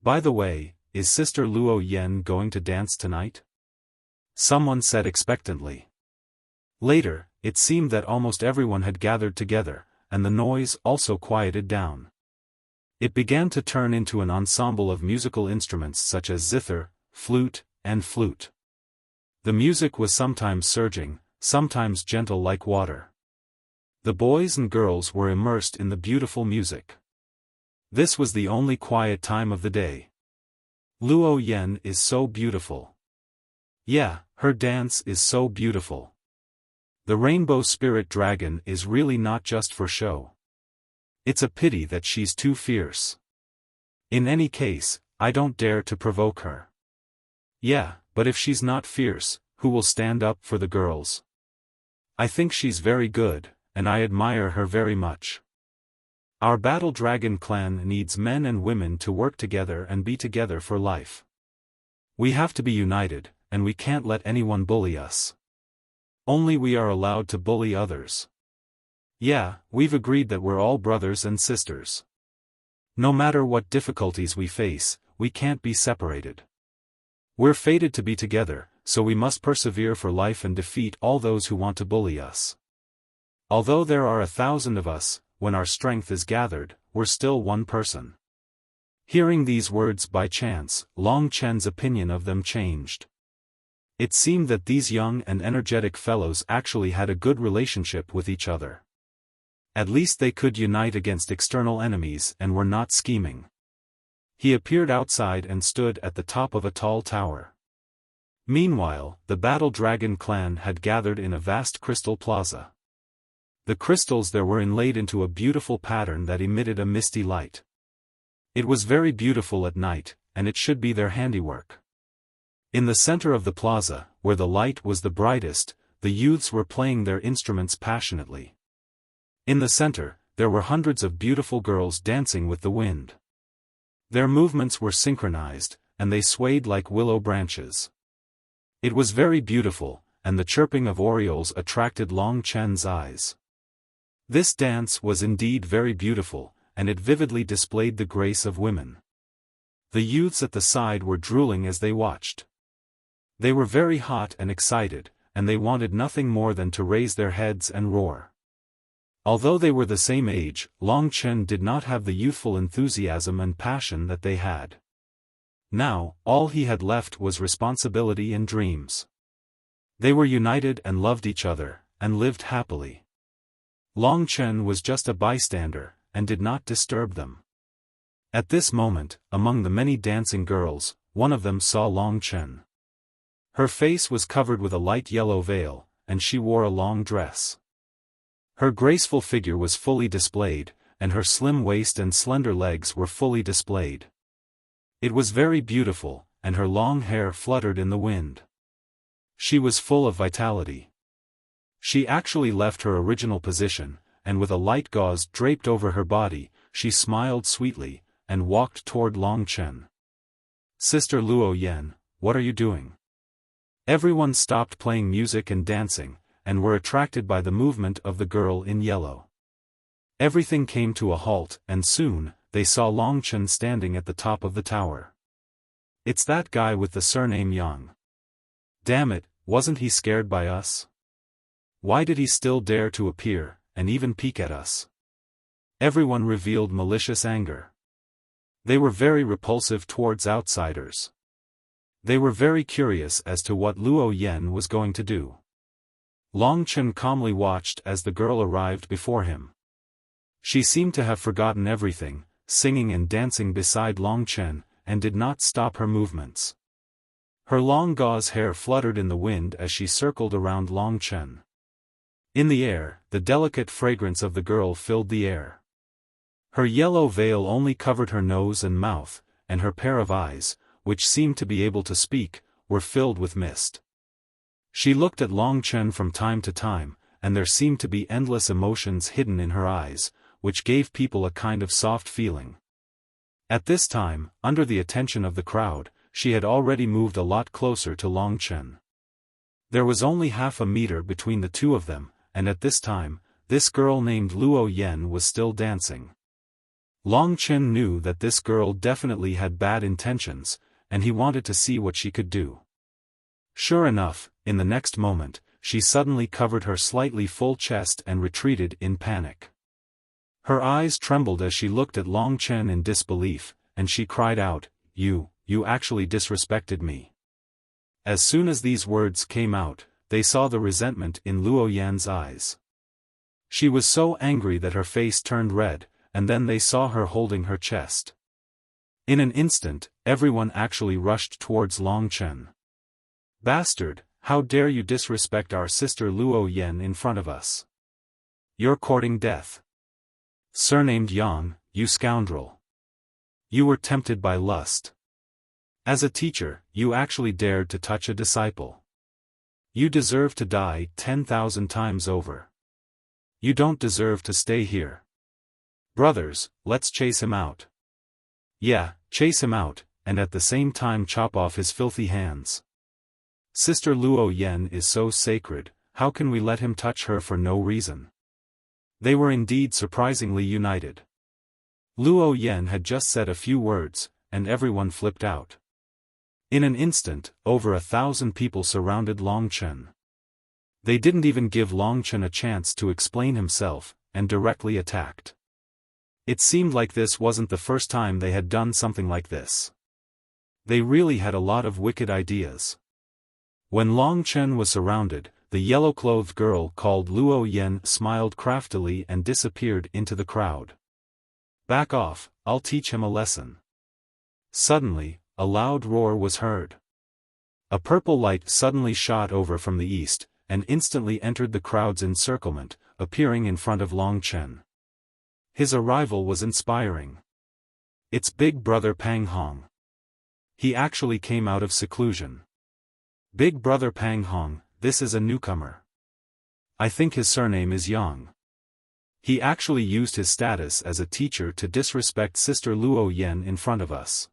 By the way, is Sister Luo Yen going to dance tonight? Someone said expectantly. Later, it seemed that almost everyone had gathered together, and the noise also quieted down. It began to turn into an ensemble of musical instruments such as zither, flute, and flute. The music was sometimes surging, sometimes gentle like water. The boys and girls were immersed in the beautiful music. This was the only quiet time of the day. Luo Yen is so beautiful. Yeah, her dance is so beautiful. The rainbow spirit dragon is really not just for show. It's a pity that she's too fierce. In any case, I don't dare to provoke her. Yeah, but if she's not fierce, who will stand up for the girls? I think she's very good, and I admire her very much. Our Battle Dragon clan needs men and women to work together and be together for life. We have to be united, and we can't let anyone bully us. Only we are allowed to bully others. Yeah, we've agreed that we're all brothers and sisters. No matter what difficulties we face, we can't be separated. We're fated to be together, so we must persevere for life and defeat all those who want to bully us. Although there are 1,000 of us, when our strength is gathered, we're still one person. Hearing these words by chance, Long Chen's opinion of them changed. It seemed that these young and energetic fellows actually had a good relationship with each other. At least they could unite against external enemies and were not scheming. He appeared outside and stood at the top of a tall tower. Meanwhile, the Battle Dragon clan had gathered in a vast crystal plaza. The crystals there were inlaid into a beautiful pattern that emitted a misty light. It was very beautiful at night, and it should be their handiwork. In the center of the plaza, where the light was the brightest, the youths were playing their instruments passionately. In the center, there were hundreds of beautiful girls dancing with the wind. Their movements were synchronized, and they swayed like willow branches. It was very beautiful, and the chirping of orioles attracted Long Chen's eyes. This dance was indeed very beautiful, and it vividly displayed the grace of women. The youths at the side were drooling as they watched. They were very hot and excited, and they wanted nothing more than to raise their heads and roar. Although they were the same age, Long Chen did not have the youthful enthusiasm and passion that they had. Now, all he had left was responsibility and dreams. They were united and loved each other, and lived happily. Long Chen was just a bystander, and did not disturb them. At this moment, among the many dancing girls, one of them saw Long Chen. Her face was covered with a light yellow veil, and she wore a long dress. Her graceful figure was fully displayed, and her slim waist and slender legs were fully displayed. It was very beautiful, and her long hair fluttered in the wind. She was full of vitality. She actually left her original position, and with a light gauze draped over her body, she smiled sweetly, and walked toward Long Chen. "Sister Luo Yan, what are you doing?" Everyone stopped playing music and dancing, and were attracted by the movement of the girl in yellow. Everything came to a halt, and soon, they saw Long Chen standing at the top of the tower. "It's that guy with the surname Yang. Damn it, wasn't he scared by us? Why did he still dare to appear, and even peek at us?" Everyone revealed malicious anger. They were very repulsive towards outsiders. They were very curious as to what Luo Yan was going to do. Long Chen calmly watched as the girl arrived before him. She seemed to have forgotten everything, singing and dancing beside Long Chen, and did not stop her movements. Her long gauze hair fluttered in the wind as she circled around Long Chen. In the air, the delicate fragrance of the girl filled the air. Her yellow veil only covered her nose and mouth, and her pair of eyes, which seemed to be able to speak, were filled with mist. She looked at Long Chen from time to time, and there seemed to be endless emotions hidden in her eyes, which gave people a kind of soft feeling. At this time, under the attention of the crowd, she had already moved a lot closer to Long Chen. There was only half a meter between the two of them, and at this time, this girl named Luo Yan was still dancing. Long Chen knew that this girl definitely had bad intentions, and he wanted to see what she could do. Sure enough, in the next moment, she suddenly covered her slightly full chest and retreated in panic. Her eyes trembled as she looked at Long Chen in disbelief, and she cried out, You actually disrespected me." As soon as these words came out, they saw the resentment in Luo Yan's eyes. She was so angry that her face turned red, and then they saw her holding her chest. In an instant, everyone actually rushed towards Long Chen. "Bastard, how dare you disrespect our sister Luo Yan in front of us? You're courting death. Surnamed Yang, you scoundrel. You were tempted by lust. As a teacher, you actually dared to touch a disciple. You deserve to die 10,000 times over. You don't deserve to stay here. Brothers, let's chase him out. Yeah, chase him out, and at the same time chop off his filthy hands. Sister Luo Yan is so sacred, how can we let him touch her for no reason?" They were indeed surprisingly united. Luo Yan had just said a few words, and everyone flipped out. In an instant, over 1,000 people surrounded Long Chen. They didn't even give Long Chen a chance to explain himself, and directly attacked. It seemed like this wasn't the first time they had done something like this. They really had a lot of wicked ideas. When Long Chen was surrounded, the yellow-clothed girl called Luo Yan smiled craftily and disappeared into the crowd. "Back off, I'll teach him a lesson." Suddenly, a loud roar was heard. A purple light suddenly shot over from the east, and instantly entered the crowd's encirclement, appearing in front of Long Chen. His arrival was inspiring. It's Big Brother Pang Hong. He actually came out of seclusion. Big Brother Pang Hong, this is a newcomer. I think his surname is Yang. He actually used his status as a teacher to disrespect Sister Luo Yan in front of us.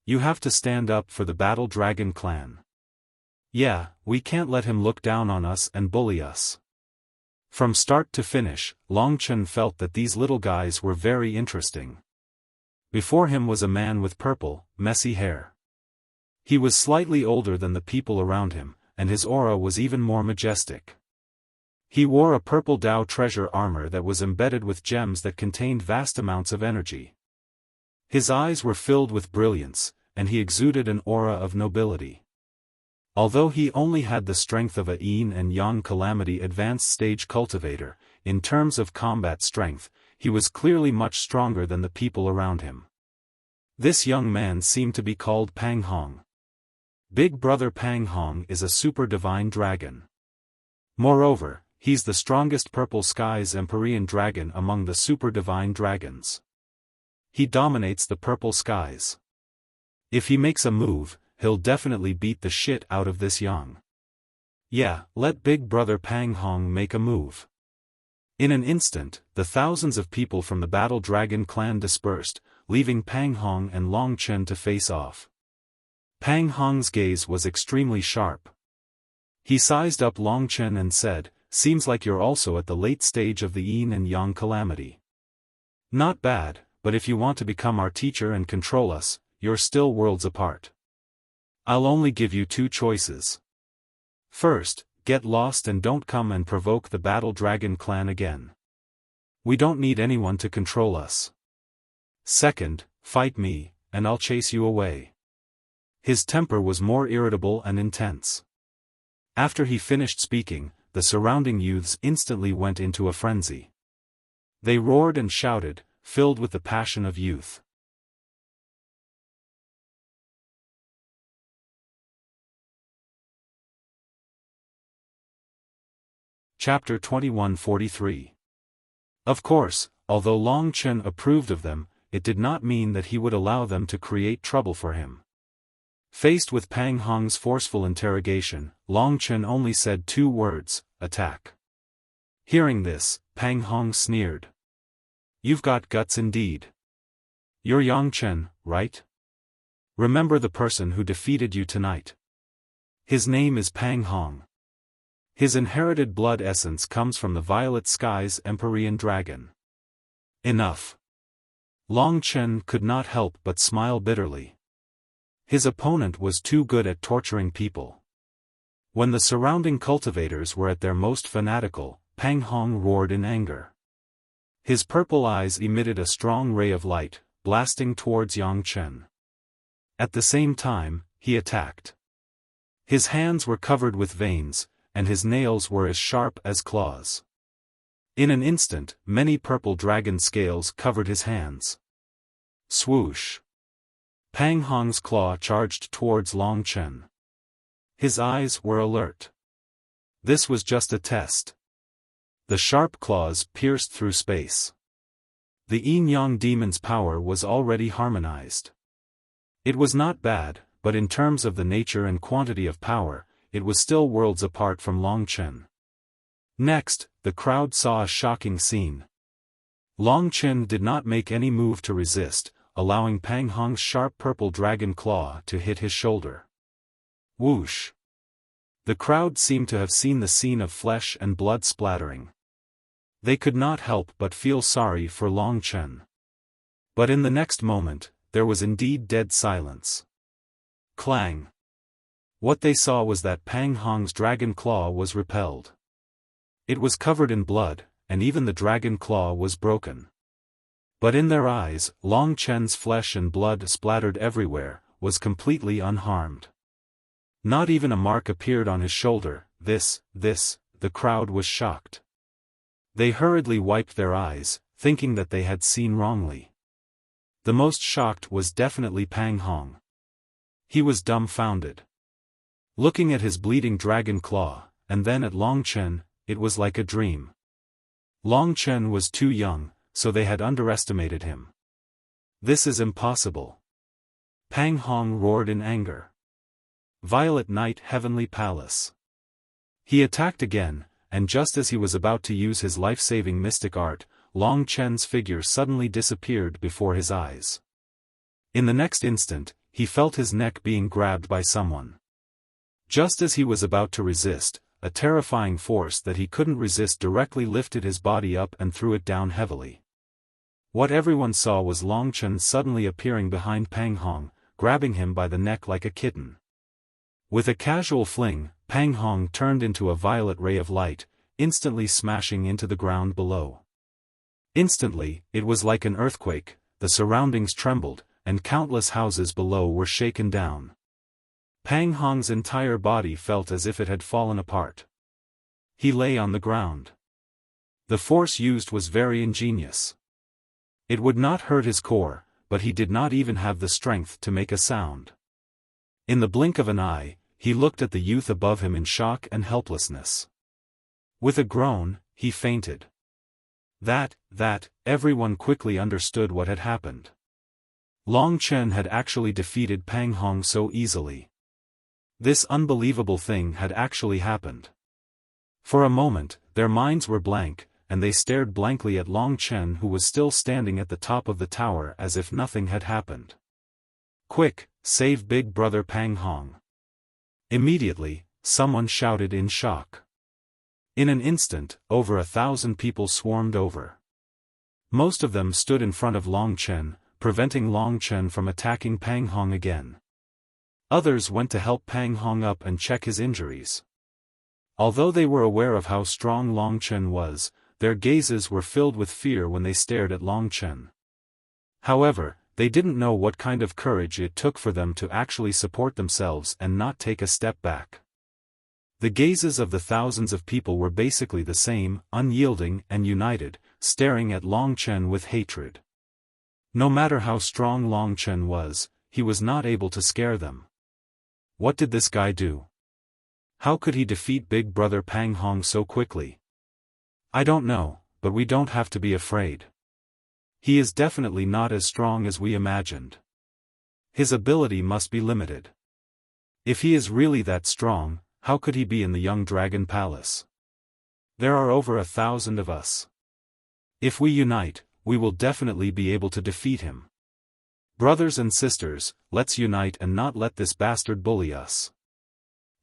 You have to stand up for the Battle Dragon clan. Yeah, we can't let him look down on us and bully us. From start to finish, Long Chen felt that these little guys were very interesting. Before him was a man with purple, messy hair. He was slightly older than the people around him, and his aura was even more majestic. He wore a purple Dao treasure armor that was embedded with gems that contained vast amounts of energy. His eyes were filled with brilliance, and he exuded an aura of nobility. Although he only had the strength of a Yin and Yang Calamity advanced stage cultivator, in terms of combat strength, he was clearly much stronger than the people around him. This young man seemed to be called Pang Hong. Big Brother Pang Hong is a super divine dragon. Moreover, he's the strongest Purple Skies Empyrean dragon among the super divine dragons. He dominates the Purple Skies. If he makes a move, he'll definitely beat the shit out of this Yang. Yeah, let Big Brother Pang Hong make a move. In an instant, the thousands of people from the Battle Dragon clan dispersed, leaving Pang Hong and Long Chen to face off. Pang Hong's gaze was extremely sharp. He sized up Long Chen and said, "Seems like you're also at the late stage of the Yin and Yang Calamity. Not bad, but if you want to become our teacher and control us, you're still worlds apart. I'll only give you two choices. First, get lost and don't come and provoke the Battle Dragon clan again. We don't need anyone to control us. Second, fight me, and I'll chase you away." His temper was more irritable and intense. After he finished speaking, the surrounding youths instantly went into a frenzy. They roared and shouted, filled with the passion of youth. Chapter 2143. Of course, although Long Chen approved of them, it did not mean that he would allow them to create trouble for him. Faced with Pang Hong's forceful interrogation, Long Chen only said two words, "Attack." Hearing this, Pang Hong sneered. "You've got guts indeed. You're Yang Chen, right? Remember the person who defeated you tonight. His name is Pang Hong. His inherited blood essence comes from the Violet Skies Empyrean dragon." Enough. Long Chen could not help but smile bitterly. His opponent was too good at torturing people. When the surrounding cultivators were at their most fanatical, Pang Hong roared in anger. His purple eyes emitted a strong ray of light, blasting towards Yang Chen. At the same time, he attacked. His hands were covered with veins, and his nails were as sharp as claws. In an instant, many purple dragon scales covered his hands. Swoosh! Pang Hong's claw charged towards Long Chen. His eyes were alert. This was just a test. The sharp claws pierced through space. The Yin-Yang demon's power was already harmonized. It was not bad, but in terms of the nature and quantity of power, it was still worlds apart from Long Chen. Next, the crowd saw a shocking scene. Long Chen did not make any move to resist, allowing Pang Hong's sharp purple dragon claw to hit his shoulder. Whoosh! The crowd seemed to have seen the scene of flesh and blood splattering. They could not help but feel sorry for Long Chen. But in the next moment, there was indeed dead silence. Clang! What they saw was that Pang Hong's dragon claw was repelled. It was covered in blood, and even the dragon claw was broken. But in their eyes, Long Chen's flesh and blood splattered everywhere, was completely unharmed. Not even a mark appeared on his shoulder. The crowd was shocked. They hurriedly wiped their eyes, thinking that they had seen wrongly. The most shocked was definitely Pang Hong. He was dumbfounded. Looking at his bleeding dragon claw, and then at Long Chen, it was like a dream. Long Chen was too young, so they had underestimated him. This is impossible. Pang Hong roared in anger. Violet Night Heavenly Palace. He attacked again, and just as he was about to use his life-saving mystic art, Long Chen's figure suddenly disappeared before his eyes. In the next instant, he felt his neck being grabbed by someone. Just as he was about to resist, a terrifying force that he couldn't resist directly lifted his body up and threw it down heavily. What everyone saw was Long Chen suddenly appearing behind Pang Hong, grabbing him by the neck like a kitten. With a casual fling, Pang Hong turned into a violet ray of light, instantly smashing into the ground below. Instantly, it was like an earthquake, the surroundings trembled, and countless houses below were shaken down. Pang Hong's entire body felt as if it had fallen apart. He lay on the ground. The force used was very ingenious. It would not hurt his core, but he did not even have the strength to make a sound. In the blink of an eye, he looked at the youth above him in shock and helplessness. With a groan, he fainted. Everyone quickly understood what had happened. Long Chen had actually defeated Pang Hong so easily. This unbelievable thing had actually happened. For a moment, their minds were blank, and they stared blankly at Long Chen, who was still standing at the top of the tower as if nothing had happened. "Quick, save Big Brother Pang Hong!" Immediately, someone shouted in shock. In an instant, over 1,000 people swarmed over. Most of them stood in front of Long Chen, preventing Long Chen from attacking Pang Hong again. Others went to help Pang Hong up and check his injuries. Although they were aware of how strong Long Chen was, their gazes were filled with fear when they stared at Long Chen. However, they didn't know what kind of courage it took for them to actually support themselves and not take a step back. The gazes of the thousands of people were basically the same, unyielding and united, staring at Long Chen with hatred. No matter how strong Long Chen was, he was not able to scare them. What did this guy do? How could he defeat Big Brother Pang Hong so quickly? I don't know, but we don't have to be afraid. He is definitely not as strong as we imagined. His ability must be limited. If he is really that strong, how could he be in the Young Dragon Palace? There are over 1,000 of us. If we unite, we will definitely be able to defeat him. Brothers and sisters, let's unite and not let this bastard bully us.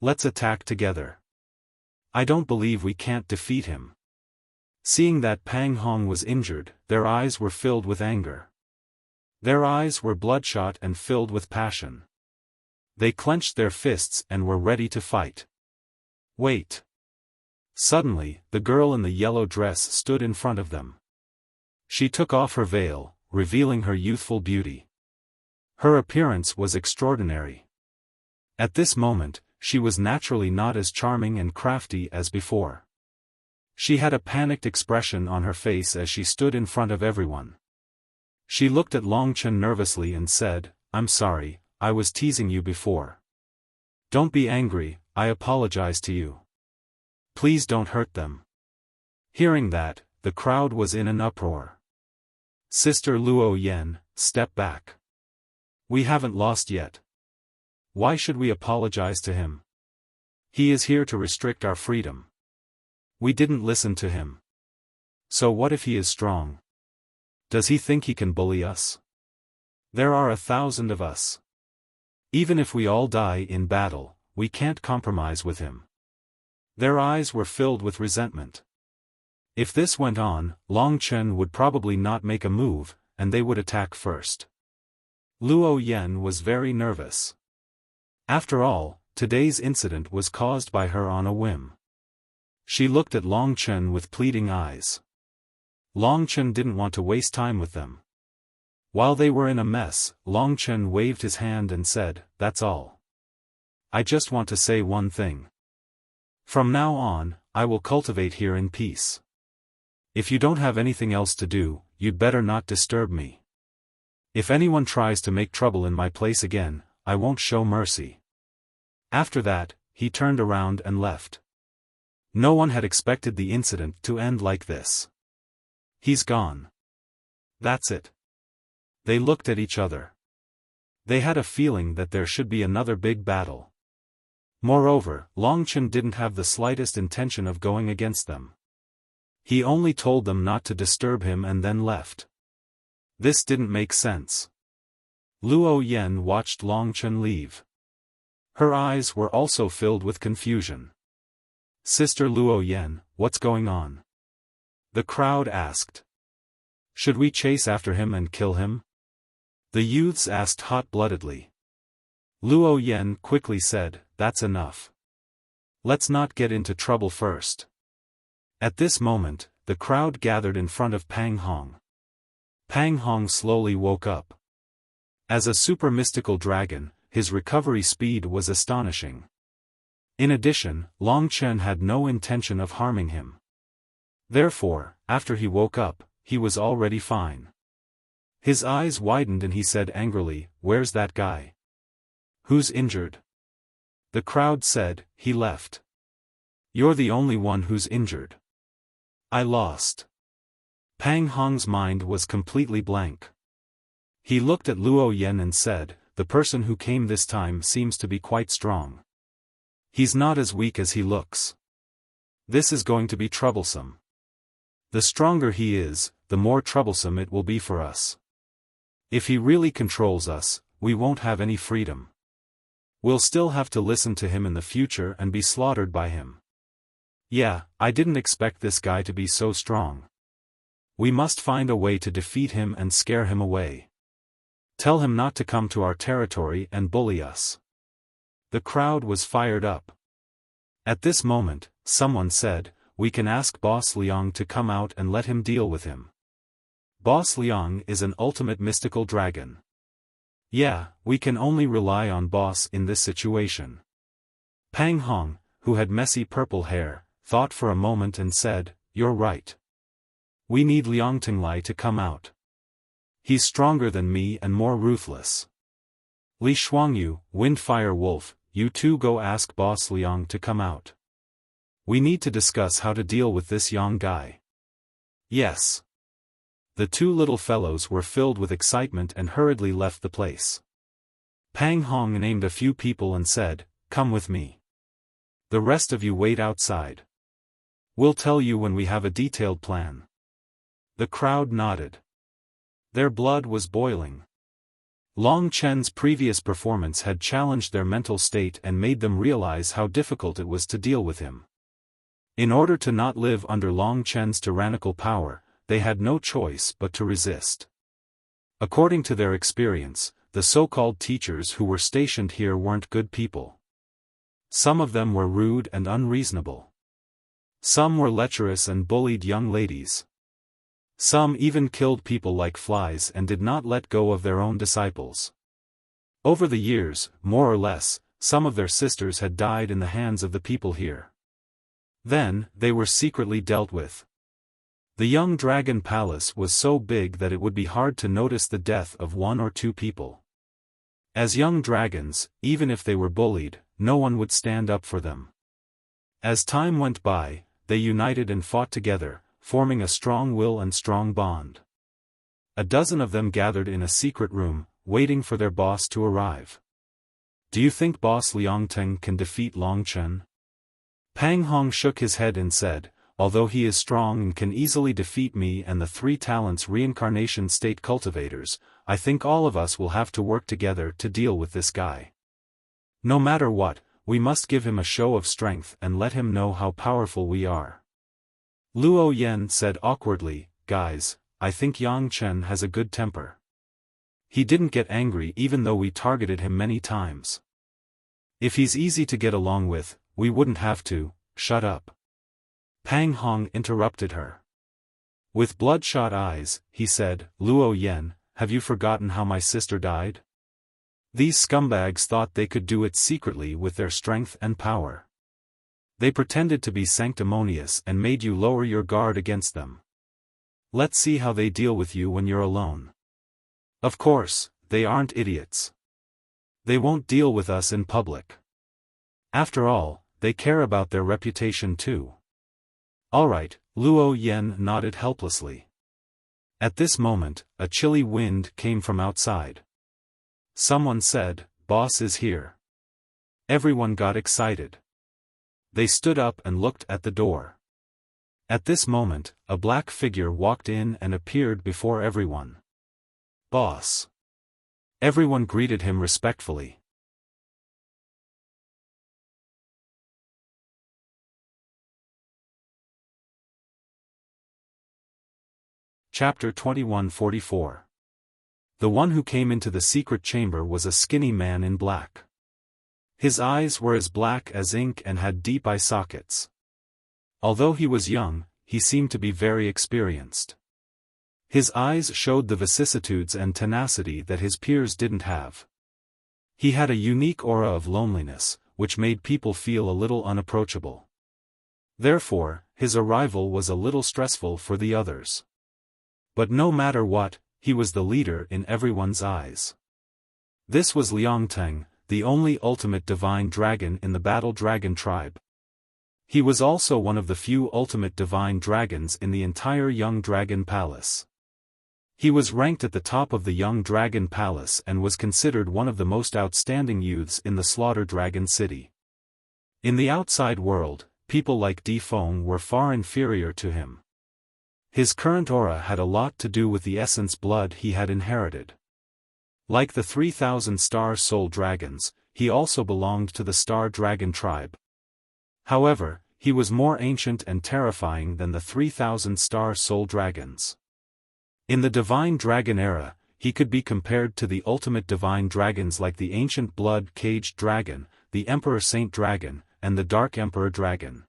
Let's attack together. I don't believe we can't defeat him. Seeing that Pang Hong was injured, their eyes were filled with anger. Their eyes were bloodshot and filled with passion. They clenched their fists and were ready to fight. Wait. Suddenly, the girl in the yellow dress stood in front of them. She took off her veil, revealing her youthful beauty. Her appearance was extraordinary. At this moment, she was naturally not as charming and crafty as before. She had a panicked expression on her face as she stood in front of everyone. She looked at Long Chen nervously and said, "I'm sorry, I was teasing you before. Don't be angry, I apologize to you. Please don't hurt them." Hearing that, the crowd was in an uproar. "Sister Luo Yen, step back. We haven't lost yet. Why should we apologize to him? He is here to restrict our freedom. We didn't listen to him. So what if he is strong? Does he think he can bully us? There are 1,000 of us. Even if we all die in battle, we can't compromise with him." Their eyes were filled with resentment. If this went on, Long Chen would probably not make a move, and they would attack first. Luo Yan was very nervous. After all, today's incident was caused by her on a whim. She looked at Long Chen with pleading eyes. Long Chen didn't want to waste time with them. While they were in a mess, Long Chen waved his hand and said, "That's all. I just want to say one thing. From now on, I will cultivate here in peace. If you don't have anything else to do, you'd better not disturb me. If anyone tries to make trouble in my place again, I won't show mercy." After that, he turned around and left. No one had expected the incident to end like this. He's gone. That's it. They looked at each other. They had a feeling that there should be another big battle. Moreover, Long Chen didn't have the slightest intention of going against them. He only told them not to disturb him and then left. This didn't make sense. Luo Yan watched Long Chen leave. Her eyes were also filled with confusion. "Sister Luo Yan, what's going on?" the crowd asked. "Should we chase after him and kill him?" the youths asked hot-bloodedly. Luo Yan quickly said, "That's enough. Let's not get into trouble first." At this moment, the crowd gathered in front of Pang Hong. Pang Hong slowly woke up. As a super mystical dragon, his recovery speed was astonishing. In addition, Long Chen had no intention of harming him. Therefore, after he woke up, he was already fine. His eyes widened and he said angrily, "Where's that guy? Who's injured?" The crowd said, "He left." "You're the only one who's injured." "I lost." Pang Hong's mind was completely blank. He looked at Luo Yan and said, "The person who came this time seems to be quite strong. He's not as weak as he looks. This is going to be troublesome. The stronger he is, the more troublesome it will be for us. If he really controls us, we won't have any freedom. We'll still have to listen to him in the future and be slaughtered by him. Yeah, I didn't expect this guy to be so strong. We must find a way to defeat him and scare him away. Tell him not to come to our territory and bully us." The crowd was fired up. At this moment, someone said, "We can ask Boss Liang to come out and let him deal with him. Boss Liang is an ultimate mystical dragon. Yeah, we can only rely on Boss in this situation." Pang Hong, who had messy purple hair, thought for a moment and said, "You're right. We need Liang Tinglai to come out. He's stronger than me and more ruthless. Li Shuangyu, Windfire Wolf, you two go ask Boss Liang to come out. We need to discuss how to deal with this young guy." "Yes." The two little fellows were filled with excitement and hurriedly left the place. Pang Hong named a few people and said, "Come with me. The rest of you wait outside. We'll tell you when we have a detailed plan." The crowd nodded. Their blood was boiling. Long Chen's previous performance had challenged their mental state and made them realize how difficult it was to deal with him. In order to not live under Long Chen's tyrannical power, they had no choice but to resist. According to their experience, the so-called teachers who were stationed here weren't good people. Some of them were rude and unreasonable. Some were lecherous and bullied young ladies. Some even killed people like flies and did not let go of their own disciples. Over the years, more or less, some of their sisters had died in the hands of the people here. Then, they were secretly dealt with. The young dragon palace was so big that it would be hard to notice the death of one or two people. As young dragons, even if they were bullied, no one would stand up for them. As time went by, they united and fought together, forming a strong will and strong bond. A dozen of them gathered in a secret room, waiting for their boss to arrive. "Do you think Boss Liang Teng can defeat Long Chen?" Pang Hong shook his head and said, "Although he is strong and can easily defeat me and the 3 talents reincarnation state cultivators, I think all of us will have to work together to deal with this guy. No matter what, we must give him a show of strength and let him know how powerful we are." Luo Yan said awkwardly, "Guys, I think Yang Chen has a good temper. He didn't get angry even though we targeted him many times. If he's easy to get along with, we wouldn't have to. Shut up. Pang Hong interrupted her. With bloodshot eyes, he said, Luo Yen, have you forgotten how my sister died? These scumbags thought they could do it secretly with their strength and power. They pretended to be sanctimonious and made you lower your guard against them. Let's see how they deal with you when you're alone. Of course, they aren't idiots. They won't deal with us in public. After all, they care about their reputation too. Alright, Luo Yen nodded helplessly. At this moment, a chilly wind came from outside. Someone said, "Boss is here." Everyone got excited. They stood up and looked at the door. At this moment, a black figure walked in and appeared before everyone. "Boss." Everyone greeted him respectfully. Chapter 2144. The one who came into the secret chamber was a skinny man in black. His eyes were as black as ink and had deep eye sockets. Although he was young, he seemed to be very experienced. His eyes showed the vicissitudes and tenacity that his peers didn't have. He had a unique aura of loneliness, which made people feel a little unapproachable. Therefore, his arrival was a little stressful for the others. But no matter what, he was the leader in everyone's eyes. This was Liangteng, the only ultimate divine dragon in the Battle Dragon tribe. He was also one of the few ultimate divine dragons in the entire Young Dragon Palace. He was ranked at the top of the Young Dragon Palace and was considered one of the most outstanding youths in the Slaughter Dragon City. In the outside world, people like Di Feng were far inferior to him. His current aura had a lot to do with the essence blood he had inherited. Like the 3,000 star soul dragons, he also belonged to the Star Dragon tribe. However, he was more ancient and terrifying than the 3,000 star soul dragons. In the Divine Dragon era, he could be compared to the ultimate divine dragons like the Ancient Blood Caged Dragon, the Emperor Saint Dragon, and the Dark Emperor Dragon.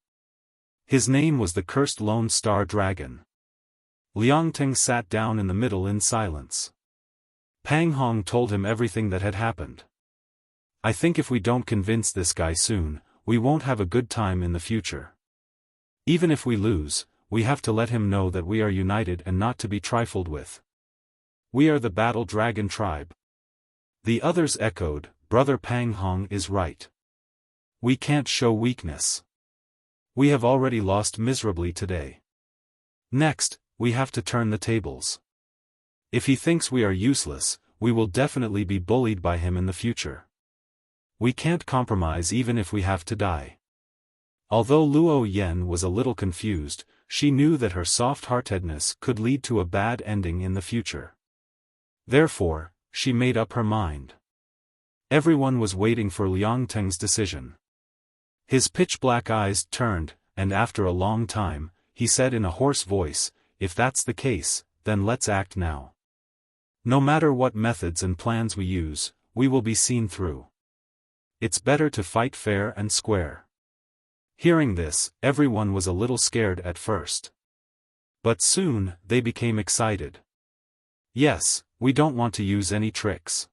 His name was the Cursed Lone Star Dragon. Liangteng sat down in the middle in silence. Pang Hong told him everything that had happened. I think if we don't convince this guy soon, we won't have a good time in the future. Even if we lose, we have to let him know that we are united and not to be trifled with. We are the Battle Dragon tribe. The others echoed, Brother Pang Hong is right. We can't show weakness. We have already lost miserably today. Next, we have to turn the tables. If he thinks we are useless, we will definitely be bullied by him in the future. We can't compromise even if we have to die. Although Luo Yen was a little confused, she knew that her soft-heartedness could lead to a bad ending in the future. Therefore, she made up her mind. Everyone was waiting for Liangteng's decision. His pitch-black eyes turned, and after a long time, he said in a hoarse voice, "If that's the case, then let's act now. No matter what methods and plans we use, we will be seen through. It's better to fight fair and square." Hearing this, everyone was a little scared at first. But soon, they became excited. Yes, we don't want to use any tricks.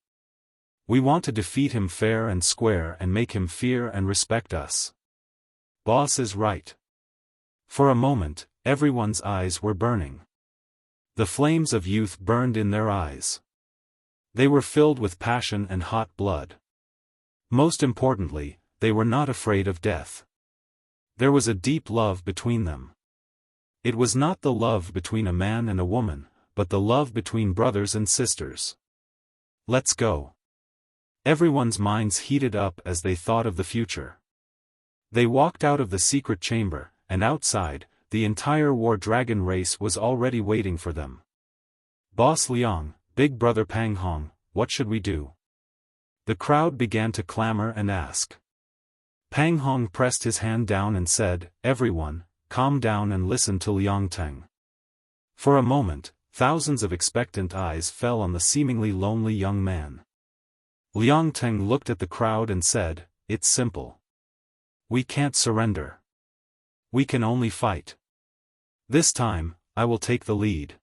We want to defeat him fair and square and make him fear and respect us. Boss is right. For a moment, everyone's eyes were burning. The flames of youth burned in their eyes. They were filled with passion and hot blood. Most importantly, they were not afraid of death. There was a deep love between them. It was not the love between a man and a woman, but the love between brothers and sisters. Let's go. Everyone's minds heated up as they thought of the future. They walked out of the secret chamber, and outside, the entire War Dragon race was already waiting for them. Boss Liang, Big Brother Pang Hong, what should we do? The crowd began to clamor and ask. Pang Hong pressed his hand down and said, "Everyone, calm down and listen to Liangteng." For a moment, Thousands of expectant eyes fell on the seemingly lonely young man. Liang Teng looked at the crowd and said, "It's simple. We can't surrender. We can only fight. This time, I will take the lead.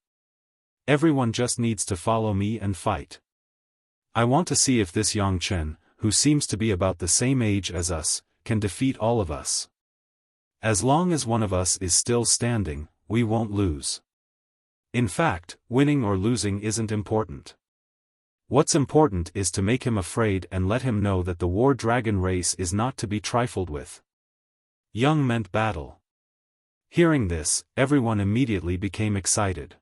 Everyone just needs to follow me and fight. I want to see if this Yang Chen, who seems to be about the same age as us, can defeat all of us. As long as one of us is still standing, we won't lose. In fact, winning or losing isn't important. What's important is to make him afraid and let him know that the war dragon race is not to be trifled with." Young meant battle. Hearing this, everyone immediately became excited.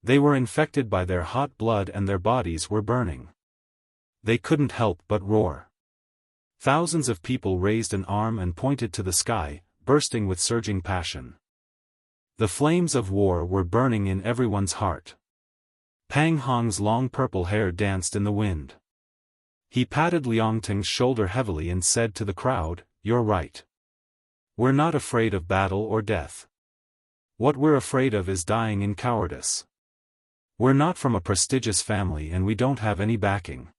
They were infected by their hot blood and their bodies were burning. They couldn't help but roar. Thousands of people raised an arm and pointed to the sky, bursting with surging passion. The flames of war were burning in everyone's heart. Pang Hong's long purple hair danced in the wind. He patted Liang Teng's shoulder heavily and said to the crowd, "You're right. We're not afraid of battle or death. What we're afraid of is dying in cowardice. We're not from a prestigious family and we don't have any backing.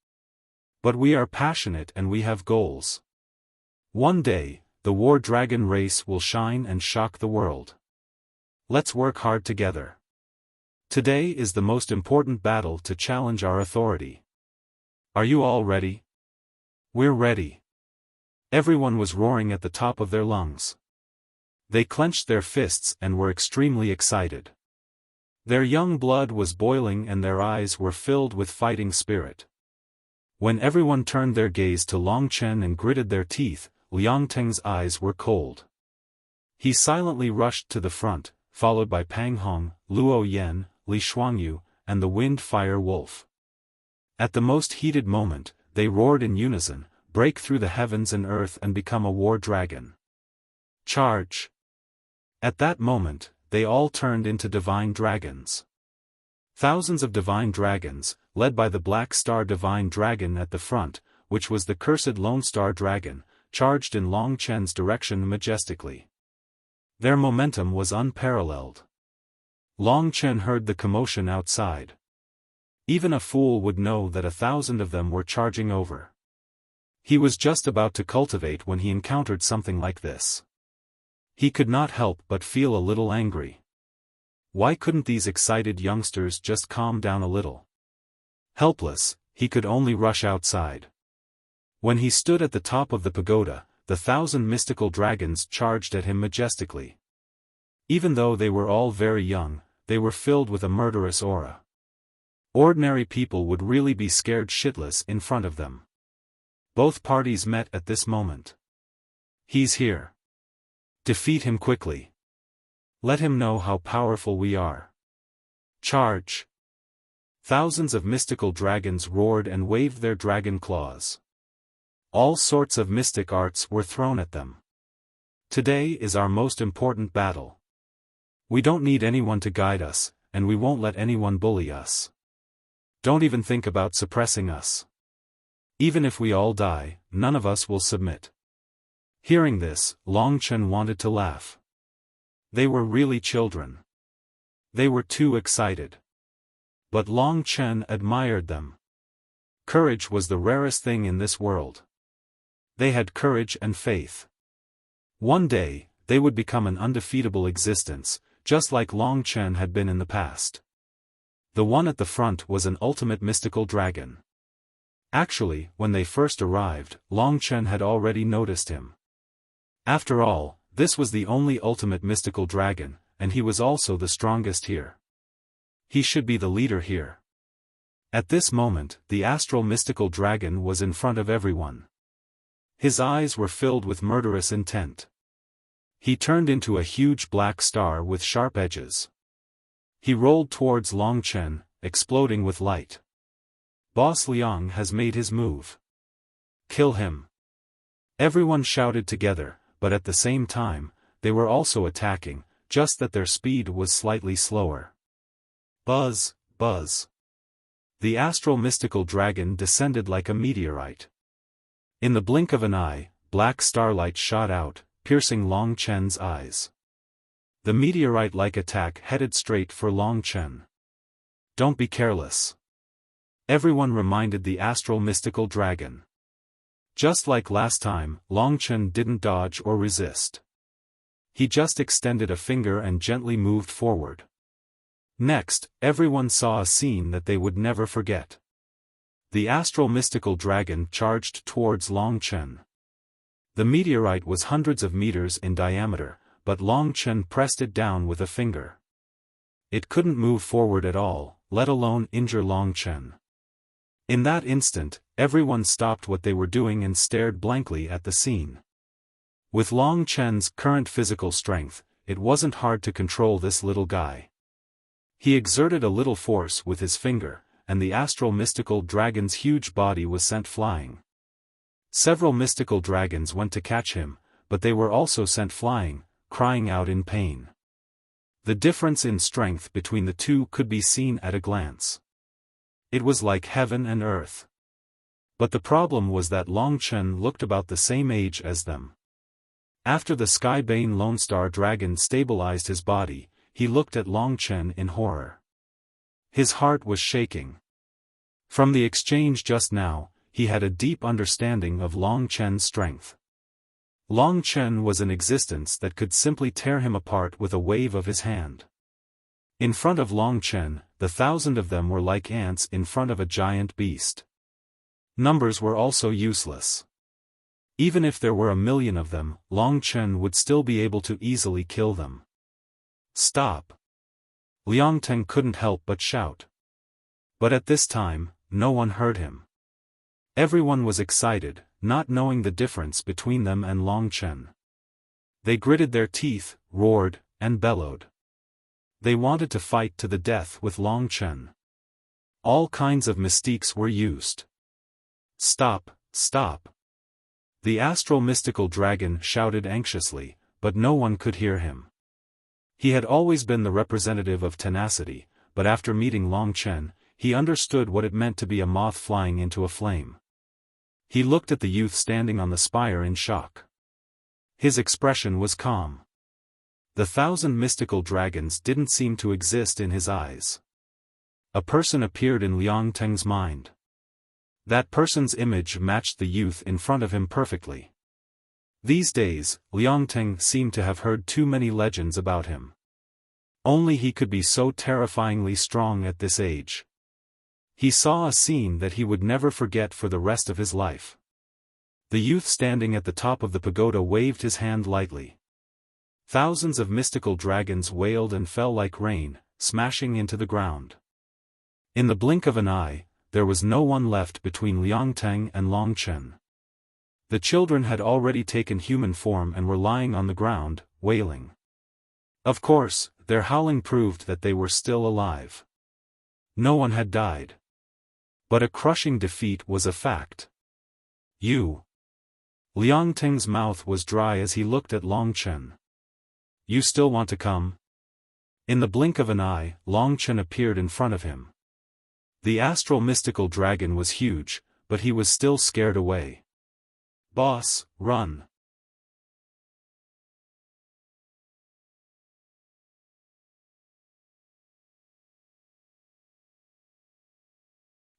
But we are passionate and we have goals. One day, the war dragon race will shine and shock the world. Let's work hard together. Today is the most important battle to challenge our authority. Are you all ready?" "We're ready." Everyone was roaring at the top of their lungs. They clenched their fists and were extremely excited. Their young blood was boiling and their eyes were filled with fighting spirit. When everyone turned their gaze to Long Chen and gritted their teeth, Liang Teng's eyes were cold. He silently rushed to the front, followed by Pang Hong, Luo Yan, Li Shuangyu, and the Wind Fire Wolf. At the most heated moment, they roared in unison, "Break through the heavens and earth and become a war dragon. Charge!" At that moment, they all turned into divine dragons. Thousands of divine dragons, led by the Black Star Divine Dragon at the front, which was the cursed Lone Star Dragon, charged in Long Chen's direction majestically. Their momentum was unparalleled. Long Chen heard the commotion outside. Even a fool would know that 1,000 of them were charging over. He was just about to cultivate when he encountered something like this. He could not help but feel a little angry. Why couldn't these excited youngsters just calm down a little? Helpless, he could only rush outside. When he stood at the top of the pagoda, the 1,000 mystical dragons charged at him majestically. Even though they were all very young, they were filled with a murderous aura. Ordinary people would really be scared shitless in front of them. Both parties met at this moment. "He's here. Defeat him quickly. Let him know how powerful we are. Charge!" Thousands of mystical dragons roared and waved their dragon claws. All sorts of mystic arts were thrown at them. "Today is our most important battle. We don't need anyone to guide us, and we won't let anyone bully us. Don't even think about suppressing us. Even if we all die, none of us will submit." Hearing this, Long Chen wanted to laugh. They were really children. They were too excited. But Long Chen admired them. Courage was the rarest thing in this world. They had courage and faith. One day, they would become an undefeatable existence, just like Long Chen had been in the past. The one at the front was an ultimate mystical dragon. Actually, when they first arrived, Long Chen had already noticed him. After all, this was the only ultimate mystical dragon, and he was also the strongest here. He should be the leader here. At this moment, the astral mystical dragon was in front of everyone. His eyes were filled with murderous intent. He turned into a huge black star with sharp edges. He rolled towards Long Chen, exploding with light. Boss Liang has made his move. Kill him. Everyone shouted together, but at the same time, they were also attacking, just that their speed was slightly slower. Buzz, buzz. The astral mystical dragon descended like a meteorite. In the blink of an eye, black starlight shot out, piercing Long Chen's eyes. The meteorite-like attack headed straight for Long Chen. don't be careless. Everyone reminded the astral mystical dragon. Just like last time, Longchen didn't dodge or resist. He just extended a finger and gently moved forward. Next, everyone saw a scene that they would never forget. The astral mystical dragon charged towards Longchen. The meteorite was hundreds of meters in diameter, but Longchen pressed it down with a finger. It couldn't move forward at all, let alone injure Longchen. In that instant, everyone stopped what they were doing and stared blankly at the scene. With Longchen's current physical strength, it wasn't hard to control this little guy. He exerted a little force with his finger, and the astral mystical dragon's huge body was sent flying. Several mystical dragons went to catch him, but they were also sent flying, crying out in pain. The difference in strength between the two could be seen at a glance. It was like heaven and earth. But the problem was that Longchen looked about the same age as them. After the Skybane Lone Star Dragon stabilized his body, he looked at Longchen in horror. His heart was shaking. From the exchange just now, he had a deep understanding of Longchen's strength. Longchen was an existence that could simply tear him apart with a wave of his hand. In front of Longchen, the 1,000 of them were like ants in front of a giant beast. Numbers were also useless. Even if there were 1,000,000 of them, Longchen would still be able to easily kill them. Stop! Liangteng couldn't help but shout. But at this time, no one heard him. Everyone was excited, not knowing the difference between them and Longchen. They gritted their teeth, roared, and bellowed. They wanted to fight to the death with Longchen. All kinds of mystiques were used. Stop, stop! The astral mystical dragon shouted anxiously, but no one could hear him. He had always been the representative of tenacity, but after meeting Longchen, he understood what it meant to be a moth flying into a flame. He looked at the youth standing on the spire in shock. His expression was calm. The 1,000 mystical dragons didn't seem to exist in his eyes. A person appeared in Liangteng's mind. That person's image matched the youth in front of him perfectly. These days, Liangteng seemed to have heard too many legends about him. Only he could be so terrifyingly strong at this age. He saw a scene that he would never forget for the rest of his life. The youth standing at the top of the pagoda waved his hand lightly. Thousands of mystical dragons wailed and fell like rain, smashing into the ground. In the blink of an eye, there was no one left between Liangteng and Longchen. The children had already taken human form and were lying on the ground, wailing. Of course, their howling proved that they were still alive. No one had died. But a crushing defeat was a fact. You. Liangteng's mouth was dry as he looked at Longchen. You still want to come? In the blink of an eye, Longchen appeared in front of him. The astral mystical dragon was huge, but he was still scared away. Boss, run!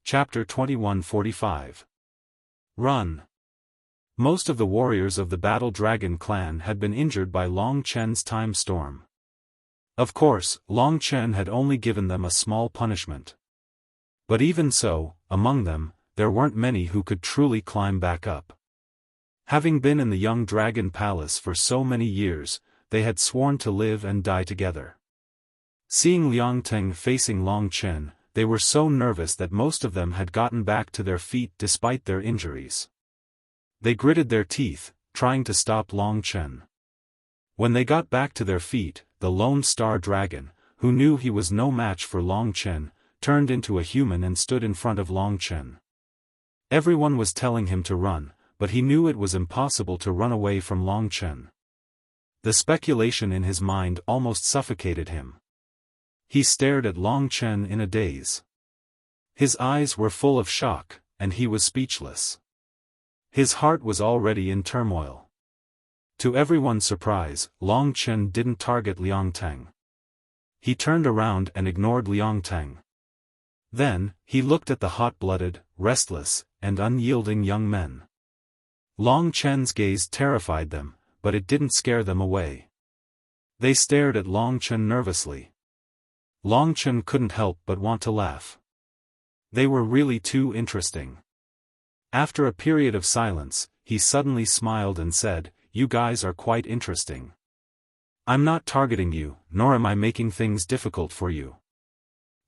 Chapter 2145. Run! Most of the warriors of the Battle Dragon clan had been injured by Longchen's time storm. Of course, Longchen had only given them a small punishment. But even so, among them, there weren't many who could truly climb back up. Having been in the young dragon palace for so many years, they had sworn to live and die together. Seeing Liangteng facing Longchen, they were so nervous that most of them had gotten back to their feet despite their injuries. They gritted their teeth, trying to stop Longchen. When they got back to their feet, the Lone Star Dragon, who knew he was no match for Longchen, turned into a human and stood in front of Longchen. Everyone was telling him to run, but he knew it was impossible to run away from Longchen. The speculation in his mind almost suffocated him. He stared at Longchen in a daze. His eyes were full of shock, and he was speechless. His heart was already in turmoil. To everyone's surprise, Longchen didn't target Liangteng. He turned around and ignored Liangteng. Then, he looked at the hot-blooded, restless, and unyielding young men. Long Chen's gaze terrified them, but it didn't scare them away. They stared at Long Chen nervously. Long Chen couldn't help but want to laugh. They were really too interesting. After a period of silence, he suddenly smiled and said, "You guys are quite interesting. I'm not targeting you, nor am I making things difficult for you.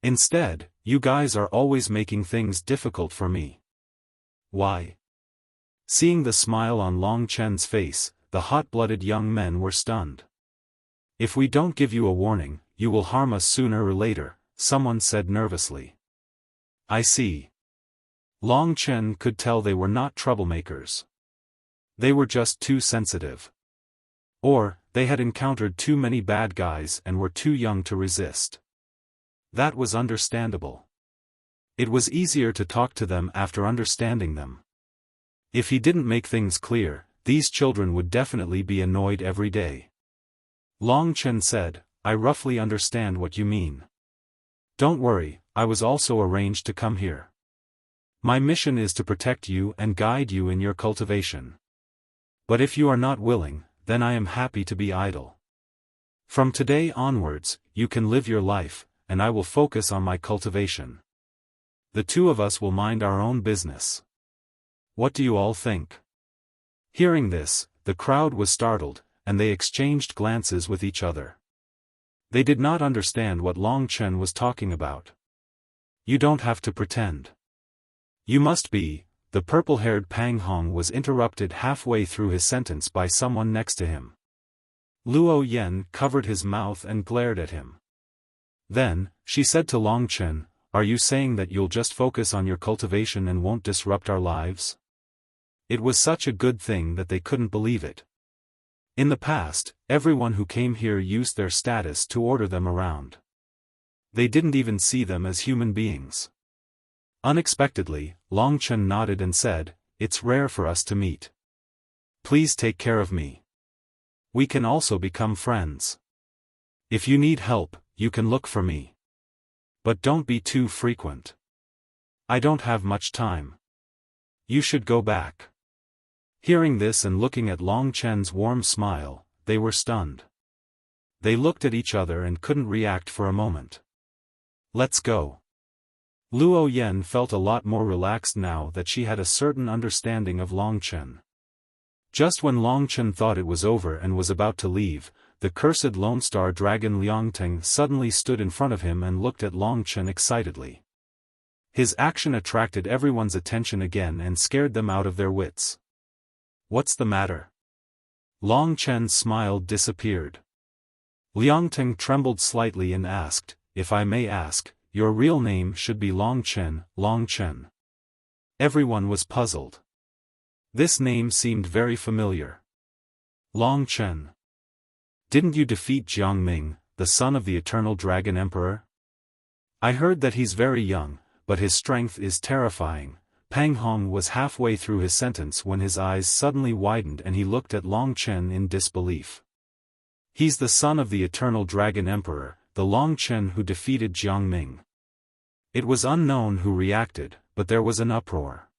Instead, you guys are always making things difficult for me." Why? Seeing the smile on Long Chen's face, the hot-blooded young men were stunned. "If we don't give you a warning, you will harm us sooner or later," someone said nervously. "I see." Long Chen could tell they were not troublemakers. They were just too sensitive. Or, they had encountered too many bad guys and were too young to resist. That was understandable. It was easier to talk to them after understanding them. If he didn't make things clear, these children would definitely be annoyed every day. Long Chen said, "I roughly understand what you mean. Don't worry, I was also arranged to come here. My mission is to protect you and guide you in your cultivation. But if you are not willing, then I am happy to be idle. From today onwards, you can live your life, and I will focus on my cultivation. The two of us will mind our own business. What do you all think?" Hearing this, the crowd was startled, and they exchanged glances with each other. They did not understand what Long Chen was talking about. "You don't have to pretend. You must be." The purple-haired Pang Hong was interrupted halfway through his sentence by someone next to him. Luo Yen covered his mouth and glared at him. Then, she said to Long Chen, "Are you saying that you'll just focus on your cultivation and won't disrupt our lives?" It was such a good thing that they couldn't believe it. In the past, everyone who came here used their status to order them around. They didn't even see them as human beings. Unexpectedly, Long Chen nodded and said, "It's rare for us to meet. Please take care of me. We can also become friends. If you need help, you can look for me. But don't be too frequent. I don't have much time. You should go back." Hearing this and looking at Long Chen's warm smile, they were stunned. They looked at each other and couldn't react for a moment. "Let's go." Luo Yen felt a lot more relaxed now that she had a certain understanding of Long Chen. Just when Long Chen thought it was over and was about to leave, the cursed Lone Star Dragon Liangteng suddenly stood in front of him and looked at Long Chen excitedly. His action attracted everyone's attention again and scared them out of their wits. "What's the matter?" Long Chen's smile disappeared. Liangteng trembled slightly and asked, "If I may ask, your real name should be Long Chen, Long Chen." Everyone was puzzled. This name seemed very familiar. Long Chen. Didn't you defeat Jiang Ming, the son of the Eternal Dragon Emperor? I heard that he's very young, but his strength is terrifying. Pang Hong was halfway through his sentence when his eyes suddenly widened and he looked at Long Chen in disbelief. He's the son of the Eternal Dragon Emperor, the Long Chen who defeated Jiang Ming. It was unknown who reacted, but there was an uproar.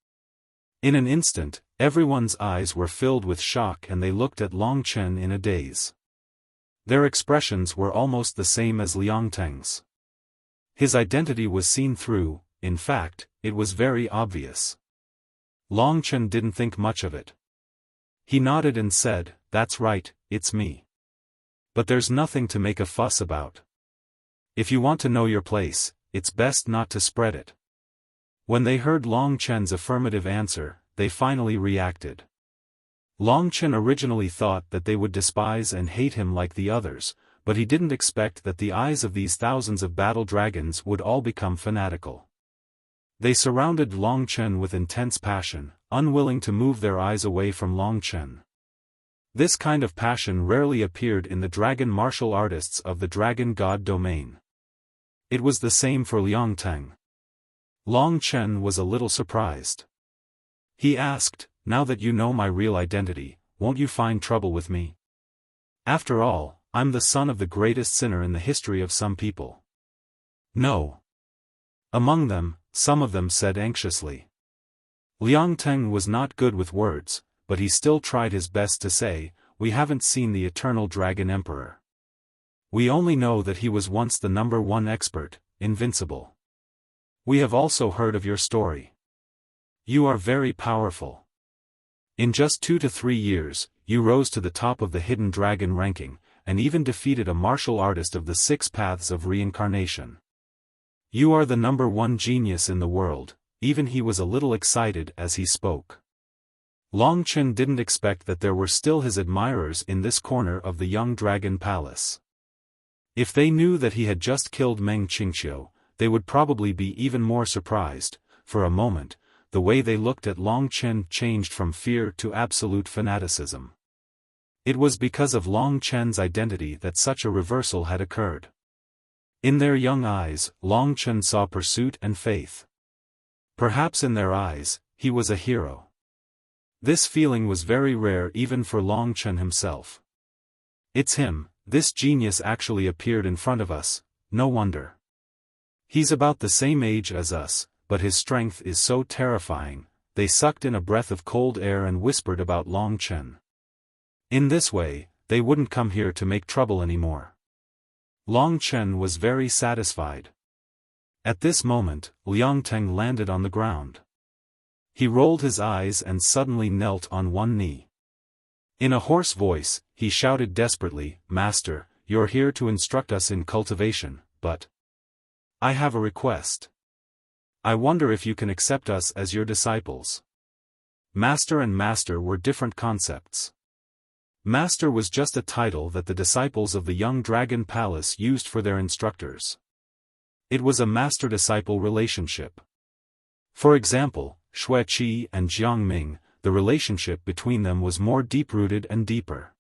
In an instant, everyone's eyes were filled with shock and they looked at Long Chen in a daze. Their expressions were almost the same as Liangteng's. His identity was seen through, in fact, it was very obvious. Long Chen didn't think much of it. He nodded and said, "That's right, it's me. But there's nothing to make a fuss about. If you want to know your place, it's best not to spread it." When they heard Long Chen's affirmative answer, they finally reacted. Long Chen originally thought that they would despise and hate him like the others, but he didn't expect that the eyes of these thousands of battle dragons would all become fanatical. They surrounded Long Chen with intense passion, unwilling to move their eyes away from Long Chen. This kind of passion rarely appeared in the dragon martial artists of the dragon god domain. It was the same for Liangteng. Long Chen was a little surprised. He asked, "Now that you know my real identity, won't you find trouble with me? After all, I'm the son of the greatest sinner in the history of some people." "No. Among them, some of them said anxiously. Liang Teng was not good with words, but he still tried his best to say, "We haven't seen the eternal Dragon Emperor. We only know that he was once the #1 expert, invincible. We have also heard of your story. You are very powerful. In just 2 to 3 years, you rose to the top of the hidden dragon ranking, and even defeated a martial artist of the 6 paths of reincarnation. You are the #1 genius in the world." Even he was a little excited as he spoke. Long Chen didn't expect that there were still his admirers in this corner of the young dragon palace. If they knew that he had just killed Meng Qingqiu, they would probably be even more surprised. For a moment, the way they looked at Long Chen changed from fear to absolute fanaticism. It was because of Long Chen's identity that such a reversal had occurred. In their young eyes, Long Chen saw pursuit and faith. Perhaps in their eyes, he was a hero. This feeling was very rare even for Long Chen himself. It's him, this genius actually appeared in front of us, no wonder. He's about the same age as us, but his strength is so terrifying. They sucked in a breath of cold air and whispered about Long Chen. In this way, they wouldn't come here to make trouble anymore. Long Chen was very satisfied. At this moment, Liang Teng landed on the ground. He rolled his eyes and suddenly knelt on one knee. In a hoarse voice, he shouted desperately, "Master, you're here to instruct us in cultivation, but I have a request. I wonder if you can accept us as your disciples." Master and master were different concepts. Master was just a title that the disciples of the young dragon palace used for their instructors. It was a master-disciple relationship. For example, Xue Qi and Jiang Ming, the relationship between them was more deep-rooted and deeper.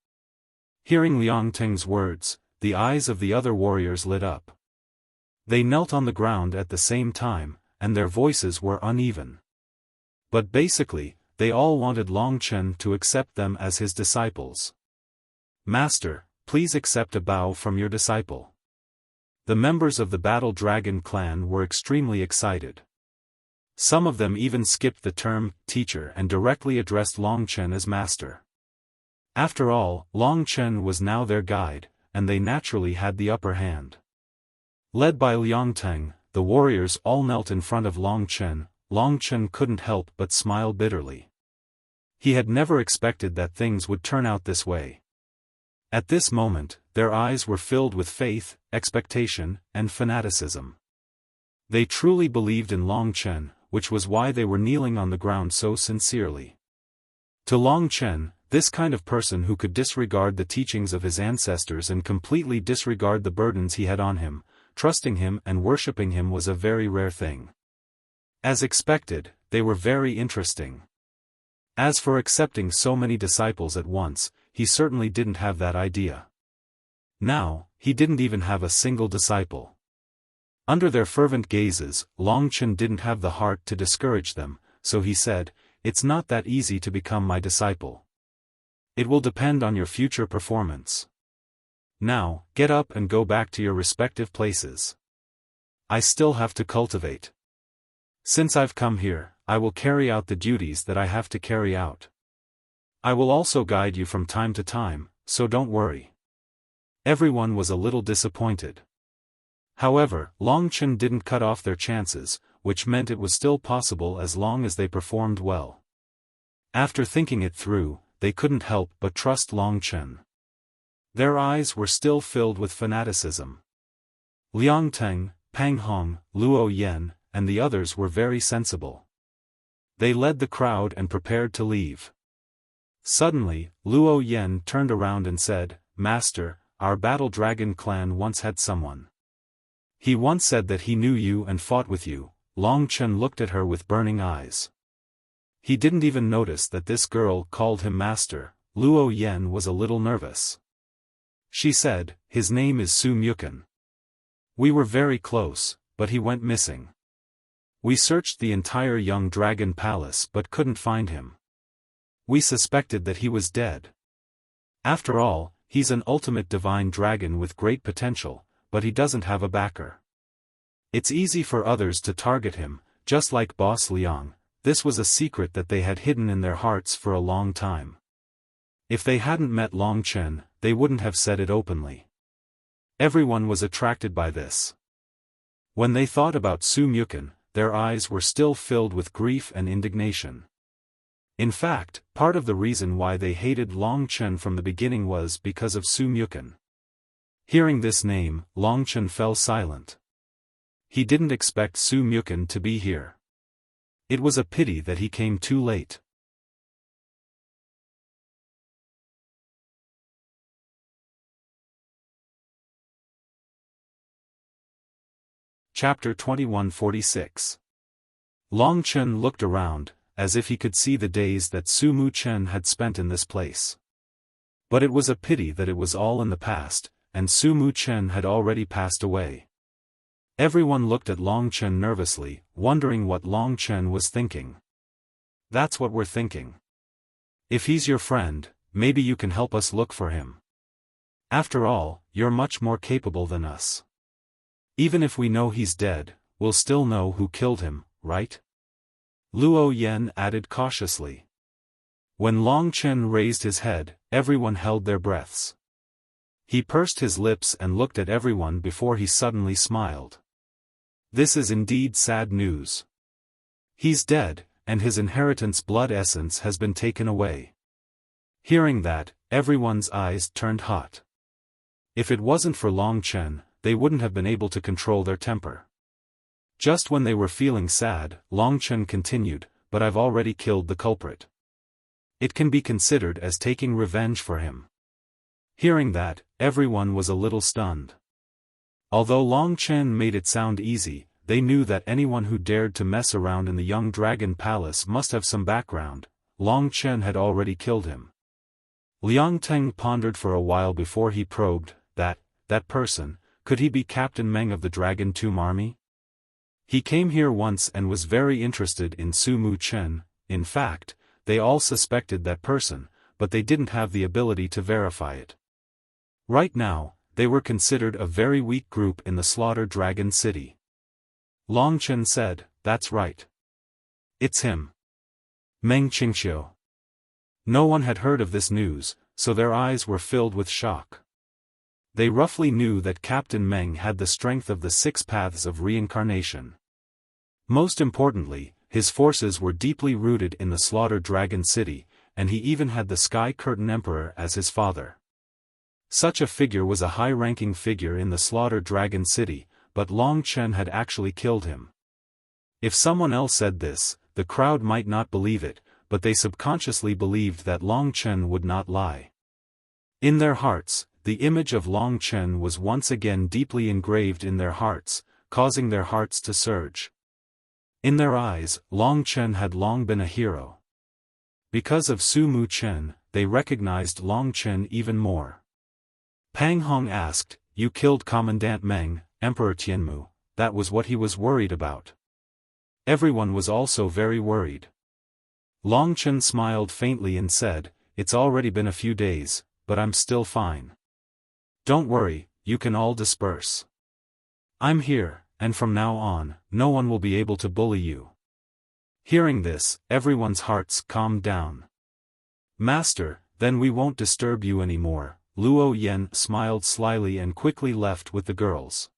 Hearing Liang Teng's words, the eyes of the other warriors lit up. They knelt on the ground at the same time, and their voices were uneven. But basically, they all wanted Long Chen to accept them as his disciples. "Master, please accept a bow from your disciple." The members of the Battle Dragon clan were extremely excited. Some of them even skipped the term teacher and directly addressed Long Chen as master. After all, Long Chen was now their guide, and they naturally had the upper hand. Led by Liang Teng, the warriors all knelt in front of Long Chen. Long Chen couldn't help but smile bitterly. He had never expected that things would turn out this way. At this moment, their eyes were filled with faith, expectation, and fanaticism. They truly believed in Long Chen, which was why they were kneeling on the ground so sincerely. To Long Chen, this kind of person who could disregard the teachings of his ancestors and completely disregard the burdens he had on him, trusting him and worshipping him was a very rare thing. As expected, they were very interesting. As for accepting so many disciples at once, he certainly didn't have that idea. Now, he didn't even have a single disciple. Under their fervent gazes, Long Chen didn't have the heart to discourage them, so he said, "It's not that easy to become my disciple. It will depend on your future performance. Now, get up and go back to your respective places. I still have to cultivate. Since I've come here, I will carry out the duties that I have to carry out. I will also guide you from time to time, so don't worry." Everyone was a little disappointed. However, Long Chen didn't cut off their chances, which meant it was still possible as long as they performed well. After thinking it through, they couldn't help but trust Long Chen. Their eyes were still filled with fanaticism. Liang Teng, Pang Hong, Luo Yan, and the others were very sensible. They led the crowd and prepared to leave. Suddenly, Luo Yan turned around and said, "Master, our Battle Dragon clan once had someone. He once said that he knew you and fought with you." Long Chen looked at her with burning eyes. He didn't even notice that this girl called him master. Luo Yan was a little nervous. She said, "His name is Su Myukan. We were very close, but he went missing. We searched the entire young dragon palace but couldn't find him. We suspected that he was dead. After all, he's an ultimate divine dragon with great potential, but he doesn't have a backer. It's easy for others to target him, just like Boss Liang. This was a secret that they had hidden in their hearts for a long time. If they hadn't met Long Chen, they wouldn't have said it openly. Everyone was attracted by this. When they thought about Su Mukin, their eyes were still filled with grief and indignation. In fact, part of the reason why they hated Long Chen from the beginning was because of Su Mukin. Hearing this name, Long Chen fell silent. He didn't expect Su Mukin to be here. It was a pity that he came too late. Chapter 2146. Long Chen looked around, as if he could see the days that Su Mu Chen had spent in this place. But it was a pity that it was all in the past, and Su Mu Chen had already passed away. Everyone looked at Long Chen nervously, wondering what Long Chen was thinking. That's what we're thinking. If he's your friend, maybe you can help us look for him. After all, you're much more capable than us. Even if we know he's dead, we'll still know who killed him, right? Luo Yan added cautiously. When Long Chen raised his head, everyone held their breaths. He pursed his lips and looked at everyone before he suddenly smiled. This is indeed sad news. He's dead, and his inheritance blood essence has been taken away. Hearing that, everyone's eyes turned hot. If it wasn't for Long Chen, they wouldn't have been able to control their temper. Just when they were feeling sad, Long Chen continued, but I've already killed the culprit. It can be considered as taking revenge for him. Hearing that, everyone was a little stunned. Although Long Chen made it sound easy, they knew that anyone who dared to mess around in the Young Dragon Palace must have some background. Long Chen had already killed him. Liang Teng pondered for a while before he probed, that person, could he be Captain Meng of the Dragon Tomb Army? He came here once and was very interested in Su Mu Chen. In fact, they all suspected that person, but they didn't have the ability to verify it. Right now, they were considered a very weak group in the Slaughter Dragon City. Long Chen said, that's right. It's him. Meng Qingxiu. No one had heard of this news, so their eyes were filled with shock. They roughly knew that Captain Meng had the strength of the 6 paths of reincarnation. Most importantly, his forces were deeply rooted in the Slaughter Dragon City, and he even had the Sky Curtain Emperor as his father. Such a figure was a high-ranking figure in the Slaughter Dragon City, but Long Chen had actually killed him. If someone else said this, the crowd might not believe it, but they subconsciously believed that Long Chen would not lie. In their hearts, the image of Long Chen was once again deeply engraved in their hearts, causing their hearts to surge. In their eyes, Long Chen had long been a hero. Because of Su Mu Chen, they recognized Long Chen even more. Pang Hong asked, "You killed Commandant Meng, Emperor Tianmu?" That was what he was worried about. Everyone was also very worried. Long Chen smiled faintly and said, "It's already been a few days, but I'm still fine. Don't worry, you can all disperse. I'm here, and from now on, no one will be able to bully you." Hearing this, everyone's hearts calmed down. "Master, then we won't disturb you anymore." Luo Yan smiled slyly and quickly left with the girls.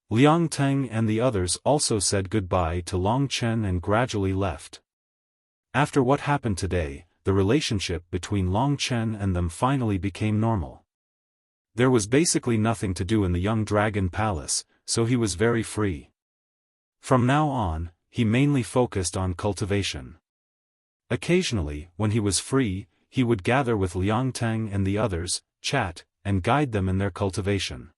Liang Teng and the others also said goodbye to Long Chen and gradually left. After what happened today, the relationship between Long Chen and them finally became normal. There was basically nothing to do in the Young Dragon Palace, so he was very free. From now on, he mainly focused on cultivation. Occasionally, when he was free, he would gather with Liang Teng and the others, chat, and guide them in their cultivation.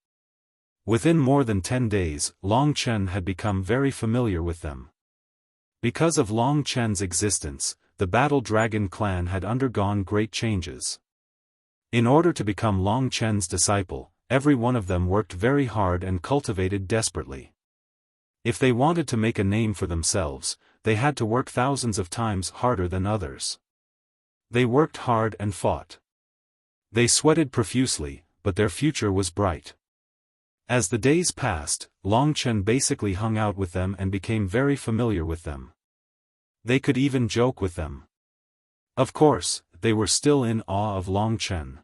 Within more than 10 days, Long Chen had become very familiar with them. Because of Long Chen's existence, the Battle Dragon clan had undergone great changes. In order to become Long Chen's disciple, every one of them worked very hard and cultivated desperately. If they wanted to make a name for themselves, they had to work thousands of times harder than others. They worked hard and fought. They sweated profusely, but their future was bright. As the days passed, Long Chen basically hung out with them and became very familiar with them. They could even joke with them. Of course, they were still in awe of Long Chen.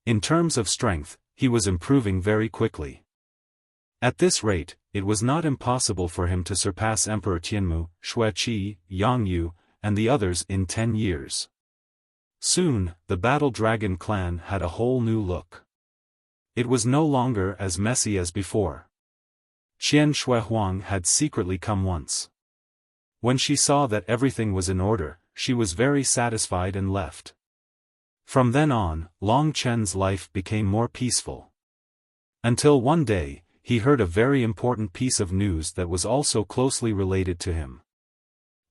In terms of strength, he was improving very quickly. At this rate, it was not impossible for him to surpass Emperor Tianmu, Xueqi, Yang Yu, and the others in 10 years. Soon, the Battle Dragon clan had a whole new look. It was no longer as messy as before. Qian Shuihuang had secretly come once. When she saw that everything was in order, she was very satisfied and left. From then on, Long Chen's life became more peaceful. Until one day, he heard a very important piece of news that was also closely related to him.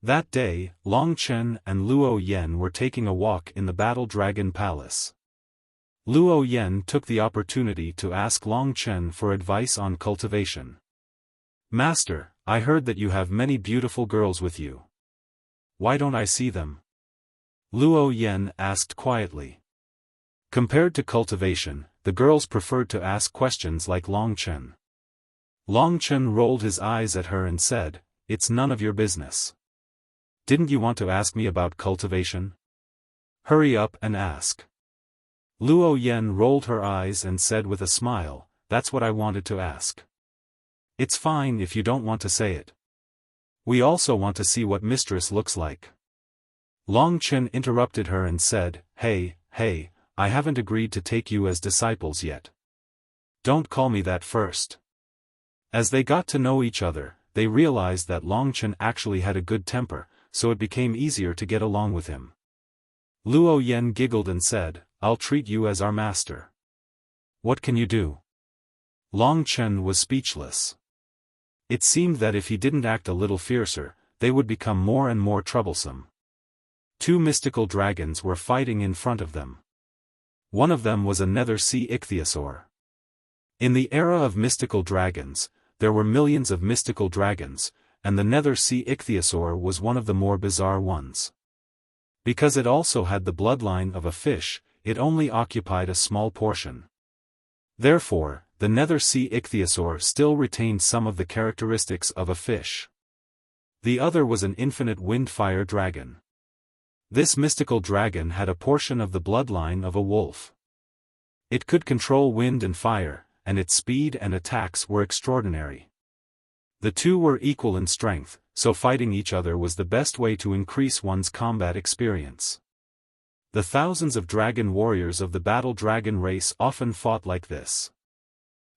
That day, Long Chen and Luo Yan were taking a walk in the Battle Dragon Palace. Luo Yan took the opportunity to ask Long Chen for advice on cultivation. "Master, I heard that you have many beautiful girls with you. Why don't I see them?" Luo Yan asked quietly. Compared to cultivation, the girls preferred to ask questions like Long Chen. Long Chen rolled his eyes at her and said, "It's none of your business. Didn't you want to ask me about cultivation? Hurry up and ask." Luo Yan rolled her eyes and said with a smile, "That's what I wanted to ask." "It's fine if you don't want to say it. We also want to see what mistress looks like." Long Chen interrupted her and said, Hey, I haven't agreed to take you as disciples yet. Don't call me that first." As they got to know each other, they realized that Long Chen actually had a good temper, so it became easier to get along with him. Luo Yan giggled and said, "I'll treat you as our master." "What can you do?" Long Chen was speechless. It seemed that if he didn't act a little fiercer, they would become more and more troublesome. Two mystical dragons were fighting in front of them. One of them was a nether sea ichthyosaur. In the era of mystical dragons, there were millions of mystical dragons, and the nether sea ichthyosaur was one of the more bizarre ones. Because it also had the bloodline of a fish, it only occupied a small portion. Therefore, the nether sea ichthyosaur still retained some of the characteristics of a fish. The other was an infinite wind-fire dragon. This mystical dragon had a portion of the bloodline of a wolf. It could control wind and fire, and its speed and attacks were extraordinary. The two were equal in strength, so fighting each other was the best way to increase one's combat experience. The thousands of dragon warriors of the Battle Dragon race often fought like this.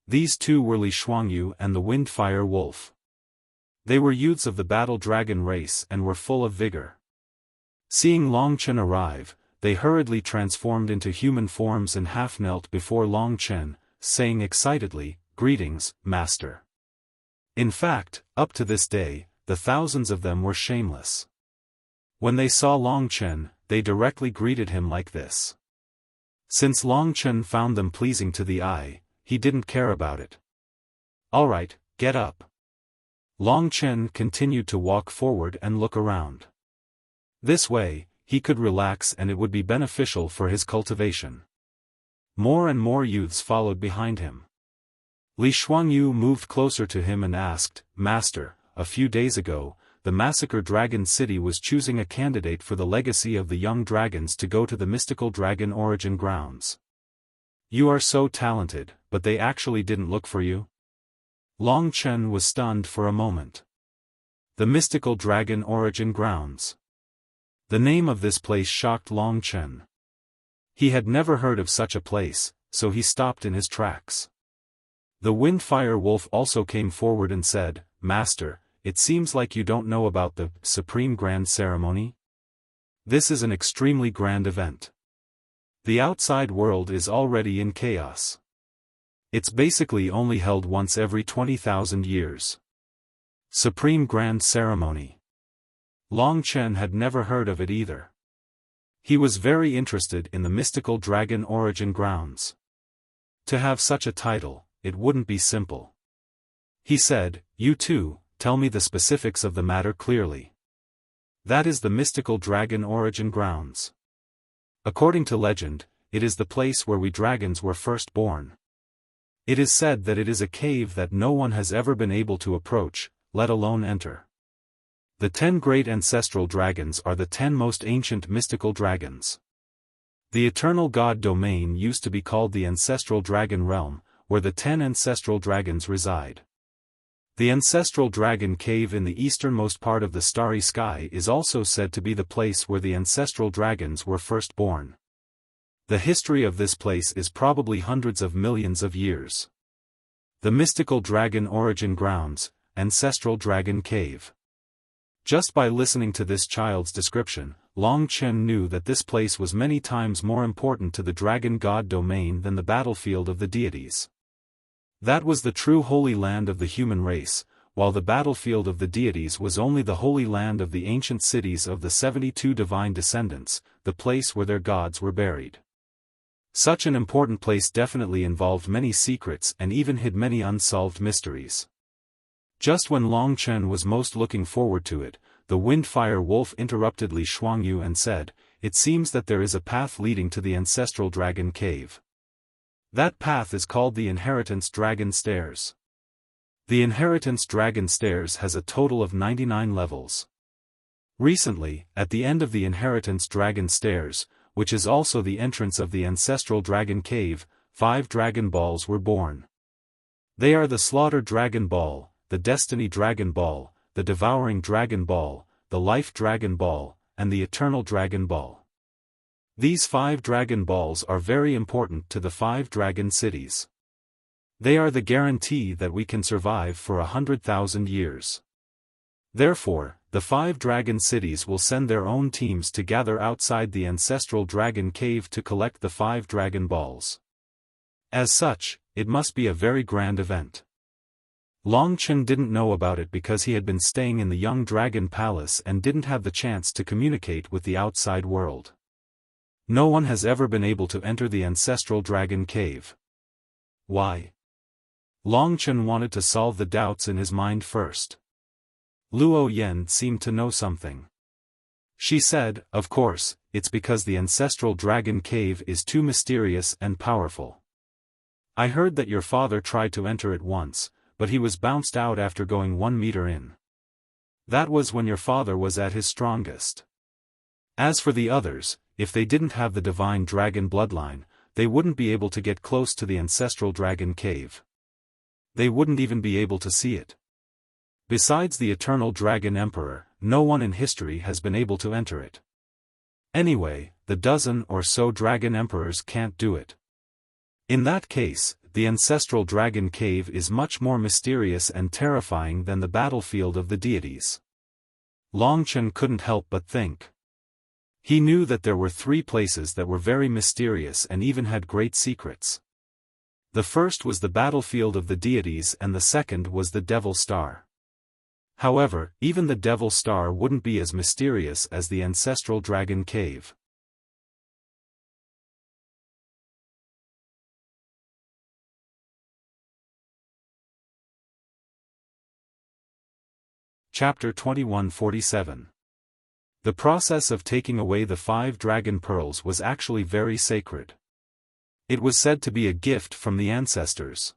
These two were Li Shuangyu and the Wind-Fire Wolf. They were youths of the Battle Dragon race and were full of vigor. Seeing Long Chen arrive, they hurriedly transformed into human forms and half-knelt before Long Chen, saying excitedly, "Greetings, Master." In fact, up to this day, the thousands of them were shameless. When they saw Long Chen, they directly greeted him like this. Since Long Chen found them pleasing to the eye, he didn't care about it. "Alright, get up." Long Chen continued to walk forward and look around. This way, he could relax and it would be beneficial for his cultivation. More and more youths followed behind him. Li Shuangyu moved closer to him and asked, "Master, a few days ago, the Massacre Dragon City was choosing a candidate for the legacy of the young dragons to go to the mystical dragon origin grounds. You are so talented, but they actually didn't look for you?" Long Chen was stunned for a moment. The mystical dragon origin grounds. The name of this place shocked Long Chen. He had never heard of such a place, so he stopped in his tracks. The Wind-Fire Wolf also came forward and said, "Master, it seems like you don't know about the Supreme Grand Ceremony? This is an extremely grand event. The outside world is already in chaos. It's basically only held once every 20,000 years. Supreme Grand Ceremony." Long Chen had never heard of it either. He was very interested in the mystical dragon origin grounds. To have such a title, it wouldn't be simple. He said, "You too, tell me the specifics of the matter clearly." That is the mystical dragon origin grounds. According to legend, it is the place where we dragons were first born. It is said that it is a cave that no one has ever been able to approach, let alone enter. The 10 great ancestral dragons are the 10 most ancient mystical dragons. The eternal god domain used to be called the ancestral dragon realm, where the 10 ancestral dragons reside. The ancestral dragon cave in the easternmost part of the starry sky is also said to be the place where the ancestral dragons were first born. The history of this place is probably hundreds of millions of years. The mystical dragon origin grounds, ancestral dragon cave. Just by listening to this child's description, Long Chen knew that this place was many times more important to the dragon god domain than the battlefield of the deities. That was the true holy land of the human race, while the battlefield of the deities was only the holy land of the ancient cities of the 72 divine descendants, the place where their gods were buried. Such an important place definitely involved many secrets and even hid many unsolved mysteries. Just when Long Chen was most looking forward to it, the Windfire Wolf interrupted Li Shuangyu and said, "It seems that there is a path leading to the ancestral dragon cave. That path is called the Inheritance Dragon Stairs. The Inheritance Dragon Stairs has a total of 99 levels. Recently, at the end of the Inheritance Dragon Stairs, which is also the entrance of the Ancestral Dragon Cave, 5 Dragon Balls were born. They are the Slaughter Dragon Ball, the Destiny Dragon Ball, the Devouring Dragon Ball, the Life Dragon Ball, and the Eternal Dragon Ball. These 5 Dragon Balls are very important to the 5 Dragon Cities. They are the guarantee that we can survive for 100,000 years. Therefore, the 5 Dragon Cities will send their own teams to gather outside the Ancestral Dragon Cave to collect the 5 Dragon Balls. As such, it must be a very grand event." Long Chen didn't know about it because he had been staying in the Young Dragon Palace and didn't have the chance to communicate with the outside world. No one has ever been able to enter the Ancestral Dragon Cave. Why? Long Chen wanted to solve the doubts in his mind first. Luo Yen seemed to know something. She said, "Of course, it's because the Ancestral Dragon Cave is too mysterious and powerful. I heard that your father tried to enter it once, but he was bounced out after going 1 meter in. That was when your father was at his strongest. As for the others, if they didn't have the divine dragon bloodline, they wouldn't be able to get close to the Ancestral Dragon Cave. They wouldn't even be able to see it. Besides the Eternal Dragon Emperor, no one in history has been able to enter it. Anyway, the dozen or so Dragon Emperors can't do it. In that case, the Ancestral Dragon Cave is much more mysterious and terrifying than the battlefield of the deities." Long Chen couldn't help but think. He knew that there were 3 places that were very mysterious and even had great secrets. The first was the battlefield of the deities and the second was the Devil Star. However, even the Devil Star wouldn't be as mysterious as the Ancestral Dragon Cave. Chapter 2147. The process of taking away the 5 dragon pearls was actually very sacred. It was said to be a gift from the ancestors.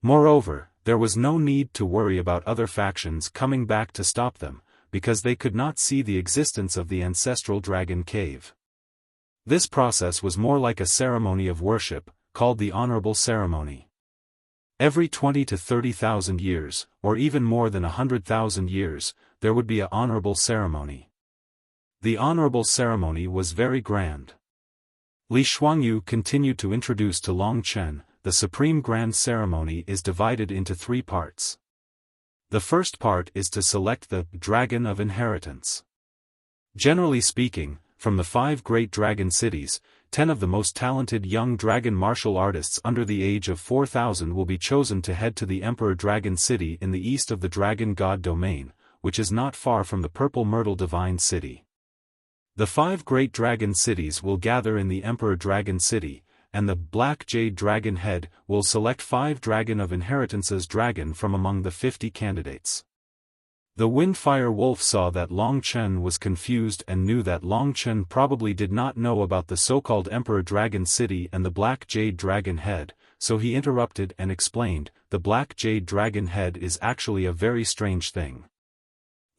Moreover, there was no need to worry about other factions coming back to stop them, because they could not see the existence of the Ancestral Dragon Cave. This process was more like a ceremony of worship, called the Honorable Ceremony. Every 20 to 30,000 years, or even more than 100,000 years, there would be an honorable ceremony. The honorable ceremony was very grand. Li Shuangyu continued to introduce to Long Chen, the Supreme Grand Ceremony is divided into 3 parts. The first part is to select the Dragon of Inheritance. Generally speaking, from the 5 great dragon cities, 10 of the most talented young dragon martial artists under the age of 4,000 will be chosen to head to the Emperor Dragon City in the east of the Dragon God Domain, which is not far from the Purple Myrtle Divine City. The 5 great dragon cities will gather in the Emperor Dragon City, and the Black Jade Dragon Head will select 5 Dragon of Inheritance's dragon from among the 50 candidates. The Windfire Wolf saw that Long Chen was confused and knew that Long Chen probably did not know about the so-called Emperor Dragon City and the Black Jade Dragon Head, so he interrupted and explained, the black jade dragon head is actually a very strange thing.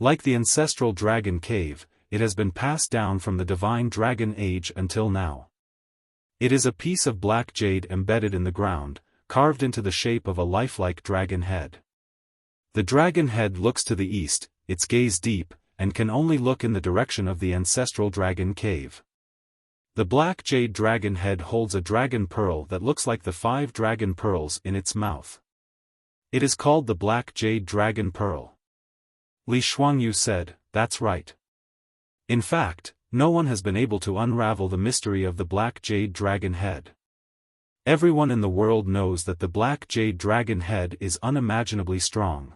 Like the ancestral dragon cave, it has been passed down from the divine dragon age until now. It is a piece of black jade embedded in the ground, carved into the shape of a lifelike dragon head. The dragon head looks to the east, its gaze deep, and can only look in the direction of the ancestral dragon cave. The black jade dragon head holds a dragon pearl that looks like the 5 dragon pearls in its mouth. It is called the black jade dragon pearl. Li Shuangyu said, "That's right. In fact, no one has been able to unravel the mystery of the black jade dragon head. Everyone in the world knows that the black jade dragon head is unimaginably strong.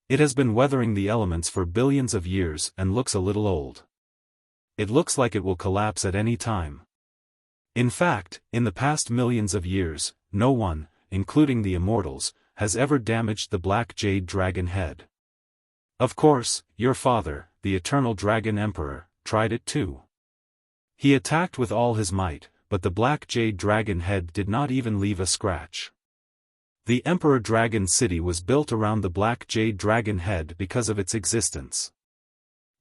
It has been weathering the elements for billions of years and looks a little old. It looks like it will collapse at any time. In fact, in the past millions of years, no one, including the immortals, has ever damaged the black jade dragon head. Of course, your father, the eternal dragon emperor, tried it too. He attacked with all his might, but the black jade dragon head did not even leave a scratch. The Emperor Dragon City was built around the black jade dragon head because of its existence.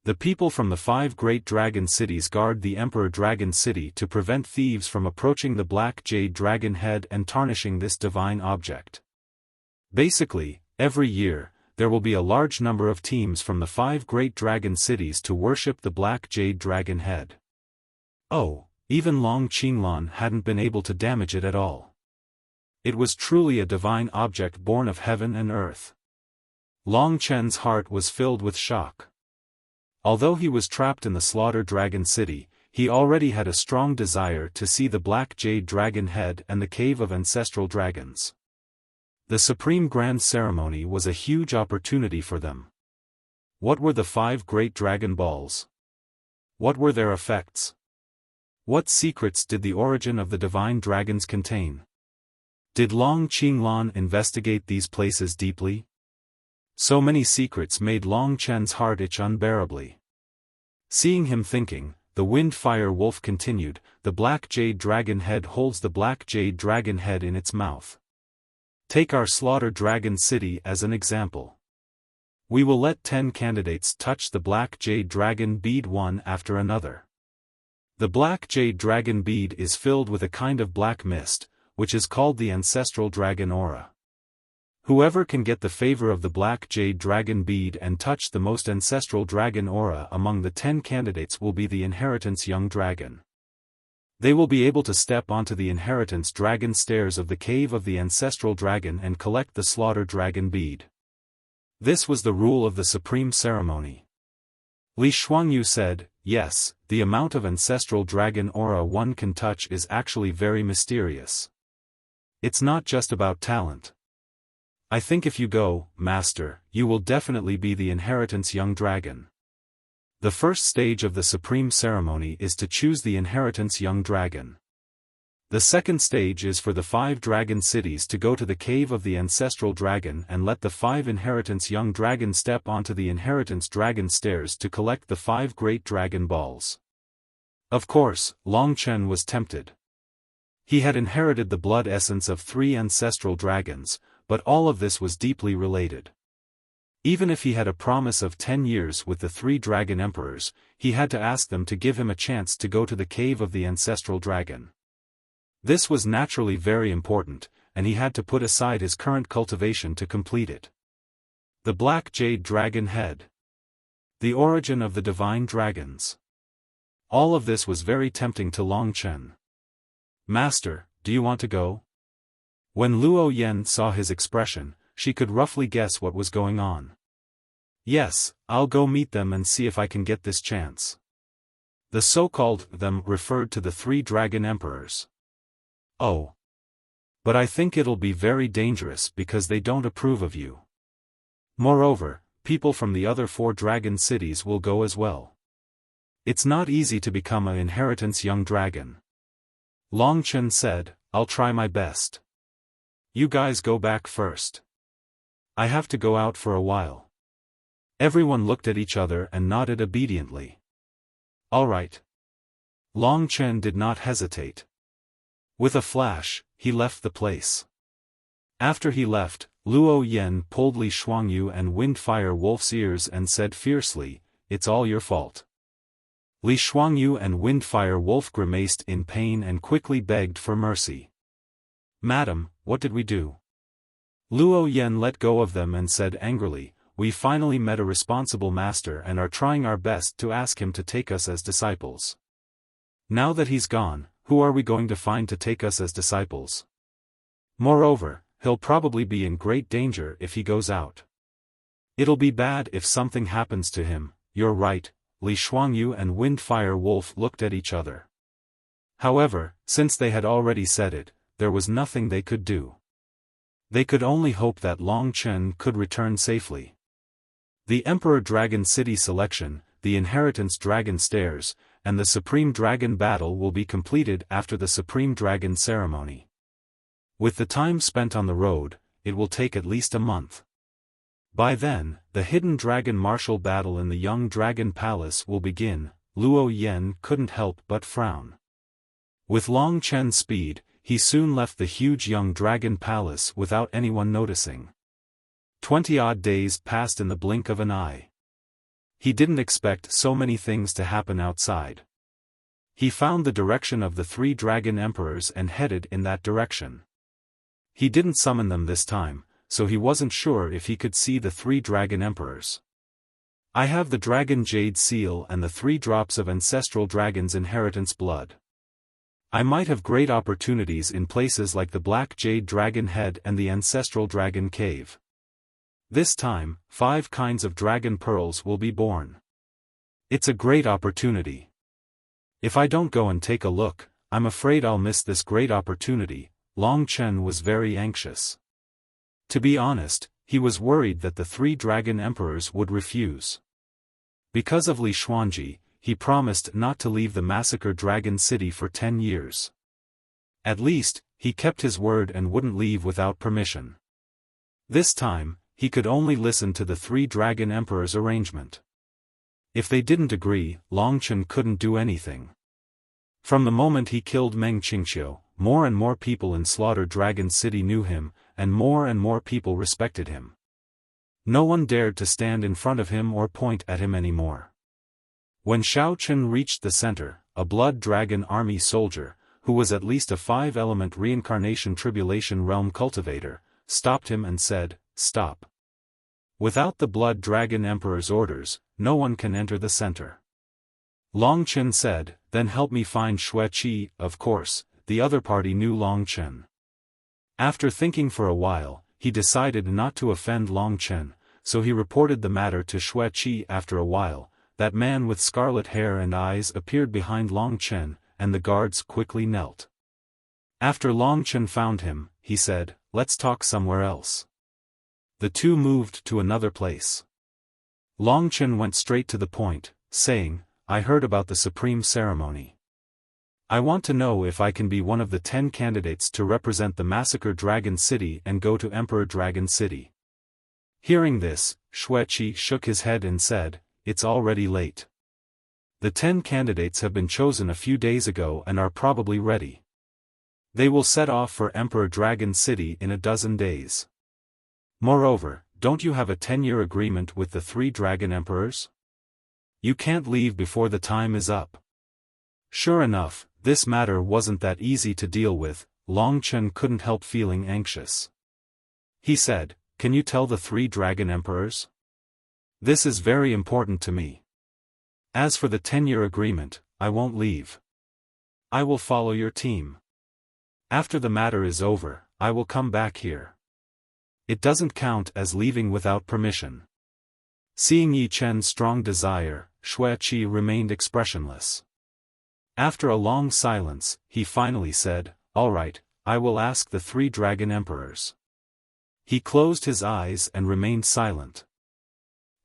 The people from the 5 great dragon cities guard the Emperor Dragon City to prevent thieves from approaching the black jade dragon head and tarnishing this divine object. Basically, every year, there will be a large number of teams from the 5 great dragon cities to worship the black jade dragon head. Oh, even Long Qinglan hadn't been able to damage it at all. It was truly a divine object born of heaven and earth. Long Chen's heart was filled with shock. Although he was trapped in the Slaughter Dragon City, he already had a strong desire to see the black jade dragon head and the cave of ancestral dragons. The Supreme Grand Ceremony was a huge opportunity for them. What were the 5 great dragon balls? What were their effects? What secrets did the origin of the divine dragons contain? Did Long Qinglan investigate these places deeply? So many secrets made Long Chen's heart itch unbearably. Seeing him thinking, the Wind-Fire Wolf continued, the black jade dragon head holds the black jade dragon head in its mouth. Take our Slaughter Dragon City as an example. We will let 10 candidates touch the black jade dragon bead one after another. The black jade dragon bead is filled with a kind of black mist, which is called the ancestral dragon aura. Whoever can get the favor of the black jade dragon bead and touch the most ancestral dragon aura among the 10 candidates will be the inheritance young dragon. They will be able to step onto the inheritance dragon stairs of the cave of the ancestral dragon and collect the slaughter dragon bead. This was the rule of the supreme ceremony. Li Shuangyu said, yes, the amount of ancestral dragon aura one can touch is actually very mysterious. It's not just about talent. I think if you go, Master, you will definitely be the inheritance young dragon. The first stage of the supreme ceremony is to choose the inheritance young dragon. The second stage is for the 5 dragon cities to go to the cave of the ancestral dragon and let the 5 inheritance young dragon step onto the inheritance dragon stairs to collect the 5 great dragon balls. Of course, Long Chen was tempted. He had inherited the blood essence of 3 ancestral dragons, but all of this was deeply related. Even if he had a promise of 10 years with the 3 dragon emperors, he had to ask them to give him a chance to go to the cave of the ancestral dragon. This was naturally very important, and he had to put aside his current cultivation to complete it. The black jade dragon head. The origin of the divine dragons. All of this was very tempting to Long Chen. Master, do you want to go? When Luo Yan saw his expression, she could roughly guess what was going on. Yes, I'll go meet them and see if I can get this chance. The so-called them referred to the 3 dragon emperors. Oh. But I think it'll be very dangerous because they don't approve of you. Moreover, people from the other 4 dragon cities will go as well. It's not easy to become an inheritance young dragon. Long Chen said, I'll try my best. You guys go back first. I have to go out for a while. Everyone looked at each other and nodded obediently. All right. Long Chen did not hesitate. With a flash, he left the place. After he left, Luo Yen pulled Li Shuangyu and Windfire Wolf's ears and said fiercely, "It's all your fault." Li Shuangyu and Windfire Wolf grimaced in pain and quickly begged for mercy. "Madam, what did we do?" Luo Yen let go of them and said angrily, "We finally met a responsible master and are trying our best to ask him to take us as disciples. Now that he's gone, who are we going to find to take us as disciples? Moreover, he'll probably be in great danger if he goes out. It'll be bad if something happens to him." "You're right," Li Shuangyu and Windfire Wolf looked at each other. However, since they had already said it, there was nothing they could do. They could only hope that Long Chen could return safely. The Emperor Dragon City selection, the Inheritance Dragon Stairs, and the Supreme Dragon battle will be completed after the Supreme Dragon ceremony. With the time spent on the road, it will take at least a month. By then, the Hidden Dragon Martial battle in the Young Dragon Palace will begin. Luo Yen couldn't help but frown. With Long Chen's speed, he soon left the huge Young Dragon Palace without anyone noticing. 20-odd days passed in the blink of an eye. He didn't expect so many things to happen outside. He found the direction of the 3 Dragon Emperors and headed in that direction. He didn't summon them this time, so he wasn't sure if he could see the 3 Dragon Emperors. "I have the Dragon Jade Seal and the 3 drops of Ancestral Dragon's Inheritance Blood. I might have great opportunities in places like the Black Jade Dragon Head and the Ancestral Dragon Cave. This time, 5 kinds of dragon pearls will be born. It's a great opportunity. If I don't go and take a look, I'm afraid I'll miss this great opportunity." Long Chen was very anxious. To be honest, he was worried that the 3 Dragon Emperors would refuse. Because of Li Shuangji, he promised not to leave the Massacre Dragon City for 10 years. At least, he kept his word and wouldn't leave without permission. This time, he could only listen to the 3 Dragon Emperors' arrangement. If they didn't agree, Long Chen couldn't do anything. From the moment he killed Meng Qingqiu, more and more people in Slaughter Dragon City knew him, and more people respected him. No one dared to stand in front of him or point at him anymore. When Xiao Chen reached the center, a Blood Dragon Army soldier, who was at least a 5-element reincarnation Tribulation Realm cultivator, stopped him and said, "Stop. Without the Blood Dragon Emperor's orders, no one can enter the center." Long Chen said, "Then help me find Xue Qi." Of course, the other party knew Long Chen. After thinking for a while, he decided not to offend Long Chen, so he reported the matter to Xue Qi. After a while, that man with scarlet hair and eyes appeared behind Long Chen, and the guards quickly knelt. After Long Chen found him, he said, "Let's talk somewhere else." The two moved to another place. Long Chen went straight to the point, saying, "I heard about the Supreme Ceremony. I want to know if I can be one of the 10 candidates to represent the Massacre Dragon City and go to Emperor Dragon City." Hearing this, Xue Qi shook his head and said, "It's already late. The 10 candidates have been chosen a few days ago and are probably ready. They will set off for Emperor Dragon City in a dozen days. Moreover, don't you have a 10-year agreement with the 3 Dragon Emperors? You can't leave before the time is up." Sure enough, this matter wasn't that easy to deal with. Long Chen couldn't help feeling anxious. He said, "Can you tell the 3 Dragon Emperors? This is very important to me. As for the 10-year agreement, I won't leave. I will follow your team. After the matter is over, I will come back here. It doesn't count as leaving without permission." Seeing Yi Chen's strong desire, Xue Qi remained expressionless. After a long silence, he finally said, "All right, I will ask the 3 Dragon Emperors." He closed his eyes and remained silent.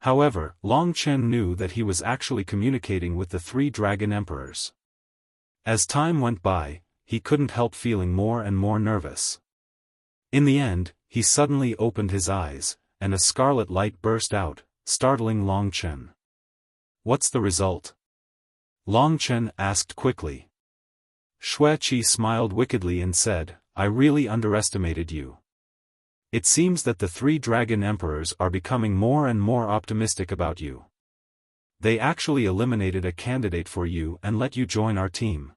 However, Long Chen knew that he was actually communicating with the 3 Dragon Emperors. As time went by, he couldn't help feeling more and more nervous. In the end, he suddenly opened his eyes, and a scarlet light burst out, startling Long Chen. "What's the result?" Long Chen asked quickly. Xueqi smiled wickedly and said, I really underestimated you. It seems that the three dragon emperors are becoming more and more optimistic about you. They actually eliminated a candidate for you and let you join our team.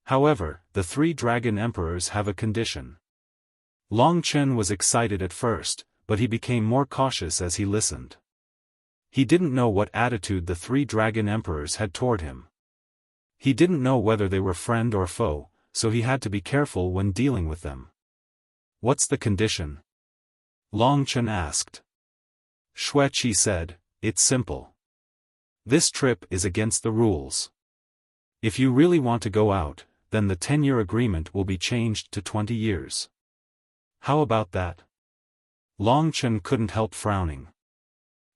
However, the three dragon emperors have a condition. Long Chen was excited at first, but he became more cautious as he listened. He didn't know what attitude the three dragon emperors had toward him. He didn't know whether they were friend or foe, so he had to be careful when dealing with them. What's the condition? Long Chen asked. Xueqi said, it's simple. This trip is against the rules. If you really want to go out, then the 10-year agreement will be changed to 20 years. How about that? Long Chen couldn't help frowning.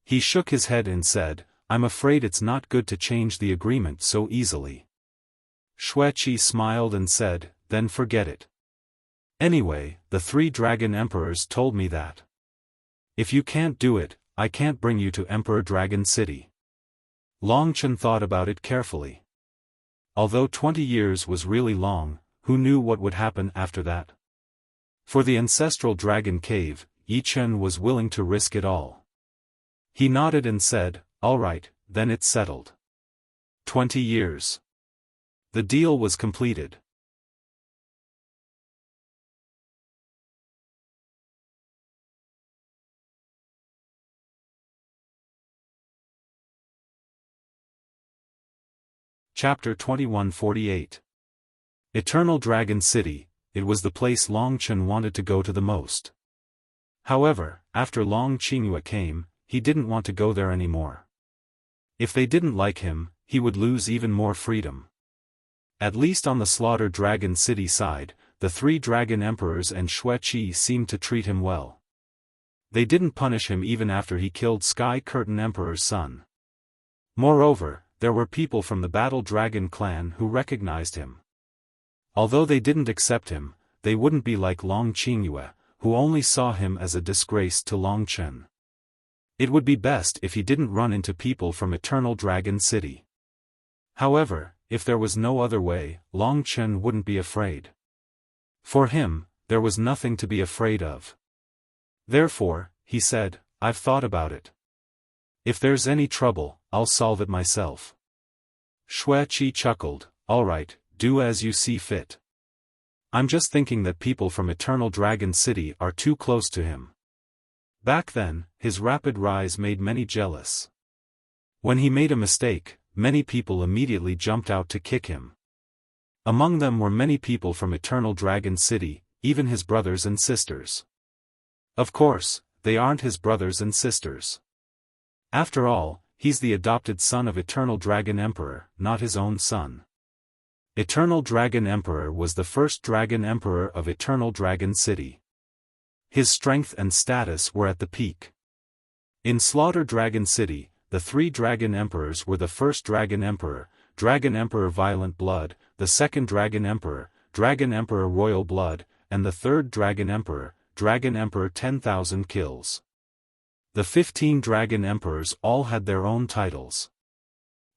He shook his head and said, I'm afraid it's not good to change the agreement so easily. Xueqi smiled and said, then forget it. Anyway, the three dragon emperors told me that. If you can't do it, I can't bring you to Emperor Dragon City. Long Chen thought about it carefully. Although 20 years was really long, who knew what would happen after that? For the ancestral dragon cave, Yi Chen was willing to risk it all. He nodded and said, all right, then it's settled. 20 years. The deal was completed. Chapter 2148. Eternal Dragon City. It was the place Long Chen wanted to go to the most. However, after Long Qingyue came, he didn't want to go there anymore. If they didn't like him, he would lose even more freedom. At least on the Slaughter Dragon City side, the three dragon emperors and Xueqi seemed to treat him well. They didn't punish him even after he killed Sky Curtain Emperor's son. Moreover, there were people from the Battle Dragon clan who recognized him. Although they didn't accept him, they wouldn't be like Long Qingyue, who only saw him as a disgrace to Long Chen. It would be best if he didn't run into people from Eternal Dragon City. However, if there was no other way, Long Chen wouldn't be afraid. For him, there was nothing to be afraid of. Therefore, he said, I've thought about it. If there's any trouble, I'll solve it myself. Xueqi chuckled, all right, do as you see fit. I'm just thinking that people from Eternal Dragon City are too close to him. Back then, his rapid rise made many jealous. When he made a mistake, many people immediately jumped out to kick him. Among them were many people from Eternal Dragon City, even his brothers and sisters. Of course, they aren't his brothers and sisters. After all, he's the adopted son of Eternal Dragon Emperor, not his own son. Eternal Dragon Emperor was the first Dragon Emperor of Eternal Dragon City. His strength and status were at the peak. In Slaughter Dragon City, the three Dragon Emperors were the first Dragon Emperor Violent Blood, the second Dragon Emperor Royal Blood, and the third Dragon Emperor 10,000 Kills. The 15 Dragon Emperors all had their own titles.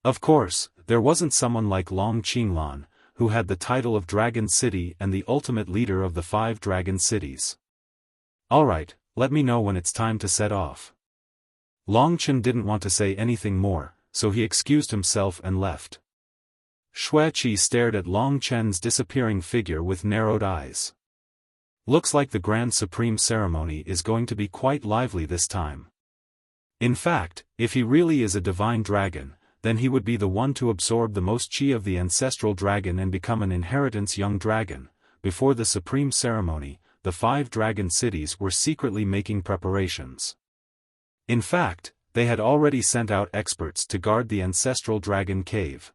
Of course, there wasn't someone like Long Qinglan, who had the title of Dragon City and the ultimate leader of the 5 Dragon Cities. Alright, let me know when it's time to set off. Long Chen didn't want to say anything more, so he excused himself and left. Xueqi stared at Long Chen's disappearing figure with narrowed eyes. Looks like the Grand Supreme Ceremony is going to be quite lively this time. In fact, if he really is a divine dragon, then he would be the one to absorb the most chi of the ancestral dragon and become an inheritance young dragon. Before the Supreme Ceremony, the 5 Dragon Cities were secretly making preparations. In fact, they had already sent out experts to guard the ancestral dragon cave.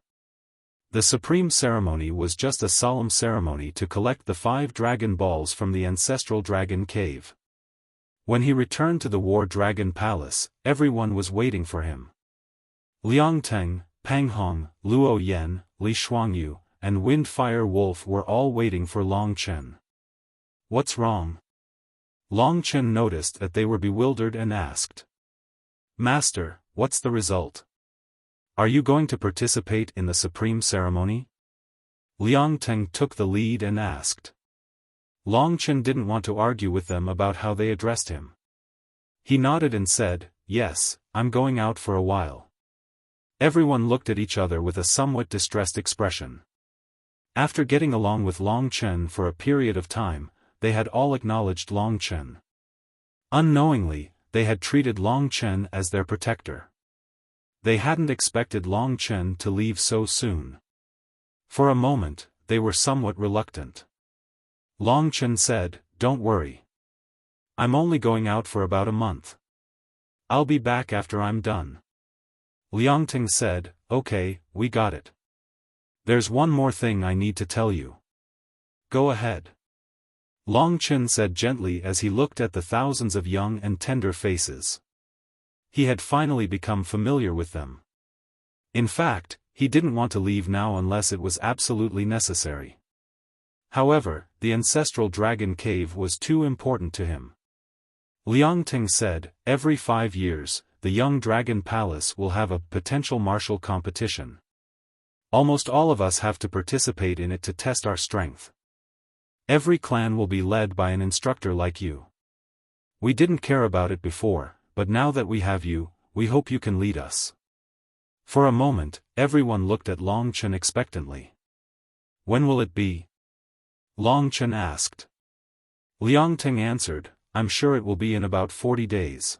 The Supreme Ceremony was just a solemn ceremony to collect the 5 dragon balls from the ancestral dragon cave. When he returned to the War Dragon Palace, everyone was waiting for him. Liang Teng, Pang Hong, Luo Yan, Li Shuangyu, and Windfire Wolf were all waiting for Long Chen. What's wrong? Long Chen noticed that they were bewildered and asked. Master, what's the result? Are you going to participate in the Supreme Ceremony? Liang Teng took the lead and asked. Long Chen didn't want to argue with them about how they addressed him. He nodded and said, "Yes, I'm going out for a while." Everyone looked at each other with a somewhat distressed expression. After getting along with Long Chen for a period of time, they had all acknowledged Long Chen. Unknowingly, they had treated Long Chen as their protector. They hadn't expected Long Chen to leave so soon. For a moment, they were somewhat reluctant. Long Chen said, "Don't worry. I'm only going out for about a month. I'll be back after I'm done." Liang Teng said, "Okay, we got it. There's one more thing I need to tell you." "Go ahead." Long Chen said gently as he looked at the thousands of young and tender faces. He had finally become familiar with them. In fact, he didn't want to leave now unless it was absolutely necessary. However, the ancestral dragon cave was too important to him. Liang Teng said, "Every 5 years, the Young Dragon Palace will have a potential martial competition. Almost all of us have to participate in it to test our strength. Every clan will be led by an instructor like you. We didn't care about it before, but now that we have you, we hope you can lead us." For a moment, everyone looked at Long Chen expectantly. "When will it be?" Long Chen asked. Liang Teng answered, "I'm sure it will be in about 40 days.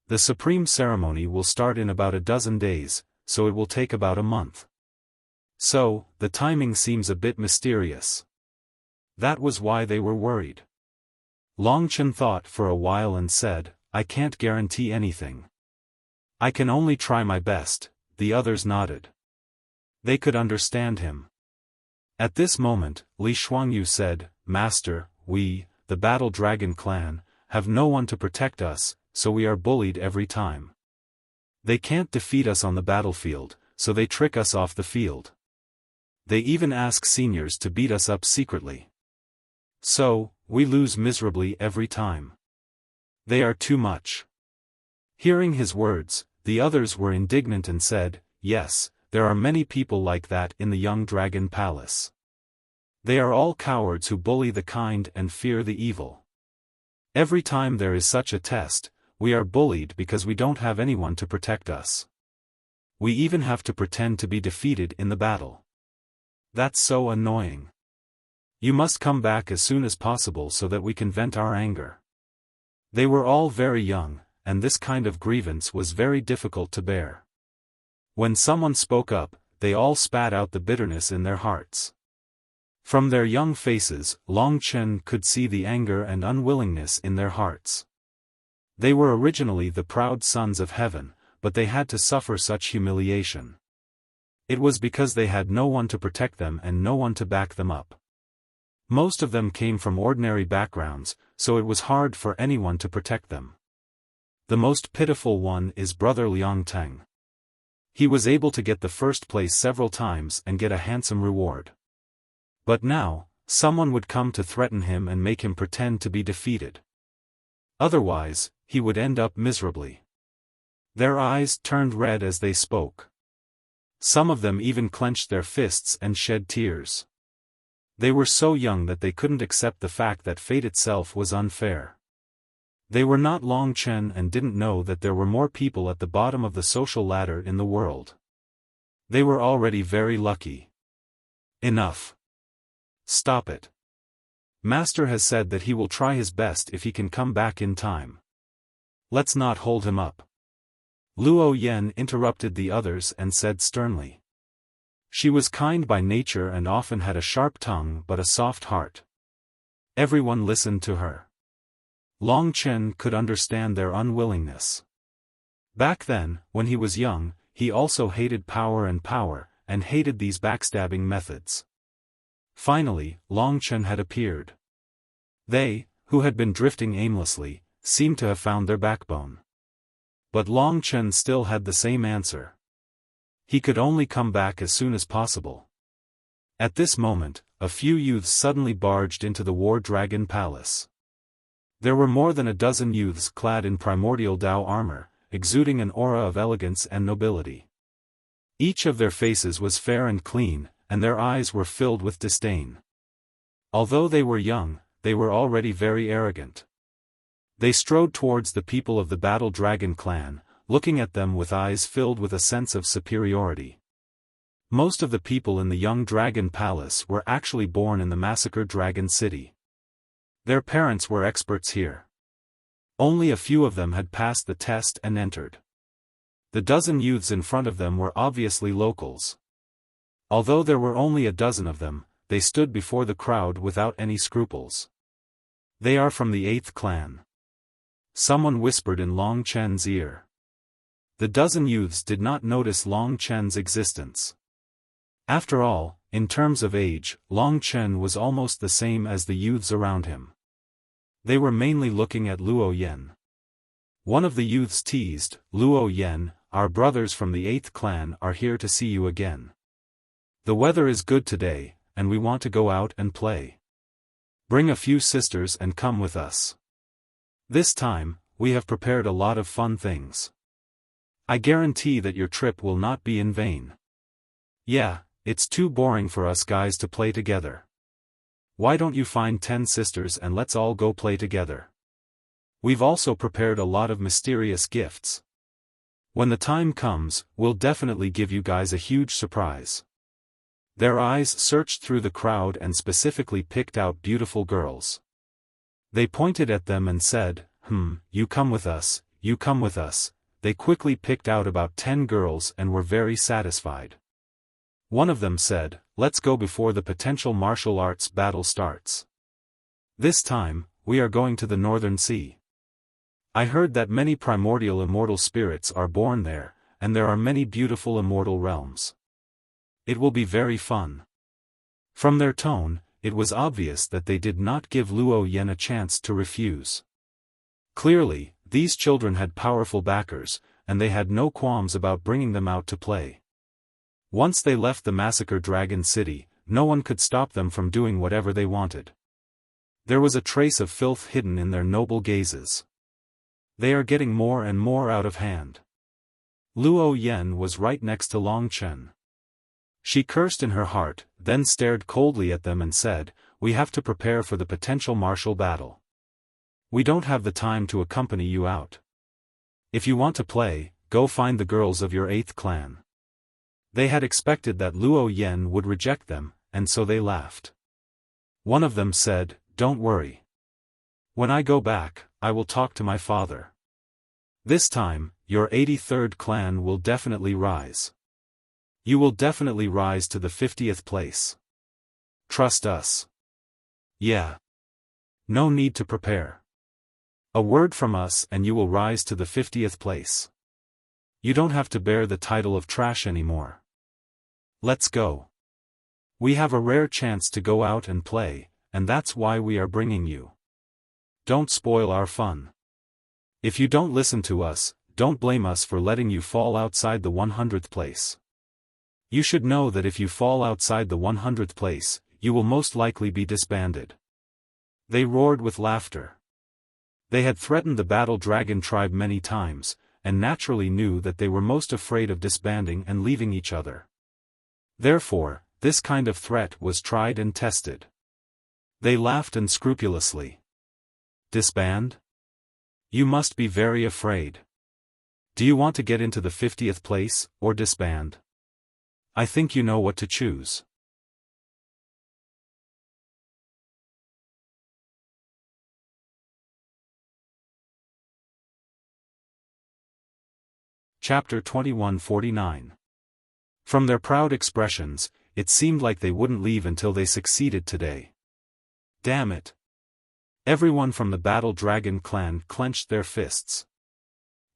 The supreme ceremony will start in about a dozen days, so it will take about a month. So, the timing seems a bit mysterious." That was why they were worried. Long Chen thought for a while and said, "I can't guarantee anything. I can only try my best." The others nodded. They could understand him. At this moment, Li Shuangyu said, "Master, we, the Battle Dragon clan, have no one to protect us, so we are bullied every time. They can't defeat us on the battlefield, so they trick us off the field. They even ask seniors to beat us up secretly. So, we lose miserably every time. They are too much." Hearing his words, the others were indignant and said, "Yes, there are many people like that in the Young Dragon Palace. They are all cowards who bully the kind and fear the evil. Every time there is such a test, we are bullied because we don't have anyone to protect us. We even have to pretend to be defeated in the battle. That's so annoying. You must come back as soon as possible so that we can vent our anger." They were all very young, and this kind of grievance was very difficult to bear. When someone spoke up, they all spat out the bitterness in their hearts. From their young faces, Long Chen could see the anger and unwillingness in their hearts. They were originally the proud sons of heaven, but they had to suffer such humiliation. It was because they had no one to protect them and no one to back them up. Most of them came from ordinary backgrounds, so it was hard for anyone to protect them. The most pitiful one is Brother Liang Teng. He was able to get the first place several times and get a handsome reward. But now, someone would come to threaten him and make him pretend to be defeated. Otherwise, he would end up miserably. Their eyes turned red as they spoke. Some of them even clenched their fists and shed tears. They were so young that they couldn't accept the fact that fate itself was unfair. They were not Long Chen and didn't know that there were more people at the bottom of the social ladder in the world. They were already very lucky. Enough. Stop it. Master has said that he will try his best if he can come back in time. Let's not hold him up. Luo Yen interrupted the others and said sternly. She was kind by nature and often had a sharp tongue but a soft heart. Everyone listened to her. Long Chen could understand their unwillingness. Back then, when he was young, he also hated power and hated these backstabbing methods. Finally, Long Chen had appeared. They, who had been drifting aimlessly, seemed to have found their backbone. But Long Chen still had the same answer. He could only come back as soon as possible. At this moment, a few youths suddenly barged into the War Dragon Palace. There were more than a dozen youths clad in primordial Dao armor, exuding an aura of elegance and nobility. Each of their faces was fair and clean, and their eyes were filled with disdain. Although they were young, they were already very arrogant. They strode towards the people of the Battle Dragon clan, looking at them with eyes filled with a sense of superiority. Most of the people in the Young Dragon Palace were actually born in the Massacred Dragon City. Their parents were experts here. Only a few of them had passed the test and entered. The dozen youths in front of them were obviously locals. Although there were only a dozen of them, they stood before the crowd without any scruples. They are from the 8th clan. Someone whispered in Long Chen's ear. The dozen youths did not notice Long Chen's existence. After all, in terms of age, Long Chen was almost the same as the youths around him. They were mainly looking at Luo Yan. One of the youths teased, "Luo Yan, our brothers from the 8th clan are here to see you again. The weather is good today, and we want to go out and play. Bring a few sisters and come with us. This time, we have prepared a lot of fun things. I guarantee that your trip will not be in vain. Yeah, it's too boring for us guys to play together. Why don't you find 10 sisters and let's all go play together? We've also prepared a lot of mysterious gifts. When the time comes, we'll definitely give you guys a huge surprise." Their eyes searched through the crowd and specifically picked out beautiful girls. They pointed at them and said, You come with us, you come with us." They quickly picked out about 10 girls and were very satisfied. One of them said, "Let's go before the potential martial arts battle starts. This time, we are going to the Northern Sea. I heard that many primordial immortal spirits are born there, and there are many beautiful immortal realms. It will be very fun." From their tone, it was obvious that they did not give Luo Yan a chance to refuse. Clearly, these children had powerful backers, and they had no qualms about bringing them out to play. Once they left the Massacre Dragon City, no one could stop them from doing whatever they wanted. There was a trace of filth hidden in their noble gazes. They are getting more and more out of hand. Luo Yan was right next to Long Chen. She cursed in her heart, then stared coldly at them and said, "We have to prepare for the potential martial battle. We don't have the time to accompany you out. If you want to play, go find the girls of your 8th clan." They had expected that Luo Yan would reject them, and so they laughed. One of them said, "Don't worry. When I go back, I will talk to my father. This time, your 83rd clan will definitely rise. You will definitely rise to the 50th place. Trust us. Yeah. No need to prepare. A word from us and you will rise to the 50th place. You don't have to bear the title of trash anymore. Let's go. We have a rare chance to go out and play, and that's why we are bringing you. Don't spoil our fun. If you don't listen to us, don't blame us for letting you fall outside the 100th place. You should know that if you fall outside the 100th place, you will most likely be disbanded." They roared with laughter. They had threatened the Battle Dragon tribe many times, and naturally knew that they were most afraid of disbanding and leaving each other. Therefore, this kind of threat was tried and tested. They laughed unscrupulously. "Disband? You must be very afraid. Do you want to get into the 50th place, or disband? I think you know what to choose." Chapter 2149. From their proud expressions, it seemed like they wouldn't leave until they succeeded today. Damn it. Everyone from the Battle Dragon clan clenched their fists.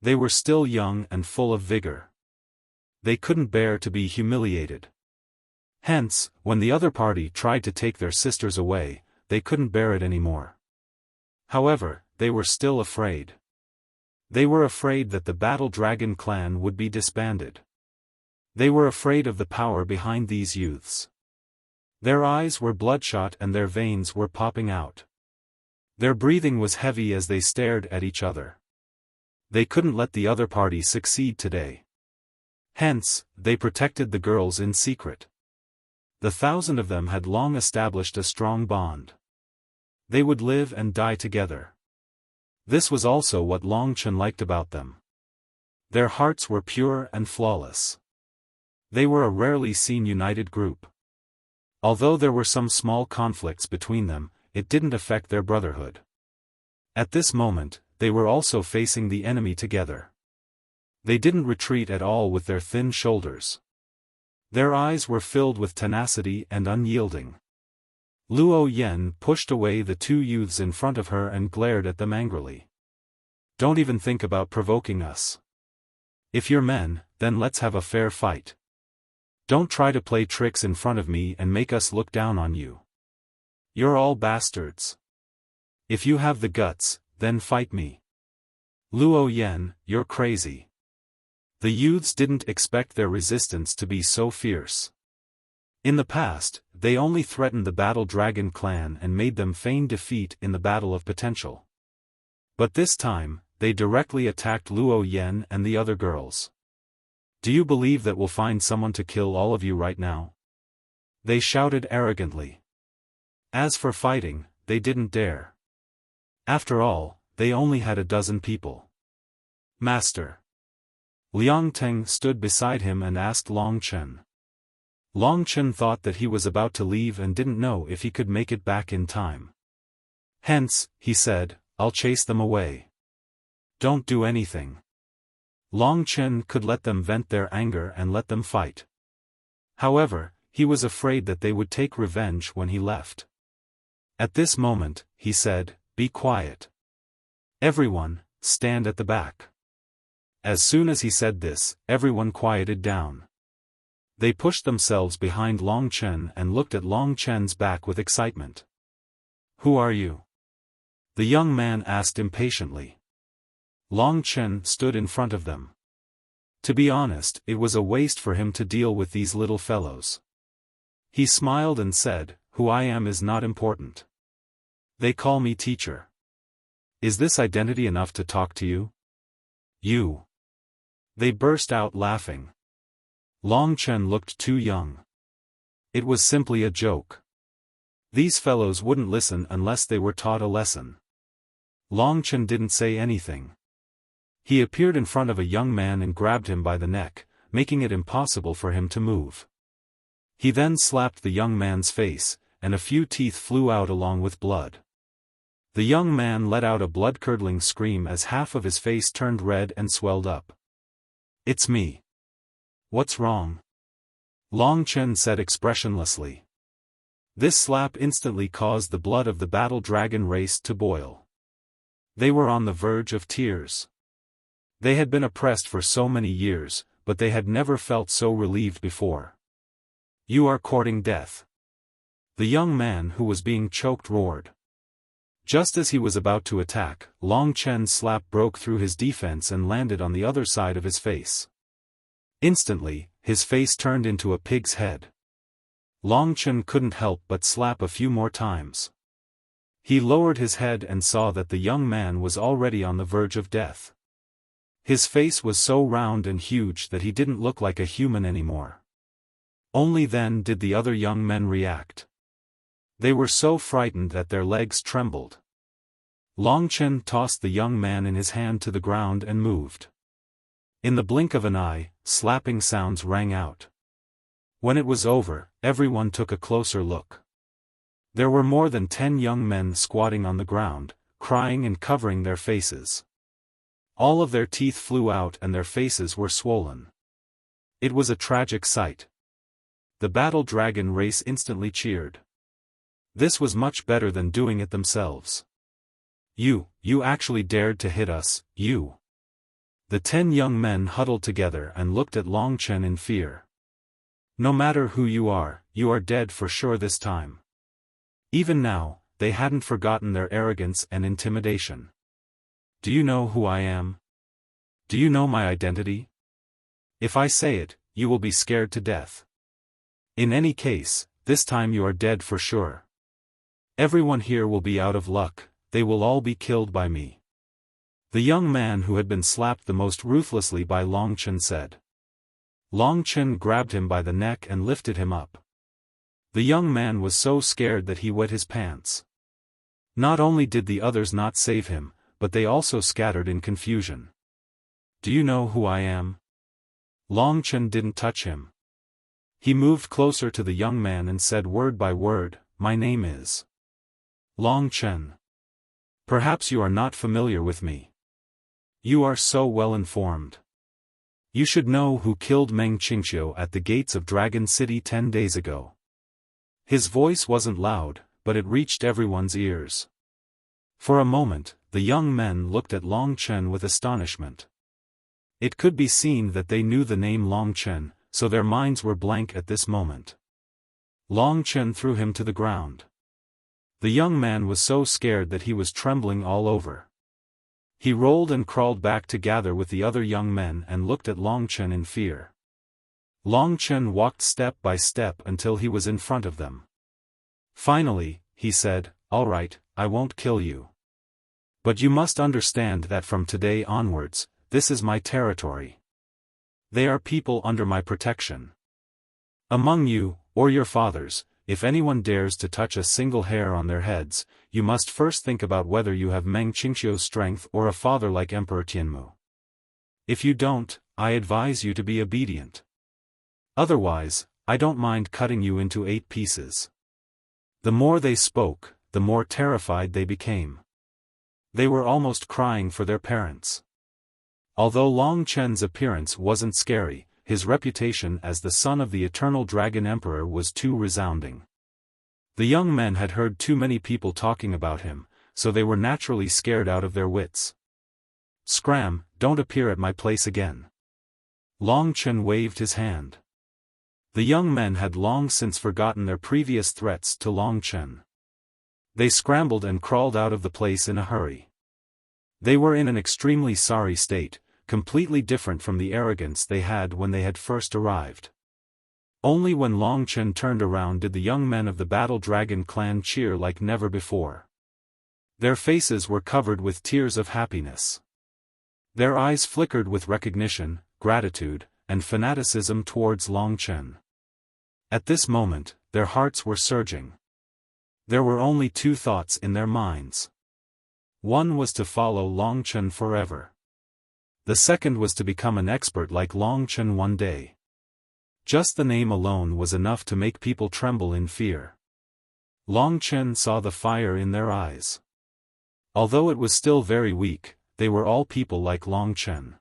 They were still young and full of vigor. They couldn't bear to be humiliated. Hence, when the other party tried to take their sisters away, they couldn't bear it anymore. However, they were still afraid. They were afraid that the Battle Dragon clan would be disbanded. They were afraid of the power behind these youths. Their eyes were bloodshot and their veins were popping out. Their breathing was heavy as they stared at each other. They couldn't let the other party succeed today. Hence, they protected the girls in secret. The 1,000 of them had long established a strong bond. They would live and die together. This was also what Long Chen liked about them. Their hearts were pure and flawless. They were a rarely seen united group. Although there were some small conflicts between them, it didn't affect their brotherhood. At this moment, they were also facing the enemy together. They didn't retreat at all with their thin shoulders. Their eyes were filled with tenacity and unyielding. Luo Yen pushed away the two youths in front of her and glared at them angrily. Don't even think about provoking us. If you're men, then let's have a fair fight. Don't try to play tricks in front of me and make us look down on you. You're all bastards. If you have the guts, then fight me. Luo Yen, you're crazy. The youths didn't expect their resistance to be so fierce. In the past, they only threatened the Battle Dragon clan and made them feign defeat in the Battle of Potential. But this time, they directly attacked Luo Yen and the other girls. Do you believe that we'll find someone to kill all of you right now? They shouted arrogantly. As for fighting, they didn't dare. After all, they only had a dozen people. Master. Liang Teng stood beside him and asked Long Chen. Long Chen thought that he was about to leave and didn't know if he could make it back in time. Hence, he said, I'll chase them away. Don't do anything. Long Chen could let them vent their anger and let them fight. However, he was afraid that they would take revenge when he left. At this moment, he said, be quiet. Everyone, stand at the back. As soon as he said this, everyone quieted down. They pushed themselves behind Long Chen and looked at Long Chen's back with excitement. Who are you? The young man asked impatiently. Long Chen stood in front of them. To be honest, it was a waste for him to deal with these little fellows. He smiled and said, who I am is not important. They call me teacher. Is this identity enough to talk to you? You. They burst out laughing. Long Chen looked too young. It was simply a joke. These fellows wouldn't listen unless they were taught a lesson. Long Chen didn't say anything. He appeared in front of a young man and grabbed him by the neck, making it impossible for him to move. He then slapped the young man's face, and a few teeth flew out along with blood. The young man let out a blood-curdling scream as half of his face turned red and swelled up. It's me. What's wrong? Long Chen said expressionlessly. This slap instantly caused the blood of the Battle Dragon race to boil. They were on the verge of tears. They had been oppressed for so many years, but they had never felt so relieved before. You are courting death. The young man who was being choked roared. Just as he was about to attack, Long Chen's slap broke through his defense and landed on the other side of his face. Instantly, his face turned into a pig's head. Long Chen couldn't help but slap a few more times. He lowered his head and saw that the young man was already on the verge of death. His face was so round and huge that he didn't look like a human anymore. Only then did the other young men react. They were so frightened that their legs trembled. Long Chen tossed the young man in his hand to the ground and moved. In the blink of an eye, slapping sounds rang out. When it was over, everyone took a closer look. There were more than 10 young men squatting on the ground, crying and covering their faces. All of their teeth flew out and their faces were swollen. It was a tragic sight. The Battle Dragon race instantly cheered. This was much better than doing it themselves. You actually dared to hit us, you. The 10 young men huddled together and looked at Long Chen in fear. No matter who you are dead for sure this time. Even now, they hadn't forgotten their arrogance and intimidation. Do you know who I am? Do you know my identity? If I say it, you will be scared to death. In any case, this time you are dead for sure. Everyone here will be out of luck, they will all be killed by me. The young man who had been slapped the most ruthlessly by Long Chen said. Long Chen grabbed him by the neck and lifted him up. The young man was so scared that he wet his pants. Not only did the others not save him, but they also scattered in confusion. Do you know who I am? Long Chen didn't touch him. He moved closer to the young man and said word by word, my name is Long Chen. Perhaps you are not familiar with me. You are so well informed. You should know who killed Meng Qingqiu at the gates of Dragon City 10 days ago. His voice wasn't loud, but it reached everyone's ears. For a moment, the young men looked at Long Chen with astonishment. It could be seen that they knew the name Long Chen, so their minds were blank at this moment. Long Chen threw him to the ground. The young man was so scared that he was trembling all over. He rolled and crawled back to gather with the other young men and looked at Long Chen in fear. Long Chen walked step by step until he was in front of them. Finally, he said, all right, I won't kill you. But you must understand that from today onwards, this is my territory. They are people under my protection. Among you, or your fathers, if anyone dares to touch a single hair on their heads, you must first think about whether you have Meng Qingqiu's strength or a father like Emperor Tianmu. If you don't, I advise you to be obedient. Otherwise, I don't mind cutting you into 8 pieces. The more they spoke, the more terrified they became. They were almost crying for their parents. Although Long Chen's appearance wasn't scary, his reputation as the son of the Eternal Dragon Emperor was too resounding. The young men had heard too many people talking about him, so they were naturally scared out of their wits. Scram, don't appear at my place again. Long Chen waved his hand. The young men had long since forgotten their previous threats to Long Chen. They scrambled and crawled out of the place in a hurry. They were in an extremely sorry state, completely different from the arrogance they had when they had first arrived. Only when Long Chen turned around did the young men of the Battle Dragon clan cheer like never before. Their faces were covered with tears of happiness. Their eyes flickered with recognition, gratitude, and fanaticism towards Long Chen. At this moment, their hearts were surging. There were only 2 thoughts in their minds. One was to follow Long Chen forever. The second was to become an expert like Long Chen one day. Just the name alone was enough to make people tremble in fear. Long Chen saw the fire in their eyes. Although it was still very weak, they were all people like Long Chen.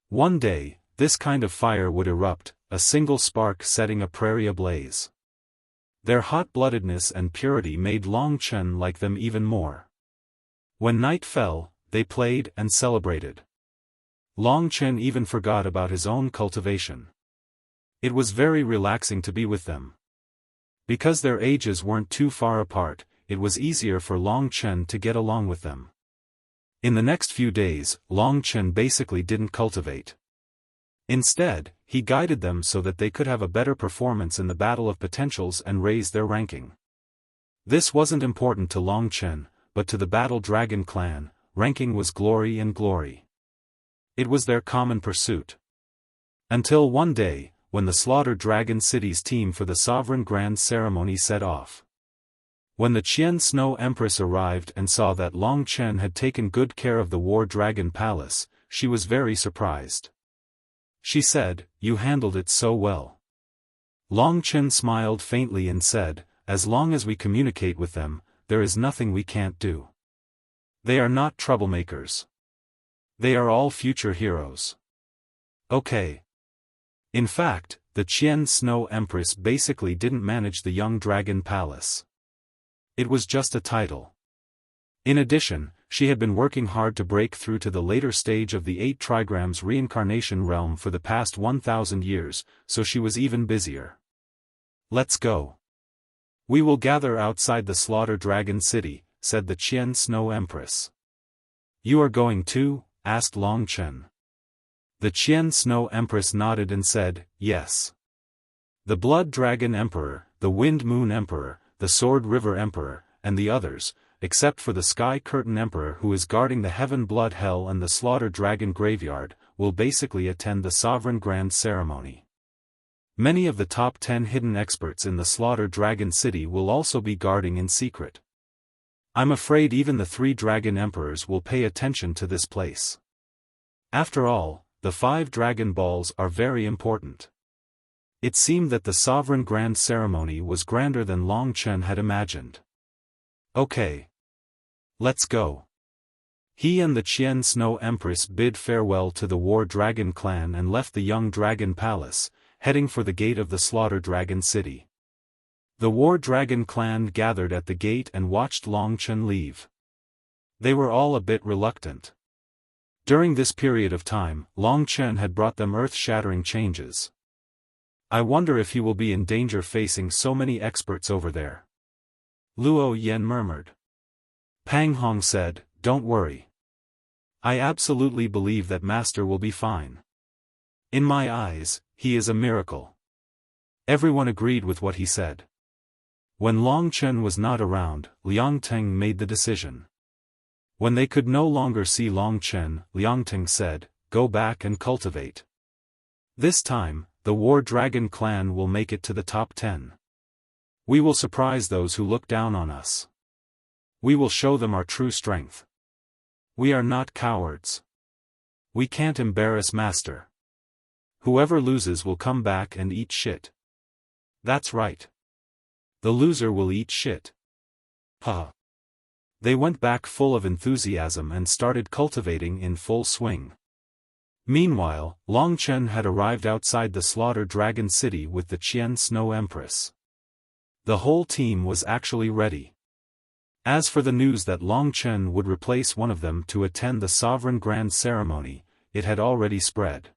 One day, this kind of fire would erupt, a single spark setting a prairie ablaze. Their hot-bloodedness and purity made Long Chen like them even more. When night fell, they played and celebrated. Long Chen even forgot about his own cultivation. It was very relaxing to be with them. Because their ages weren't too far apart, it was easier for Long Chen to get along with them. In the next few days, Long Chen basically didn't cultivate. Instead, he guided them so that they could have a better performance in the battle of potentials and raise their ranking. This wasn't important to Long Chen, but to the Battle Dragon clan, ranking was glory and glory. It was their common pursuit. Until one day, when the Slaughter Dragon City's team for the Sovereign Grand Ceremony set off. When the Qian Snow Empress arrived and saw that Long Chen had taken good care of the War Dragon Palace, she was very surprised. She said, "You handled it so well." Long Chen smiled faintly and said, "As long as we communicate with them, there is nothing we can't do. They are not troublemakers. They are all future heroes. Okay." In fact, the Qian Snow Empress basically didn't manage the Young Dragon Palace. It was just a title. In addition, she had been working hard to break through to the later stage of the 8 trigrams reincarnation realm for the past 1,000 years, so she was even busier. "Let's go. We will gather outside the Slaughter Dragon City," said the Qian Snow Empress. "You are going too?" asked Long Chen. The Qian Snow Empress nodded and said, "Yes." The Blood Dragon Emperor, the Wind Moon Emperor, the Sword River Emperor, and the others, except for the Sky Curtain Emperor who is guarding the Heaven Blood Hell and the Slaughter Dragon Graveyard, will basically attend the Sovereign Grand Ceremony. Many of the top 10 hidden experts in the Slaughter Dragon City will also be guarding in secret. I'm afraid even the 3 dragon emperors will pay attention to this place. After all, the 5 dragon balls are very important. It seemed that the sovereign grand ceremony was grander than Long Chen had imagined. Okay. Let's go. He and the Qian Snow Empress bid farewell to the War Dragon clan and left the Young Dragon Palace, heading for the gate of the Slaughter Dragon City. The War Dragon clan gathered at the gate and watched Long Chen leave. They were all a bit reluctant. During this period of time, Long Chen had brought them earth-shattering changes. I wonder if he will be in danger facing so many experts over there. Luo Yen murmured. Pang Hong said, "Don't worry. I absolutely believe that Master will be fine. In my eyes, he is a miracle." Everyone agreed with what he said. When Long Chen was not around, Liang Teng made the decision. When they could no longer see Long Chen, Liang Teng said, "Go back and cultivate. This time, the War Dragon clan will make it to the top 10. We will surprise those who look down on us. We will show them our true strength. We are not cowards. We can't embarrass Master. Whoever loses will come back and eat shit." That's right. The loser will eat shit. Huh. They went back full of enthusiasm and started cultivating in full swing. Meanwhile, Long Chen had arrived outside the Slaughter Dragon City with the Qian Snow Empress. The whole team was actually ready. As for the news that Long Chen would replace one of them to attend the Sovereign Grand Ceremony, it had already spread.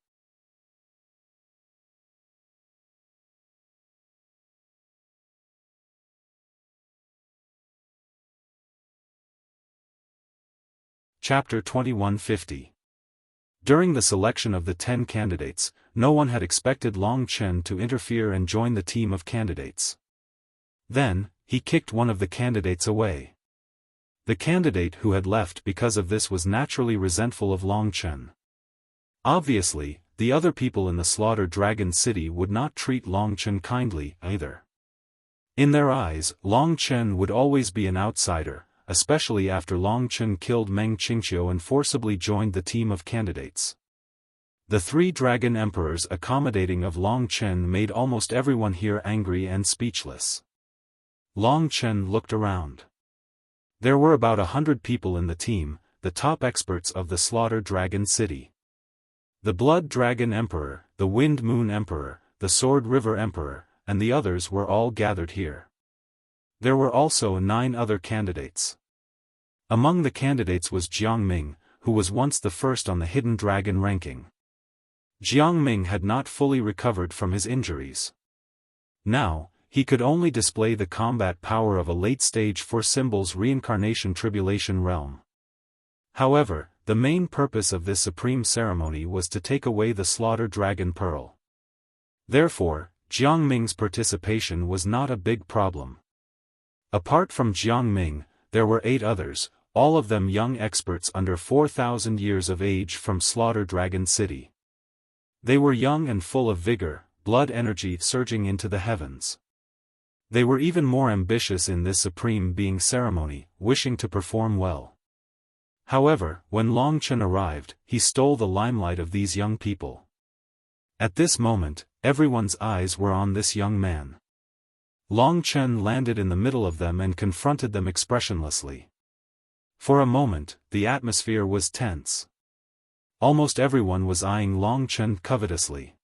Chapter 2150. During the selection of the 10 candidates, no one had expected Long Chen to interfere and join the team of candidates. Then, he kicked one of the candidates away. The candidate who had left because of this was naturally resentful of Long Chen. Obviously, the other people in the Slaughter Dragon City would not treat Long Chen kindly, either. In their eyes, Long Chen would always be an outsider, especially after Long Chen killed Meng Qingqiu and forcibly joined the team of candidates. The 3 dragon emperors accommodating of Long Chen made almost everyone here angry and speechless. Long Chen looked around. There were about 100 people in the team, the top experts of the Slaughter Dragon City. The Blood Dragon Emperor, the Wind Moon Emperor, the Sword River Emperor, and the others were all gathered here. There were also 9 other candidates. Among the candidates was Jiang Ming, who was once the first on the Hidden Dragon ranking. Jiang Ming had not fully recovered from his injuries. Now, he could only display the combat power of a late-stage for Symbol's reincarnation tribulation realm. However, the main purpose of this supreme ceremony was to take away the Slaughter Dragon Pearl. Therefore, Jiang Ming's participation was not a big problem. Apart from Jiang Ming, there were 8 others, all of them young experts under 4,000 years of age from Slaughter Dragon City. They were young and full of vigor, blood energy surging into the heavens. They were even more ambitious in this supreme being ceremony, wishing to perform well. However, when Long Chen arrived, he stole the limelight of these young people. At this moment, everyone's eyes were on this young man. Long Chen landed in the middle of them and confronted them expressionlessly. For a moment, the atmosphere was tense. Almost everyone was eyeing Long Chen covetously.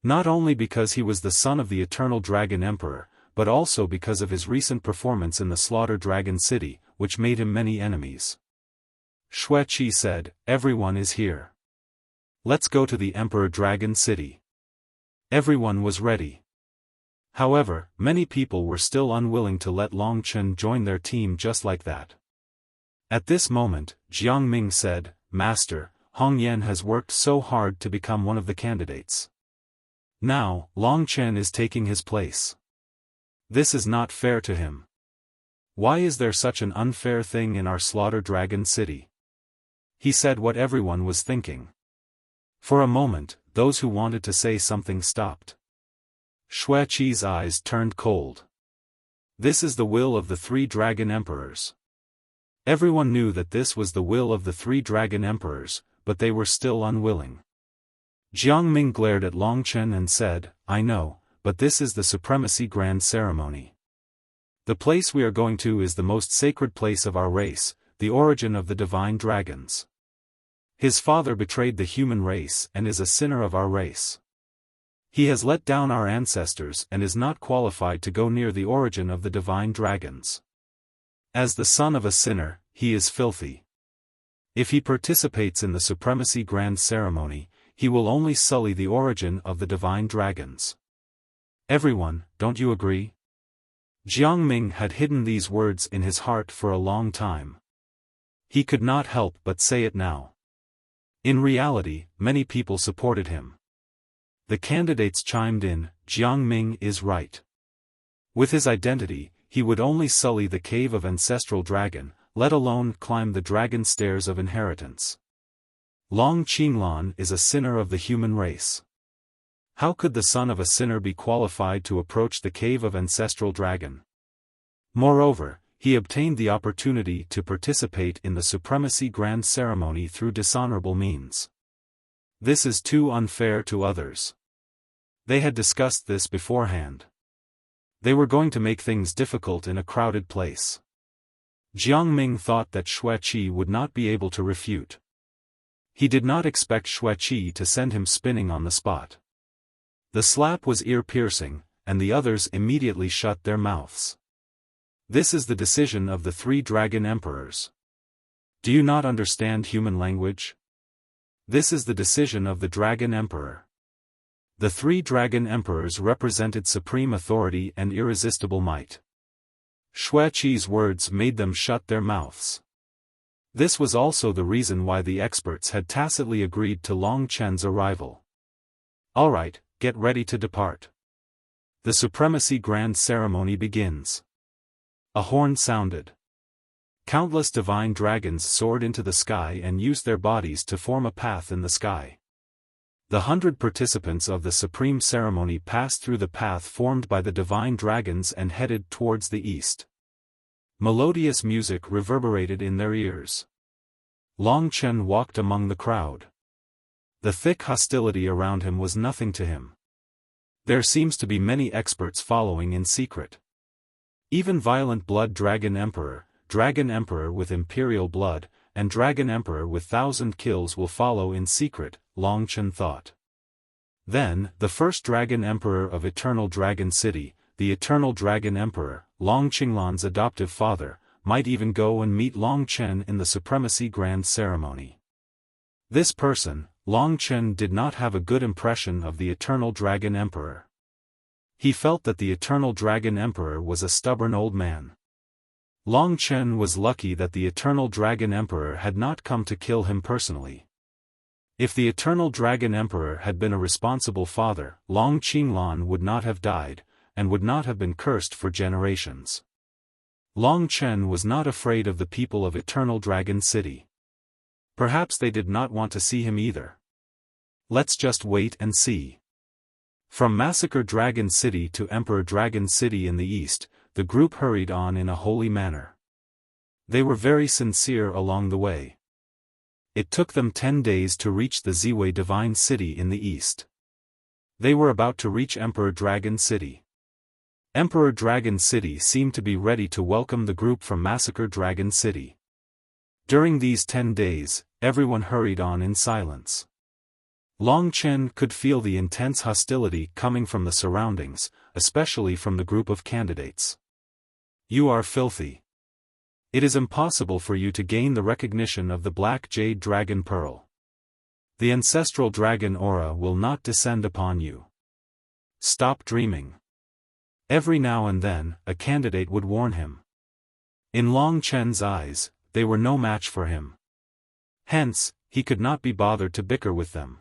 Not only because he was the son of the Eternal Dragon Emperor, but also because of his recent performance in the Slaughter Dragon City, which made him many enemies. Xue Qi said, "Everyone is here. Let's go to the Emperor Dragon City." Everyone was ready. However, many people were still unwilling to let Long Chen join their team just like that. At this moment, Jiang Ming said, "Master, Hong Yan has worked so hard to become one of the candidates. Now, Long Chen is taking his place. This is not fair to him. Why is there such an unfair thing in our Slaughter Dragon City?" He said what everyone was thinking. For a moment, those who wanted to say something stopped. Xueqi's eyes turned cold. This is the will of the three dragon emperors. Everyone knew that this was the will of the three dragon emperors, but they were still unwilling. Jiang Ming glared at Long Chen and said, I know, but this is the supremacy grand ceremony. The place we are going to is the most sacred place of our race, the origin of the divine dragons. His father betrayed the human race and is a sinner of our race. He has let down our ancestors and is not qualified to go near the origin of the divine dragons. As the son of a sinner, he is filthy. If he participates in the supremacy grand ceremony, he will only sully the origin of the divine dragons. Everyone, don't you agree? Jiang Ming had hidden these words in his heart for a long time. He could not help but say it now. In reality, many people supported him. The candidates chimed in, Jiang Ming is right. With his identity, he would only sully the cave of ancestral dragon, let alone climb the dragon stairs of inheritance. Long Qinglan is a sinner of the human race. How could the son of a sinner be qualified to approach the cave of ancestral dragon? Moreover, he obtained the opportunity to participate in the supremacy grand ceremony through dishonorable means. This is too unfair to others. They had discussed this beforehand. They were going to make things difficult in a crowded place. Jiang Ming thought that Xueqi would not be able to refute. He did not expect Xueqi to send him spinning on the spot. The slap was ear-piercing, and the others immediately shut their mouths. This is the decision of the three dragon emperors. Do you not understand human language? This is the decision of the dragon emperor. The three dragon emperors represented supreme authority and irresistible might. Xueqi's words made them shut their mouths. This was also the reason why the experts had tacitly agreed to Long Chen's arrival. All right, get ready to depart. The supremacy grand ceremony begins. A horn sounded. Countless divine dragons soared into the sky and used their bodies to form a path in the sky. The 100 participants of the supreme ceremony passed through the path formed by the divine dragons and headed towards the east. Melodious music reverberated in their ears. Long Chen walked among the crowd. The thick hostility around him was nothing to him. There seems to be many experts following in secret. Even Violent Blood Dragon Emperor with Imperial Blood, and Dragon Emperor with 1,000 kills will follow in secret, Long Chen thought. Then, the first Dragon Emperor of Eternal Dragon City, the Eternal Dragon Emperor, Long Qinglan's adoptive father, might even go and meet Long Chen in the Supremacy Grand Ceremony. This person, Long Chen, did not have a good impression of the Eternal Dragon Emperor. He felt that the Eternal Dragon Emperor was a stubborn old man. Long Chen was lucky that the Eternal Dragon Emperor had not come to kill him personally. If the Eternal Dragon Emperor had been a responsible father, Long Qinglan would not have died, and would not have been cursed for generations. Long Chen was not afraid of the people of Eternal Dragon City. Perhaps they did not want to see him either. Let's just wait and see. From Massacre Dragon City to Emperor Dragon City in the east, the group hurried on in a holy manner. They were very sincere along the way. It took them 10 days to reach the Ziwei Divine City in the east. They were about to reach Emperor Dragon City. Emperor Dragon City seemed to be ready to welcome the group from Massacre Dragon City. During these 10 days, everyone hurried on in silence. Long Chen could feel the intense hostility coming from the surroundings, especially from the group of candidates. You are filthy. It is impossible for you to gain the recognition of the Black Jade Dragon Pearl. The ancestral dragon aura will not descend upon you. Stop dreaming. Every now and then, a candidate would warn him. In Long Chen's eyes, they were no match for him. Hence, he could not be bothered to bicker with them.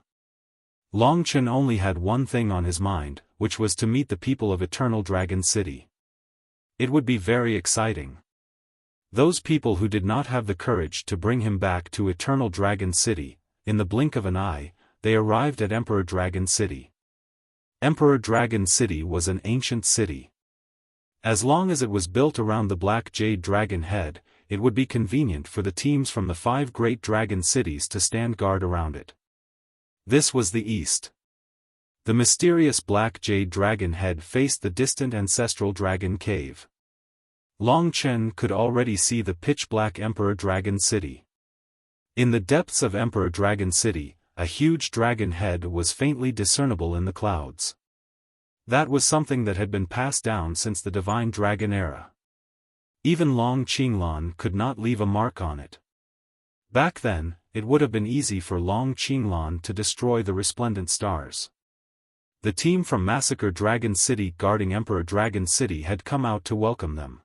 Long Chen only had one thing on his mind, which was to meet the people of Eternal Dragon City. It would be very exciting. Those people who did not have the courage to bring him back to Eternal Dragon City, in the blink of an eye, they arrived at Emperor Dragon City. Emperor Dragon City was an ancient city. As long as it was built around the Black Jade Dragon Head, it would be convenient for the teams from the 5 great dragon cities to stand guard around it. This was the east. The mysterious Black Jade Dragon Head faced the distant ancestral dragon cave. Long Chen could already see the pitch-black Emperor Dragon City. In the depths of Emperor Dragon City, a huge dragon head was faintly discernible in the clouds. That was something that had been passed down since the Divine Dragon era. Even Long Qinglan could not leave a mark on it. Back then, it would have been easy for Long Qinglan to destroy the resplendent stars. The team from Massacre Dragon City guarding Emperor Dragon City had come out to welcome them.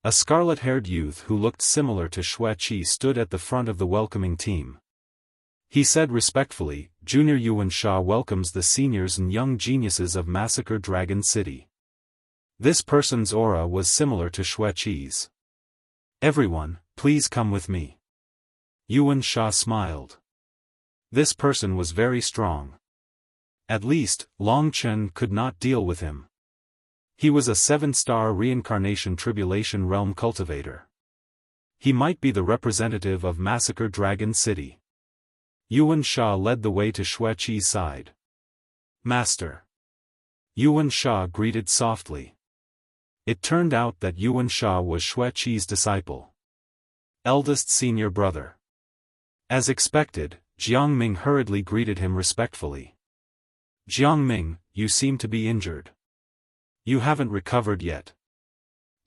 A scarlet-haired youth who looked similar to Xueqi stood at the front of the welcoming team. He said respectfully, "Junior Yuan Sha welcomes the seniors and young geniuses of Massacre Dragon City." This person's aura was similar to Xueqi's. "Everyone, please come with me." Yuan Sha smiled. This person was very strong. At least, Long Chen could not deal with him. He was a 7-star reincarnation tribulation realm cultivator. He might be the representative of Massacre Dragon City. Yuan Sha led the way to Xueqi's side. "Master." Yuan Sha greeted softly. It turned out that Yuan Sha was Xueqi's disciple. Eldest senior brother. As expected, Jiang Ming hurriedly greeted him respectfully. "Jiang Ming, you seem to be injured. You haven't recovered yet.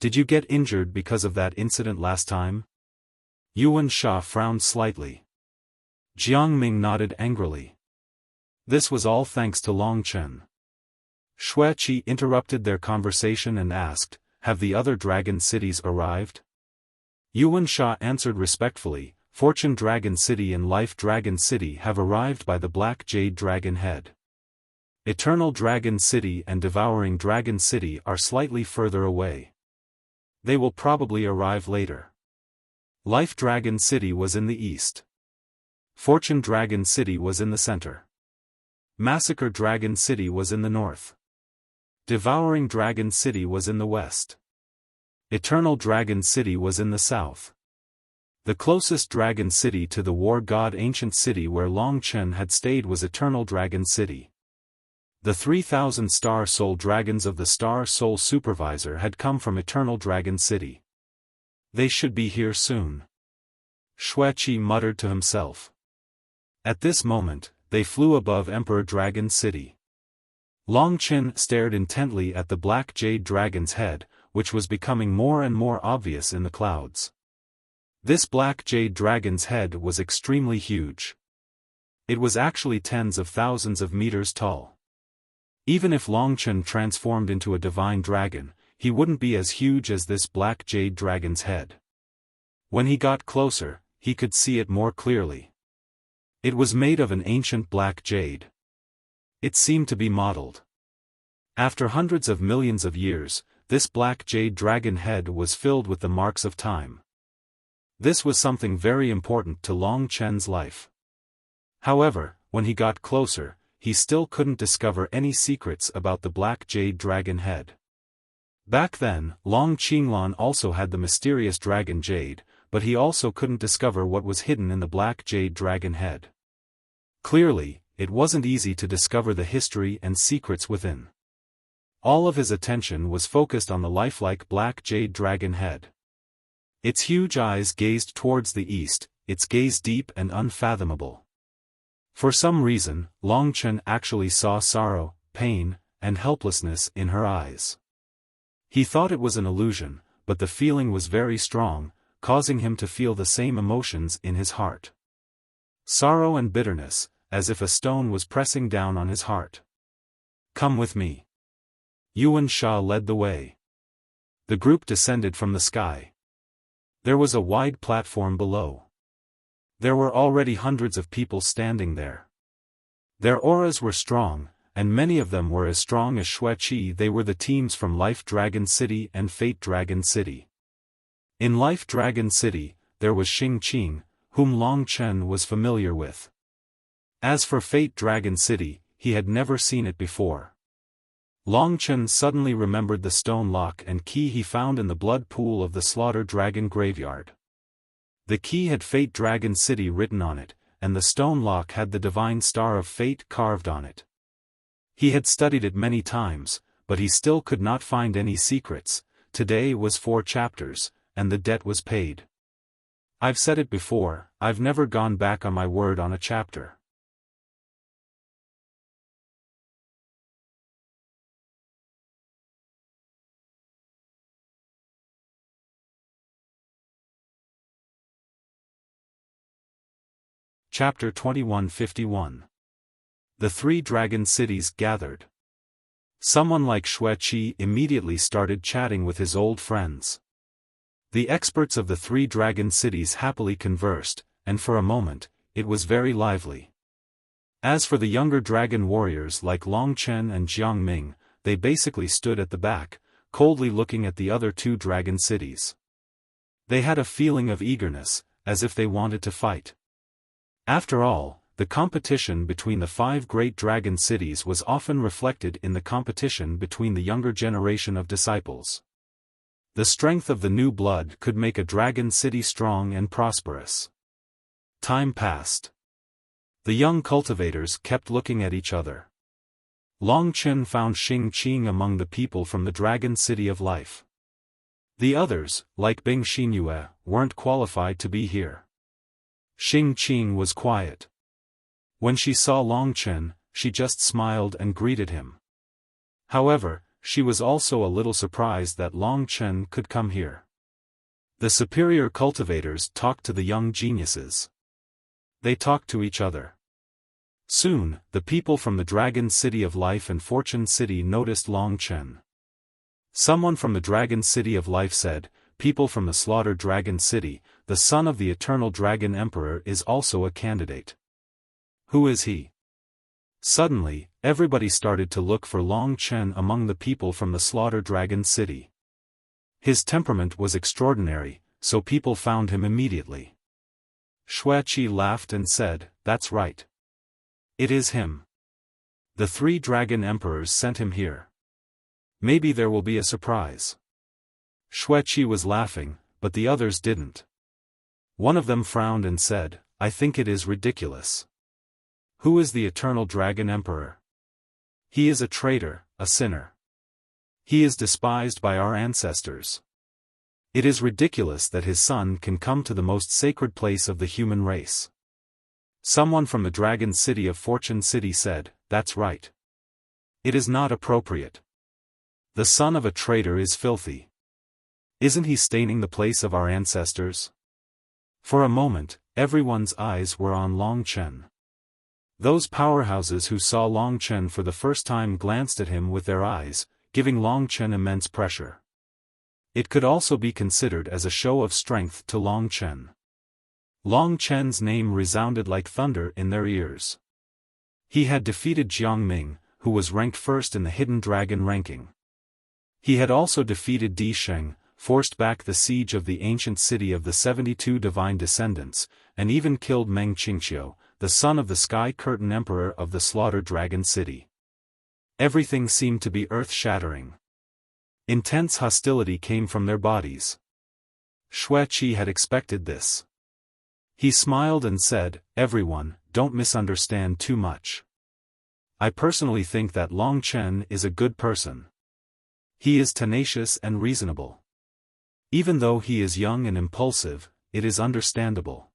Did you get injured because of that incident last time?" Yuan Sha frowned slightly. Jiang Ming nodded angrily. This was all thanks to Long Chen. Xueqi interrupted their conversation and asked, "Have the other dragon cities arrived?" Yuan Sha answered respectfully, "Fortune Dragon City and Life Dragon City have arrived by the Black Jade Dragon Head. Eternal Dragon City and Devouring Dragon City are slightly further away. They will probably arrive later." Life Dragon City was in the east. Fortune Dragon City was in the center. Massacre Dragon City was in the north. Devouring Dragon City was in the west. Eternal Dragon City was in the south. The closest dragon city to the war god ancient city where Long Chen had stayed was Eternal Dragon City. The 3,000 Star Soul Dragons of the Star Soul Supervisor had come from Eternal Dragon City. They should be here soon. Xueqi muttered to himself. At this moment, they flew above Emperor Dragon City. Long Chen stared intently at the Black Jade Dragon's head, which was becoming more and more obvious in the clouds. This Black Jade Dragon's head was extremely huge. It was actually tens of thousands of meters tall. Even if Long Chen transformed into a divine dragon, he wouldn't be as huge as this Black Jade Dragon's head. When he got closer, he could see it more clearly. It was made of an ancient black jade. It seemed to be modeled. After hundreds of millions of years, this Black Jade Dragon head was filled with the marks of time. This was something very important to Long Chen's life. However, when he got closer, he still couldn't discover any secrets about the Black Jade Dragon head. Back then, Long Qinglan also had the mysterious Dragon Jade, but he also couldn't discover what was hidden in the Black Jade Dragon head. Clearly, it wasn't easy to discover the history and secrets within. All of his attention was focused on the lifelike Black Jade Dragon head. Its huge eyes gazed towards the east, its gaze deep and unfathomable. For some reason, Long Chen actually saw sorrow, pain, and helplessness in her eyes. He thought it was an illusion, but the feeling was very strong, causing him to feel the same emotions in his heart. Sorrow and bitterness, as if a stone was pressing down on his heart. "Come with me." Yuan Sha led the way. The group descended from the sky. There was a wide platform below. There were already hundreds of people standing there. Their auras were strong, and many of them were as strong as Xueqi. They were the teams from Life Dragon City and Fate Dragon City. In Life Dragon City, there was Xing Qing, whom Long Chen was familiar with. As for Fate Dragon City, he had never seen it before. Long Chen suddenly remembered the stone lock and key he found in the blood pool of the Slaughter Dragon graveyard. The key had Fate Dragon City written on it, and the stone lock had the Divine Star of Fate carved on it. He had studied it many times, but he still could not find any secrets. Today was 4 chapters, and the debt was paid. I've said it before, I've never gone back on my word on a chapter. Chapter 2151. The 3 Dragon Cities gathered. Someone like Xueqi immediately started chatting with his old friends. The experts of the 3 Dragon Cities happily conversed, and for a moment, it was very lively. As for the younger dragon warriors like Long Chen and Jiang Ming, they basically stood at the back, coldly looking at the other 2 dragon cities. They had a feeling of eagerness, as if they wanted to fight. After all, the competition between the 5 great dragon cities was often reflected in the competition between the younger generation of disciples. The strength of the new blood could make a dragon city strong and prosperous. Time passed. The young cultivators kept looking at each other. Long Chen found Xing Qing among the people from the Dragon City of Life. The others, like Bing Xinyue, weren't qualified to be here. Xing Qing was quiet. When she saw Long Chen, she just smiled and greeted him. However, she was also a little surprised that Long Chen could come here. The superior cultivators talked to the young geniuses. They talked to each other. Soon, the people from the Dragon City of Life and Fortune City noticed Long Chen. Someone from the Dragon City of Life said, "People from the Slaughter Dragon City, the son of the Eternal Dragon Emperor is also a candidate." Who is he? Suddenly, everybody started to look for Long Chen among the people from the Slaughter Dragon City. His temperament was extraordinary, so people found him immediately. Xueqi laughed and said, "That's right. It is him. The 3 dragon emperors sent him here. Maybe there will be a surprise." Xueqi was laughing, but the others didn't. One of them frowned and said, "I think it is ridiculous. Who is the Eternal Dragon Emperor? He is a traitor, a sinner. He is despised by our ancestors. It is ridiculous that his son can come to the most sacred place of the human race." Someone from the Dragon City of Fortune City said, "That's right. It is not appropriate. The son of a traitor is filthy. Isn't he staining the place of our ancestors?" For a moment, everyone's eyes were on Long Chen. Those powerhouses who saw Long Chen for the first time glanced at him with their eyes, giving Long Chen immense pressure. It could also be considered as a show of strength to Long Chen. Long Chen's name resounded like thunder in their ears. He had defeated Jiang Ming, who was ranked first in the Hidden Dragon ranking. He had also defeated Di Sheng, forced back the siege of the ancient city of the 72 divine descendants, and even killed Meng Qingqiu, the son of the Sky Curtain Emperor of the Slaughter Dragon City. Everything seemed to be earth-shattering. Intense hostility came from their bodies. Xueqi had expected this. He smiled and said, "Everyone, don't misunderstand too much. I personally think that Long Chen is a good person. He is tenacious and reasonable. Even though he is young and impulsive, it is understandable.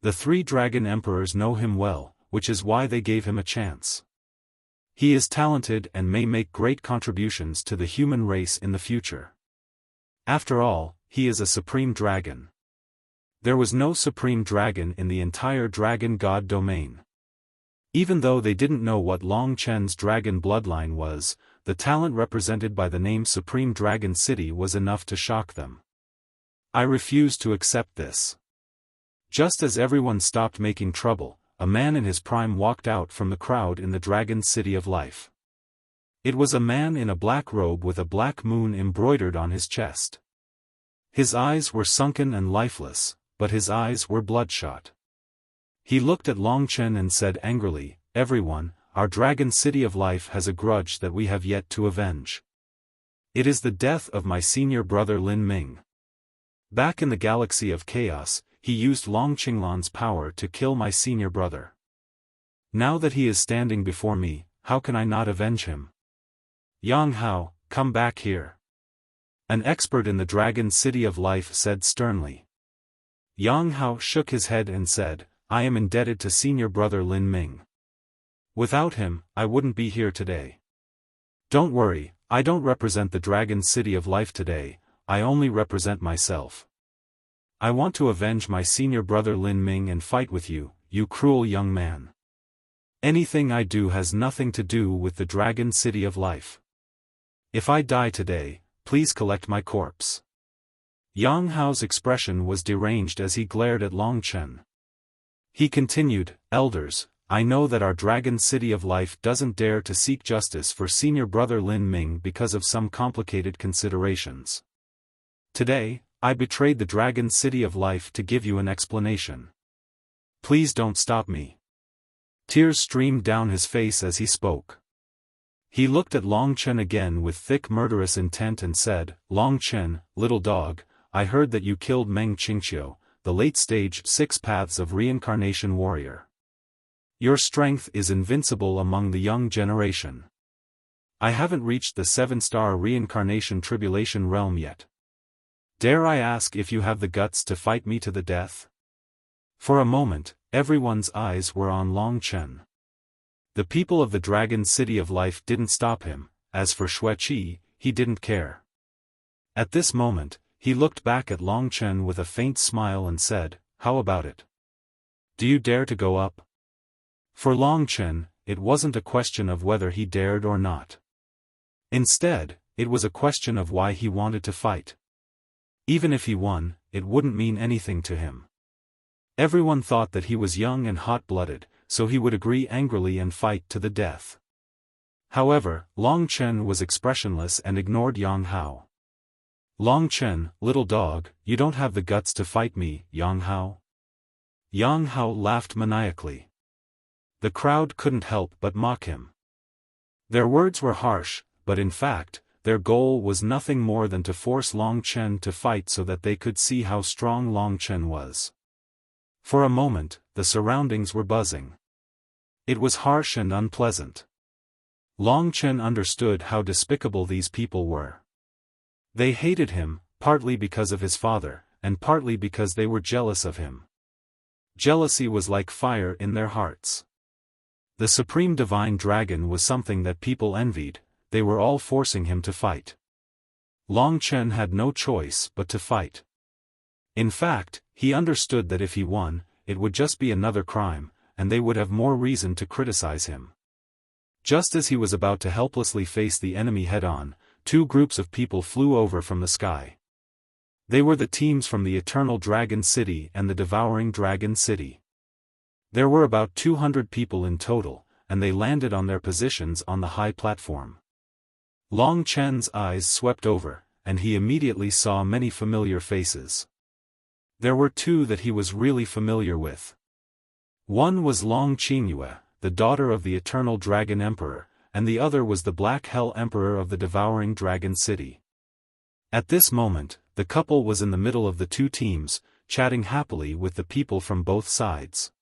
The 3 dragon emperors know him well, which is why they gave him a chance. He is talented and may make great contributions to the human race in the future. After all, he is a supreme dragon. There was no supreme dragon in the entire dragon god domain." Even though they didn't know what Long Chen's dragon bloodline was, the talent represented by the name Supreme Dragon City was enough to shock them. "I refuse to accept this." Just as everyone stopped making trouble, a man in his prime walked out from the crowd in the Dragon City of Life. It was a man in a black robe with a black moon embroidered on his chest. His eyes were sunken and lifeless, but his eyes were bloodshot. He looked at Long Chen and said angrily, "Everyone, our dragon city of life has a grudge that we have yet to avenge. It is the death of my senior brother Lin Ming. Back in the galaxy of chaos, he used Long Qinglan's power to kill my senior brother. Now that he is standing before me, how can I not avenge him? Yang Hao, come back here. An expert in the dragon city of life said sternly. Yang Hao shook his head and said, I am indebted to senior brother Lin Ming. Without him, I wouldn't be here today. Don't worry, I don't represent the dragon city of life today, I only represent myself. I want to avenge my senior brother Lin Ming and fight with you, you cruel young man. Anything I do has nothing to do with the dragon city of life. If I die today, please collect my corpse. Yang Hao's expression was deranged as he glared at Long Chen. He continued, Elders, I know that our dragon city of life doesn't dare to seek justice for senior brother Lin Ming because of some complicated considerations. Today, I betrayed the dragon city of life to give you an explanation. Please don't stop me. Tears streamed down his face as he spoke. He looked at Long Chen again with thick murderous intent and said, Long Chen, little dog, I heard that you killed Meng Qingqiu, the late-stage 6 Paths of Reincarnation warrior. Your strength is invincible among the young generation. I haven't reached the 7-star reincarnation tribulation realm yet. Dare I ask if you have the guts to fight me to the death? For a moment, everyone's eyes were on Long Chen. The people of the dragon city of life didn't stop him, as for Xueqi, he didn't care. At this moment, he looked back at Long Chen with a faint smile and said, How about it? Do you dare to go up? For Long Chen, it wasn't a question of whether he dared or not. Instead, it was a question of why he wanted to fight. Even if he won, it wouldn't mean anything to him. Everyone thought that he was young and hot-blooded, so he would agree angrily and fight to the death. However, Long Chen was expressionless and ignored Yang Hao. Long Chen, little dog, you don't have the guts to fight me, Yang Hao. Yang Hao laughed maniacally. The crowd couldn't help but mock him. Their words were harsh, but in fact, their goal was nothing more than to force Long Chen to fight so that they could see how strong Long Chen was. For a moment, the surroundings were buzzing. It was harsh and unpleasant. Long Chen understood how despicable these people were. They hated him, partly because of his father, and partly because they were jealous of him. Jealousy was like fire in their hearts. The supreme divine dragon was something that people envied, they were all forcing him to fight. Long Chen had no choice but to fight. In fact, he understood that if he won, it would just be another crime, and they would have more reason to criticize him. Just as he was about to helplessly face the enemy head-on, 2 groups of people flew over from the sky. They were the teams from the Eternal Dragon City and the Devouring Dragon City. There were about 200 people in total, and they landed on their positions on the high platform. Long Chen's eyes swept over, and he immediately saw many familiar faces. There were 2 that he was really familiar with. One was Long Qingyue, the daughter of the Eternal Dragon Emperor, and the other was the Black Hell Emperor of the Devouring Dragon City. At this moment, the couple was in the middle of the 2 teams, chatting happily with the people from both sides.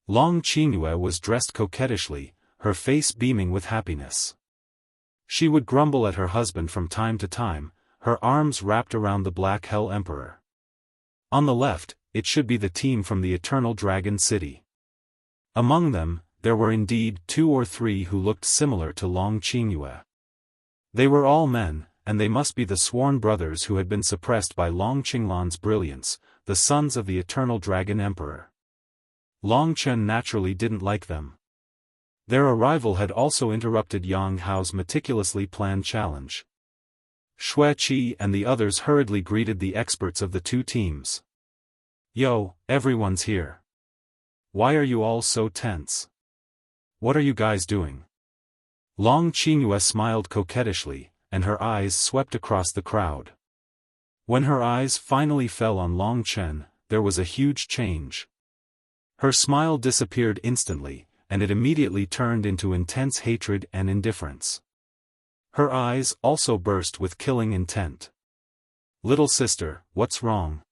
Long Qingyue was dressed coquettishly, her face beaming with happiness. She would grumble at her husband from time to time, her arms wrapped around the Black Hell Emperor. On the left, it should be the team from the Eternal Dragon City. Among them, there were indeed 2 or 3 who looked similar to Long Qingyue. They were all men, and they must be the sworn brothers who had been suppressed by Long Qinglan's brilliance, the sons of the Eternal Dragon Emperor. Long Chen naturally didn't like them. Their arrival had also interrupted Yang Hao's meticulously planned challenge. Xueqi and the others hurriedly greeted the experts of the 2 teams. Yo, everyone's here. Why are you all so tense? What are you guys doing? Long Qingyue smiled coquettishly, and her eyes swept across the crowd. When her eyes finally fell on Long Chen, there was a huge change. Her smile disappeared instantly, and it immediately turned into intense hatred and indifference. Her eyes also burst with killing intent. "Little sister, what's wrong?"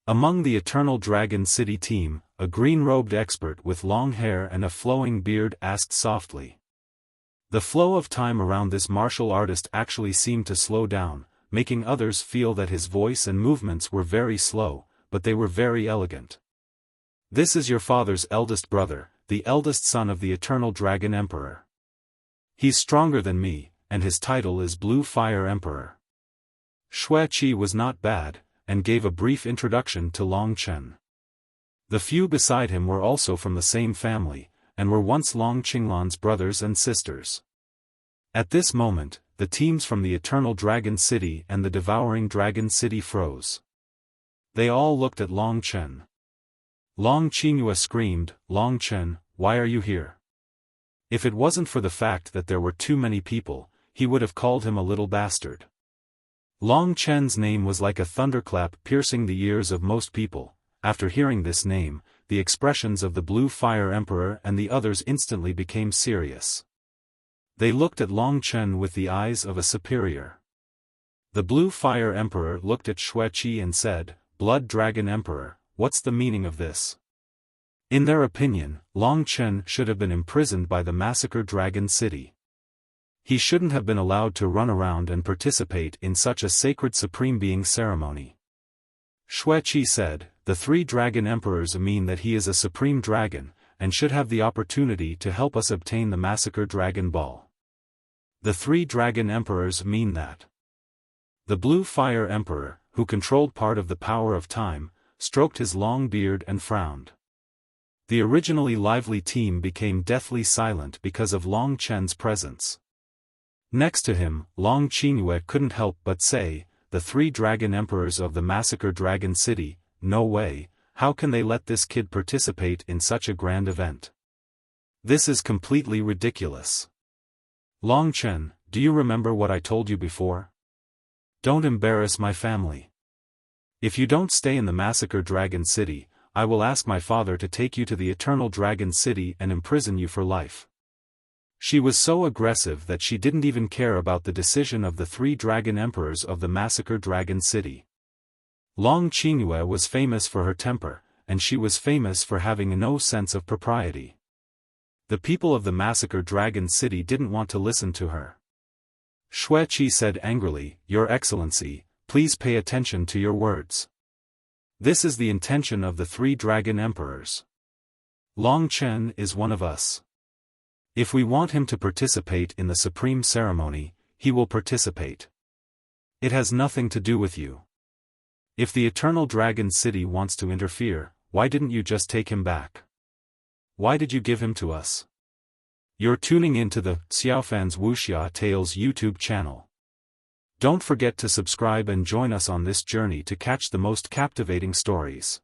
Among the Eternal Dragon City team, a green-robed expert with long hair and a flowing beard asked softly. The flow of time around this martial artist actually seemed to slow down, making others feel that his voice and movements were very slow, but they were very elegant. "This is your father's eldest brother, the eldest son of the Eternal Dragon Emperor. He's stronger than me, and his title is Blue Fire Emperor." Xue Qi was not bad, and gave a brief introduction to Long Chen. The few beside him were also from the same family, and were once Long Qinglan's brothers and sisters. At this moment, the teams from the Eternal Dragon City and the Devouring Dragon City froze. They all looked at Long Chen. Long Qingyue screamed, "Long Chen, why are you here?" If it wasn't for the fact that there were too many people, he would have called him a little bastard. Long Chen's name was like a thunderclap piercing the ears of most people. After hearing this name, the expressions of the Blue Fire Emperor and the others instantly became serious. They looked at Long Chen with the eyes of a superior. The Blue Fire Emperor looked at Xue Qi and said, "Blood Dragon Emperor, what's the meaning of this?" In their opinion, Long Chen should have been imprisoned by the Massacre Dragon City. He shouldn't have been allowed to run around and participate in such a sacred Supreme Being ceremony. Xue Qi said, "The 3 Dragon Emperors mean that he is a Supreme Dragon, and should have the opportunity to help us obtain the Massacre Dragon Ball. The 3 Dragon Emperors mean that." The Blue Fire Emperor, who controlled part of the power of time, stroked his long beard and frowned. The originally lively team became deathly silent because of Long Chen's presence. Next to him, Long Qingyue couldn't help but say, "The 3 Dragon Emperors of the Massacre Dragon City, no way, how can they let this kid participate in such a grand event? This is completely ridiculous. Long Chen, do you remember what I told you before? Don't embarrass my family. If you don't stay in the Massacre Dragon City, I will ask my father to take you to the Eternal Dragon City and imprison you for life." She was so aggressive that she didn't even care about the decision of the 3 Dragon Emperors of the Massacre Dragon City. Long Qingyue was famous for her temper, and she was famous for having no sense of propriety. The people of the Massacre Dragon City didn't want to listen to her. Xue Qi said angrily, "Your Excellency, please pay attention to your words. This is the intention of the 3 Dragon Emperors. Long Chen is one of us. If we want him to participate in the supreme ceremony, he will participate. It has nothing to do with you. If the Eternal Dragon City wants to interfere, why didn't you just take him back? Why did you give him to us?" You're tuning into the Xiaofan's Wuxia Tales YouTube channel. Don't forget to subscribe and join us on this journey to catch the most captivating stories.